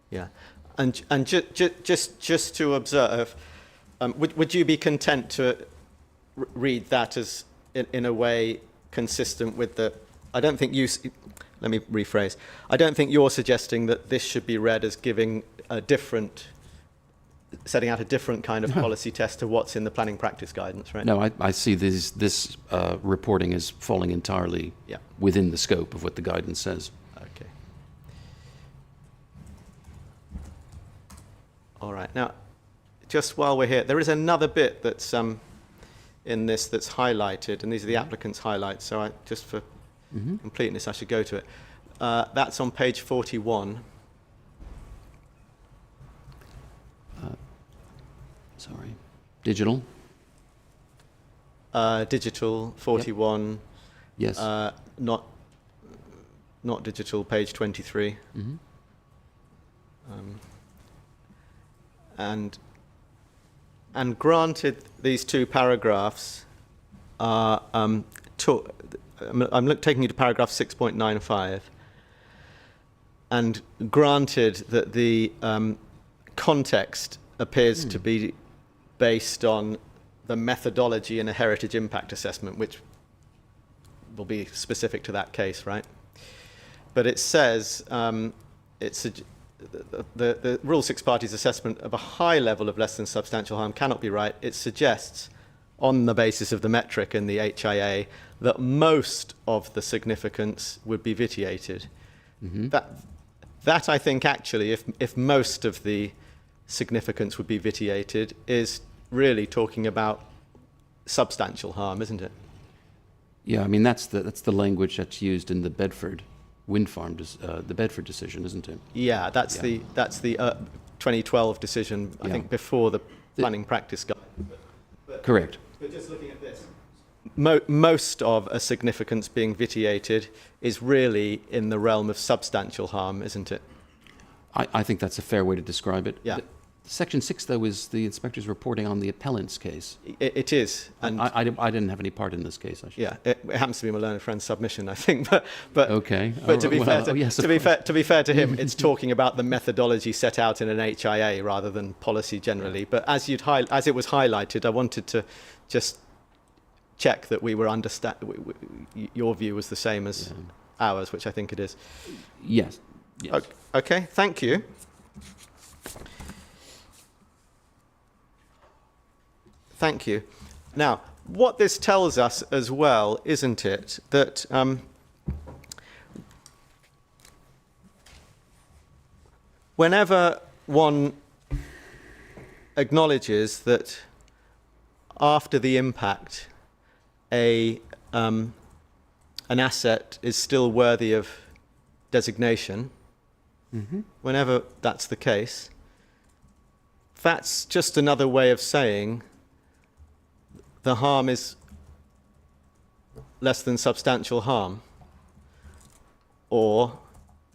Yeah. And just to observe, would you be content to read that as in a way consistent with the? I don't think you. Let me rephrase. I don't think you're suggesting that this should be read as giving a different, setting out a different kind of policy test to what's in the planning practice guidance, right? No, I see this reporting is falling entirely within the scope of what the guidance says. Okay. All right. Now, just while we're here, there is another bit that's in this that's highlighted, and these are the applicant's highlights, so just for completeness, I should go to it. That's on page 41. Sorry. Digital? Digital, 41. Yes. Not digital, page 23. And granted, these two paragraphs are I'm taking you to paragraph 6.95, and granted that the context appears to be based on the methodology in a heritage impact assessment, which will be specific to that case, right? But it says the Rule 6 parties assessment of a high level of less than substantial harm cannot be right. It suggests, on the basis of the metric in the HIA, that most of the significance would be vitiated. That I think actually, if most of the significance would be vitiated, is really talking about substantial harm, isn't it? Yeah, I mean that's the language that's used in the Bedford wind farm, the Bedford decision, isn't it? Yeah, that's Yeah. the 2012 decision, I Yeah. think, before the planning practice guide. Correct. But just looking at this, most of a significance being vitiated is really in the realm of substantial harm, isn't it? I think that's a fair way to describe it. Yeah. Section 6, though, is the inspector's reporting on the appellant's case. It is. And I didn't have any part in this case, actually. yeah, it happens to be my learned friend's submission, I think. But Okay. But to be fair, yes, of to be fair to him, it's talking about the methodology set out in an HIA rather than policy generally. But as it was highlighted, I wanted to just check that we were your view was the same as ours, which I think it is. Yes. Yes. Okay, thank you. Thank you. Now, what this tells us as well, isn't it, that whenever one acknowledges that after the impact, an asset is still worthy of designation, whenever that's the case, that's just another way of saying the harm is less than substantial harm,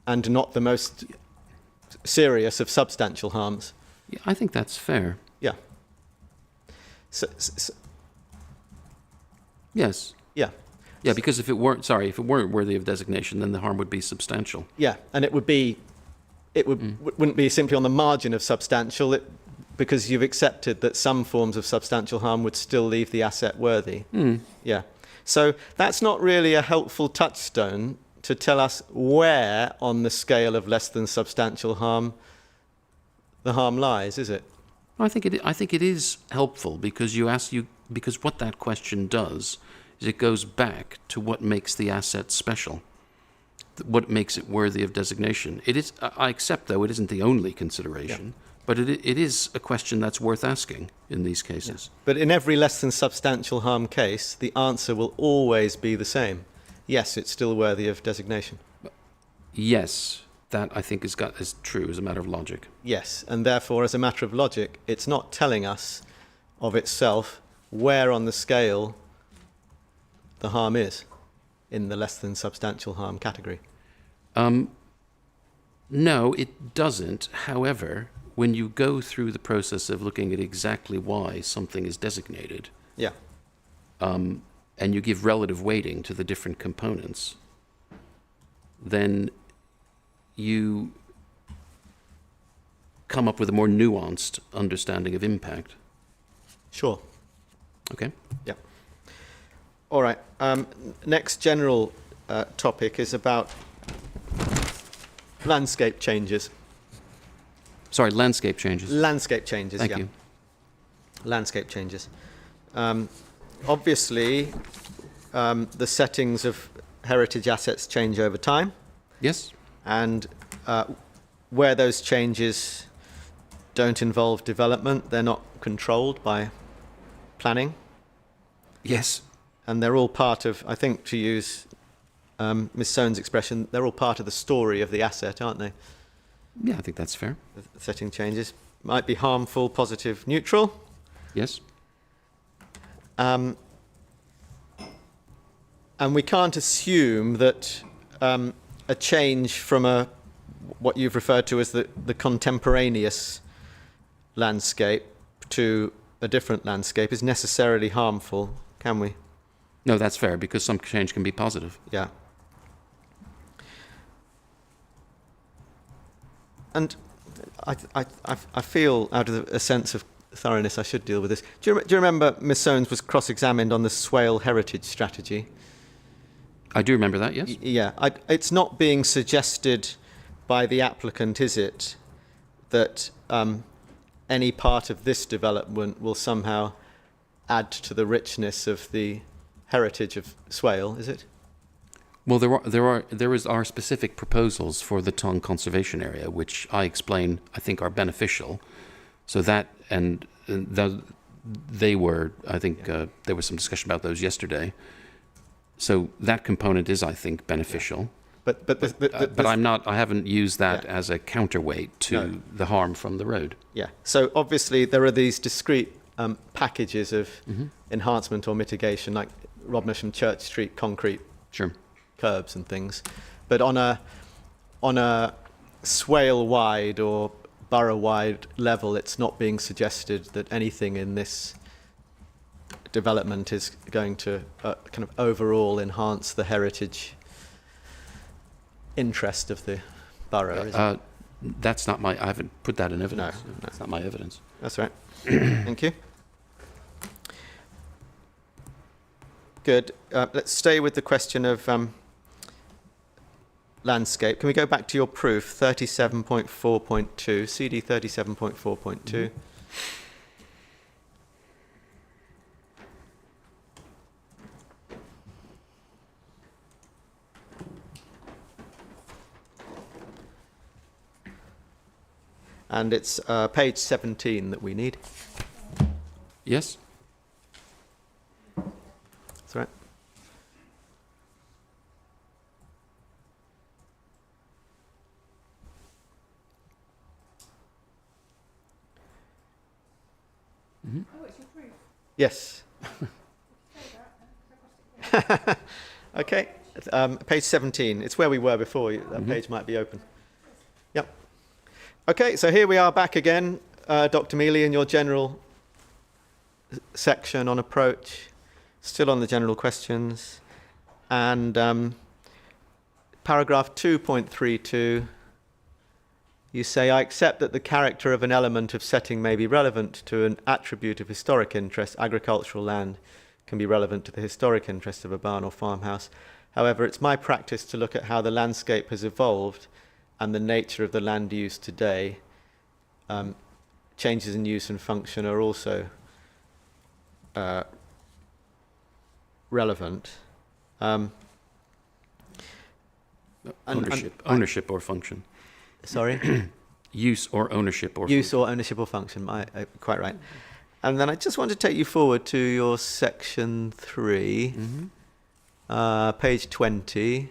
and not the most serious of substantial harms. Yeah, I think that's fair. Yeah. Yes. Yeah. Yeah, because if it weren't worthy of designation, then the harm would be substantial. Yeah, and it wouldn't be simply on the margin of substantial, because you've accepted that some forms of substantial harm would still leave the asset worthy. Yeah. So that's not really a helpful touchstone to tell us where on the scale of less than substantial harm the harm lies, is it? I think it is helpful because because what that question does is it goes back to what makes the asset special, what makes it worthy of designation. It is. I accept, though, it isn't the only consideration. Yeah. But it is a question that's worth asking in these cases. Yeah. But in every less than substantial harm case, the answer will always be the same. Yes, it's still worthy of designation. Yes, that I think is true as a matter of logic. Yes, and therefore, as a matter of logic, it's not telling us of itself where on the scale the harm is in the less than substantial harm category. No, it doesn't. However, when you go through the process of looking at exactly why something is designated, and you give relative weighting to the different components, then you come up with a more nuanced understanding of impact. Sure. Okay. Yeah. All right. Next general topic is about landscape changes. Sorry, landscape changes. Landscape changes, Thank you. Landscape changes. Obviously, the settings of heritage assets change over time. Yes. And where those changes don't involve development, they're not controlled by planning. Yes. And they're all part of, I think, to use Ms. Soane's expression, they're all part of the story of the asset, aren't they? Yeah, I think that's fair. The setting changes might be harmful, positive, neutral. Yes. And we can't assume that a change from what you've referred to as the contemporaneous landscape to a different landscape is necessarily harmful, can we? No, that's fair, because some change can be positive. Yeah. And I feel, out of a sense of thoroughness, I should deal with this. Do you remember Ms. Soanes was cross-examined on the Swale heritage strategy? I do remember that, yes. Yeah. It's not being suggested by the applicant, is it, that any part of this development will somehow add to the richness of the heritage of Swale, is it? Well, there are specific proposals for the Tongue Conservation Area, which I explain I think are beneficial. So that they were, I think there was some discussion about those yesterday. So that component is, I think, beneficial. But But I'm not. I haven't used that Yeah. as a counterweight to No. the harm from the road. Yeah. So obviously there are these discrete packages of Mm-hmm. enhancement or mitigation, like Rodmersham Church Street concrete Sure. curbs and things. But on a swale-wide or borough-wide level, it's not being suggested that anything in this development is going to kind of overall enhance the heritage interest of the borough, is it? That's not my. I haven't put that in evidence. No. That's not my evidence. That's right. Thank you. Good. Let's stay with the question of landscape. Can we go back to your proof, 37.4.2, CD 37.4.2? And it's page 17 that we need. Yes. That's right. Oh, it's your proof. Yes. Okay. Page 17. It's where we were before. That page might be open. Yep. Okay, so here we are back again, Dr. Mealy, in your general section on approach, still on the general questions. And paragraph 2.32, you say, I accept that the character of an element of setting may be relevant to an attribute of historic interest. Agricultural land can be relevant to the historic interest of a barn or farmhouse. However, it's my practice to look at how the landscape has evolved and the nature of the land use today. Changes in use and function are also relevant. Ownership or function. Sorry? Use or ownership or Use function. or ownership or function, quite right. And then I just want to take you forward to your section 3, page 20.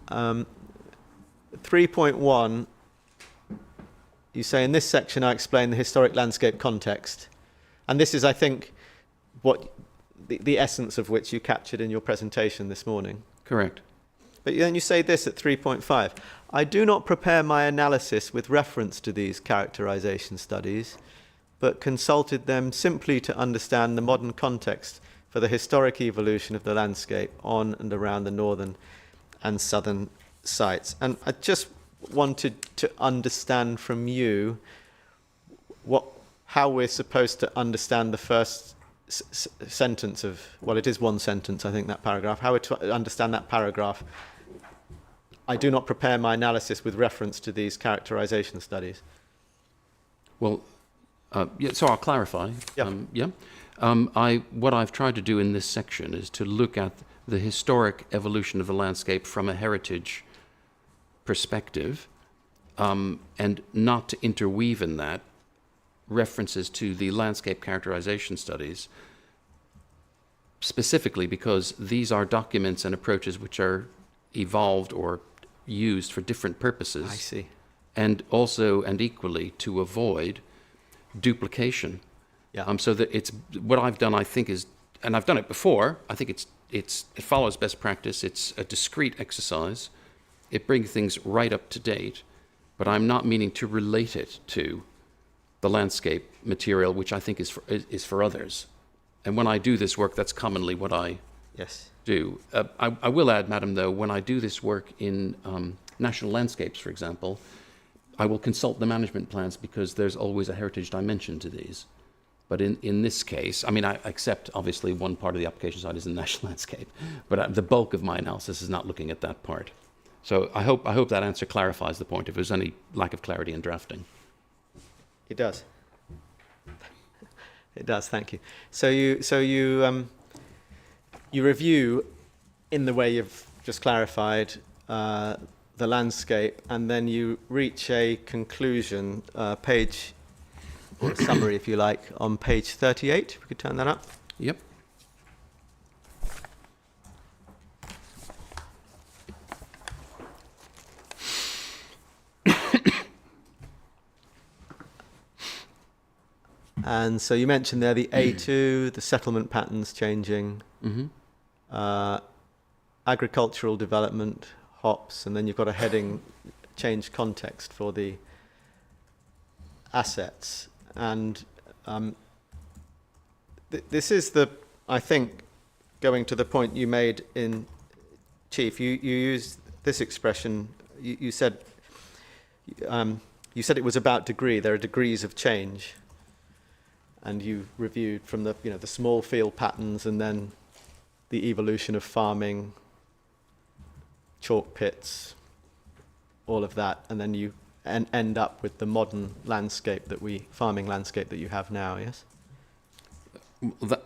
3.1, you say, in this section I explain the historic landscape context. And this is, I think, what the essence of which you captured in your presentation this morning. Correct. But then you say this at 3.5. I do not prepare my analysis with reference to these characterization studies, but consulted them simply to understand the modern context for the historic evolution of the landscape on and around the northern and southern sites. And I just wanted to understand from you how we're supposed to understand the first sentence of, well, it is one sentence, I think, that paragraph, how we're to understand that paragraph. I do not prepare my analysis with reference to these characterization studies. Well, so I'll clarify. Yeah. What I've tried to do in this section is to look at the historic evolution of the landscape from a heritage perspective, and not to interweave in that references to the landscape characterization studies, specifically because these are documents and approaches which are evolved or used for different purposes. I see. And also and equally to avoid duplication. Yeah. So that it's what I've done, I think, is, and I've done it before. I think it follows best practice. It's a discrete exercise. It brings things right up to date, but I'm not meaning to relate it to the landscape material, which I think is for others. And when I do this work, that's commonly what I do. I will add, Madam, though, when I do this work in national landscapes, for example, I will consult the management plans because there's always a heritage dimension to these. But in this case, I mean, I accept, obviously, one part of the application side is the national landscape, but the bulk of my analysis is not looking at that part. So I hope that answer clarifies the point, if there's any lack of clarity in drafting. It does. It does. Thank you. So you review, in the way you've just clarified, the landscape, and then you reach a conclusion, page, or a summary, if you like, on page 38. If we could turn that up. Yep. And so you mentioned there the A2, the settlement patterns changing, agricultural development, hops, and then you've got a heading, change context for the assets. And this is I think, going to the point you made in Chief, you used this expression, you said it was about degree, there are degrees of change. And you reviewed from the small field patterns and then the evolution of farming, chalk pits, all of that, and then you end up with the modern farming landscape that you have now, yes?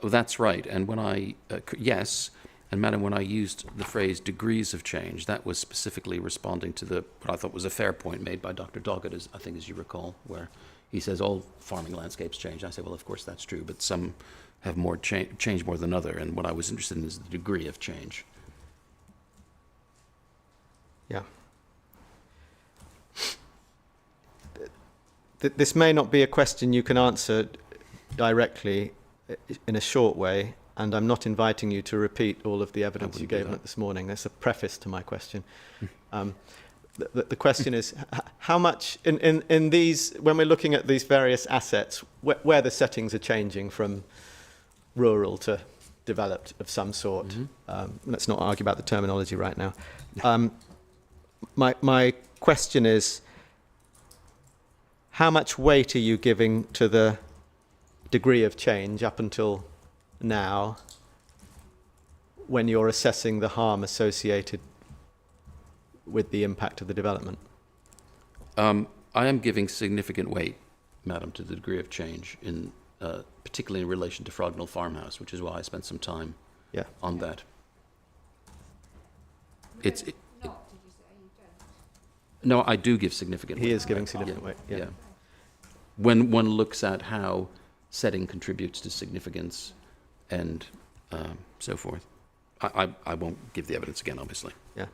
That's right. And when yes, and Madam, when I used the phrase degrees of change, that was specifically responding to what I thought was a fair point made by Dr. Doggett, as you recall, where he says all farming landscapes change. I say, well, of course that's true, but some have more change more than other. And what I was interested in is the degree of change. Yeah. This may not be a question you can answer directly in a short way, and I'm not inviting you to repeat all of the evidence you gave this morning. That's a preface to my question. The question is, how much in these, when we're looking at these various assets, where the settings are changing from rural to developed of some sort. Let's not argue about the terminology right now. My question is, how much weight are you giving to the degree of change up until now when you're assessing the harm associated with the impact of the development? I am giving significant weight, Madam, to the degree of change, particularly in relation to Frognall Farmhouse, which is why I spent some time on that. No, I do give significant weight. He is giving significant weight, yeah. When one looks at how setting contributes to significance and so forth. I won't give the evidence again, obviously. Yeah.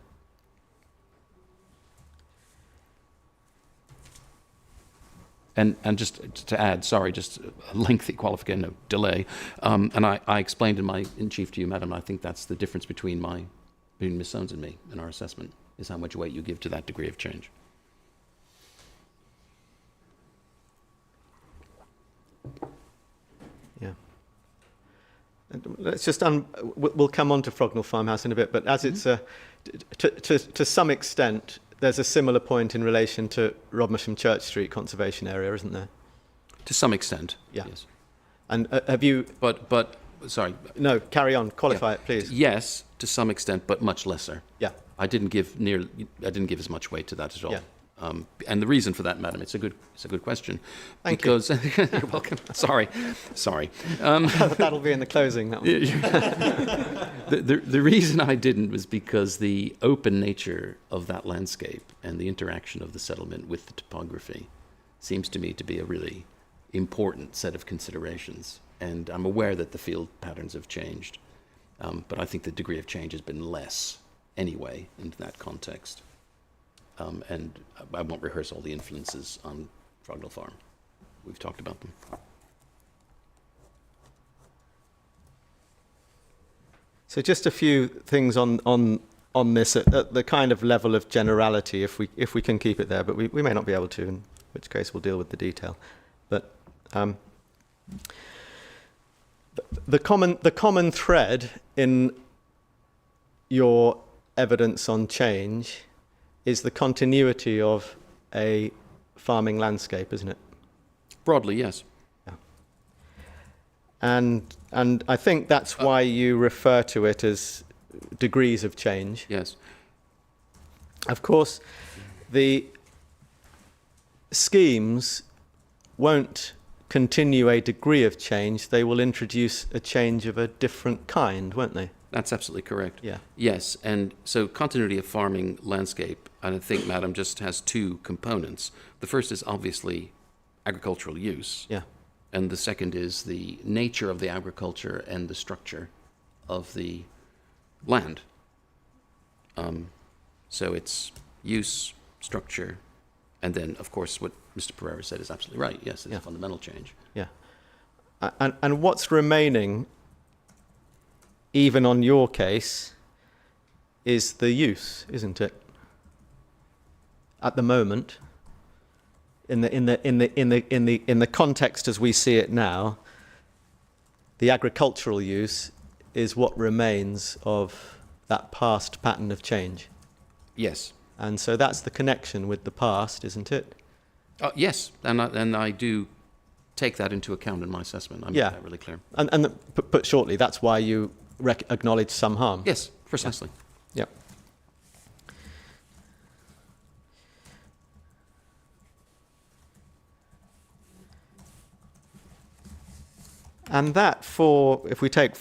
And just to add, sorry, just a lengthy qualification of delay. And I explained in chief to you, Madam, I think that's the difference between Ms. Soanes and me in our assessment, is how much weight you give to that degree of change. Yeah. Let's just we'll come on to Frognall Farmhouse in a bit, but as it's to some extent, there's a similar point in relation to Rodmersham Church Street conservation area, isn't there? To some extent, yeah. Yes. And have you? But sorry. No, carry on. Qualify it, please. Yes, to some extent, but much lesser. Yeah. I didn't give as much weight to that at all. Yeah. And the reason for that, Madam, it's a good question. Thank you. You're welcome. Sorry. That'll be in the closing. That one. The reason I didn't was because the open nature of that landscape and the interaction of the settlement with the topography seems to me to be a really important set of considerations. And I'm aware that the field patterns have changed, but I think the degree of change has been less anyway in that context. And I won't rehearse all the influences on Frognall Farm. We've talked about them. So just a few things on this at the kind of level of generality, if we can keep it there, but we may not be able to, in which case we'll deal with the detail. But the common thread in your evidence on change is the continuity of a farming landscape, isn't it? Broadly, yes. Yeah. And I think that's why you refer to it as degrees of change. Yes. Of course, the schemes won't continue a degree of change. They will introduce a change of a different kind, won't they? That's absolutely correct. Yeah. Yes, and so continuity of farming landscape, I think, Madam, just has two components. The first is obviously agricultural use. Yeah. And the second is the nature of the agriculture and the structure of the land. So it's use, structure, and then, of course, what Mr. Pereira said is absolutely right. Yes, it's a fundamental change. Yeah. And what's remaining, even on your case, is the use, isn't it? At the moment, in the context as we see it now, the agricultural use is what remains of that past pattern of change. Yes. And so that's the connection with the past, isn't it? Yes, and I do take that into account in my assessment. I make that really clear. And put shortly, that's why you acknowledge some harm. Yes, precisely. Yep. And that if we take,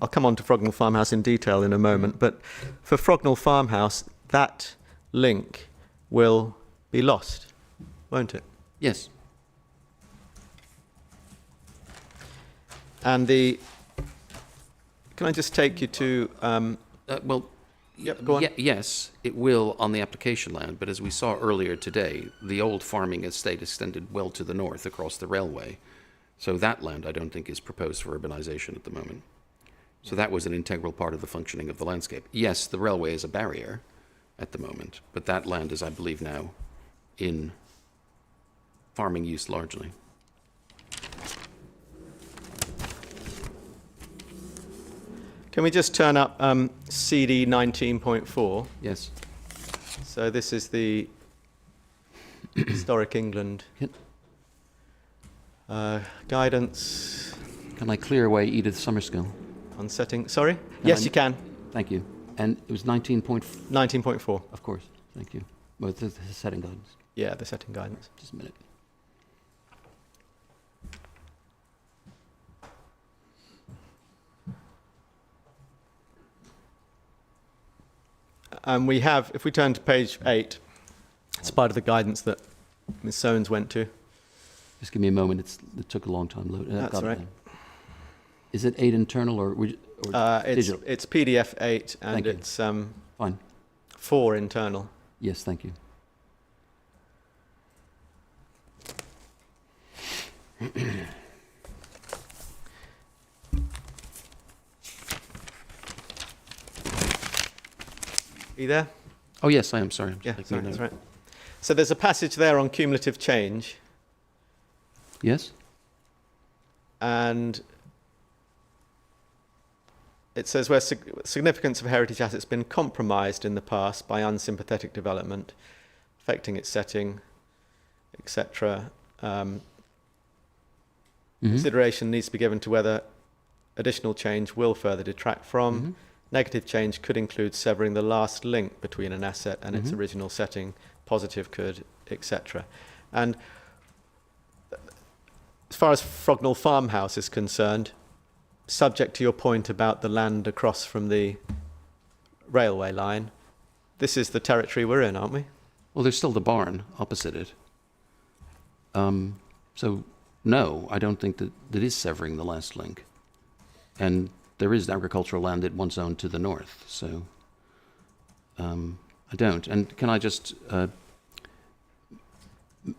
I'll come on to Frognall Farmhouse in detail in a moment, but for Frognall Farmhouse, that link will be lost, won't it? Yes. And can I just take you to, yep, go on. Yes, it will on the application land, but as we saw earlier today, the old farming estate extended well to the north across the railway. So that land I don't think is proposed for urbanization at the moment. So that was an integral part of the functioning of the landscape. Yes, the railway is a barrier at the moment, but that land is, I believe, now in farming use largely. Can we just turn up CD 19.4? Yes. So this is the Historic England guidance. Can I clear away Edith Summerskill? On setting, sorry? Yes, you can. Thank you. And it was 19.4. Of course, thank you. Well, the setting guidance. Yeah, the setting guidance. Just a minute. And we have, if we turn to page 8, it's part of the guidance that Ms. Soanes went to. Just give me a moment. It took a long time to load. That's right. Is it 8 internal or digital? It's PDF 8 and it's fine. 4 internal. Yes, thank you. Are you there? Oh, yes, I am. Sorry. Yeah, sorry, that's right. So there's a passage there on cumulative change. Yes. And it says where significance of heritage assets has been compromised in the past by unsympathetic development, affecting its setting, etc. Consideration needs to be given to whether additional change will further detract from. Negative change could include severing the last link between an asset and its original setting. Positive could, etc. And as far as Frognall Farmhouse is concerned, subject to your point about the land across from the railway line, this is the territory we're in, aren't we? Well, there's still the barn opposite it. So, no, I don't think that is severing the last link. And there is agricultural land it once owned to the north, so I don't. And can I just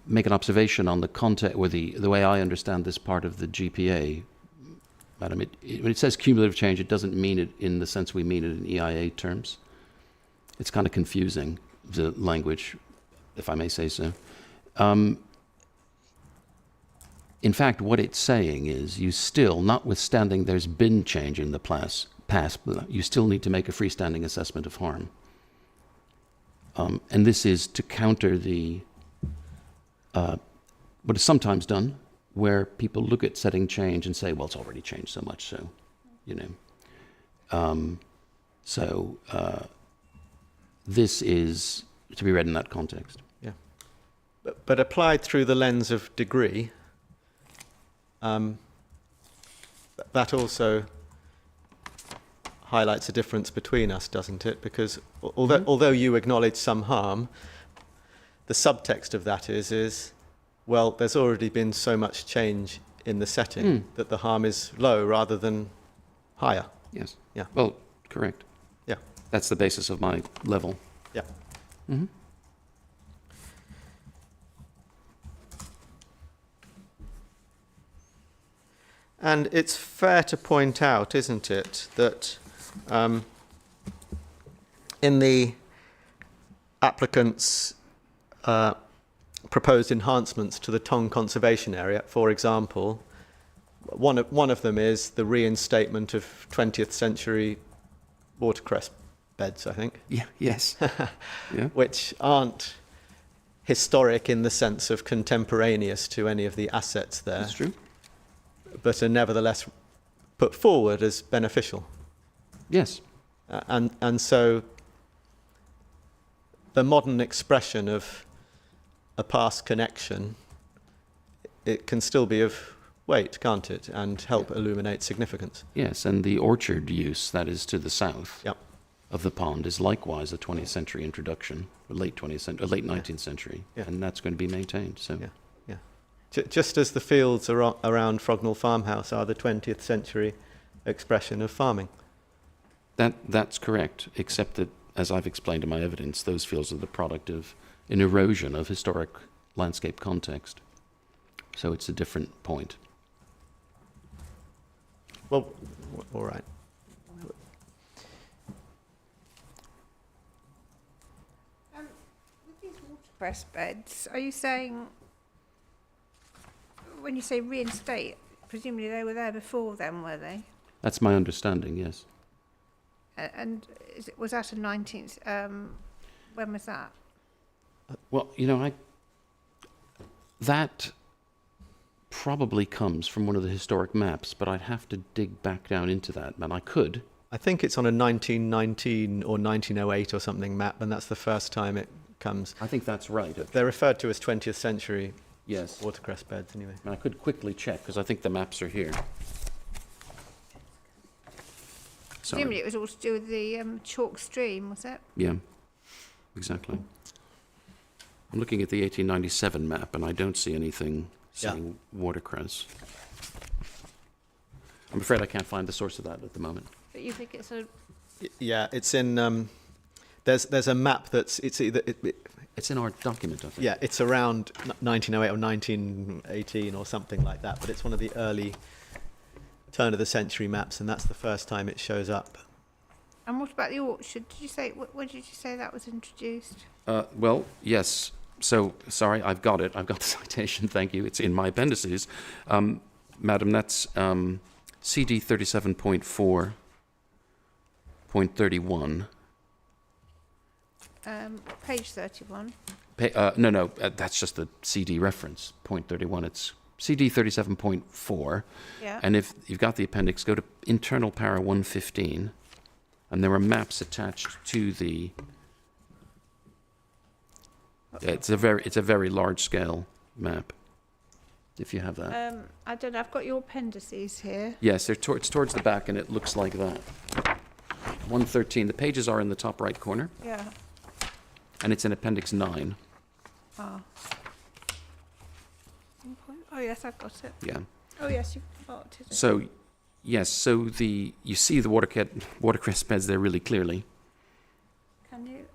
make an observation on the context, or the way I understand this part of the GPA, Madam? When it says cumulative change, it doesn't mean it in the sense we mean it in EIA terms. It's kind of confusing, the language, if I may say so. In fact, what it's saying is you still, notwithstanding there's been change in the past, you still need to make a freestanding assessment of harm. And this is to counter what is sometimes done, where people look at setting change and say, well, it's already changed so much, so, you know. This is to be read in that context. Yeah. But applied through the lens of degree, that also highlights a difference between us, doesn't it? Because although you acknowledge some harm, the subtext of that is, well, there's already been so much change in the setting that the harm is low rather than higher. Yes. Yeah. Well, correct. Yeah. That's the basis of my level. Yeah. Mm-hmm. And it's fair to point out, isn't it, that in the applicant's proposed enhancements to the Tong Conservation Area, for example, one of them is the reinstatement of 20th century watercress beds, I think. Yeah, yes. Yeah. Which aren't historic in the sense of contemporaneous to any of the assets there. That's true. But are nevertheless put forward as beneficial. Yes. And so the modern expression of a past connection, it can still be of weight, can't it, and help illuminate significance. Yes, and the orchard use that is to the south Yep. of the pond is likewise a 20th century introduction, late 19th century, Yeah. and that's going to be maintained. So Yeah, yeah. Just as the fields around Frognall Farmhouse are the 20th century expression of farming. that's correct, except that, as I've explained in my evidence, those fields are the product of an erosion of historic landscape context. So it's a different point. Well, all right. With these watercress beds, are you saying, when you say reinstate, presumably they were there before then, were they? That's my understanding, yes. And was that a 19th, when was that? Well, that probably comes from one of the historic maps, but I'd have to dig back down into that, and I could. I think it's on a 1919 or 1908 or something map, and that's the first time it comes. I think that's right. They're referred to as 20th century Yes. watercress beds, anyway. And I could quickly check, because I think the maps are here. Presumably Sorry. it was all to do with the chalk stream, was it? Yeah, exactly. I'm looking at the 1897 map, and I don't see anything saying watercress. I'm afraid I can't find the source of that at the moment. But you think it's a... Yeah, it's in. There's a map that's It's in our document, I think. yeah, it's around 1908 or 1918 or something like that. But it's one of the early turn of the century maps, and that's the first time it shows up. And what about the orchard? Did you say, when did you say that was introduced? Well, yes. So, sorry, I've got it. I've got the citation, thank you. It's in my appendices. Madam, that's CD 37.4.31. Page 31. No, that's just the CD reference, point 31. It's CD 37.4. Yeah. And if you've got the appendix, go to internal para 115, and there are maps attached to the... It's a very large scale map, if you have that. I don't know, I've got your appendices here. Yes, it's towards the back, and it looks like that. 113, the pages are in the top right corner, Yeah. and it's in appendix 9. Oh. Oh, yes, I've got it. Yeah. Oh, yes, you've marked it. So, yes, so you see the watercress beds there really clearly. Can you?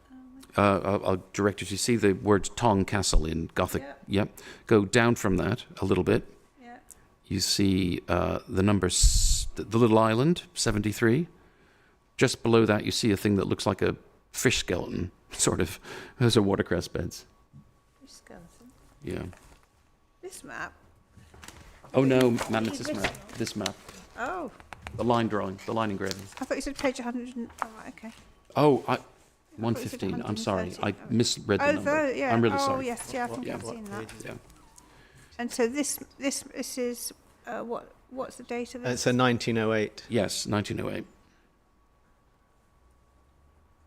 I'll direct you to see the word Tong Castle in Gothic. Yeah. Yep. Go down from that a little bit. Yeah. You see the numbers, the little island, 73. Just below that, you see a thing that looks like a fish skeleton, sort of. Those are watercress beds. Fish skeleton. Yeah. This map? Oh no, man, it's this map. This map. Oh, The line drawing, the line engraving. I thought you said page 100. Oh, right, okay. Oh, thought you said 115. I'm sorry. I 130. misread the Oh, number. yeah. I'm really oh, sorry. yes, yeah, I think Yeah. I've seen that. Yeah. And so this is what's the date of this? It's a 1908. Yes, 1908.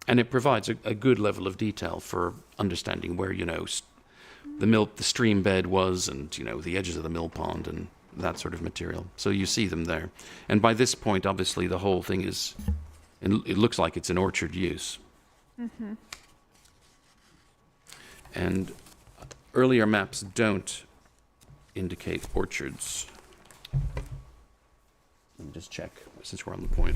And it provides a good level of detail for understanding where, the stream bed was, and, the edges of the mill pond and that sort of material. So you see them there. And by this point, obviously, the whole thing it looks like it's an orchard use. Mm-hmm. And earlier maps don't indicate orchards. Let me just check, since we're on the point.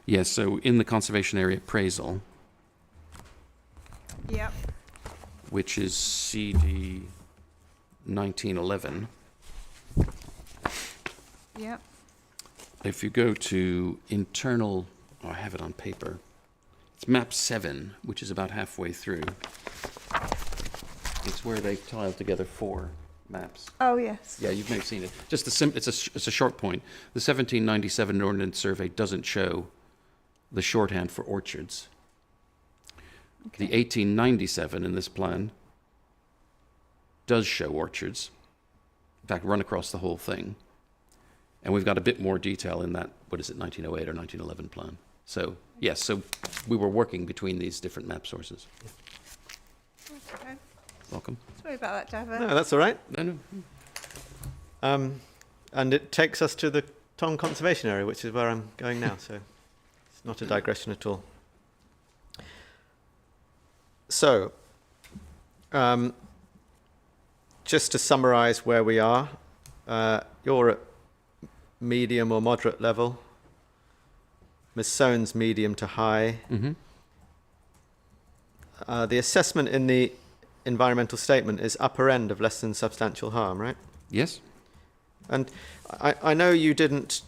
Yes, so in the conservation area appraisal, Yep. which is CD 1911. Yeah. If you go to internal, I have it on paper. It's map 7, which is about halfway through. It's where they've tiled together 4 maps. Oh, yes. Yeah, you may have seen it. Just it's a short point. The 1797 Ordnance Survey doesn't show the shorthand for orchards. Okay. The 1897 in this plan does show orchards. In fact, run across the whole thing. And we've got a bit more detail in that, 1908 or 1911 plan. So, yes, so we were working between these different map sources. Okay. Welcome. Sorry about that, Davor. No, that's all right. No. And it takes us to the Tong Conservation Area, which is where I'm going now, so it's not a digression at all. So, just to summarise where we are, you're at medium or moderate level. Ms. Soane's medium to high. Mm-hmm. The assessment in the environmental statement is upper end of less than substantial harm, right? Yes. And I know you didn't,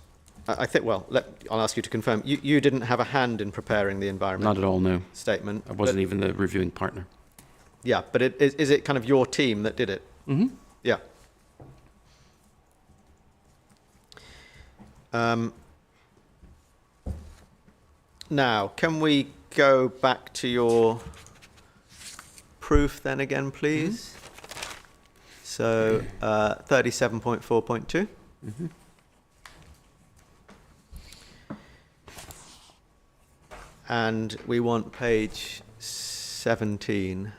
I think, well, I'll ask you to confirm, you didn't have a hand in preparing the environmental Not at all, no. statement. I wasn't even the reviewing partner. Yeah, but is it kind of your team that did it? Mm-hmm. Yeah. Now, can we go back to your proof then again, please? So, 37.4.2. Mm-hmm. And we want page 17.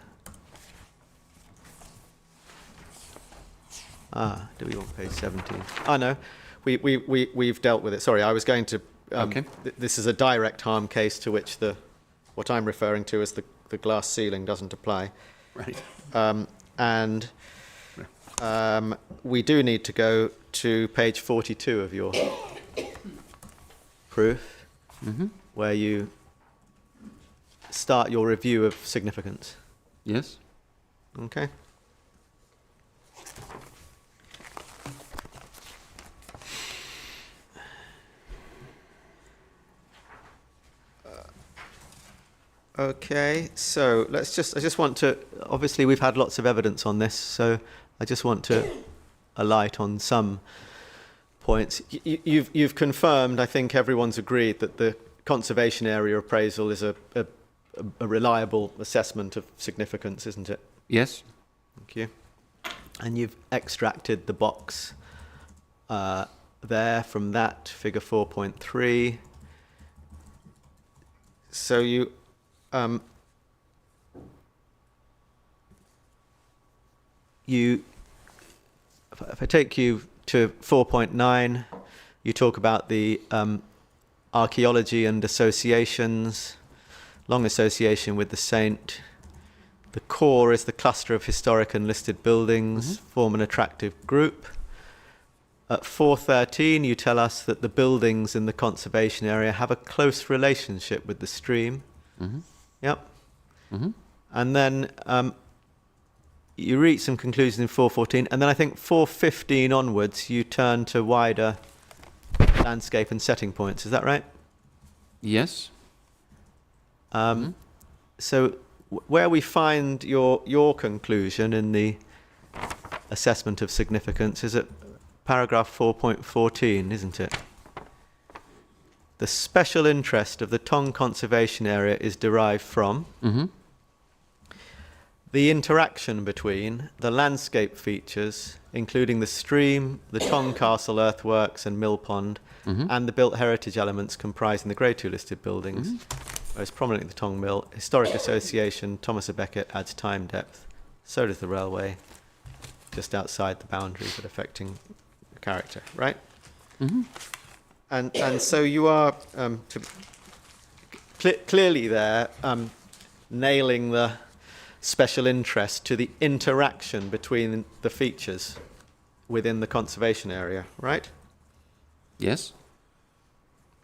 Do we want page 17? Oh, no. We've dealt with it. Sorry, I was going to... Okay. This is a direct harm case to which what I'm referring to as the glass ceiling doesn't apply. Right. And we do need to go to page 42 of your proof, Mm-hmm. where you start your review of significance. Yes. Okay. Okay, so I just want to, obviously we've had lots of evidence on this, so I just want to alight on some points. You've confirmed, I think everyone's agreed, that the conservation area appraisal is a reliable assessment of significance, isn't it? Yes. Thank you. And you've extracted the box there from that, figure 4.3. So you... if I take you to 4.9, you talk about the archaeology and associations, long association with the saint. The core is the cluster of historic and listed buildings, form an attractive group. At 4.13, you tell us that the buildings in the conservation area have a close relationship with the stream. Mm-hmm. Yep. Mm-hmm. And then you reach some conclusions in 4.14, and then I think 4.15 onwards, you turn to wider landscape and setting points. Is that right? Yes. So where we find your conclusion in the assessment of significance is at paragraph 4.14, isn't it? The special interest of the Tong Conservation Area is derived from Mm-hmm. the interaction between the landscape features, including the stream, the Tong Castle earthworks and mill pond, Mm-hmm. and the built heritage elements comprising the Grade 2 listed buildings, most prominently the Tong Mill. Historic Association, Thomas à Becket adds time depth. So does the railway, just outside the boundary, but affecting the character, right? Mm-hmm. And so you are clearly there nailing the special interest to the interaction between the features within the conservation area, right? Yes.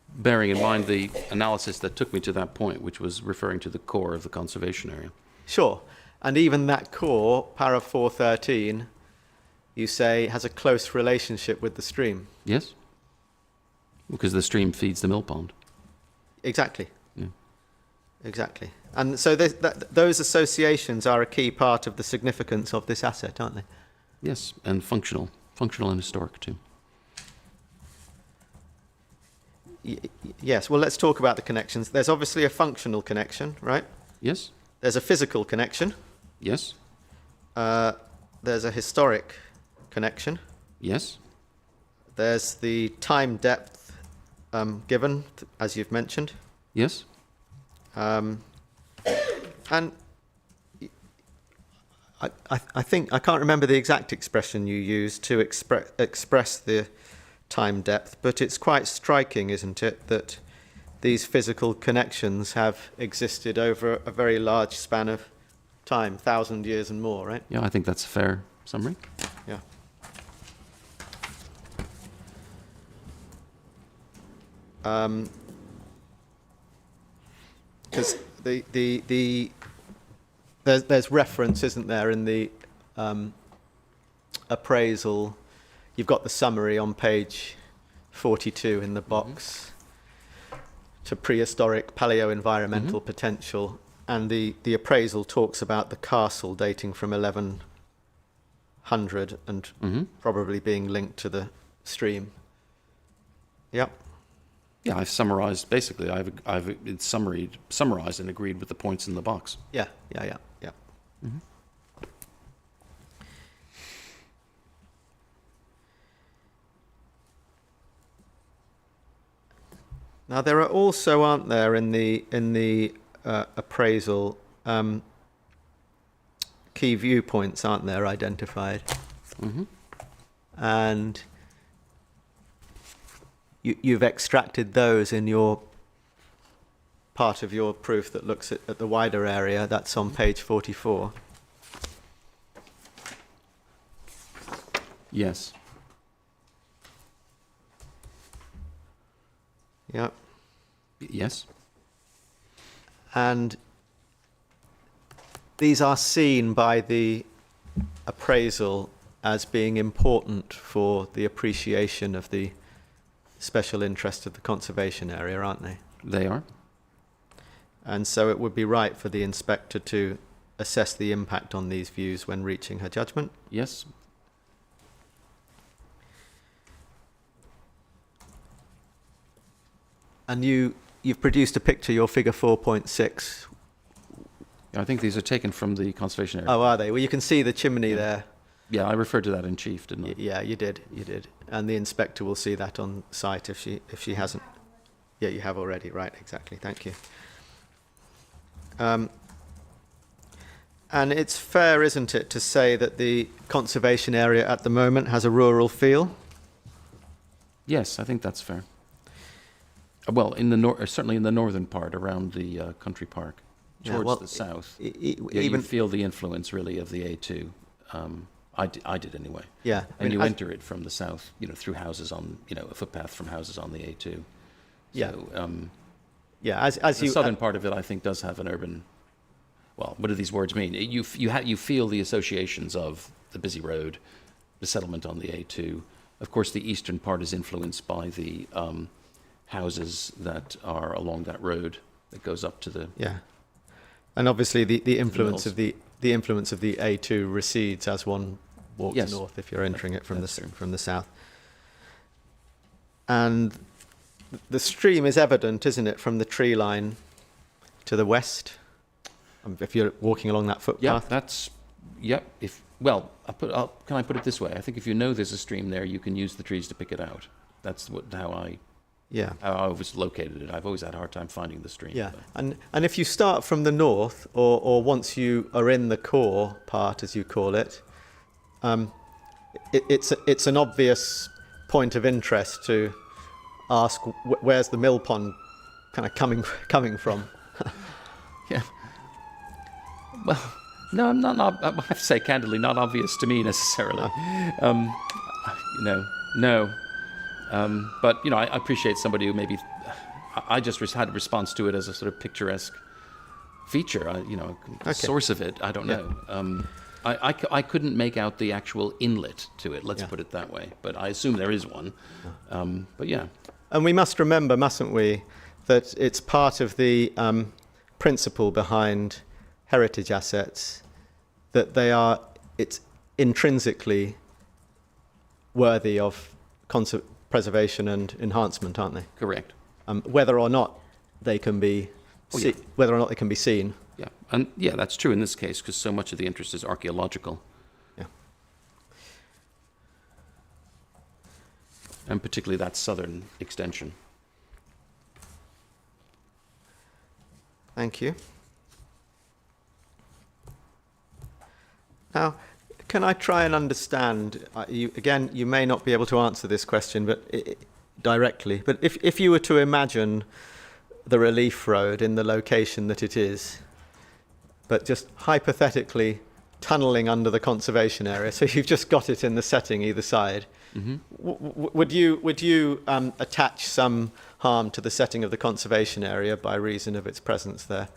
Bearing in mind the analysis that took me to that point, which was referring to the core of the conservation area. Sure. And even that core, para 413, you say has a close relationship with the stream. Yes? Because the stream feeds the mill pond. Exactly. Yeah. Exactly. And so those associations are a key part of the significance of this asset, aren't they? Yes, and functional and historic too. Yes, well, let's talk about the connections. There's obviously a functional connection, right? Yes? There's a physical connection. Yes? There's a historic connection. Yes? There's the time depth given, as you've mentioned. Yes? And I think, I can't remember the exact expression you used to express the time depth, but it's quite striking, isn't it, that these physical connections have existed over a very large span of time, 1,000 years and more, right? Yeah, I think that's a fair summary. Yeah. Because there's reference, isn't there, in the appraisal. You've got the summary on page 42 in the box to prehistoric paleo-environmental potential, and the appraisal talks about the castle dating from 1100 and probably being linked to the stream. Yep. Yeah, I've summarized, basically, I've summarized and agreed with the points in the box. Yeah. Now there are also, aren't there, in the appraisal, key viewpoints, aren't there, identified? And you've extracted those in your part of your proof that looks at the wider area. That's on page 44. Yes. Yeah. Yes. And these are seen by the appraisal as being important for the appreciation of the special interest of the conservation area, aren't they? They are. And so it would be right for the inspector to assess the impact on these views when reaching her judgment. Yes. And you've produced a picture, your figure 4.6. I think these are taken from the conservation area. Oh, are they? Well, you can see the chimney there. Yeah, I referred to that in chief, didn't I? Yeah, you did. And the inspector will see that on site if she hasn't. Yeah, you have already. Right, exactly. Thank you. And it's fair, isn't it, to say that the conservation area at the moment has a rural feel? Yes, I think that's fair. Well, in the certainly in the northern part around the country park, towards the south, you feel the influence really of the A2. I did anyway. Yeah, and you enter it from the south, through houses on, a footpath from houses on the A2. Yeah. So, as the you southern part of it, I think, does have an urban. Well, what do these words mean? You feel the associations of the busy road, the settlement on the A2. Of course, the eastern part is influenced by the houses that are along that road that goes up to the. Yeah, and obviously the influence of the influence of the A2 recedes as one walks north if you're entering it from the south. And the stream is evident, isn't it, from the tree line to the west? If you're walking along that footpath. Yeah, that's. Yep. Can I put it this way? I think if you know there's a stream there, you can use the trees to pick it out. That's how I was located it. I've always had a hard time finding the stream. Yeah, and if you start from the north, or once you are in the core part, as you call it, it's an obvious point of interest to ask where's the mill pond kind of coming from. Yeah. Well, no, I'm not. I have to say candidly, not obvious to me necessarily. No. But I appreciate somebody who maybe. I just had a response to it as a sort of picturesque feature, Okay. source of it. I don't know. I couldn't make out the actual inlet to it. Let's Yeah. put it that way. But I assume there is one. But yeah. And we must remember, mustn't we, that it's part of the principle behind heritage assets that it's intrinsically worthy of preservation and enhancement, aren't they? Correct. Whether or not they can be seen. Yeah, and yeah, that's true in this case because so much of the interest is archaeological. Yeah. And particularly that southern extension. Thank you. Now, can I try and understand? You may not be able to answer this question, but directly. But if you were to imagine the relief road in the location that it is, but just hypothetically tunnelling under the conservation area, so you've just got it in the setting either side, would you attach some harm to the setting of the conservation area by reason of its presence there?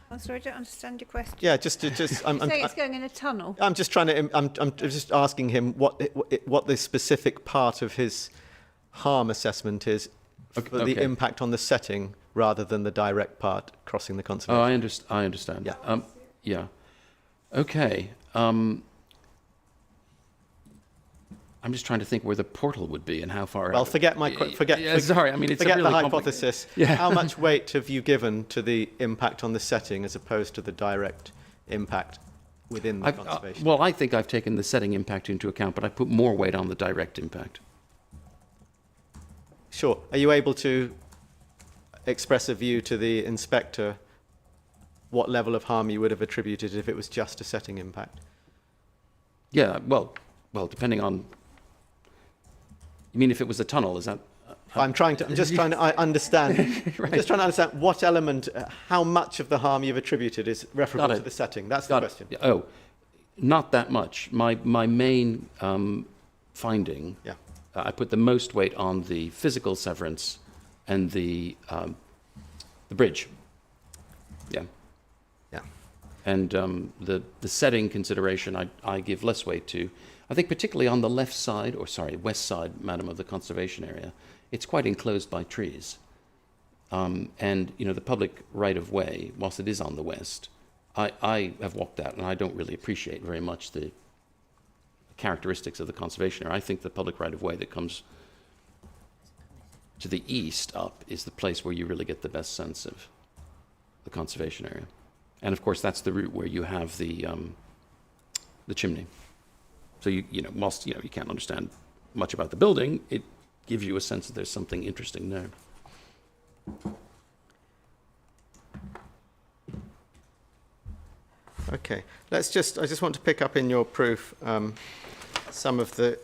I'm sorry, I don't understand your question. Yeah, just. You say it's going in a tunnel. I'm just trying to. I'm just asking him what the specific part of his harm assessment is for the impact on the setting, rather than the direct part crossing the conservation. Oh, I understand. Yeah. Yeah. Okay. I'm just trying to think where the portal would be and how far. Well, forget. Sorry, I mean it's forget a really the hypothesis. Yeah. How much weight have you given to the impact on the setting as opposed to the direct impact within the conservation? Well, I think I've taken the setting impact into account, but I put more weight on the direct impact. Sure. Are you able to express a view to the inspector what level of harm you would have attributed if it was just a setting impact? Yeah. Well, depending on. You mean if it was a tunnel? Is that? I'm just trying to understand. Right. I'm just trying to understand what element, how much of the harm you've attributed is referable to the setting. That's the question. Oh, not that much. My main finding. Yeah. I put the most weight on the physical severance and the bridge. Yeah. Yeah. And the setting consideration I give less weight to. I think particularly on the west side, madam, of the conservation area, it's quite enclosed by trees. And, the public right-of-way, whilst it is on the west, I have walked that and I don't really appreciate very much the characteristics of the conservation area. I think the public right-of-way that comes to the east up is the place where you really get the best sense of the conservation area. And of course, that's the route where you have the chimney. So whilst you can't understand much about the building, it gives you a sense that there's something interesting there. Okay. I just want to pick up in your proof some of the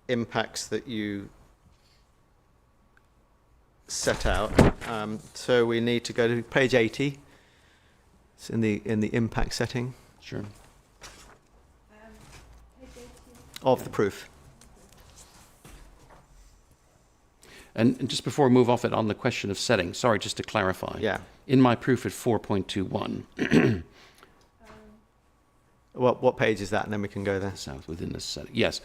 impacts that you set out. So we need to go to page 80. It's in the impact setting. Sure. Of the proof. And just before we move off it on the question of setting, sorry, just to clarify. Yeah. In my proof at 4.21. What page is that? And then we can go there. South within the setting. Yes.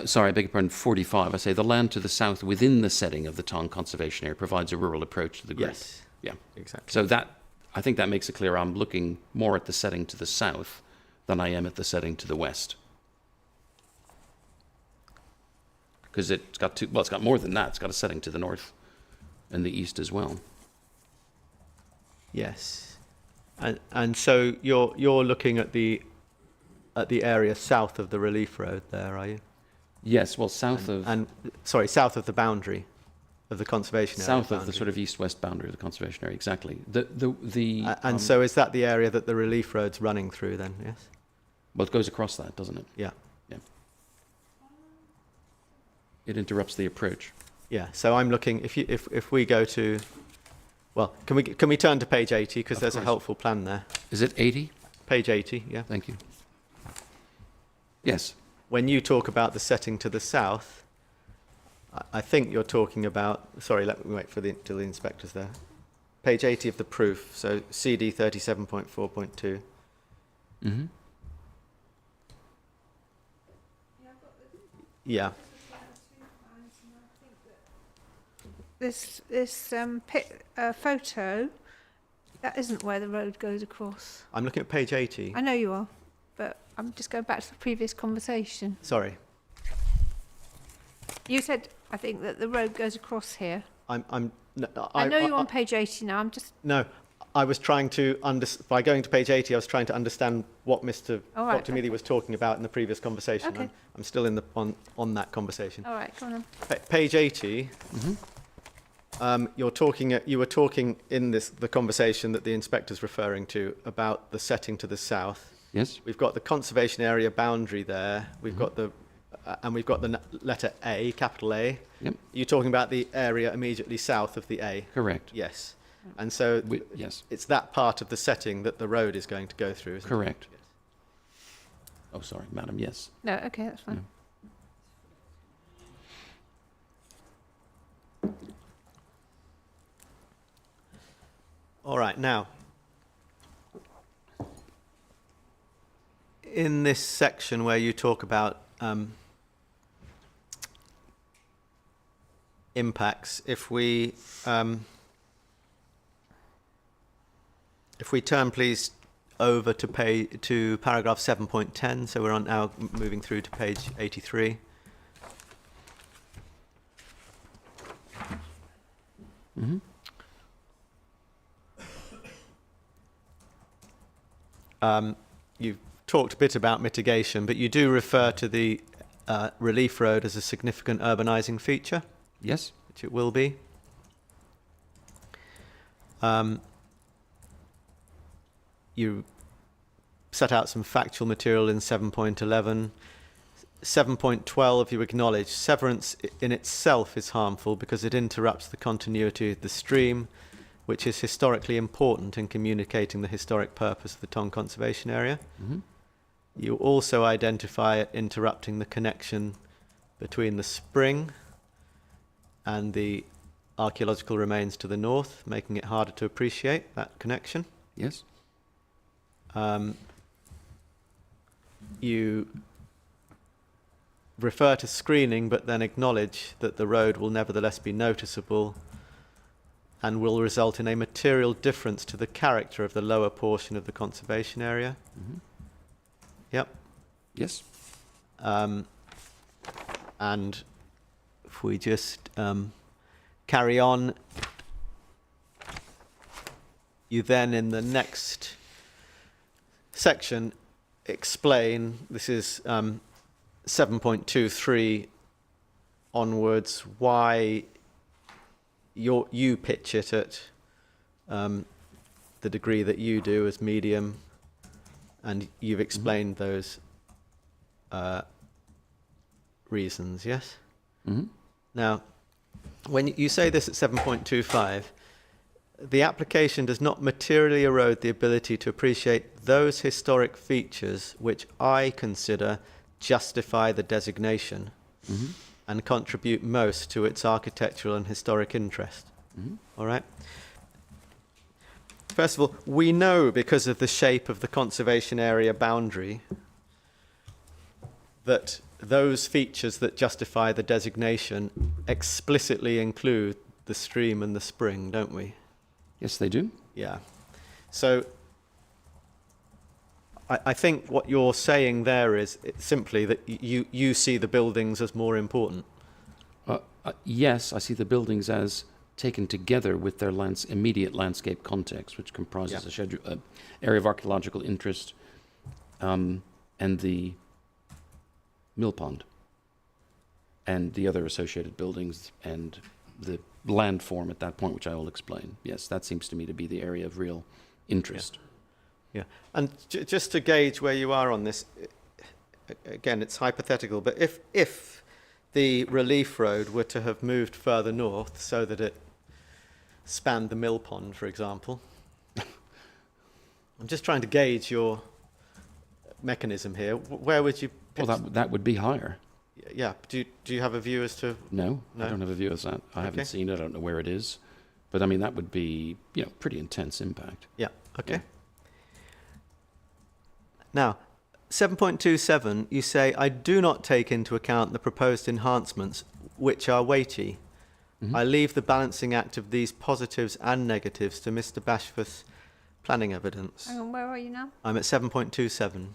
Sorry, I beg your pardon. 45. I say the land to the south within the setting of the Tong Conservation Area provides a rural approach to the grid. Yes. Yeah. Exactly. So I think that makes it clear I'm looking more at the setting to the south than I am at the setting to the west. Because it's got more than that. It's got a setting to the north and the east as well. Yes. And so you're looking at the area south of the relief road there, are you? Yes, well, south of the boundary of the conservation area. South of the sort of east-west boundary of the conservation area, exactly. So is that the area that the relief road's running through then? Yes. Well, it goes across that, doesn't it? Yeah. Yeah. It interrupts the approach. Yeah. So I'm looking. If we go to, well, can we turn to page 80 because there's a helpful plan there. Is it 80? Page 80. Yeah. Thank you. Yes. When you talk about the setting to the south, I think you're talking about. Sorry, let me wait till the inspector's there. page 80 of the proof, so CD 37.4.2. Mm-hmm. Yeah. This photo, that isn't where the road goes across. I'm looking at page 80. I know you are, but I'm just going back to the previous conversation. Sorry. You said, I think, that the road goes across here. No, I know you're on page 80 now. I'm just... No, I was trying to by going to page 80, I was trying to understand what Dr. Mealy was talking about in the previous conversation. Okay. I'm still in the on that conversation. All right, go on then. Page 80. You were talking in the conversation that the inspector's referring to about the setting to the south. Yes. We've got the conservation area boundary there. We've got the and we've got the letter A, capital A. Yep. You're talking about the area immediately south of the A. Correct. Yes. And so yes. it's that part of the setting that the road is going to go through, isn't Correct. it? Yes. Oh, sorry, madam, yes. No, okay, that's fine. All right, now, in this section where you talk about impacts, if we turn, please, over to paragraph 7.10, so we're now moving through to page 83. Mm-hmm. You've talked a bit about mitigation, but you do refer to the relief road as a significant urbanising feature. Yes. Which it will be. You set out some factual material in 7.11. 7.12, you acknowledge severance in itself is harmful because it interrupts the continuity of the stream, which is historically important in communicating the historic purpose of the Tong Conservation Area. Mm-hmm. You also identify it interrupting the connection between the spring and the archaeological remains to the north, making it harder to appreciate that connection. Yes. You refer to screening, but then acknowledge that the road will nevertheless be noticeable and will result in a material difference to the character of the lower portion of the conservation area. Mm-hmm. Yep. Yes. And if we just carry on, you then in the next section explain, this is 7.23 onwards, why you pitch it at the degree that you do as medium, and you've explained those reasons, yes? Mm-hmm. Now, when you say this at 7.25, the application does not materially erode the ability to appreciate those historic features which I consider justify the designation Mm-hmm. and contribute most to its architectural and historic interest. Mm-hmm. All right? First of all, we know because of the shape of the conservation area boundary that those features that justify the designation explicitly include the stream and the spring, don't we? Yes, they do. Yeah. So I think what you're saying there is simply that you see the buildings as more important. Yes, I see the buildings as taken together with their immediate landscape context, which comprises a area of archaeological interest and the mill pond and the other associated buildings and the landform at that point, which I will explain. Yes, that seems to me to be the area of real interest. Yeah, and just to gauge where you are on this, again, it's hypothetical, but if the relief road were to have moved further north so that it spanned the mill pond, for example, I'm just trying to gauge your mechanism here. Where would you pitch? Well, that would be higher. Yeah. Do you have a view as to? No, No? I don't have a view as that. I haven't seen it. I don't know where it is. But I mean, that would be, pretty intense impact. Yeah, okay. Now, 7.27, you say, I do not take into account the proposed enhancements, which are weighty. I leave the balancing act of these positives and negatives to Mr. Bashforth's planning evidence. Hang on, where are you now? I'm at 7.27,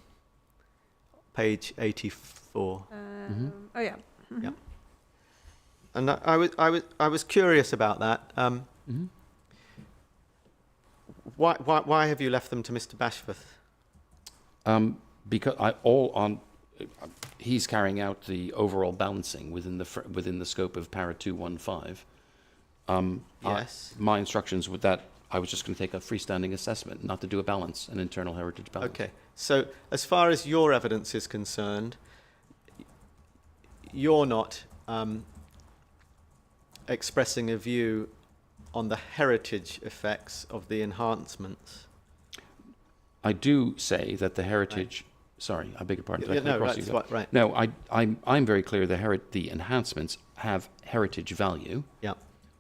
page 84. Oh, yeah. Yeah. And I was curious about that. Why have you left them to Mr. Bashforth? Because he's carrying out the overall balancing within the scope of para 215. Yes. My instructions with that, I was just going to take a freestanding assessment, not to do a balance, an internal heritage balance. Okay. So as far as your evidence is concerned, you're not expressing a view on the heritage effects of the enhancements. I do say that the heritage. Right. Sorry, I beg your pardon. Right. No, I'm very clear. The enhancements have heritage value. Yeah.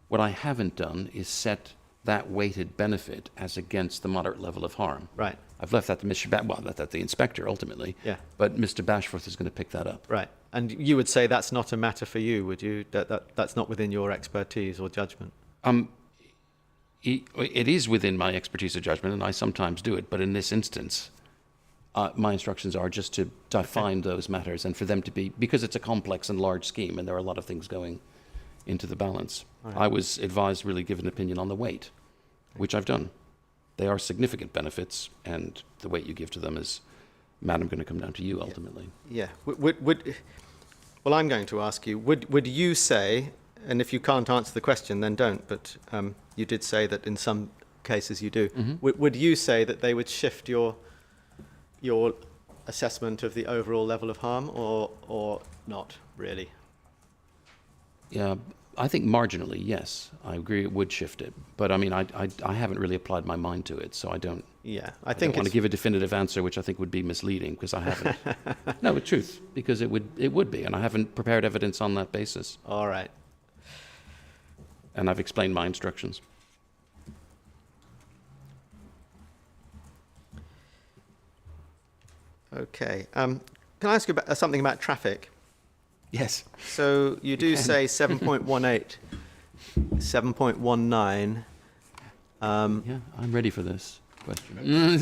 What I haven't done is set that weighted benefit as against the moderate level of harm. Right. I've left that to left that to the inspector ultimately. Yeah. But Mr. Bashforth is going to pick that up. Right. And you would say that's not a matter for you, would you? That's not within your expertise or judgment. It is within my expertise or judgment, and I sometimes do it. But in this instance, my instructions are just to define those matters and for them to be, because it's a complex and large scheme, and there are a lot of things going into the balance. Right. I was advised really give an opinion on the weight, which I've done. They are significant benefits, and the weight you give to them is, Madam, going to come down to you ultimately. Yeah. Well, I'm going to ask you, would you say, and if you can't answer the question, then don't, but you did say that in some cases you do, would you say that they would shift your assessment of the overall level of harm, or not really? Yeah, I think marginally, yes. I agree it would shift it. But I mean, I haven't really applied my mind to it, so I don't. Yeah, I don't want to give a definitive answer, which I think would be misleading, because I haven't. No, it's truth, because it would be, and I haven't prepared evidence on that basis. All right. And I've explained my instructions. Okay. Can I ask you about something about traffic? Yes. So you do say 7.18, 7.19. Yeah, I'm ready for this question. You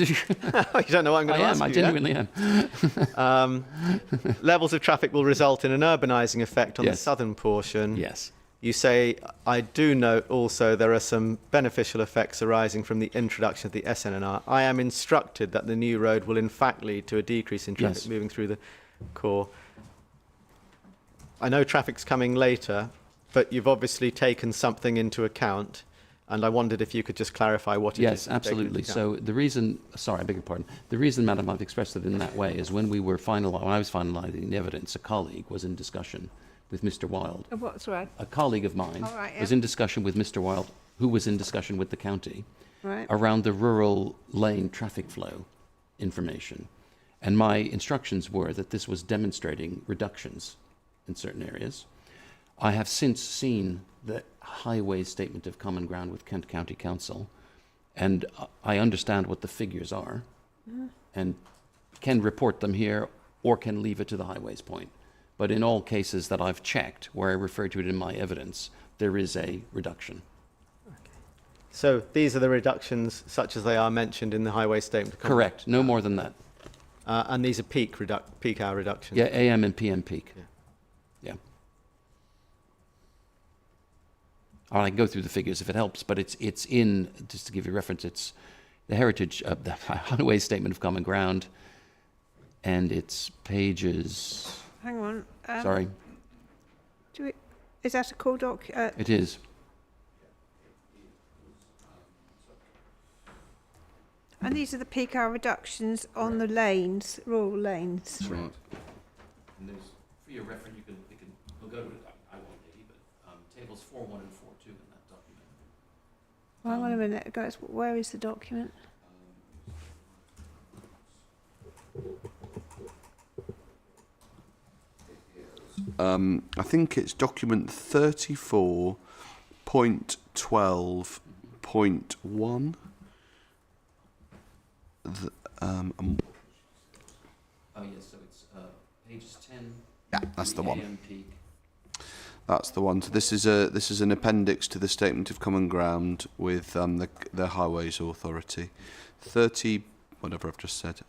don't know what I'm going to ask you. I genuinely am. Levels of traffic will result in an urbanising effect on the southern portion. Yes. You say, I do note also there are some beneficial effects arising from the introduction of the SNNR. I am instructed that the new road will in fact lead to a decrease in traffic moving through the core. I know traffic's coming later, but you've obviously taken something into account, and I wondered if you could just clarify what it is. Yes, absolutely. So the reason, sorry, I beg your pardon. The reason, Madam, I've expressed it in that way is when I was finalising the evidence, a colleague was in discussion with Mr. Wilde. What's right? A colleague of mine was in discussion with Mr. Wilde, who was in discussion with the county around the rural lane traffic flow information. And my instructions were that this was demonstrating reductions in certain areas. I have since seen the highway statement of common ground with Kent County Council, and I understand what the figures are and can report them here or can leave it to the highways point. But in all cases that I've checked, where I refer to it in my evidence, there is a reduction. Okay. So these are the reductions such as they are mentioned in the highway statement? Correct, no more than that. And these are peak hour reductions? Yeah, AM and PM peak. Yeah. I can go through the figures if it helps, but it's in, just to give you a reference, it's the heritage of the highway statement of common ground, and it's pages... Hang on. Sorry. Is that a core doc? It is. And these are the peak hour reductions on the lanes, rural lanes. That's right. And there's, for your reference, we'll go to it. I won't maybe, but tables 4.1 and 4.2 in that document. Well, hang on a minute, guys. Where is the document? I think it's document 34.2 12.1. Oh, yes, so it's pages 10. Yeah, that's the one. AM peak. That's the one. So this is an appendix to the Statement of Common Ground with the Highways Authority. 30, whatever I've just said.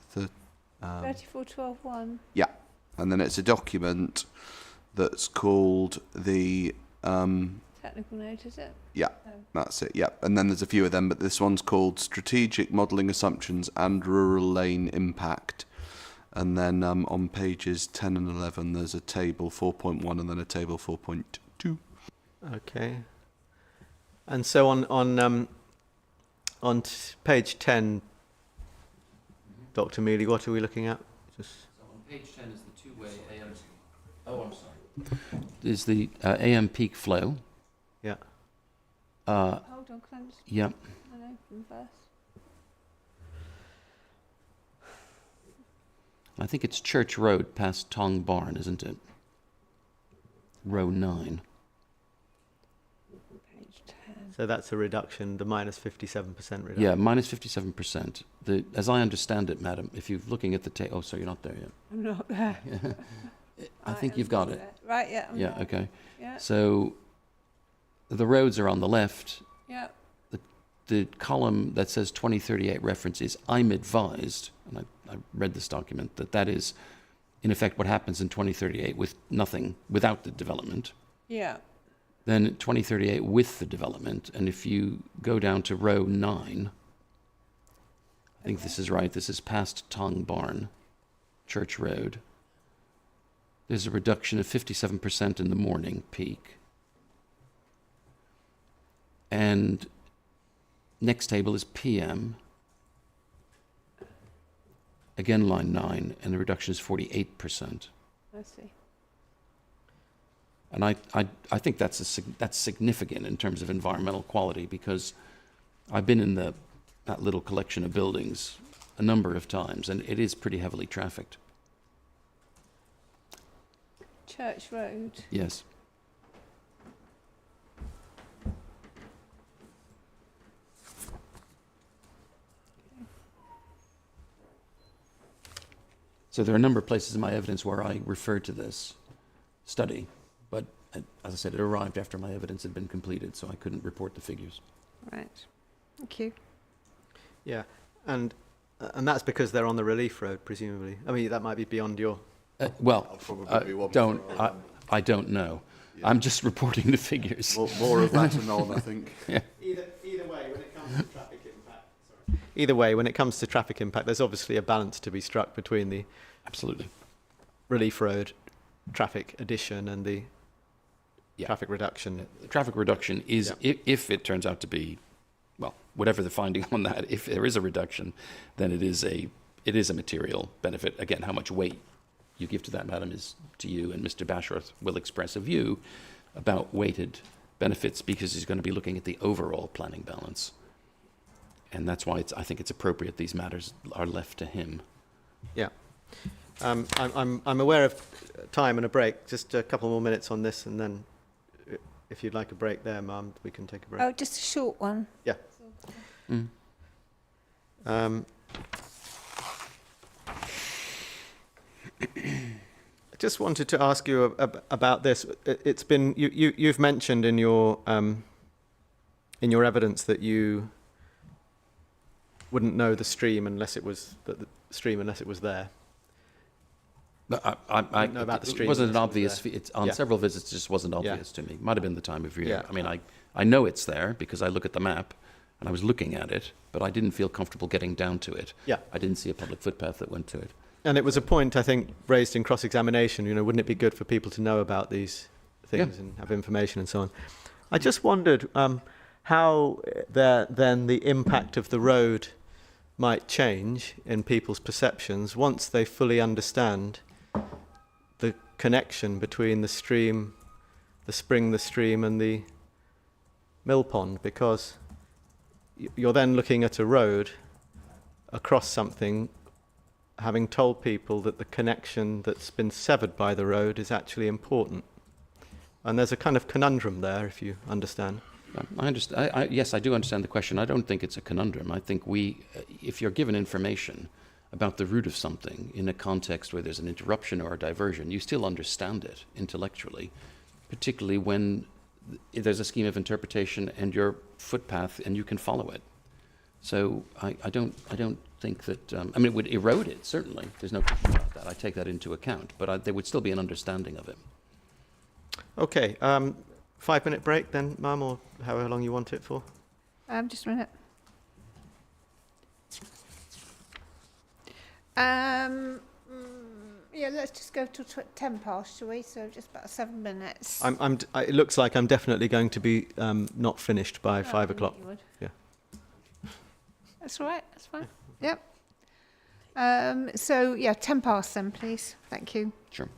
34.12.1. Yeah, and then it's a document that's called the Technical note, is it? yeah, that's it. Yeah, and then there's a few of them, but this one's called Strategic Modelling Assumptions and Rural Lane Impact. And then on pages 10 and 11, there's a table 4.1 and then a table 4.2. Okay. And so on page 10, Dr. Mealy, what are we looking at? Just So on page 10 is the two-way AM. Oh, I'm sorry. Is the AM peak flow. yeah. Hold on, can I just Yeah. open first? I think it's Church Road past Tong Barn, isn't it? Row 9. Page 10. So that's a reduction, the minus 57% reduction. Yeah, minus 57%. As I understand it, madam, if you're looking at the oh, sorry, you're not there yet. I'm not there. I think you've got it. Right, yeah. I'm Yeah, there. okay. Yeah, So the roads are on the left. yeah. The column that says 2038 reference is I'm advised, and I read this document, that is, in effect, what happens in 2038 with nothing, without the development. Yeah. Then 2038 with the development, and if you go down to row 9, I think this is right, this is past Tong Barn, Church Road. There's a reduction of 57% in the morning peak. And next table is PM. Again, line 9, and the reduction is 48%. I see. And I think that's significant in terms of environmental quality, because I've been in that little collection of buildings a number of times, and it is pretty heavily trafficked. Church Road. Yes. So there are a number of places in my evidence where I refer to this study, but as I said, it arrived after my evidence had been completed, so I couldn't report the figures. Right. Thank you. Yeah, and that's because they're on the relief road, presumably. I mean, that might be beyond your... I'll probably be one don't for all I don't know. Yeah. I'm just reporting the figures. More of that and on, I think. Either way, when it comes to traffic impact, Either way, when it comes to traffic impact, there's obviously a balance to be struck between the Absolutely. relief road traffic addition and the traffic reduction. The traffic reduction is, if it turns out to be, well, whatever the finding on that, if there is a reduction, then it is a material benefit. Again, how much weight you give to that, madam, is to you, and Mr. Bashworth will express a view about weighted benefits, because he's going to be looking at the overall planning balance. And that's why I think it's appropriate these matters are left to him. Yeah. I'm aware of time and a break. Just a couple more minutes on this, and then if you'd like a break there, ma'am, we can take a break. Oh, just a short one. Yeah. Mm. I just wanted to ask you about this. It's been you've mentioned in your evidence that you wouldn't know the stream unless it was there. I know about the stream it wasn't an unless it was obvious. there. It's on Yeah. several visits. It just wasn't obvious to me. Might have been the time of year. Yeah. I mean, I know it's there because I look at the map, and I was looking at it, but I didn't feel comfortable getting down to it. Yeah. I didn't see a public footpath that went to it. And it was a point, I think, raised in cross-examination. You know, wouldn't it be good for people to know about these things and have information and so on? I just wondered how then the impact of the road might change in people's perceptions once they fully understand the connection between the stream, the spring, the stream, and the mill pond, because you're then looking at a road across something, having told people that the connection that's been severed by the road is actually important. And there's a kind of conundrum there, if you understand. I understand. Yes, I do understand the question. I don't think it's a conundrum. I think if you're given information about the root of something in a context where there's an interruption or a diversion, you still understand it intellectually, particularly when there's a scheme of interpretation and your footpath and you can follow it. So I don't think that, I mean, it would erode it, certainly. There's no question about that. I take that into account, but there would still be an understanding of it. Okay, 5-minute break then, Mum, or however long you want it for. Just a minute. Yeah, let's just go to 10 past, shall we? So just about 7 minutes. It looks like I'm definitely going to be not finished by 5 o'clock. Yeah. That's all right. That's fine. Yep. So, yeah, 10 past then, please. Thank you. Sure.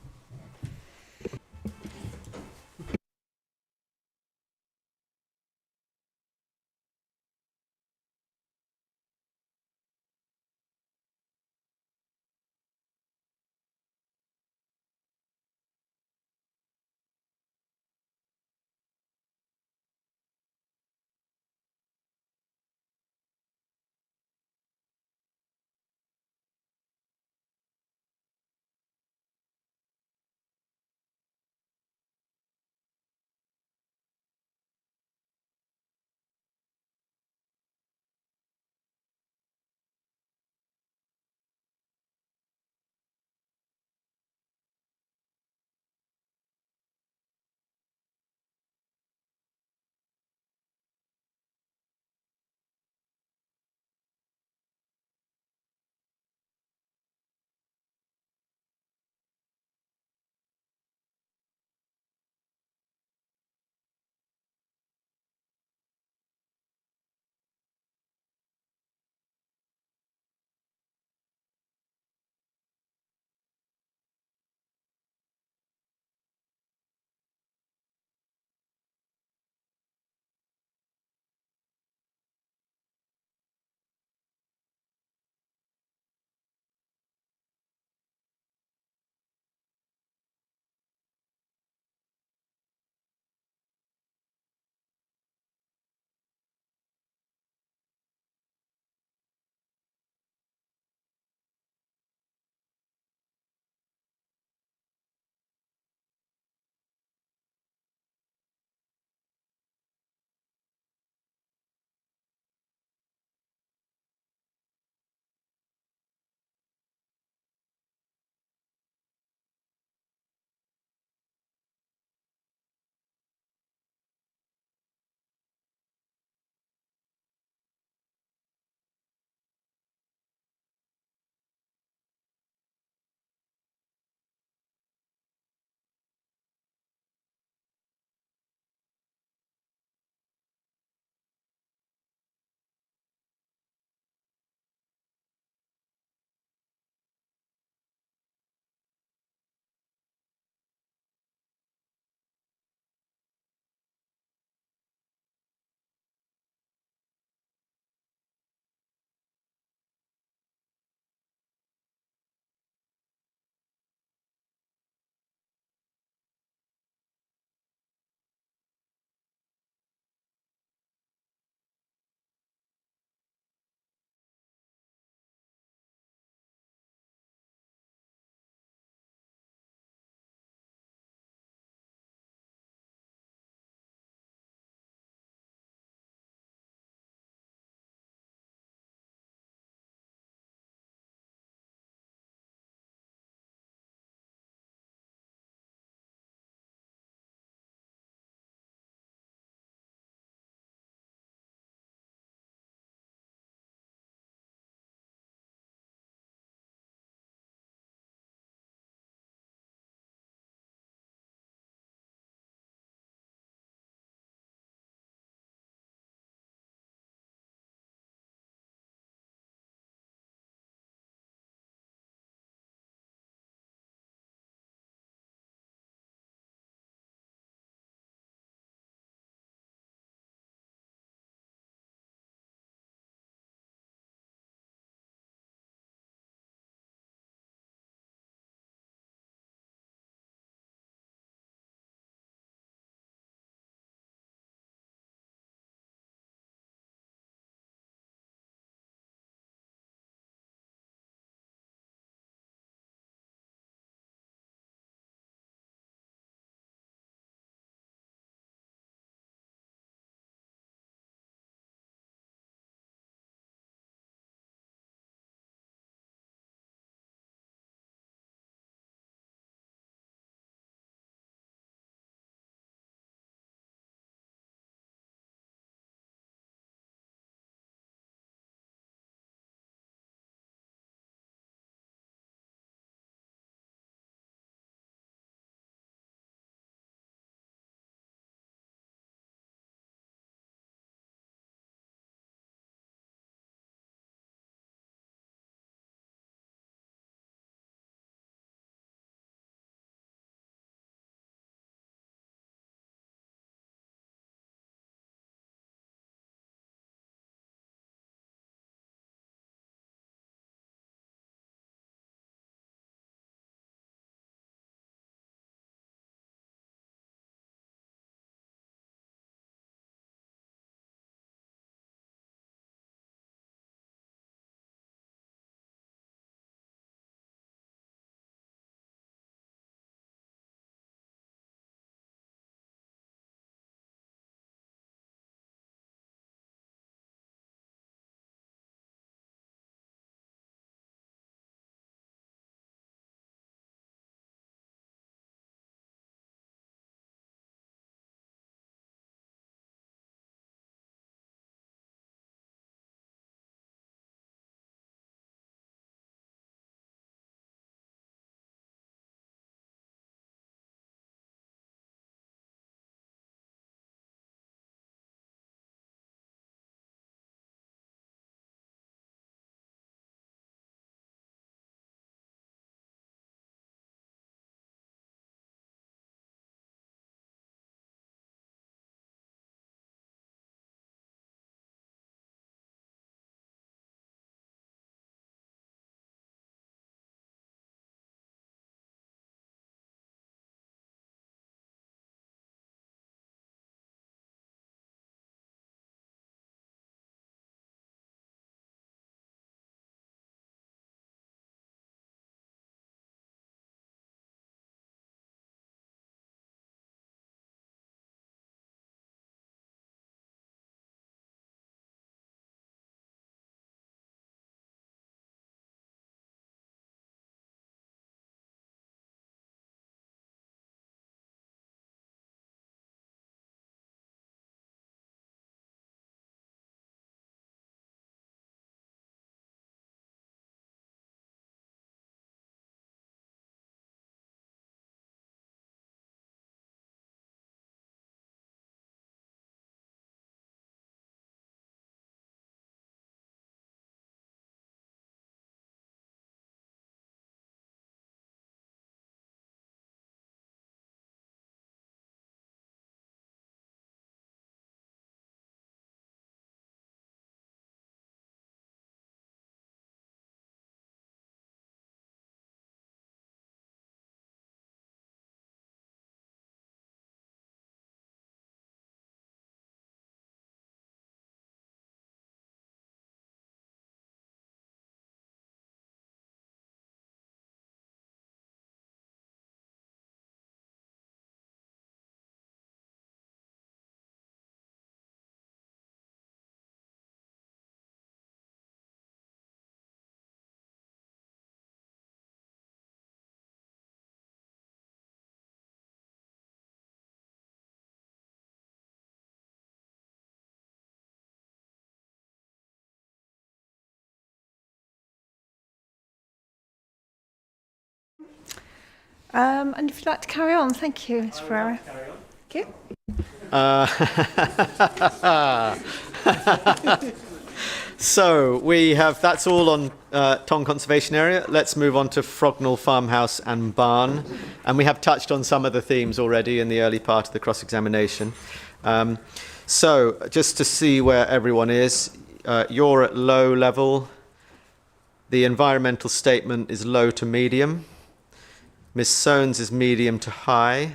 And if you'd like to carry on, thank you, Ms. Ferreira. Thank you. So that's all on Tong Conservation Area. Let's move on to Frognall Farmhouse and Barn. And we have touched on some of the themes already in the early part of the cross-examination. So just to see where everyone is, you're at low level. The environmental statement is low to medium. Ms. Soanes is medium to high.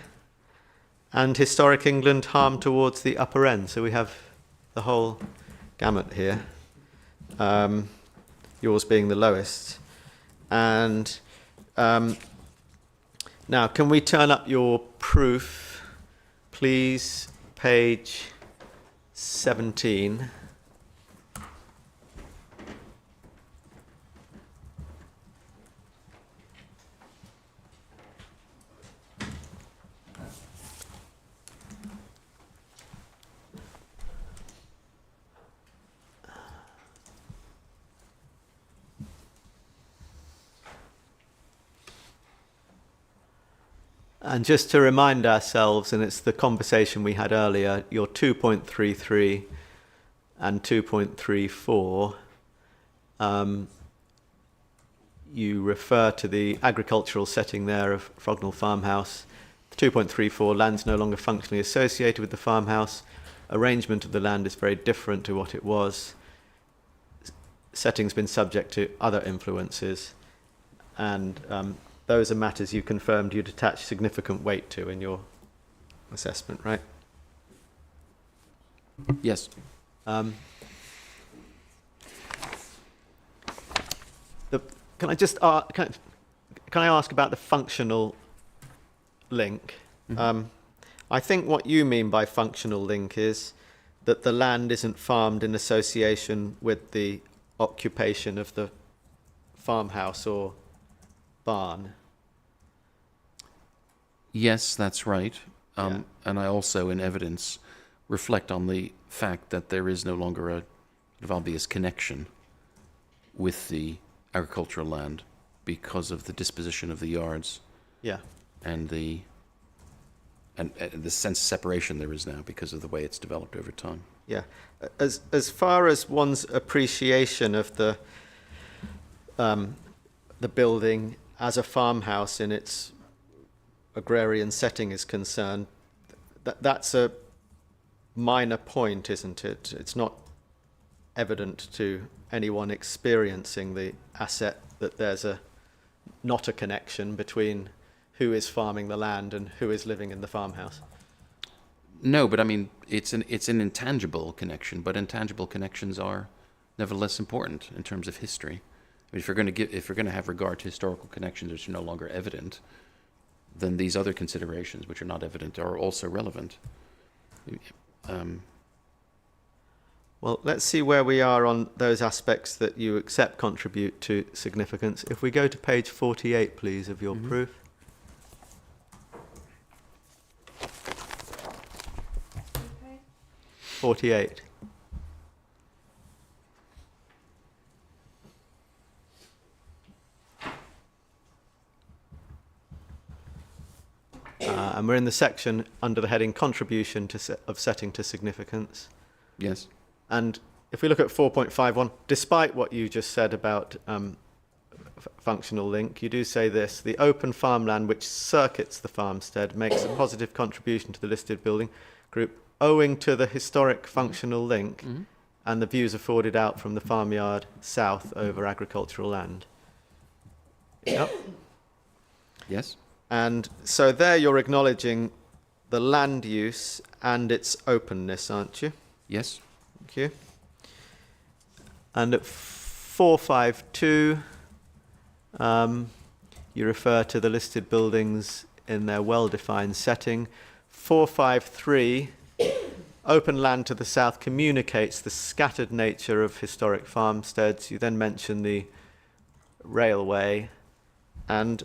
And Historic England, harm towards the upper end. So we have the whole gamut here. Yours being the lowest. And now, can we turn up your proof, please? Page 17. And just to remind ourselves, and it's the conversation we had earlier, your 2.33 and 2.34, you refer to the agricultural setting there of Frognall Farmhouse. 2.34, land's no longer functionally associated with the farmhouse. Arrangement of the land is very different to what it was. Setting's been subject to other influences. And those are matters you confirmed you'd attach significant weight to in your assessment, right? Yes. Can I just can I ask about the functional link? Mm-hmm. I think what you mean by functional link is that the land isn't farmed in association with the occupation of the farmhouse or barn. Yes, that's right. Yeah. And I also, in evidence, reflect on the fact that there is no longer a obvious connection with the agricultural land because of the disposition of the yards. Yeah. And the sense of separation there is now because of the way it's developed over time. Yeah. As far as one's appreciation of the building as a farmhouse in its agrarian setting is concerned, that's a minor point, isn't it? It's not evident to anyone experiencing the asset that there's not a connection between who is farming the land and who is living in the farmhouse. No, but I mean, it's an intangible connection, but intangible connections are nevertheless important in terms of history. I mean, if you're going to have regard to historical connections which are no longer evident, then these other considerations, which are not evident, are also relevant. Well, let's see where we are on those aspects that you accept contribute to significance. If we go to page 48, please, of your proof. Okay. 48. And we're in the section under the heading Contribution of Setting to Significance. Yes. And if we look at 4.51, despite what you just said about functional link, you do say this: the open farmland which circuits the farmstead makes a positive contribution to the listed building group owing to the historic functional link and the views afforded out from the farmyard south over agricultural land. Yep. Yes. And so there you're acknowledging the land use and its openness, aren't you? Yes. Thank you. And at 452, you refer to the listed buildings in their well-defined setting. 453, open land to the south communicates the scattered nature of historic farmsteads. You then mention the railway. And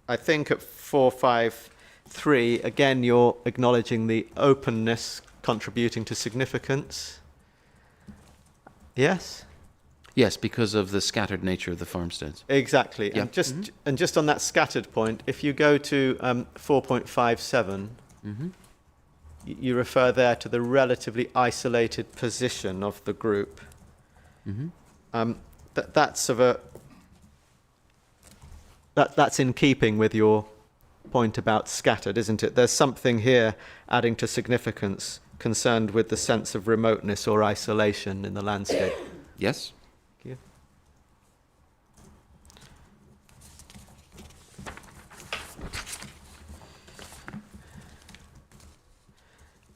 I think at 453, again, you're acknowledging the openness contributing to significance. Yes? Yes, because of the scattered nature of the farmsteads. Exactly. Yeah. And just on that scattered point, if you go to 4.57, you refer there to the relatively isolated position of the group. That's in keeping with your point about scattered, isn't it? There's something here adding to significance concerned with the sense of remoteness or isolation in the landscape. Yes. Thank you.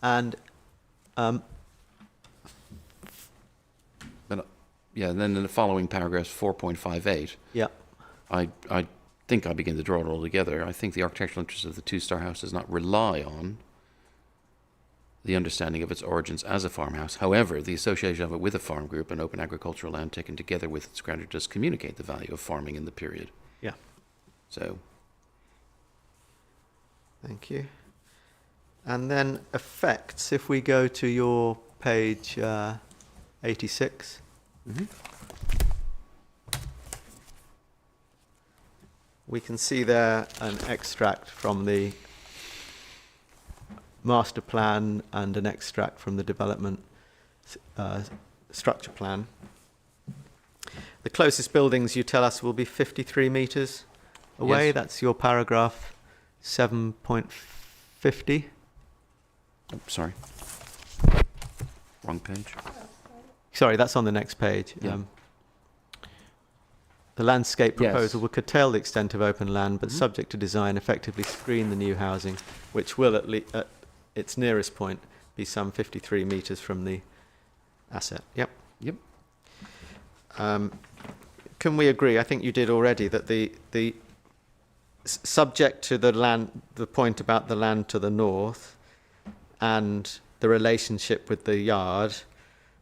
And Yeah, and then in the following paragraphs, 4.58, yeah, I think I begin to draw it all together. I think the architectural interest of the two-star house does not rely on the understanding of its origins as a farmhouse. However, the association of it with a farm group and open agricultural land taken together with its grandeur does communicate the value of farming in the period. yeah. So, Thank you. And then effects, if we go to your page 86. We can see there an extract from the master plan and an extract from the development structure plan. The closest buildings, you tell us, will be 53 metres away. Yes. That's your paragraph 7.50. oh, sorry. Wrong page. Sorry, that's on the next page. Yeah. The landscape Yes. proposal will curtail the extent of open land, but subject to design, effectively screen the new housing, which will at its nearest point be some 53 metres from the asset. Yep. Yep. Can we agree? I think you did already that the subject to the point about the land to the north, and the relationship with the yard,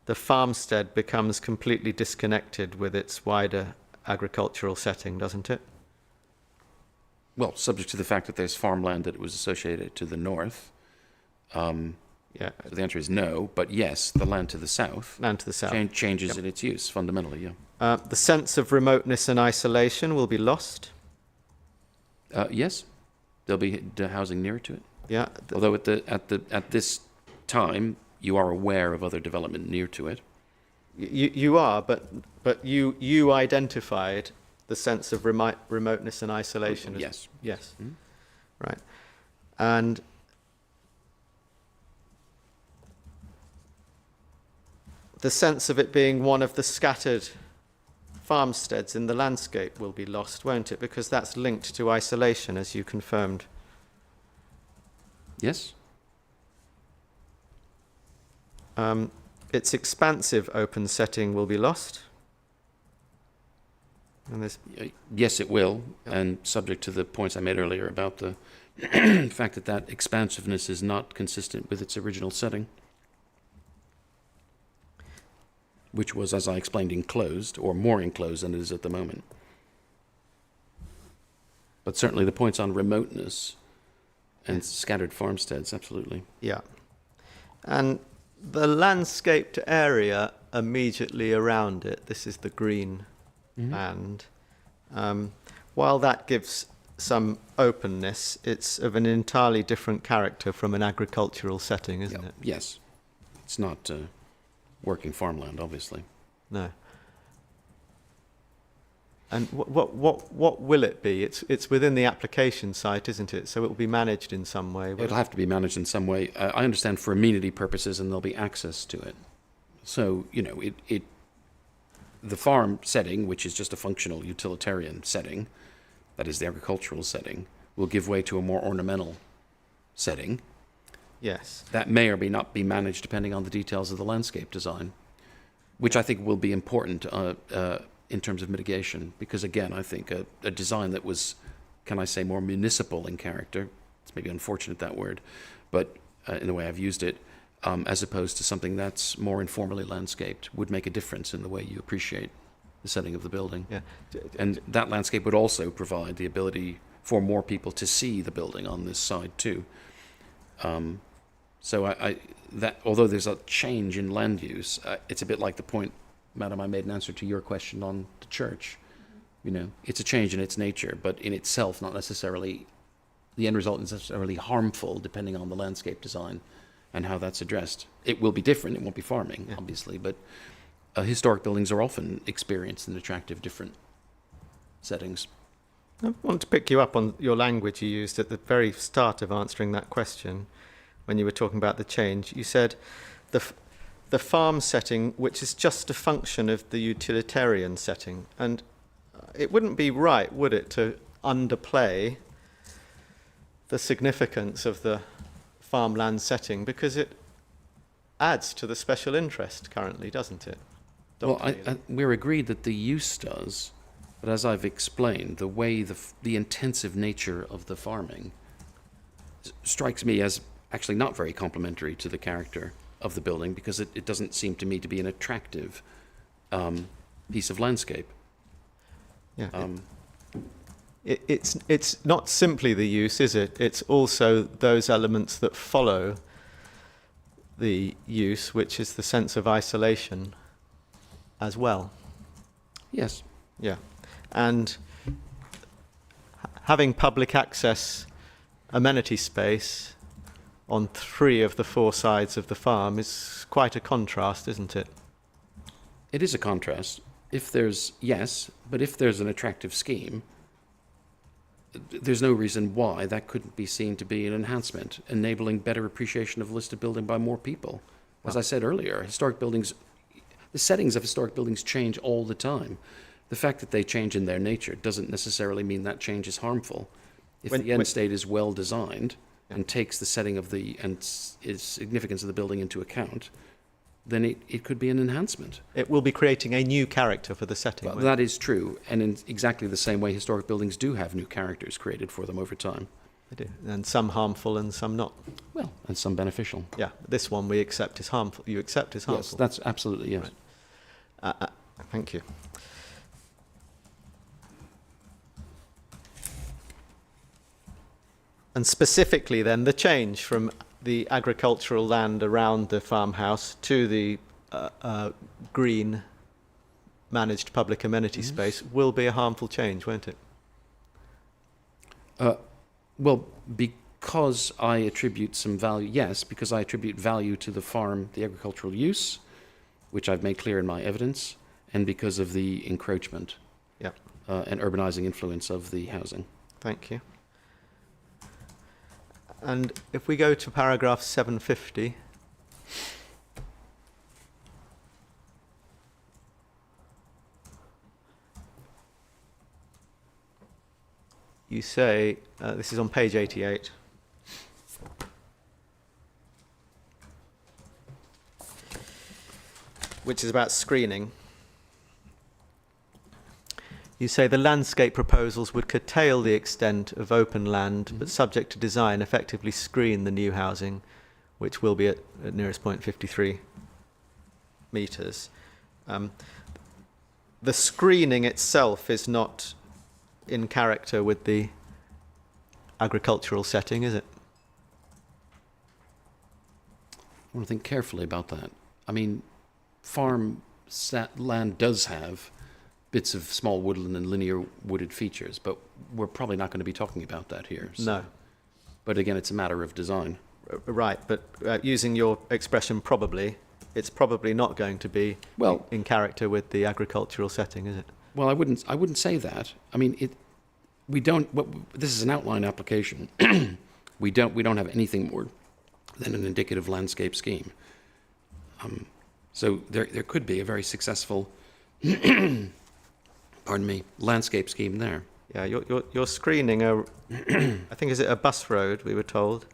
the farmstead becomes completely disconnected with its wider agricultural setting, doesn't it? Well, subject to the fact that there's farmland that was associated to the north. Yeah. So the answer is no, but yes, the land to the south Land to the south. changes Yep. in its use fundamentally. Yeah. The sense of remoteness and isolation will be lost. Yes, there'll be housing nearer to it. Yeah. Although at this time you are aware of other development near to it. You are, but you identified the sense of remoteness and isolation. Yes. Yes. Mhm. Right. And the sense of it being one of the scattered farmsteads in the landscape will be lost, won't it? Because that's linked to isolation, as you confirmed. Yes. Its expansive open setting will be lost. And this, Yes, it will, Yep. and subject to the points I made earlier about the fact that expansiveness is not consistent with its original setting, which was, as I explained, enclosed, or more enclosed than it is at the moment. But certainly the points on remoteness and scattered farmsteads, absolutely. yeah. And the landscaped area immediately around it, this is the green band, while that gives some openness, it's of an entirely different character from an agricultural setting, isn't it? Yes. It's not working farmland, obviously. No. And what will it be? It's within the application site, isn't it? So it will be managed in some way. It'll have to be managed in some way. I understand for amenity purposes, and there'll be access to it. So, the farm setting, which is just a functional utilitarian setting, that is the agricultural setting, will give way to a more ornamental setting. Yes. That may or may not be managed depending on the details of the landscape design, which I think will be important in terms of mitigation, because again, I think a design that was, can I say, more municipal in character, it's maybe unfortunate that word, but in the way I've used it, as opposed to something that's more informally landscaped, would make a difference in the way you appreciate the setting of the building. Yeah. And that landscape would also provide the ability for more people to see the building on this side too. So that although there's a change in land use, it's a bit like the point Madam, I made an answer to your question on the church. You know, it's a change in its nature, but in itself, not necessarily, the end result is necessarily harmful, depending on the landscape design and how that's addressed. It will be different, it won't be farming, obviously, but historic buildings are often experienced in attractive different settings. I want to pick you up on your language you used at the very start of answering that question when you were talking about the change. You said the farm setting, which is just a function of the utilitarian setting. And it wouldn't be right, would it, to underplay the significance of the farmland setting, because it adds to the special interest currently, doesn't it? Well, we're agreed that the use does, but as I've explained, the way the intensive nature of the farming strikes me as actually not very complementary to the character of the building, because it doesn't seem to me to be an attractive piece of landscape. Yeah. It's not simply the use, is it? It's also those elements that follow the use, which is the sense of isolation as well. Yes. Yeah. And having public access amenity space on 3 of the 4 sides of the farm is quite a contrast, isn't it? It is a contrast. If there's an attractive scheme, there's no reason why that couldn't be seen to be an enhancement, enabling better appreciation of listed building by more people. As I said earlier, historic buildings, the settings of historic buildings change all the time. The fact that they change in their nature doesn't necessarily mean that change is harmful. If the end state is well designed and takes the setting of and its significance of the building into account, then it could be an enhancement. It will be creating a new character for the setting. Well, that is true, and in exactly the same way historic buildings do have new characters created for them over time. They do, and some harmful and some not. Well, and some beneficial. Yeah, this one we accept is harmful. You accept is harmful. Yes, that's absolutely, yes. Right. Thank you. And specifically then, the change from the agricultural land around the farmhouse to the green managed public amenity space will be a harmful change, won't it? Well, because I attribute some value, yes, because I attribute value to the farm, the agricultural use, which I've made clear in my evidence, and because of the encroachment and urbanizing influence of the housing. Thank you. And if we go to paragraph 750, you say, this is on page 88, which is about screening. You say the landscape proposals would curtail the extent of open land, but subject to design, effectively screen the new housing, which will be at nearest point 53 metres. The screening itself is not in character with the agricultural setting, is it? I want to think carefully about that. I mean, farm land does have bits of small woodland and linear wooded features, but we're probably not going to be talking about that here. So. No. But again, it's a matter of design. Right, but using your expression probably, it's probably not going to be in character with the agricultural setting, is it? Well, I wouldn't say that. I mean, this is an outline application. we don't have anything more than an indicative landscape scheme. So there could be a very successful landscape scheme there. Yeah, you're screening I think, is it a bus road, we were told?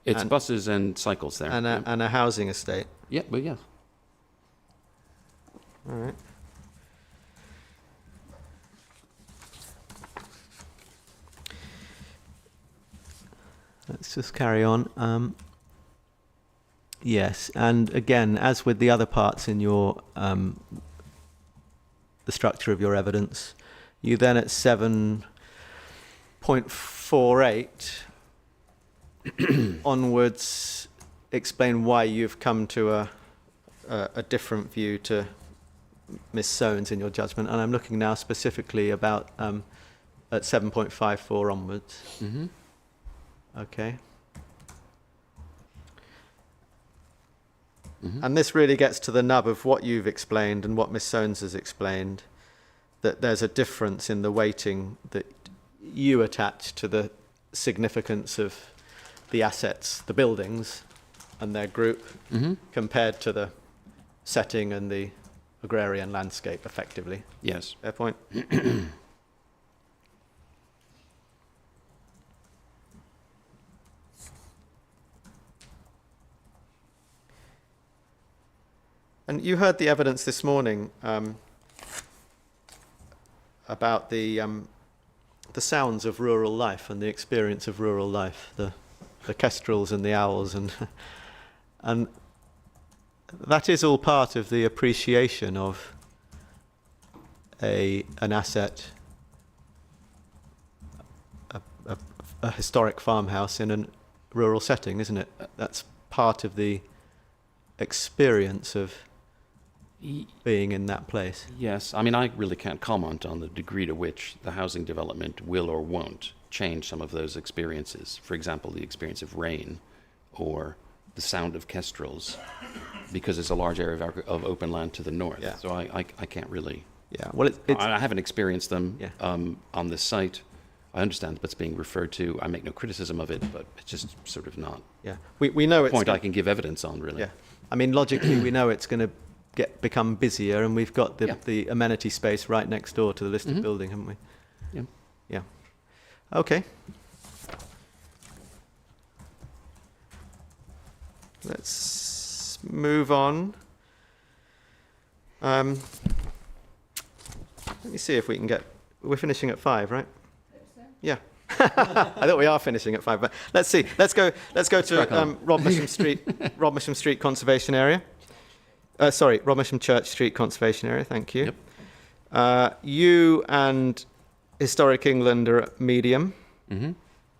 It's buses and cycles there. And a housing estate. Yeah, but yeah. All right. Let's just carry on. Yes, and again, as with the other parts in your the structure of your evidence, you then at 7.48 onwards explain why you've come to a different view to Miss Soanes, in your judgment, and I'm looking now specifically about at 7.54 onwards. Mm-hmm. Okay. Mm-hmm. And this really gets to the nub of what you've explained and what Miss Soanes has explained, that there's a difference in the weighting that you attach to the significance of the assets, the buildings and their group, Mm-hmm. compared to the setting and the agrarian landscape, effectively. Yes. Fair point? And you heard the evidence this morning about the sounds of rural life and the experience of rural life, the kestrels and the owls, and that is all part of the appreciation of an asset, a historic farmhouse in a rural setting, isn't it? That's part of the experience of being in that place. Yes, I mean, I really can't comment on the degree to which the housing development will or won't change some of those experiences. For example, the experience of rain or the sound of kestrels, because it's a large area of open land to the north. Yeah. So I can't really... Yeah, well, I haven't experienced them Yeah. on this site. I understand what's being referred to. I make no criticism of it, but it's just sort of not yeah. We know a it's point I can give evidence on, really. Yeah, I mean, logically, we know it's going to become busier, and we've got the amenity space right next door to the listed Mhm. building, haven't we? Yeah. Yeah. Okay. Let's move on. Let me see if we can get. We're finishing at 5, right? Yeah. I thought we are finishing at 5, but let's see. Let's go to Rodmersham Street, Rodmersham Street Conservation Area. Sorry, Rodmersham Church Street Conservation Area. Thank you. Yep. You and Historic England are at medium. Mm-hmm.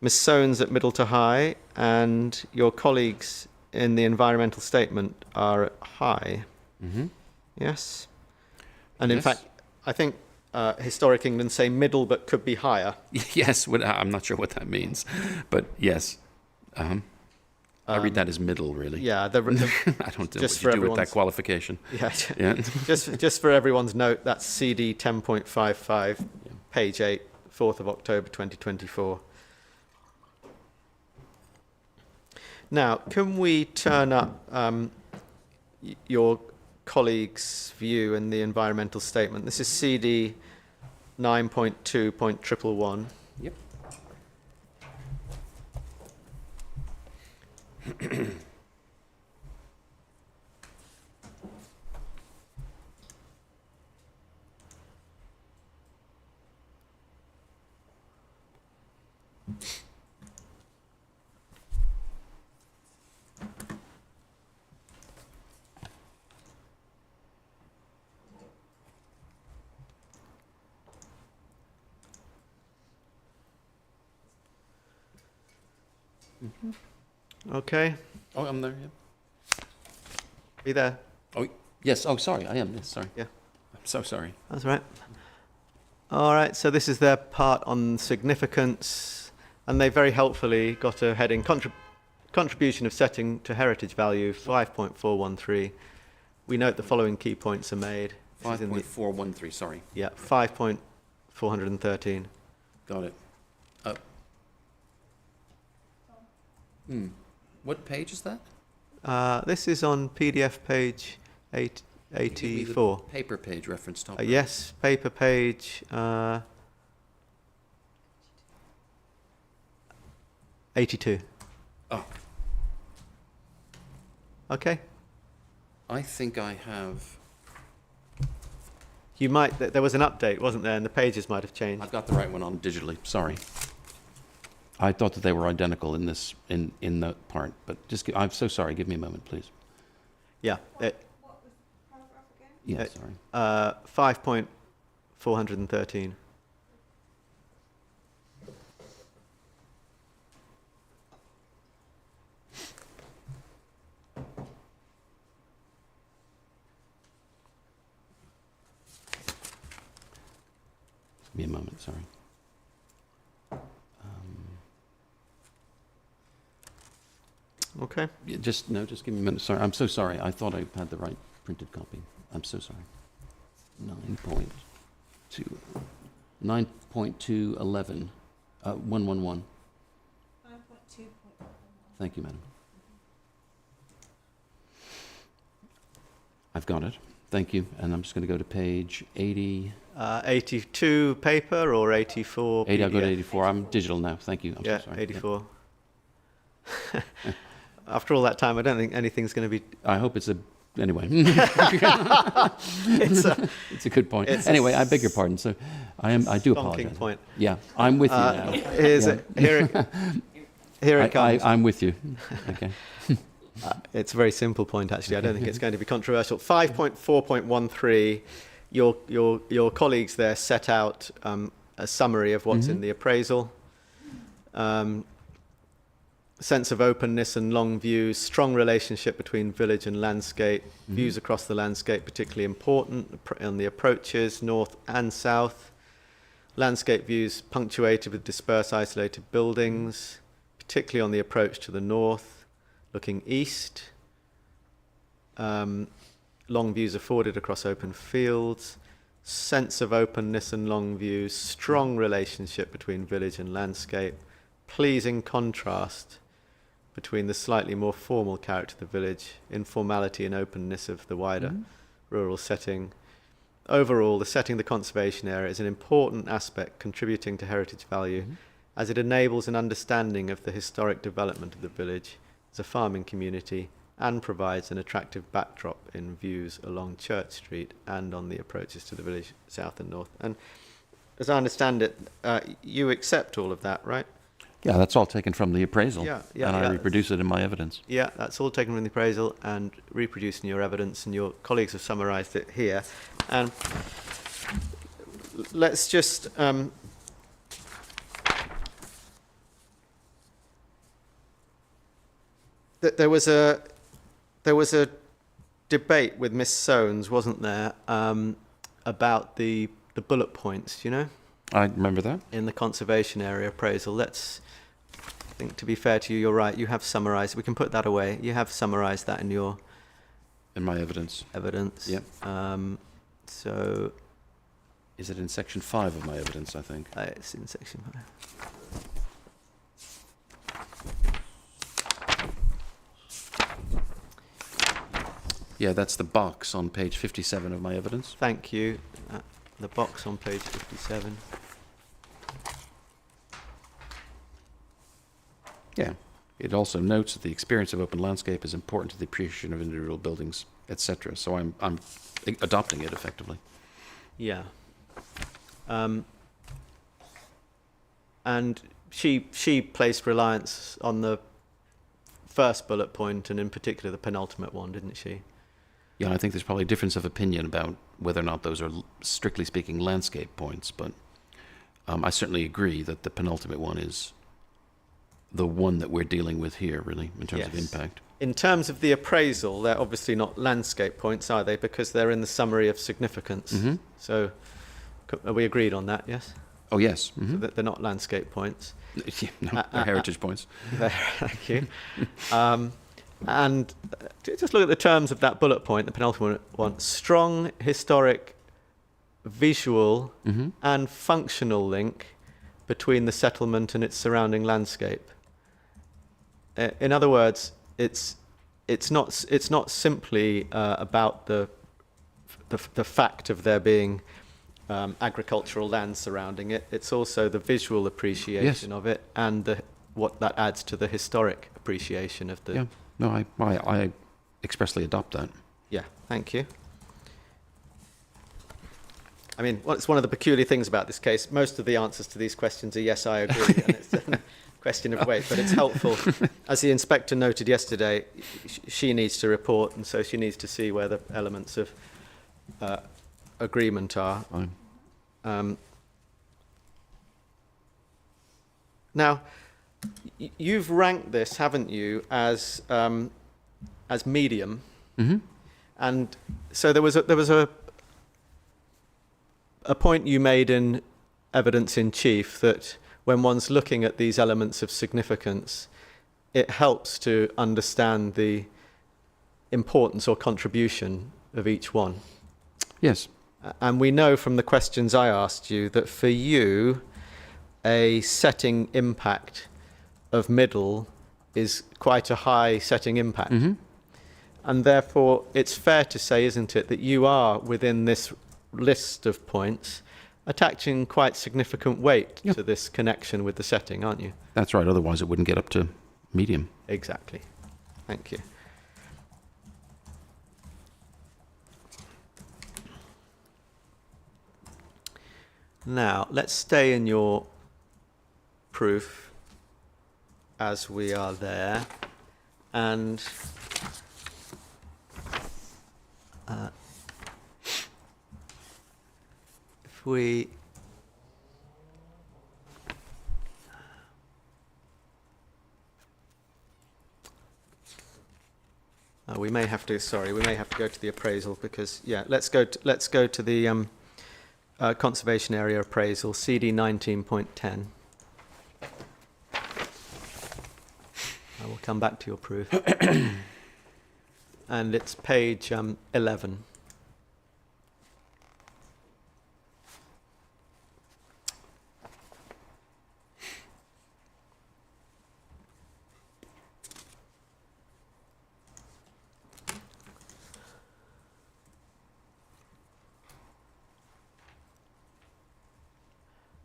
Miss Soanes at middle to high, and your colleagues in the environmental statement are at high. Mm-hmm. Yes. And in Yes. fact, I think Historic England say middle, but could be higher. Yes, I'm not sure what that means, but yes. I read that as middle, really. Yeah, I don't know just what for you do with that everyone's- qualification. Yeah. Yeah. just for everyone's note, that's CD 10.55, page 8, 4th of October 2024. Now, can we turn up your colleague's view in the environmental statement? This is CD 9.2.111. Yep. Okay, Oh, I'm there, yeah. be there. Oh, yes. Oh, sorry. I am. Yes, sorry. Yeah. I'm so sorry. That's right. All right, so this is their part on significance, and they very helpfully got a heading, contribution of setting to heritage value, 5.413. We note the following key points are made. This is in the- 5.413, sorry. Yeah, 5.413. Got it. What page is that? This is on PDF page Can you give me the 84. paper page reference top. Yes, paper page 82. Oh, Okay. I think I have. You might. There was an update, wasn't there? And the pages might have changed. I've got the right one on digitally. Sorry. I thought that they were identical in this in the part, but I'm so sorry. Give me a moment, please. Yeah. What was the paragraph again? Yeah, Uh, sorry. 5.413. me a moment, sorry. Okay. Just give me a minute. Sorry, I'm so sorry. I thought I had the right printed copy. I'm so sorry. 9.2, 9.211, 111. 5.2. Thank you, madam. I've got it. Thank you. And I'm just going to go to page 80. 82 paper or 84 80, I'll go to PDF? 84. I'm digital now. Thank you. I'm Yeah, so sorry. 84. After all that time, I don't think anything's going to be... I hope it's a... Anyway. it's a good point. Anyway, I beg your pardon. So I do apologize. Point. Yeah, I'm with you now. Here it comes. I'm with you. Okay. It's a very simple point, actually. I don't think it's going to be controversial. 5.4.13, your colleagues there set out a summary of what's in the appraisal. Sense of openness and long views, strong relationship between village and landscape, views across the landscape particularly important on the approaches, north and south. Landscape views punctuated with dispersed isolated buildings, particularly on the approach to the north, looking east. Long views afforded across open fields, sense of openness and long views, strong relationship between village and landscape, pleasing contrast between the slightly more formal character of the village, informality and openness of the wider rural setting. Overall, the setting of the conservation area is an important aspect contributing to heritage value as it enables an understanding of the historic development of the village as a farming community and provides an attractive backdrop in views along Church Street and on the approaches to the village south and north. And as I understand it, you accept all of that, right? Yeah, that's all taken from the appraisal. Yeah, and I reproduce it in my evidence. Yeah, that's all taken from the appraisal and reproduced in your evidence, and your colleagues have summarised it here. And let's just there was a debate with Miss Soanes, wasn't there, about the bullet points, you know? I remember that. In the conservation area appraisal. I think to be fair to you, you're right. You have summarised. We can put that away. You have summarised that in your... In my evidence. Yep. So... Is it in section 5 of my evidence, I think? It's in section 5. Yeah, that's the box on page 57 of my evidence. Thank you. The box on page 57. Yeah. It also notes that the experience of open landscape is important to the appreciation of individual buildings, etc. So I'm adopting it effectively. Yeah. And she placed reliance on the first bullet point, and in particular the penultimate one, didn't she? Yeah, I think there's probably a difference of opinion about whether or not those are, strictly speaking, landscape points, but I certainly agree that the penultimate one is the one that we're dealing with here, really, in terms of impact. In terms of the appraisal, they're obviously not landscape points, are they? Because they're in the summary of significance. So are we agreed on that, yes? Oh, yes. So that they're not landscape points. No, they're heritage points. Thank you. And just look at the terms of that bullet point, the penultimate one. Strong historic, visual and functional link between the settlement and its surrounding landscape. In other words, it's not simply about the fact of there being agricultural land surrounding it. It's also the visual appreciation of it and what that adds to the historic appreciation of the... Yeah, no, I expressly adopt that. Yeah, thank you. I mean, it's one of the peculiar things about this case. Most of the answers to these questions are yes, I agree, and it's a question of weight, but it's helpful. As the inspector noted yesterday, she needs to report, and so she needs to see where the elements of agreement are. Now, you've ranked this, haven't you, as medium, and so there was a point you made in evidence in chief that when one's looking at these elements of significance, it helps to understand the importance or contribution of each one. Yes. And we know from the questions I asked you that for you, a setting impact of middle is quite a high setting impact. Mm-hmm. And therefore, it's fair to say, isn't it, that you are, within this list of points, attaching quite significant weight to this connection with the setting, aren't you? That's right. Otherwise, it wouldn't get up to medium. Exactly. Thank you. Now, let's stay in your proof as we are there. And if we we may have to go to the appraisal because, let's go to the conservation area appraisal, CD 19.10. I will come back to your proof. And it's page 11.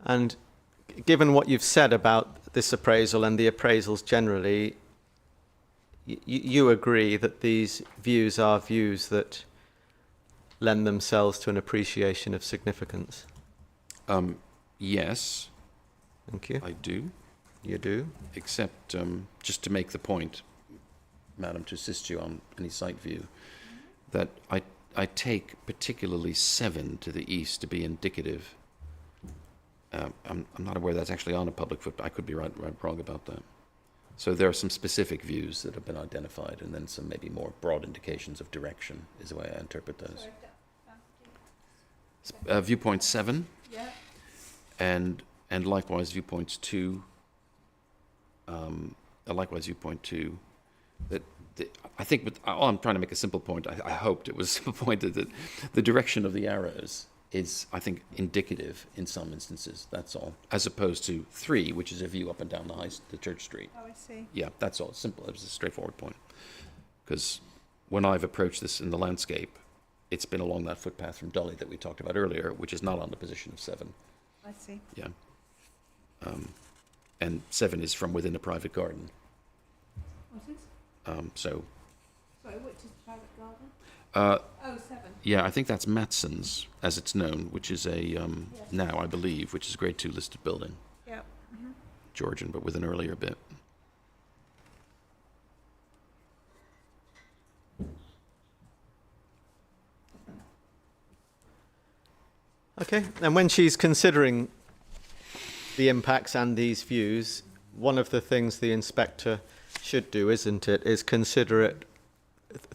And given what you've said about this appraisal and the appraisals generally, you agree that these views are views that lend themselves to an appreciation of significance? Yes. Thank you. I do. You do? Except, just to make the point, Madam, to assist you on any site view, that I take particularly 7 to the east to be indicative. I'm not aware that's actually on a public footpath. I could be wrong about that. So there are some specific views that have been identified, and then some maybe more broad indications of direction is the way I interpret those. Viewpoint 7, and likewise viewpoints 2. Likewise viewpoint 2. I think, I'm trying to make a simple point. I hoped it was a simple point that the direction of the arrows is, I think, indicative in some instances. That's all, as opposed to 3, which is a view up and down the Church Street. Oh, I see. Yeah, that's all. It's simple. It was a straightforward point. Because when I've approached this in the landscape, it's been along that footpath from Dolly that we talked about earlier, which is not on the position of 7. I see. Yeah. And 7 is from within a private garden. What's this? So. Sorry, which is the private garden? 7. Yeah, I think that's Matson's, as it's known, which is now, I believe, which is a grade 2 listed building. Yeah. Mm-hmm. Georgian, but with an earlier bit. Okay, and when she's considering the impacts and these views, one of the things the inspector should do, isn't it, is consider it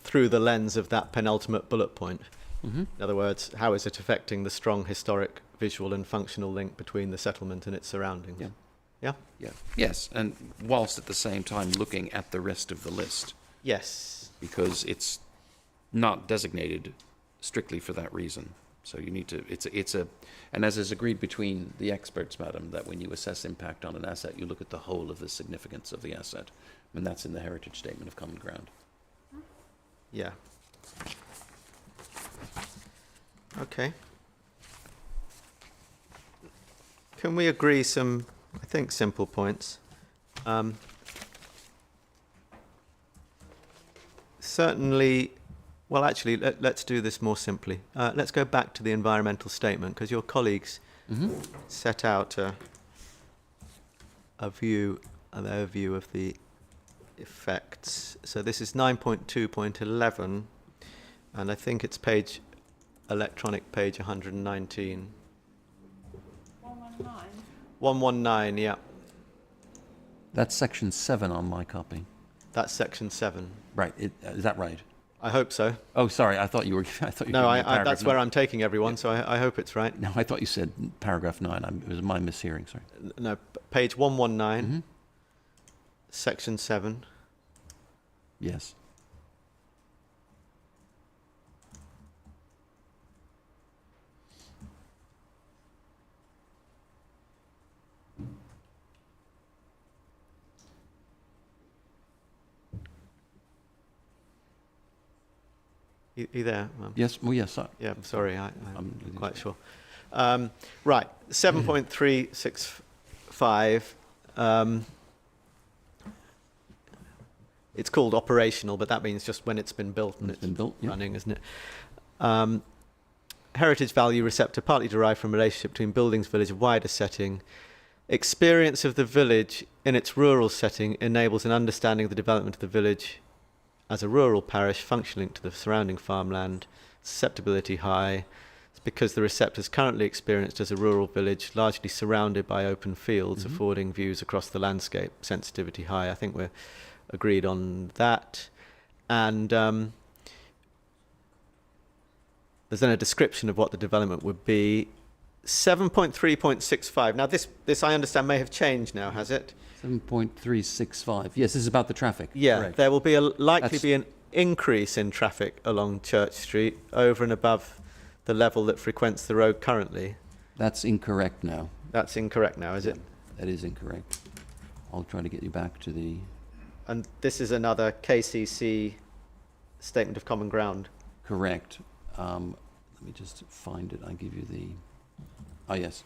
through the lens of that penultimate bullet point. Mm-hmm. In other words, how is it affecting the strong historic, visual and functional link between the settlement and its surroundings? Yeah. Yeah? Yeah. Yes, and whilst at the same time looking at the rest of the list. Yes. Because it's not designated strictly for that reason. So you need to, and as is agreed between the experts, Madam, that when you assess impact on an asset, you look at the whole of the significance of the asset. And that's in the Heritage Statement of Common Ground. Yeah. Okay. Can we agree some, I think, simple points? Certainly, well, actually, let's do this more simply. Let's go back to the environmental statement, because your colleagues set out a view, an overview of the effects. So this is 9.2.11, and I think it's electronic page 119. 119? 119, yeah. That's section 7 on my copy. That's section 7. Right, is that right? I hope so. Oh, sorry. I thought you were. I thought you. No, were giving me paragraph that's where I'm taking everyone, so I hope it's right. No, I thought you said paragraph 9. It was my mishearing. Sorry. No, page 119, Mm-hmm. section 7. Yes. You there? Yes. Well, yes. Yeah, sorry, I'm I'm quite sure. Right, 7.365. It's called operational, but that means just when it's been built and It's been built, yeah. running, isn't it? Heritage value receptor partly derived from relationship between buildings, village, and wider setting. Experience of the village in its rural setting enables an understanding of the development of the village as a rural parish functioning to the surrounding farmland. Susceptibility high. It's because the receptor is currently experienced as a rural village, largely surrounded by open fields, affording views across the landscape. Sensitivity high. I think we're agreed on that. And there's then a description of what the development would be. 7.3.65. Now this I understand may have changed now, has it? 7.365. Yes, this is about the traffic. Yeah, Correct. there will be likely be an increase in traffic along Church Street over and above the level that frequents the road currently. That's incorrect now. That's incorrect now, is it? That is incorrect. I'll try to get you back to the... And this is another KCC statement of common ground. Correct. Let me just find it. I'll give you the... Oh, yes.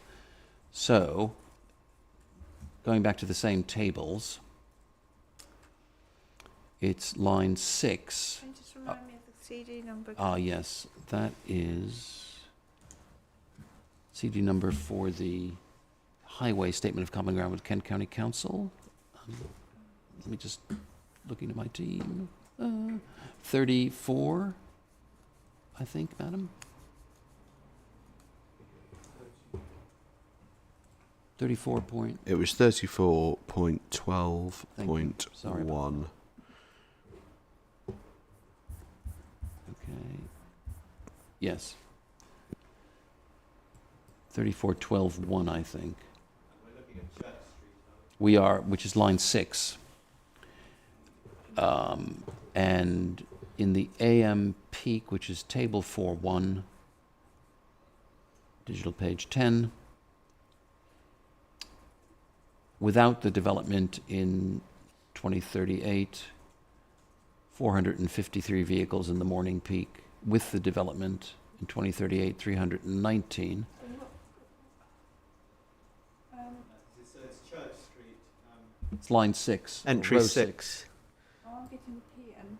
So, going back to the same tables, it's line 6. Can you just remind me of the CD number? Ah, yes. That is CD number for the Highway Statement of Common Ground with Kent County Council. Let me just looking at my team. 34, I think, madam. 34 point. It was 34.12.1. Okay. Yes. 34.12.1, I think. We are, which is line 6. And in the AM peak, which is table 4.1, digital page 10, without the development in 2038, 453 vehicles in the morning peak. With the development in 2038, 319. So it's Church Street. It's line 6. Entry row 6. Oh, I'm getting PM.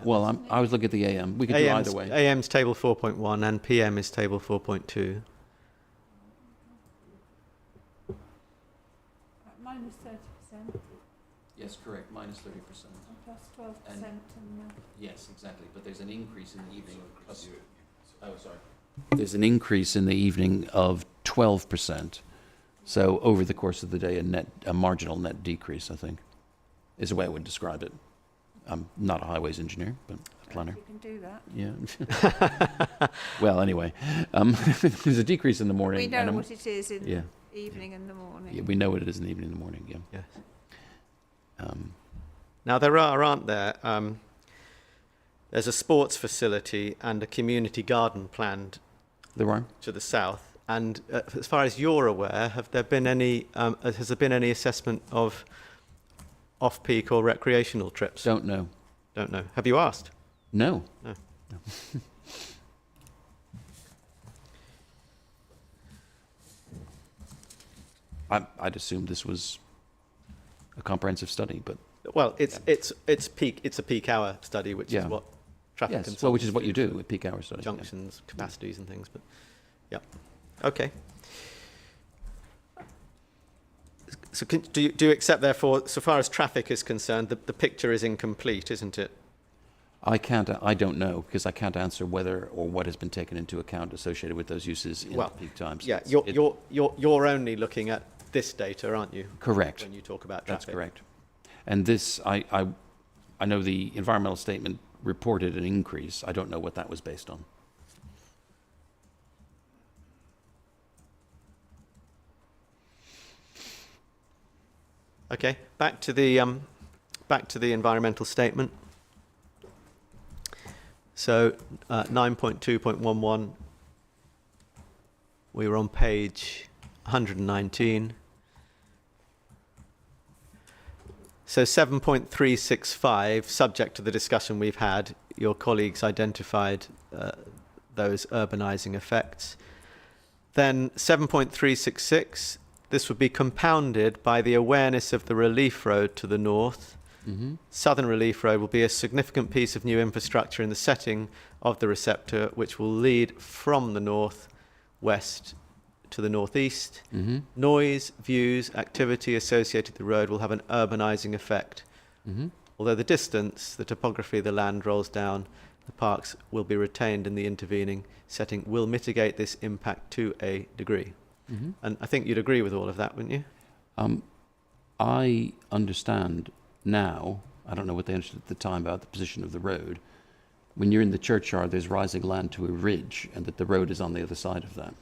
Well, I was looking at the AM. We could do either way. AM's table 4.1 and PM is table 4.2. Minus 30%, Yes, correct. Minus 30%. plus 12%, and Yes, exactly. But there's an increase in the evening. There's an increase in the evening of 12%. So over the course of the day, a marginal net decrease, I think, is the way I would describe it. I'm not a highways engineer, but a planner. you can do that. Yeah. Well, anyway, there's a decrease in the morning. We know and what it is in yeah, the evening and the morning. yeah, we know what it is in the evening and the morning. Yeah. Yes. Um, Now there aren't there? There's a sports facility and a community garden planned there are. to the south. And as far as you're aware, has there been any assessment of off-peak or recreational trips? Don't know. Don't know. Have you asked? No. No. I'd assumed this was a comprehensive study, but Well, it's peak. It's a peak hour study, which is Yeah. what traffic yes, consultants well, which is what you do for with peak hour studies. junctions, capacities, and things. But yeah, okay. So do you accept, therefore, so far as traffic is concerned, the picture is incomplete, isn't it? I don't know, because I can't answer whether or what has been taken into account associated with those uses in Well, peak times. Yeah, It's- you're only looking at this data, aren't you? Correct. When you talk about traffic. That's correct. And this, I know the environmental statement reported an increase. I don't know what that was based on. Okay, back to the environmental statement. So 9.2.11, we were on page 119. So 7.365, subject to the discussion we've had, your colleagues identified those urbanising effects. Then 7.366, this would be compounded by the awareness of the relief road to the north. Mm-hmm. Southern Relief Road will be a significant piece of new infrastructure in the setting of the receptor, which will lead from the north west to the northeast. Mm-hmm. Noise, views, activity associated with the road will have an urbanising effect. Mm-hmm. Although the distance, the topography of the land rolls down, the parks will be retained in the intervening setting, will mitigate this impact to a degree. Mm-hmm. And I think you'd agree with all of that, wouldn't you? I understand now, I don't know what they understood at the time about the position of the road. When you're in the churchyard, there's rising land to a ridge, and that the road is on the other side of that.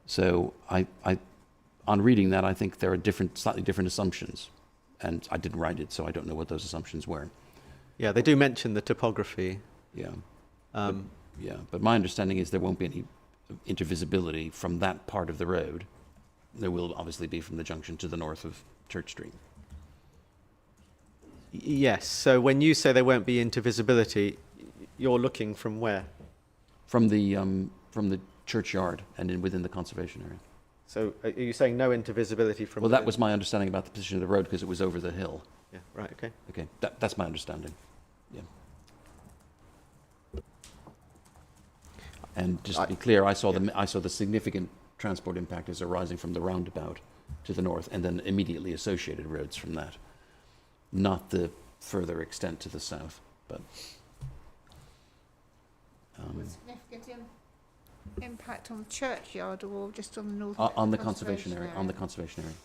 So on reading that, I think there are slightly different assumptions. And I didn't write it, so I don't know what those assumptions were. Yeah, they do mention the topography. Yeah. But my understanding is there won't be any intervisibility from that part of the road. There will obviously be from the junction to the north of Church Street. Yes, so when you say there won't be intervisibility, you're looking from where? From the churchyard and within the conservation area. So are you saying no intervisibility from Well, that within? was my understanding about the position of the road because it was over the hill. Yeah, right, okay. Okay, that's my understanding. Yeah. And just to be clear, I saw the significant transport impact as arising from the roundabout to the north, and then immediately associated roads from that. Not the further extent to the south, but. Significant impact on the churchyard or just on the north? On the conservation area. On the conservation area.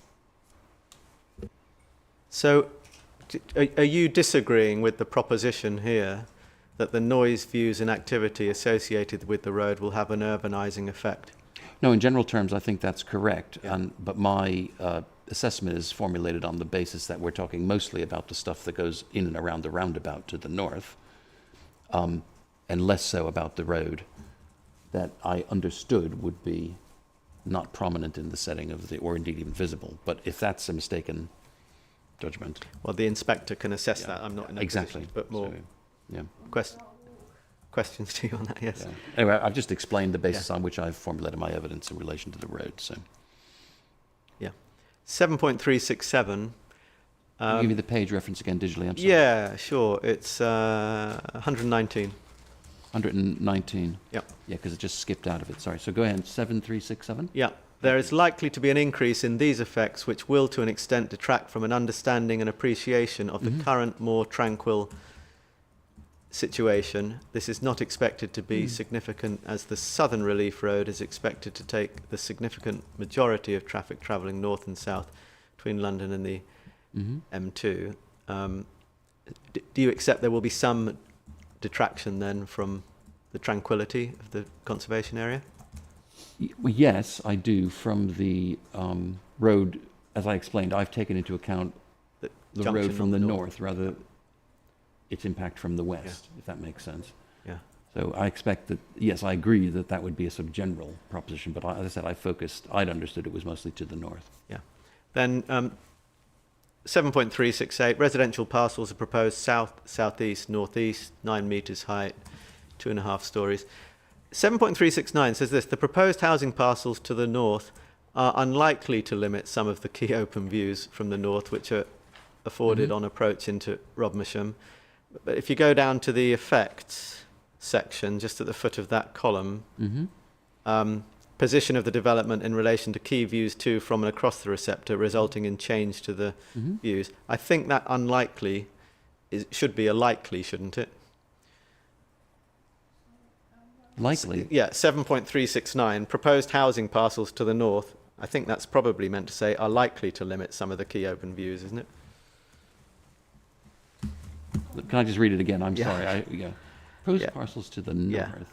So are you disagreeing with the proposition here that the noise, views and activity associated with the road will have an urbanising effect? No, in general terms, I think that's correct. Yeah. But my assessment is formulated on the basis that we're talking mostly about the stuff that goes in and around the roundabout to the north, and less so about the road that I understood would be not prominent in the setting of or indeed even visible. But if that's a mistaken judgment. Well, the inspector can assess that. I'm not in a exactly. position, but more So, yeah. questions to you on that, yes. Yeah. Anyway, I've just explained the basis on which I've formulated my evidence in relation to the road. So, Yeah. 7.367. Can you give me the page reference again digitally? I'm sorry. Yeah, sure. It's 119. 119. Yep. Yeah, because it just skipped out of it. Sorry. So go ahead. 7367. Yeah. There is likely to be an increase in these effects, which will, to an extent, detract from an understanding and appreciation of the current, more tranquil situation. This is not expected to be significant, as the Southern Relief Road is expected to take the significant majority of traffic travelling north and south between London and the M2. Do you accept there will be some detraction then from the tranquility of the conservation area? Well, yes, I do. From the road, as I explained, I've taken into account the junction road from the on north, rather its impact from the west, if that makes sense. Yeah. So I expect that, yes, I agree that that would be a sort of general proposition, but as I said, I'd understood it was mostly to the north. Yeah. Then 7.368, residential parcels are proposed south, southeast, northeast, 9 metres height, 2.5 stories. 7.369 says this: the proposed housing parcels to the north are unlikely to limit some of the key open views from the north, which are afforded on approach into Rodmersham. But if you go down to the effects section, just at the foot of that column, position of the development in relation to key views to, from and across the receptor, resulting in change to the views. I think that unlikely should be a likely, shouldn't it? Likely. Yeah, 7.369, proposed housing parcels to the north. I think that's probably meant to say are likely to limit some of the key open views, isn't it? Can I just read it again? I'm Yeah. sorry. Proposed Yeah. parcels to the Yeah. north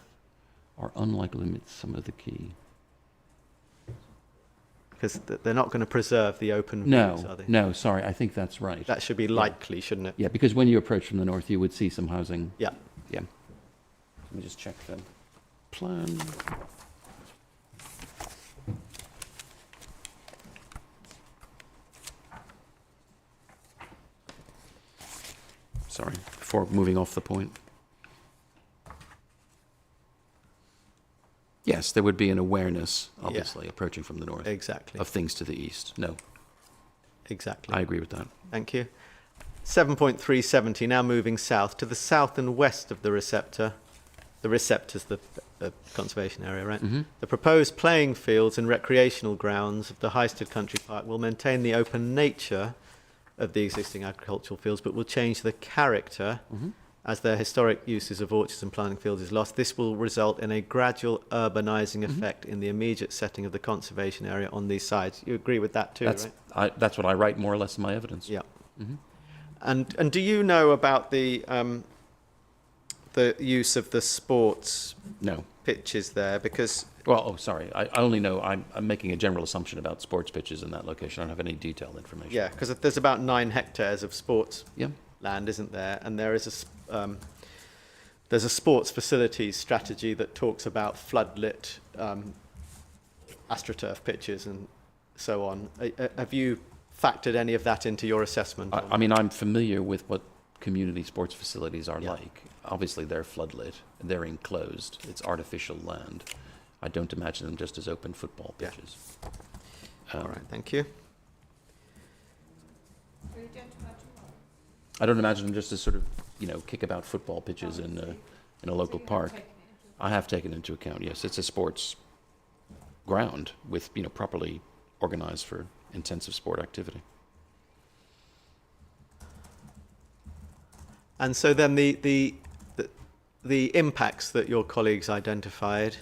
are unlike limits some of the key. Because they're not going to preserve the open views, No, are they? no, sorry. I think that's right. That should be likely, shouldn't it? Yeah, because when you approach from the north, you would see some housing. Yeah. Yeah. Let me just check the plan. Sorry, before moving off the point. Yes, there would be an awareness, obviously, approaching from the north, Exactly. of things to the east. No, Exactly. I agree with that. Thank you. 7.370, now moving south. To the south and west of the receptor. The receptor's the conservation area, right? Mm-hmm. The proposed playing fields and recreational grounds of the Highsted Country Park will maintain the open nature of the existing agricultural fields, but will change the character Mm-hmm. as their historic uses of orchards and planting fields is lost. This will result in a gradual urbanising effect in the immediate setting of the conservation area on these sides. You agree with that too, right? That's what I write more or less in my evidence. Yeah. Mhm. And do you know about the use of the sports No. pitches there? Because Well, sorry. I only know I'm making a general assumption about sports pitches in that location. I don't have any detailed information. yeah, because there's about 9 hectares of sports Yeah. land, isn't there? And there is there's a sports facilities strategy that talks about floodlit astroturf pitches and so on. Have you factored any of that into your assessment? I mean, I'm familiar with what community sports facilities are Yeah. like. Obviously, they're floodlit. They're enclosed. It's artificial land. I don't imagine them just as open football Yeah. pitches. All right, thank you. I don't imagine them just as sort of, kickabout football pitches in a local park. I have taken into account, yes. It's a sports ground with, properly organized for intensive sport activity. And so then the impacts that your colleagues identified,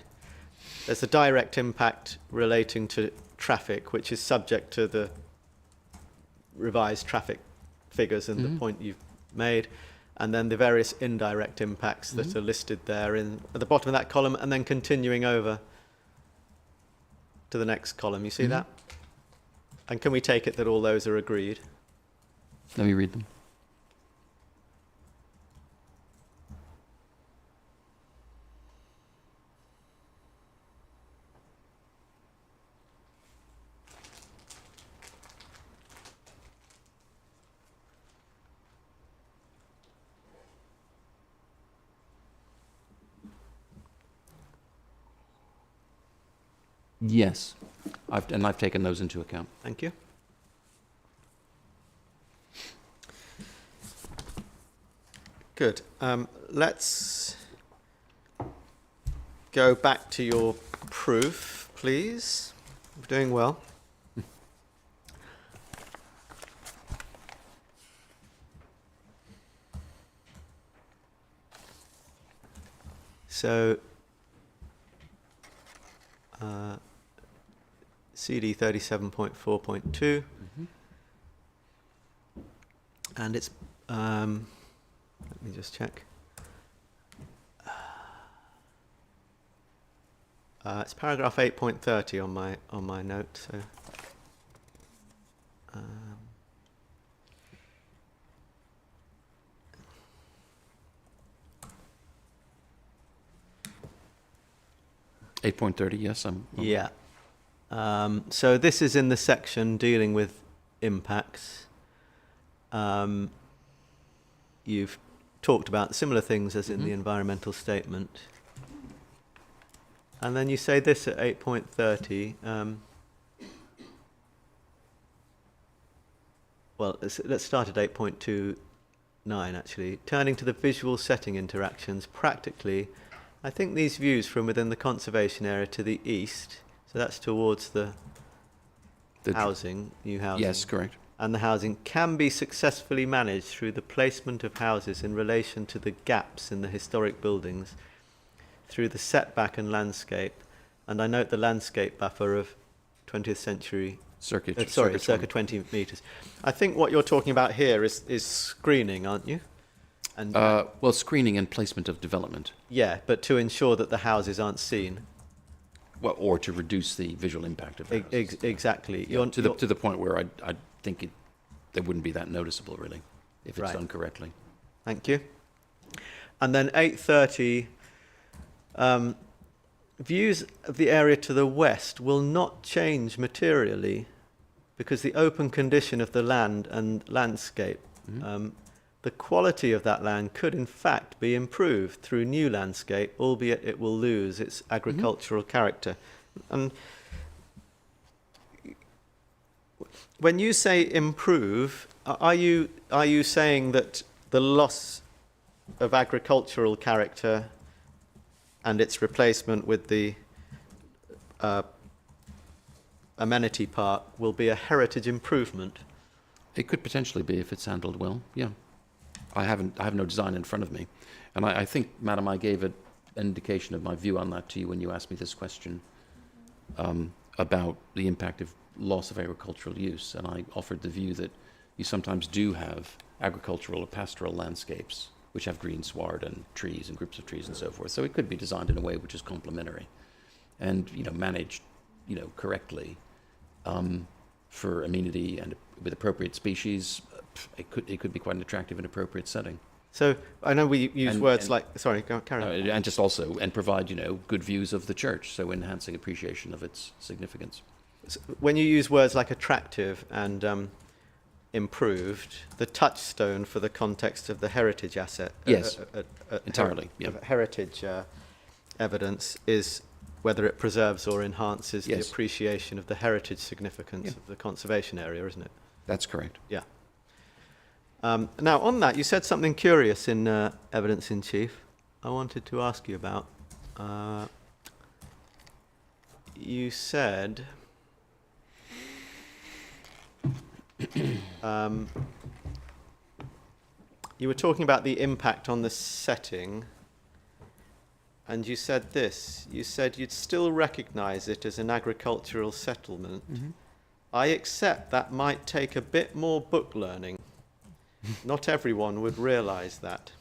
there's a direct impact relating to traffic, which is subject to the revised traffic figures and the point you've made, and then the various indirect impacts that are listed there at the bottom of that column, and then continuing over to the next column. You see that? And can we take it that all those are agreed? Let me read them. Yes, I've taken those into account. Thank you. Good. Let's go back to your proof, please. We're doing well. So, CD 37.4.2, and it's, let me just check. It's paragraph 8.30 on my note. So, um, 8.30, yes, yeah. So this is in the section dealing with impacts. You've talked about similar things as in the environmental statement. And then you say this at 8.30. Well, let's start at 8.29 actually. Turning to the visual setting interactions, practically, I think these views from within the conservation area to the east, so that's towards the housing, new housing. Yes, correct. And the housing can be successfully managed through the placement of houses in relation to the gaps in the historic buildings, through the setback and landscape. And I note the landscape buffer of 20th century Circa 20 metres. I think what you're talking about here is screening, aren't you? And Well, screening and placement of development, yeah, but to ensure that the houses aren't seen. well, or to reduce the visual impact of the houses. Exactly. Yeah, to the point where I think they wouldn't be that noticeable, really, if it's Right. done correctly. Thank you. And then 8:30, views of the area to the west will not change materially because the open condition of the land and landscape, the quality of that land could in fact be improved through new landscape, albeit it will lose its agricultural character. And when you say improve, are you saying that the loss of agricultural character and its replacement with the amenity park will be a heritage improvement? It could potentially be if it's handled well. Yeah, I have no design in front of me, and I think, Madam, I gave an indication of my view on that to you when you asked me this question about the impact of loss of agricultural use, and I offered the view that you sometimes do have agricultural or pastoral landscapes which have green sward and trees and groups of trees and so forth. So it could be designed in a way which is complementary, and managed, correctly for amenity and with appropriate species. It could be quite an attractive and appropriate setting. So I know we use words like, sorry, carry on. And just also, and provide, good views of the church, so enhancing appreciation of its significance. When you use words like attractive and improved, the touchstone for the context of the heritage asset, Yes, entirely. Yeah. Heritage evidence is whether it preserves or enhances the Yes. appreciation of the heritage significance of the conservation area, isn't it? That's correct. Yeah. Now, on that, you said something curious in Evidence in Chief I wanted to ask you about. You said you were talking about the impact on the setting, and you said this. You said you'd still recognise it as an agricultural settlement. I accept that might take a bit more book learning. Not everyone would realise that.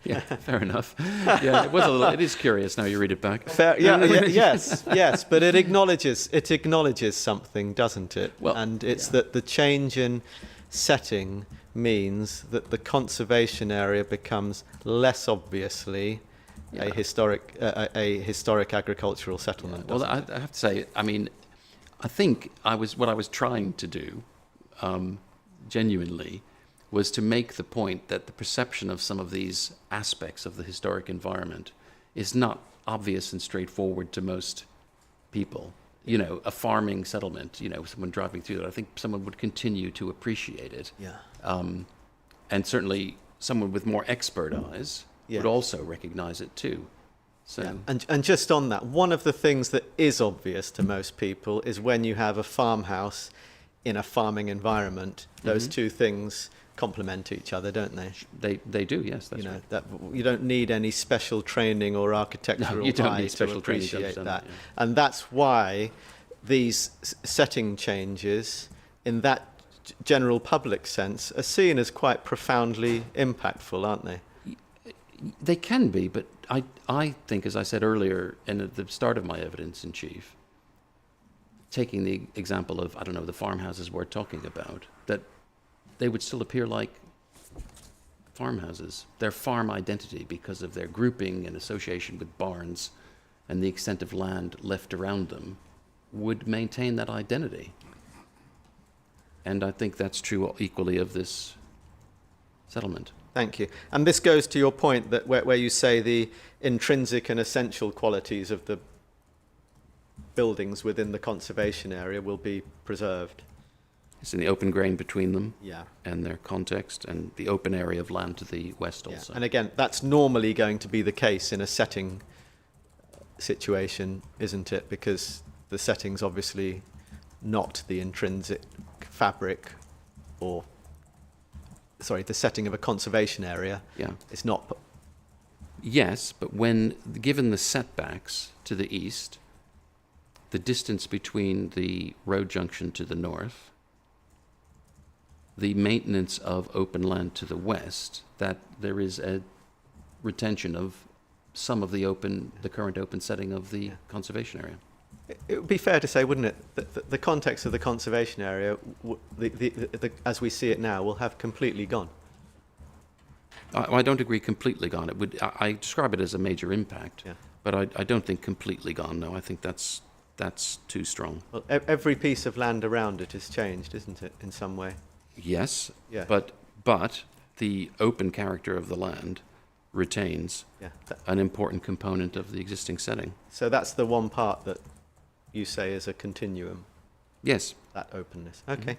Yeah, fair enough. Yeah, it is curious now you read it back. Fair, yes, but it acknowledges something, doesn't it? Well, and it's that the change in setting means that the conservation area becomes less obviously a historic agricultural settlement. Well, I have to say, I think what I was trying to do, genuinely, was to make the point that the perception of some of these aspects of the historic environment is not obvious and straightforward to most people. A farming settlement, someone driving through that, I think someone would continue to appreciate it. Yeah. And certainly someone with more expert eyes would also recognize it too. So. Yeah. And just on that, one of the things that is obvious to most people is when you have a farmhouse in a farming environment, those two things complement each other, don't they? They do, yes. That's right. That you don't need any special training or architectural eye to appreciate that. Yeah. And that's why these setting changes, in that general public sense, are seen as quite profoundly impactful, aren't they? They can be, but I think, as I said earlier, and at the start of my evidence in chief, taking the example of, the farmhouses we're talking about, that they would still appear like farmhouses. Their farm identity, because of their grouping and association with barns and the extent of land left around them, would maintain that identity. And I think that's true equally of this settlement. Thank you. And this goes to your point that where you say the intrinsic and essential qualities of the buildings within the conservation area will be preserved. It's in the open grain between them, Yeah. and their context, and the open area of land to the west Yeah. also. And again, that's normally going to be the case in a setting situation, isn't it? Because the setting's obviously not the intrinsic fabric, or the setting of a conservation area. Yeah. It's not. Yes, but when given the setbacks to the east, the distance between the road junction to the north, the maintenance of open land to the west, that there is a retention of some of the current open setting of the conservation area. It would be fair to say, wouldn't it, that the context of the conservation area, as we see it now, will have completely gone. I don't agree completely gone. I describe it as a major impact, but I don't think completely gone. No, I think that's too strong. Well, every piece of land around it has changed, isn't it, in some way? Yes, Yeah. but the open character of the land retains an important component of the existing setting. So that's the one part that you say is a continuum. Yes. That openness. Okay.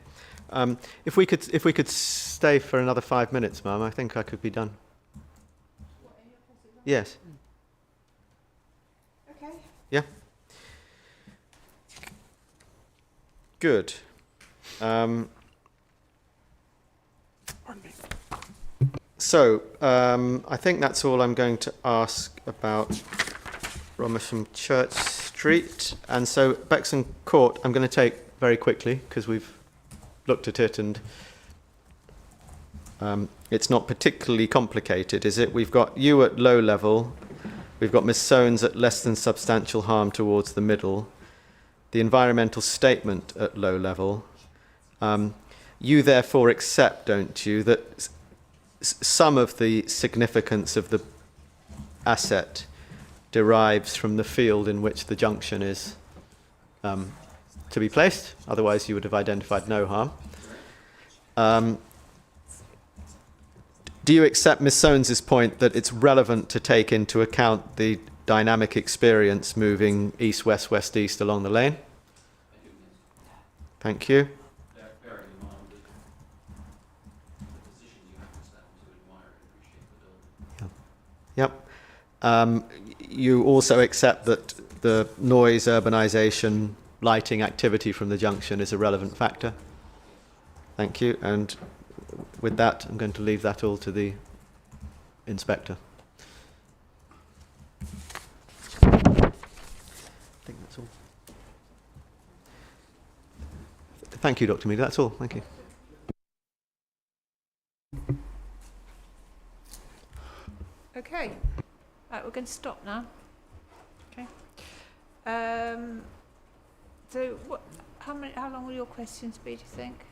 If we could stay for another 5 minutes, Mum, I think I could be done. Yes. Okay. Yeah. Good. So I think that's all I'm going to ask about Romesham Church Street. And so Bexon Court, I'm going to take very quickly because we've looked at it and it's not particularly complicated, is it? We've got you at low level. We've got Miss Soanes at less than substantial harm towards the middle. The environmental statement at low level. You therefore accept, don't you, that some of the significance of the asset derives from the field in which the junction is to be placed. Otherwise, you would have identified no harm. Do you accept Ms. Soanes' point that it's relevant to take into account the dynamic experience moving east, west, west, east along the lane? Thank you. Yep. You also accept that the noise, urbanisation, lighting activity from the junction is a relevant factor? Thank you. And with that, I'm going to leave that all to the inspector. I think that's all. Thank you, Dr. Mealy. That's all. Thank you. Okay. Right, we're going to stop now. Okay. So, how long will your questions be, do you think?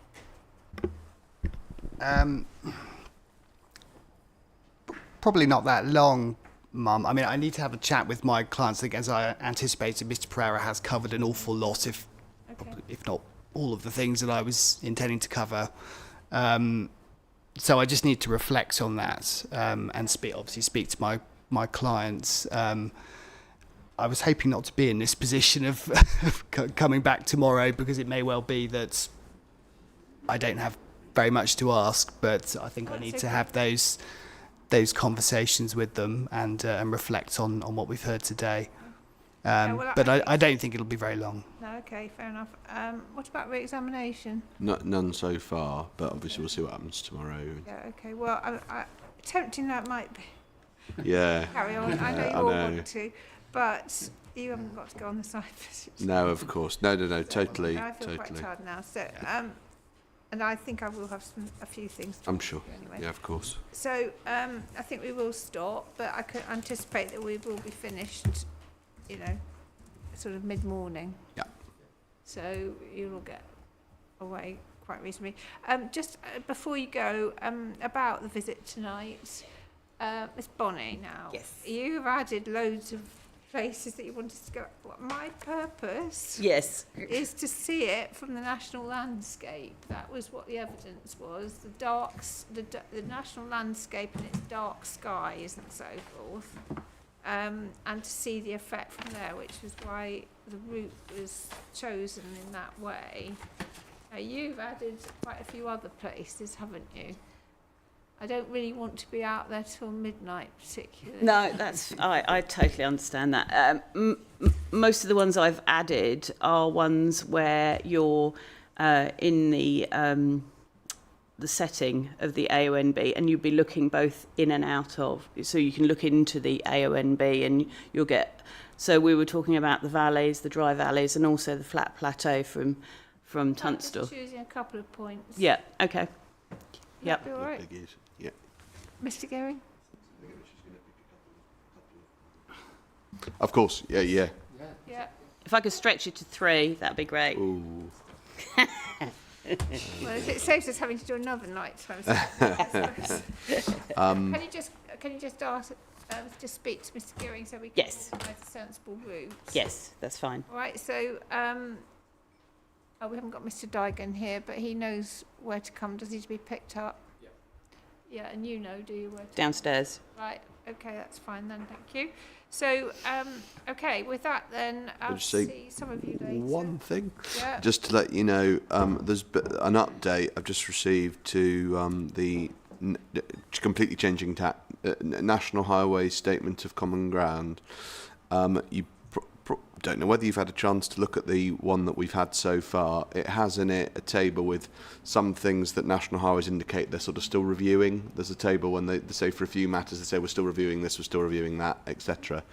Probably not that long, Mum. I mean, I need to have a chat with my clients. I think, as I anticipated, Mr. Pereira has covered an awful lot, if not all of the things that I was intending to cover. So I just need to reflect on that and speak to my clients. I was hoping not to be in this position of coming back tomorrow, because it may well be that I don't have very much to ask, but I think I need to have those conversations with them and reflect on what we've heard today. But I don't think it'll be very long. No, okay, fair enough. What about re-examination? None so far, but obviously we'll see what happens tomorrow. Yeah, okay. Well, tempting that might be. Yeah. Carry on. I know you all want to, but you haven't got to go on the site visits. No, of course. No, totally. I feel quite tired now. So, and I think I will have a few things to I'm sure. Anyway. Yeah, of course. So, I think we will stop, but I can anticipate that we will be finished, sort of mid-morning. Yeah. So you'll all get away quite reasonably. Just before you go, about the visit tonight, Miss Bonnie now. Yes. You've added loads of places that you wanted to go. My purpose Yes. is to see it from the national landscape. That was what the evidence was. The national landscape and its dark skies and so forth. And to see the effect from there, which was why the route was chosen in that way. You've added quite a few other places, haven't you? I don't really want to be out there till midnight, particularly. No, I totally understand that. Most of the ones I've added are ones where you're in the setting of the AONB, and you'd be looking both in and out of. So you can look into the AONB and you'll get. So we were talking about the valleys, the dry valleys, and also the flat plateau from Tunstall. Just choosing a couple of points. Yeah. Okay. Yep. Be all right. Big is. Yeah. Mr. Gehring? Of course. Yeah. Yeah. Yeah. If I could stretch it to 3, that'd be great. Ooh. Well, if it saves us having to do another night, so can you just ask, just speak to Mr. Gehring so we can Yes. organise a sensible route? Yes, that's fine. All right. So, we haven't got Mr. Dygan here, but he knows where to come. Does he need to be picked up? Yeah, and you know, do you? Where to Downstairs. Right. Okay, that's fine then. Thank you. So, okay, with that then, I'll just say see some of you later. One thing, Yeah. just to let you know, there's an update I've just received to the completely changing National Highway Statement of Common Ground. You don't know whether you've had a chance to look at the one that we've had so far. It has in it a table with some things that National Highways indicate they're sort of still reviewing. There's a table when they say for a few matters, they say we're still reviewing this, we're still reviewing that, etc.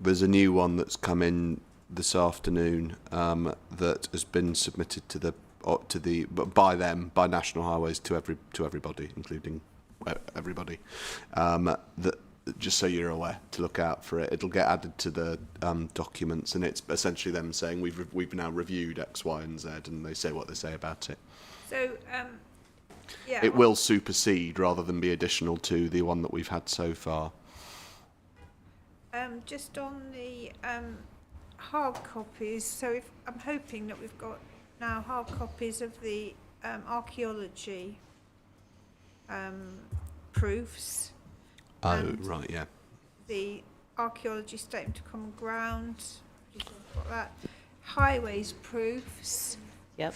There's a new one that's come in this afternoon that has been submitted by National Highways to everybody, including everybody. That just so you're aware to look out for it. It'll get added to the documents, and it's essentially them saying we've now reviewed X, Y, and Z, and they say what they say about it. So, yeah. It will supersede rather than be additional to the one that we've had so far. Just on the hard copies, so I'm hoping that we've got now hard copies of the archaeology proofs. And Right, yeah. the archaeology statement of common ground. Got that. Highways proofs. Yep.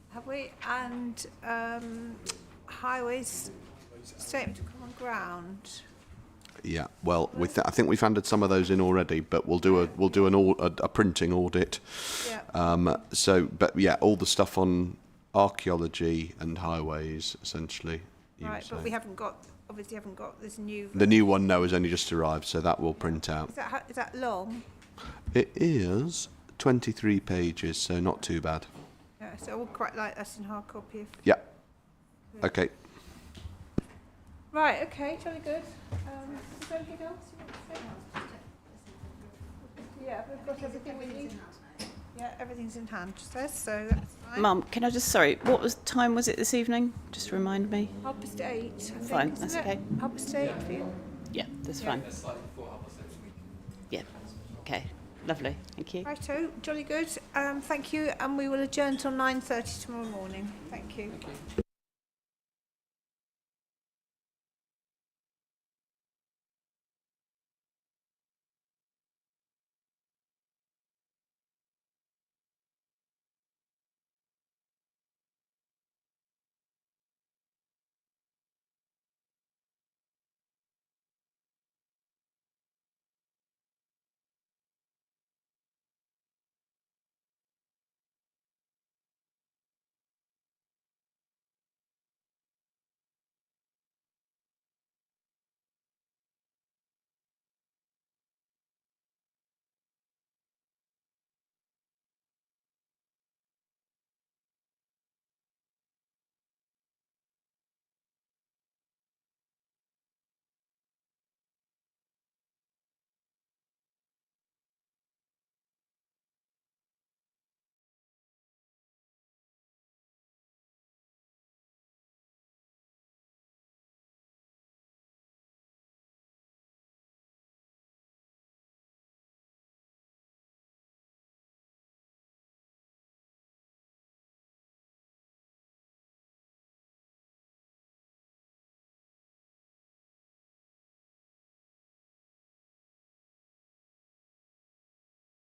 Have we? And highways statement of common ground. Yeah, well, I think we've handed some of those in already, but we'll do a printing audit. Yeah. But yeah, all the stuff on archaeology and highways, essentially. Right, but we obviously haven't got this new. The new one, no, has only just arrived, so that will print out. Is that long? It is 23 pages, so not too bad. Yeah, so I would quite like that in hard copy. Yeah. Okay. Right, okay, jolly good. Is there anything else you want to say? Yeah, we've got everything we need. Yeah, everything's in hand, she says, so that's fine. Mum, can I just, time was it this evening? Just remind me. 8:30, I think. Fine, isn't that's it? okay. 8:30 for you. Yeah, that's fine. Yeah, okay, lovely, thank you. Righto, jolly good. Thank you, and we will adjourn till 9:30 tomorrow morning. Thank you.